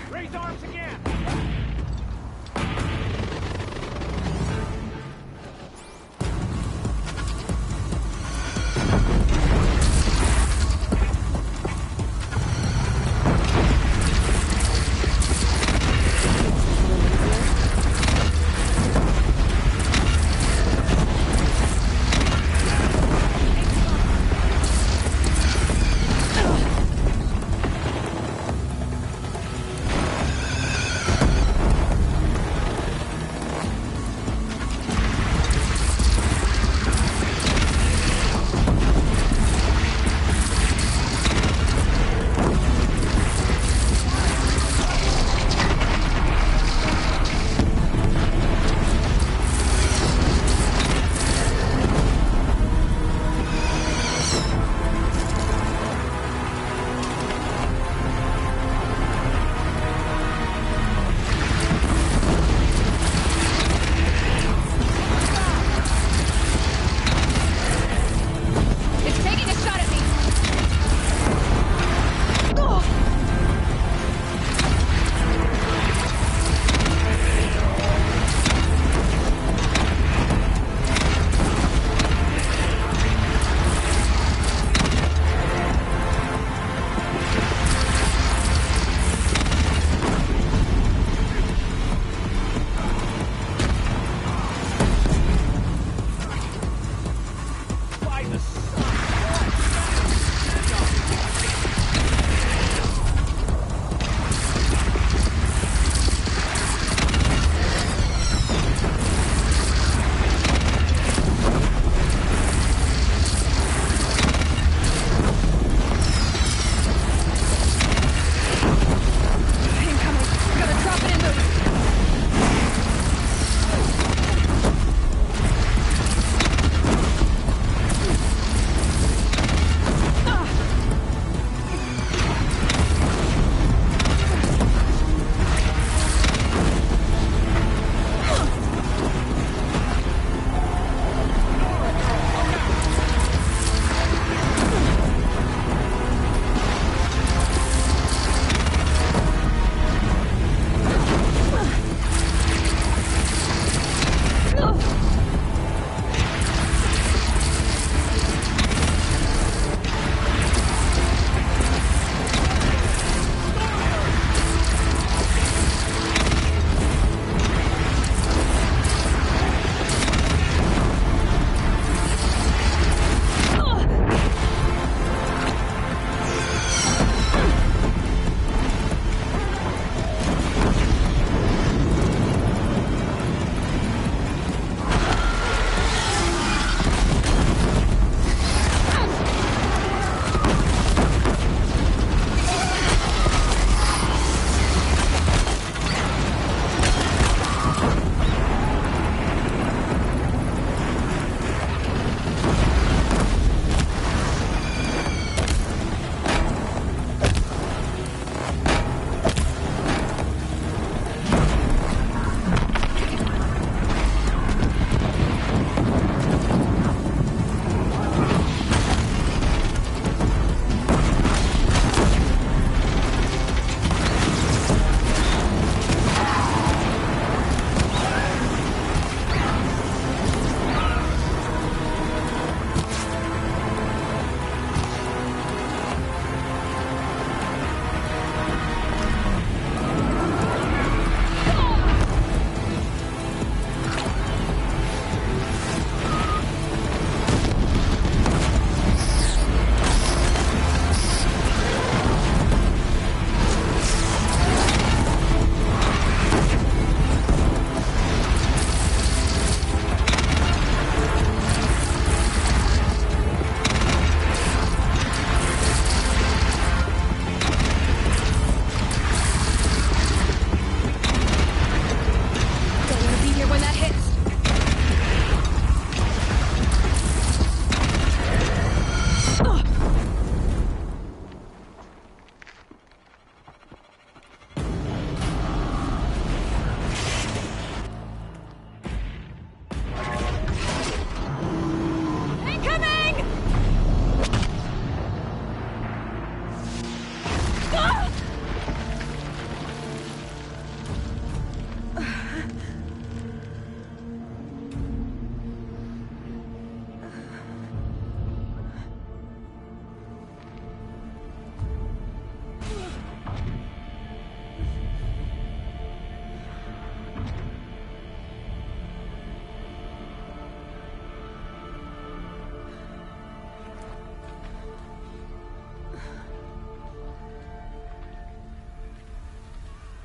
Raise arms again.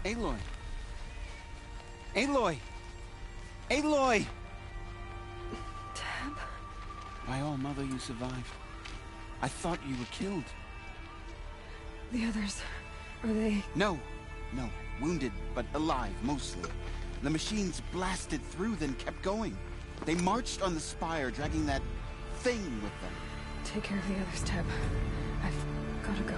Aloy! Aloy! Aloy! Tab? By all mother, you survived. I thought you were killed. The others, are they... No. Wounded, but alive, mostly. The machines blasted through, then kept going. They marched on the spire, dragging that thing with them. Take care of the others, Tab. I've gotta go.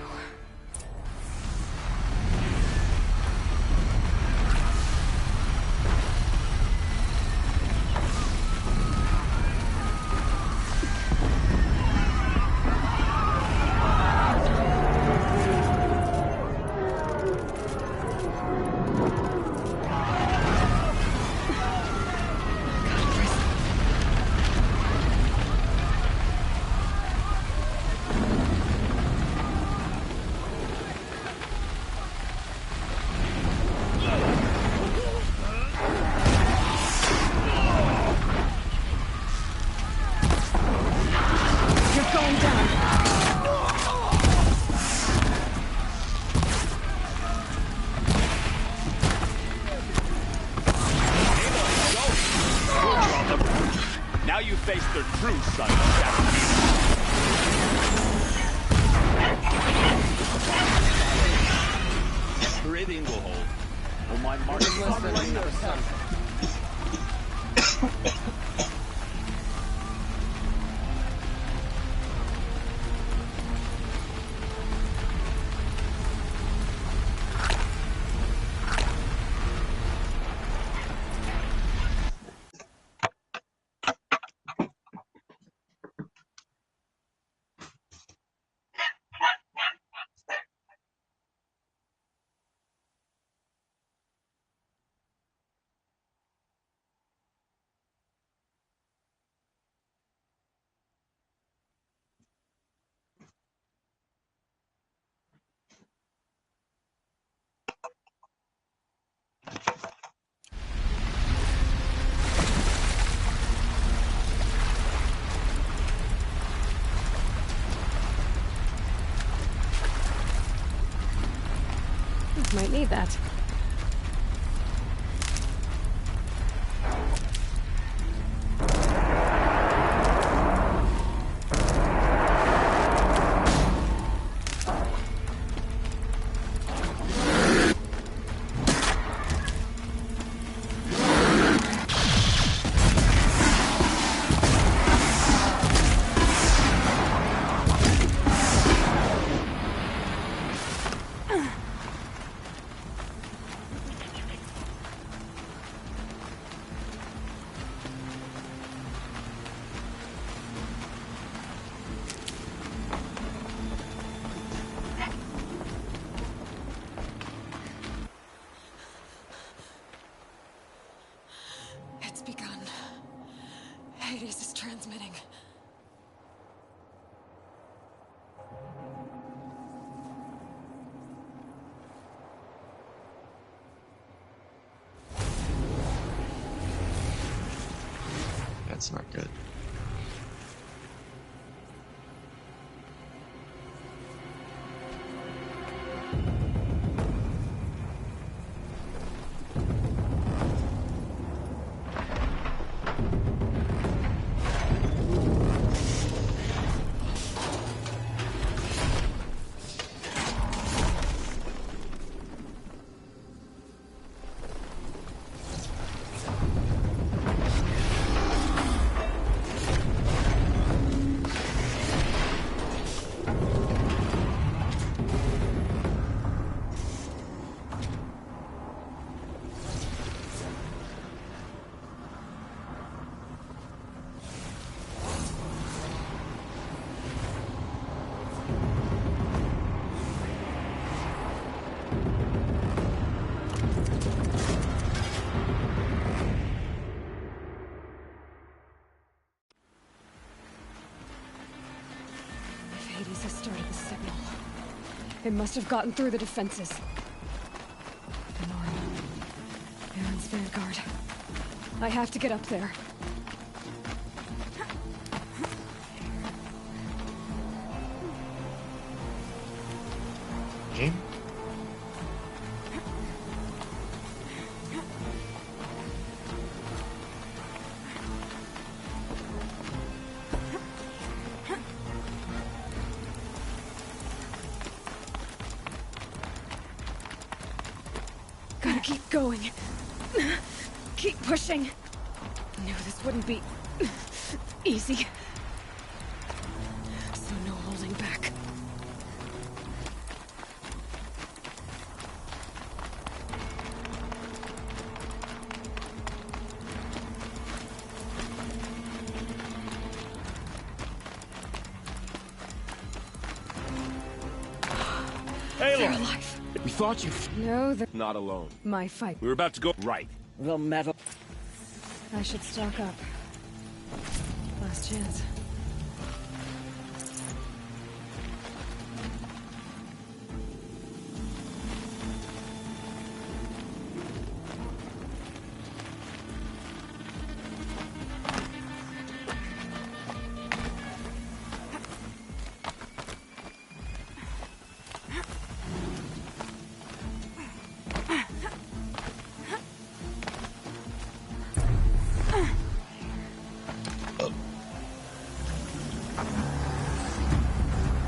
Now you face the true son of Japanese. Breathing will hold. Will my march Might need that. It's begun. Hades is transmitting. That's not good. Hades has started the signal. It must have gotten through the defenses. Nora. Aaron's vanguard. I have to get up there. Jim? going. Keep pushing. Knew this wouldn't be easy. So no holding back. Hey, They're alive. We thought you... No, they're Not alone. my fight. We were about to go... Right. The metal... I should stock up. Last chance.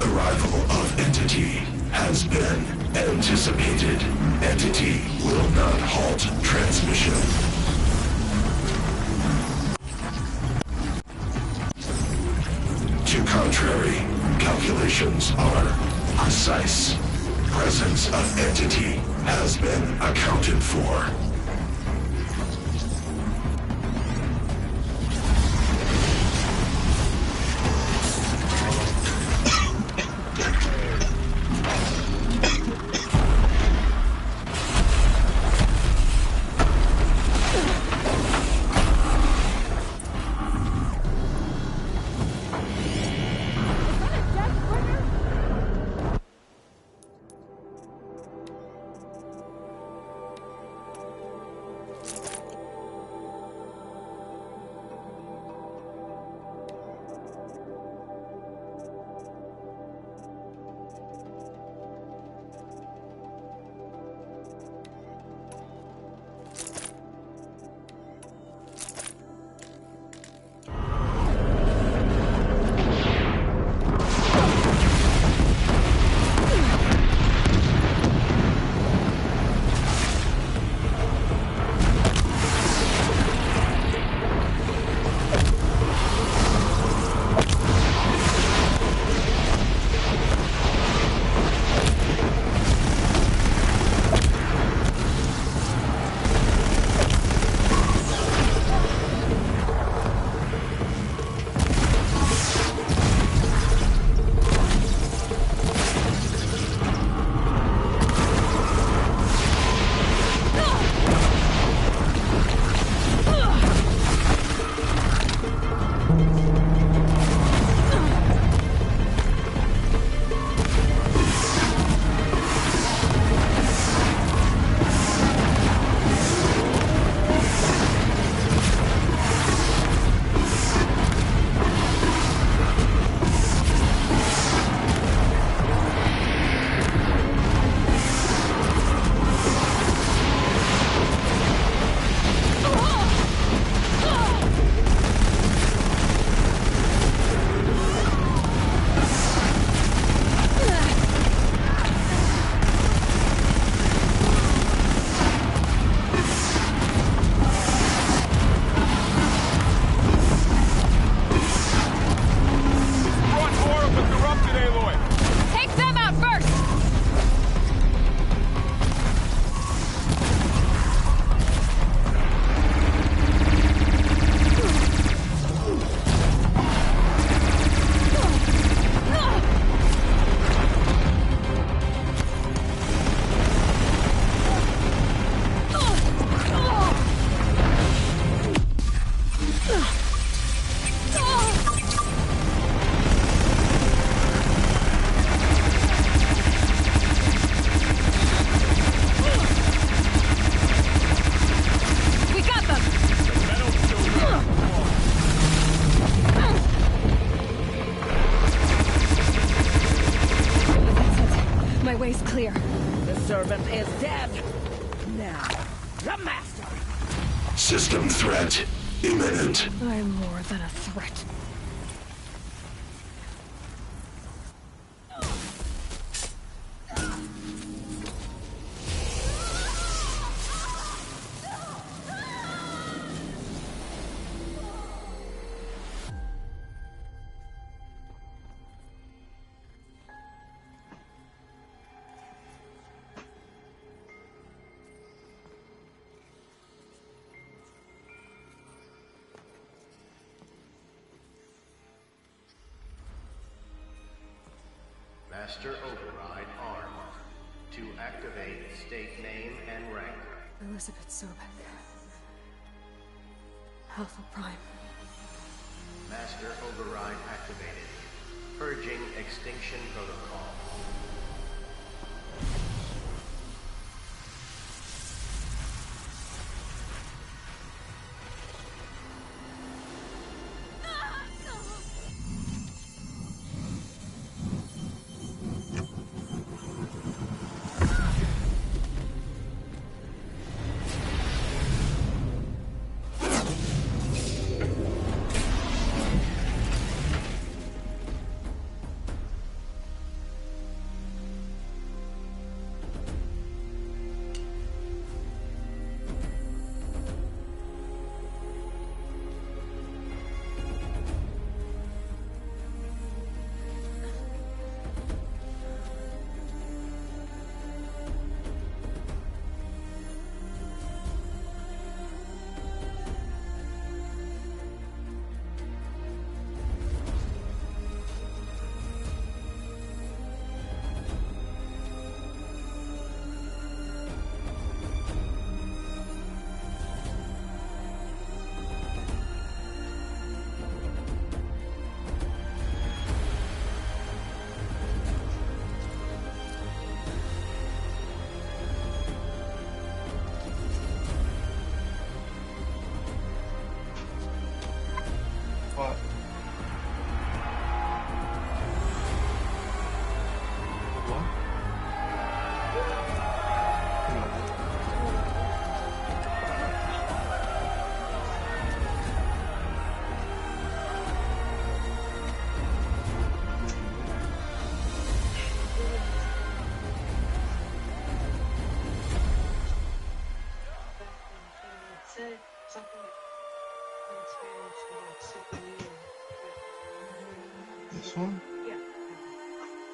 Arrival of Entity has been anticipated. Entity will not halt transmission. To contrary, calculations are precise. Presence of Entity has been accounted for. Clear. The servant is dead. Now, the master. System threat imminent. I'm more than a threat. Master Override armed. To activate, state name and rank. Elizabeth Sobek. Alpha Prime. Master Override activated. Purging Extinction Protocol. This one? Yeah.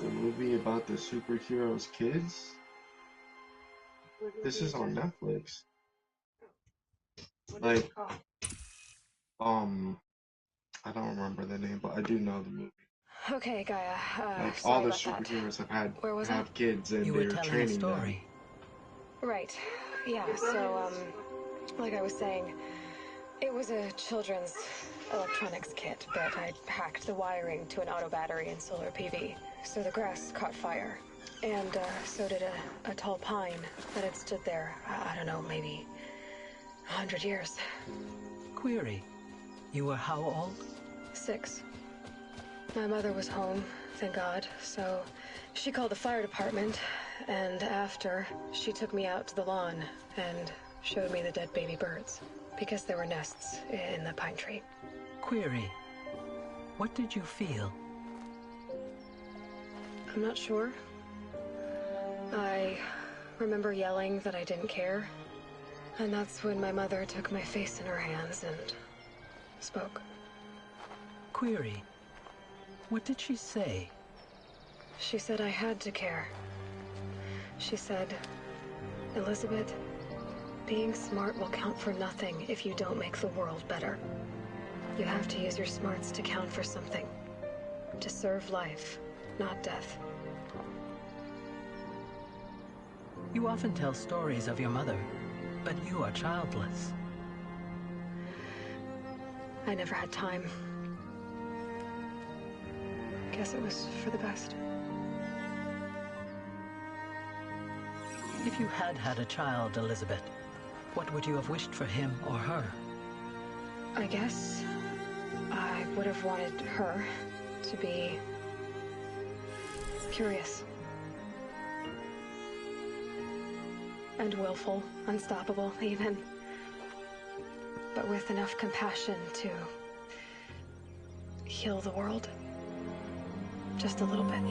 The movie about the superheroes' kids? This is on Netflix. Like, I don't remember the name, but I do know the movie. Okay, Gaia. Like, Sorry all the about that. superheroes Where was I? have kids and You were they're telling a training story. Right. Yeah, so, like I was saying, it was a children's electronics kit, but I hacked the wiring to an auto battery and solar PV. So the grass caught fire. And, so did a tall pine that had stood there, I don't know, maybe 100 years. Query. You were how old? 6. My mother was home, thank God, so she called the fire department, and after, she took me out to the lawn and showed me the dead baby birds, because there were nests in the pine tree. Query. What did you feel? I'm not sure. I remember yelling that I didn't care, and that's when my mother took my face in her hands and spoke. Query. What did she say? She said I had to care. She said, Elizabeth, being smart will count for nothing if you don't make the world better. You have to use your smarts to count for something. To serve life, not death. You often tell stories of your mother, but you are childless. I never had time. Guess it was for the best. If you had had a child, Elizabeth, what would you have wished for him or her? I guess I would have wanted her to be curious. And willful, unstoppable, even. But with enough compassion to heal the world. Just a little bit.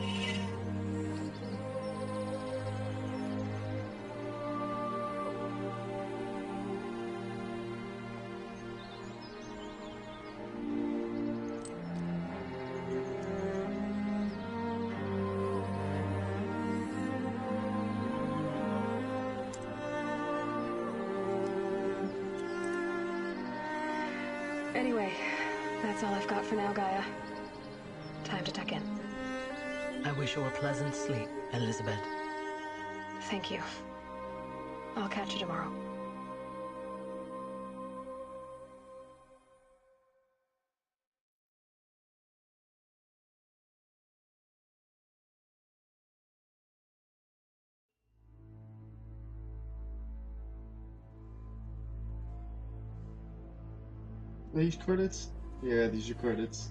Anyway, that's all I've got for now, Gaia. Time to tuck in. I wish you a pleasant sleep, Elizabeth. Thank you. I'll catch you tomorrow. These credits? Yeah, these are credits.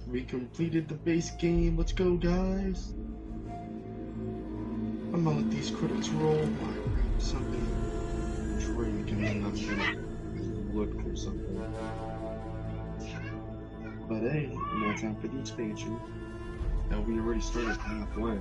We completed the base game. Let's go, guys. I'm gonna let these credits roll. I grab something, drink, and then I'm gonna look for something. But hey, now time for the expansion. Now we already started halfway.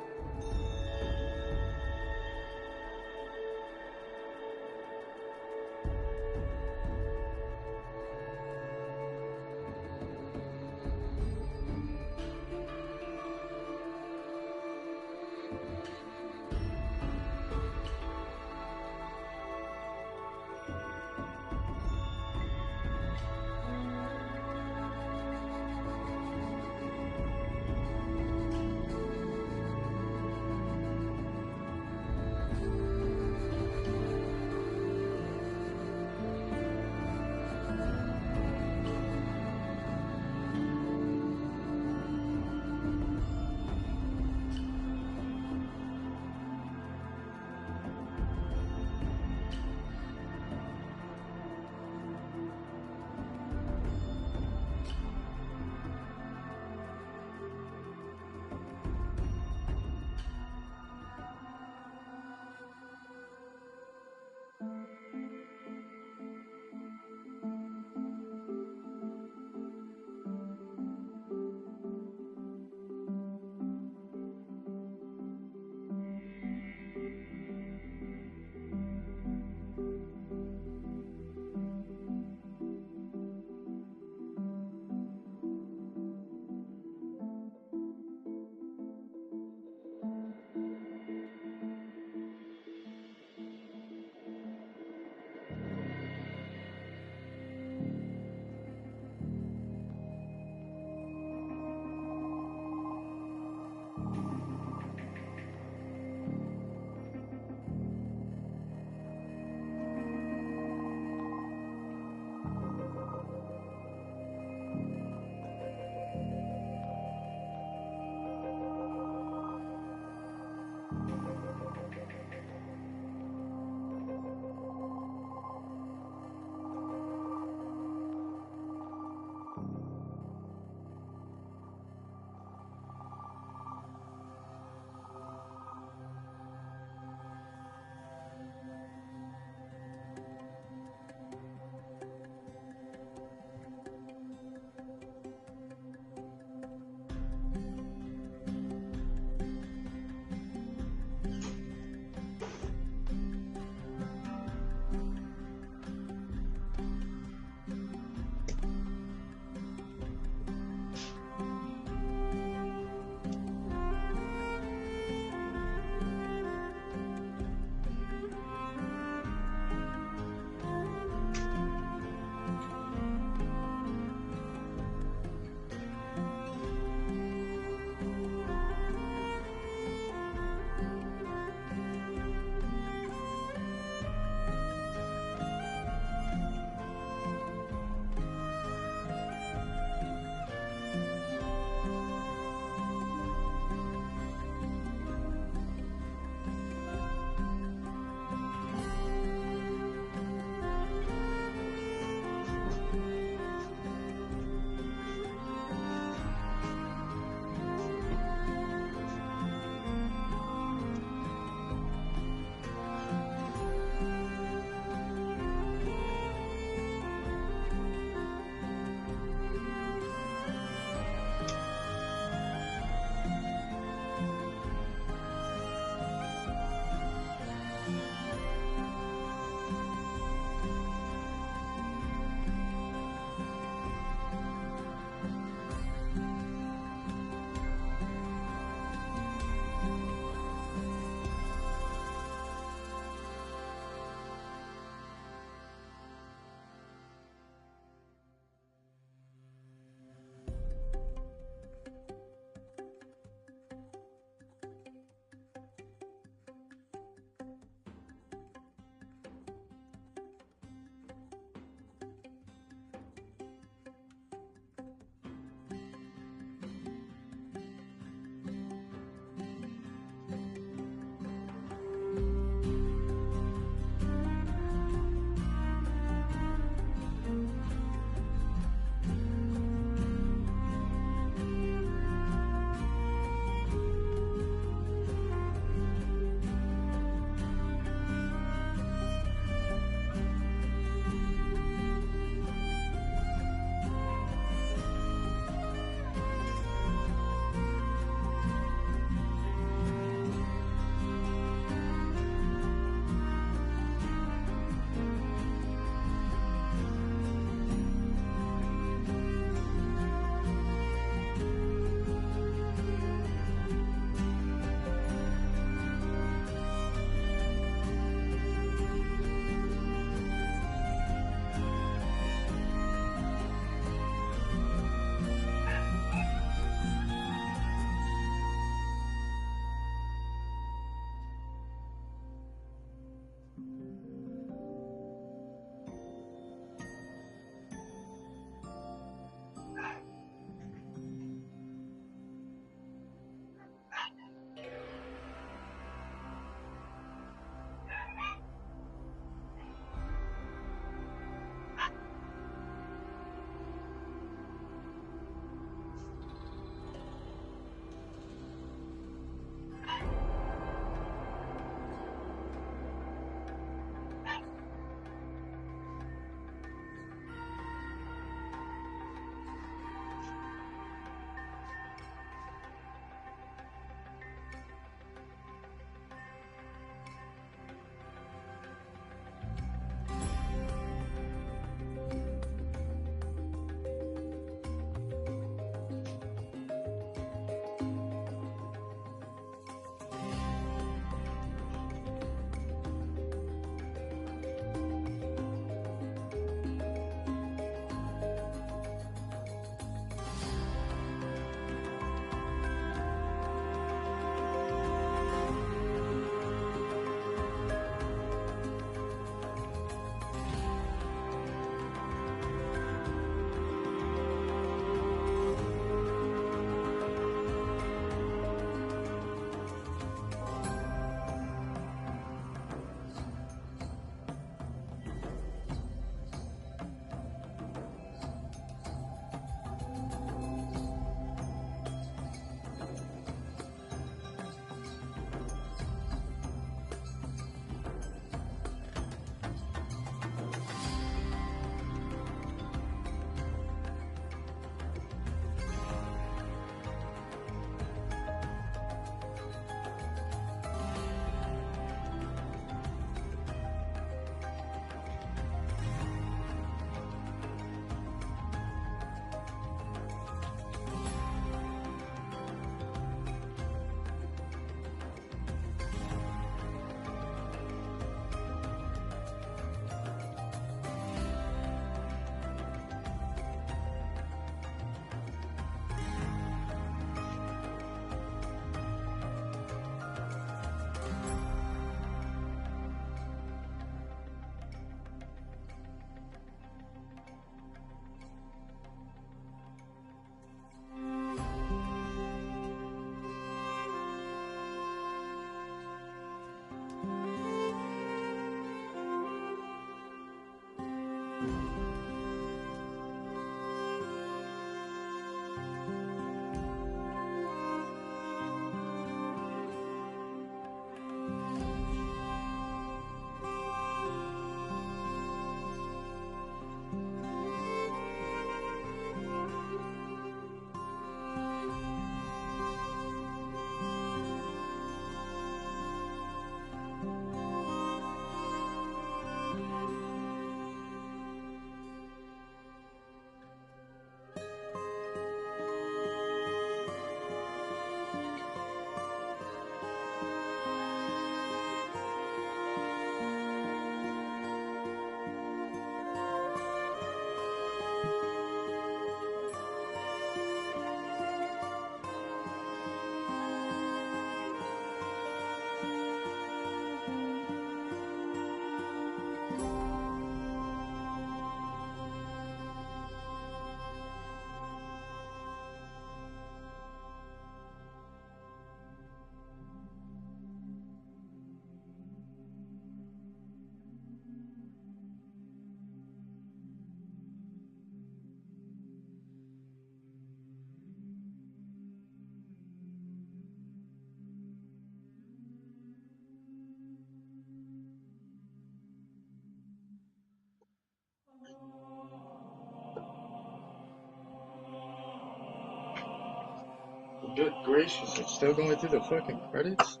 Good gracious, it's still going through the fucking credits?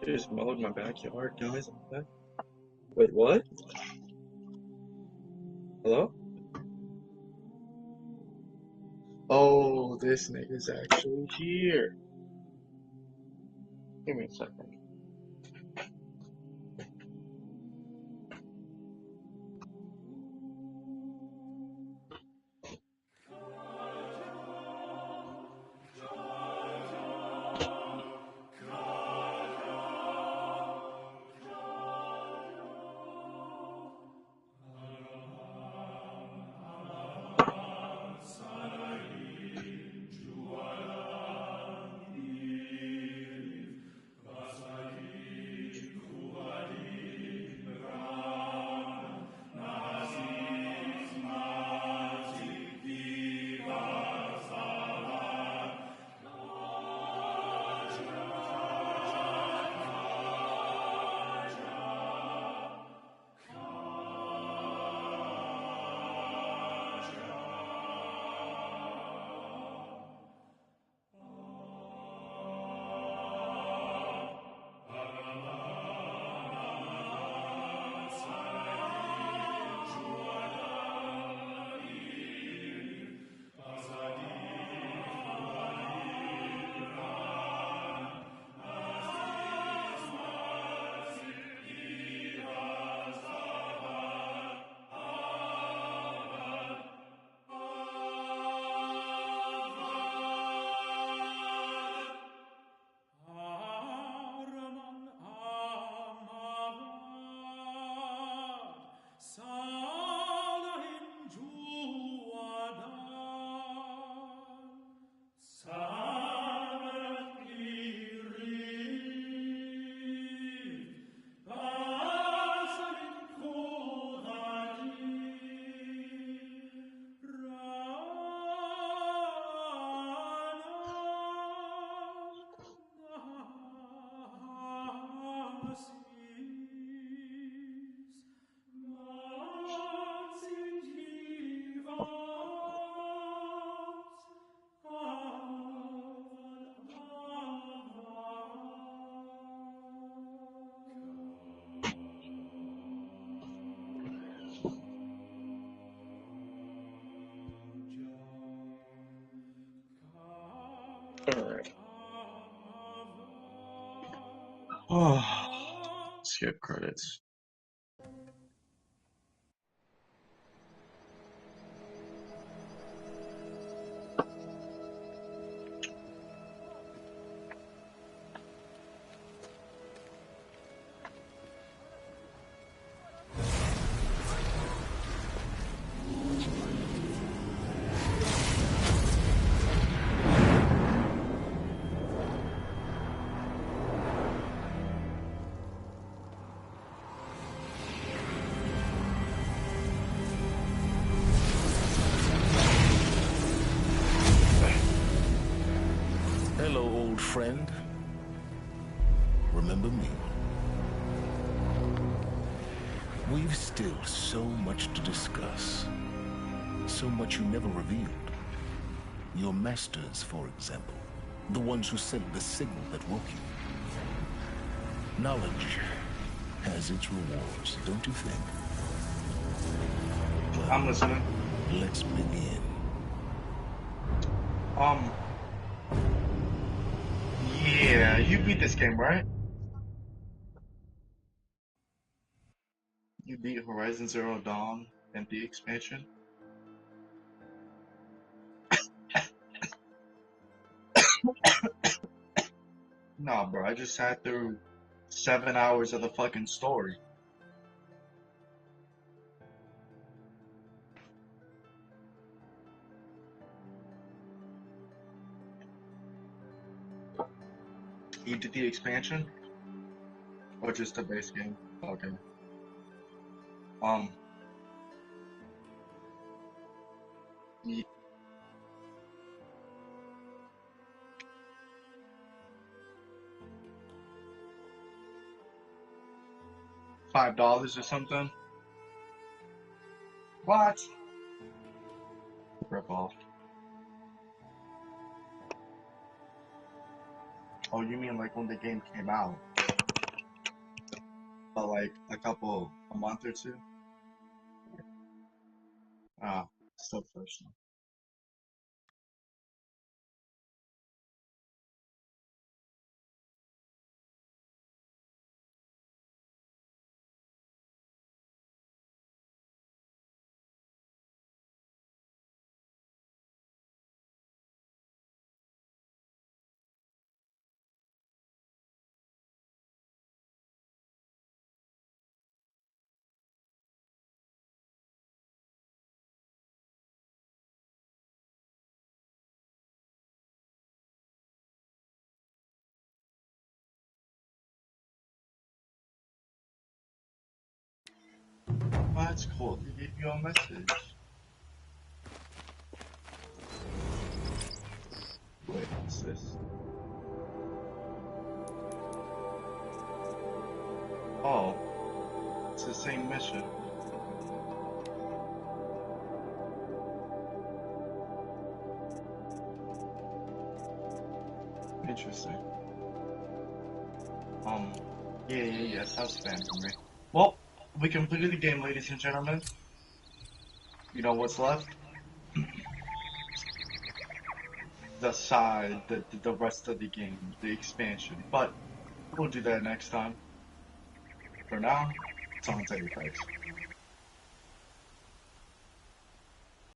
I just mowed my backyard, guys. Wait, what? Hello? Oh, this nigga's actually here. Give me a second. Alright. Oh, skip credits. Hello, old friend. Remember me? We've still so much to discuss. So much you never revealed. Your masters, for example. The ones who sent the signal that woke you. Knowledge has its rewards, don't you think? Well, I'm listening. Let's begin. Yeah, you beat this game, right? You beat Horizon Zero Dawn and the expansion? Nah, bro, I just sat through 7 hours of the fucking story. You did the expansion? Or just the base game? Okay. Ye- $5 or something? What? Rip off. Oh, you mean like when the game came out? But like a month or two? Ah, still first one. Oh, that's cool. He gave you a message. Wait, what's this? Oh, it's the same mission. Interesting. Yeah, sounds spam for me. Well, we completed the game, ladies and gentlemen. You know what's left? The rest of the game, the expansion. But we'll do that next time. For now, it's on to you guys.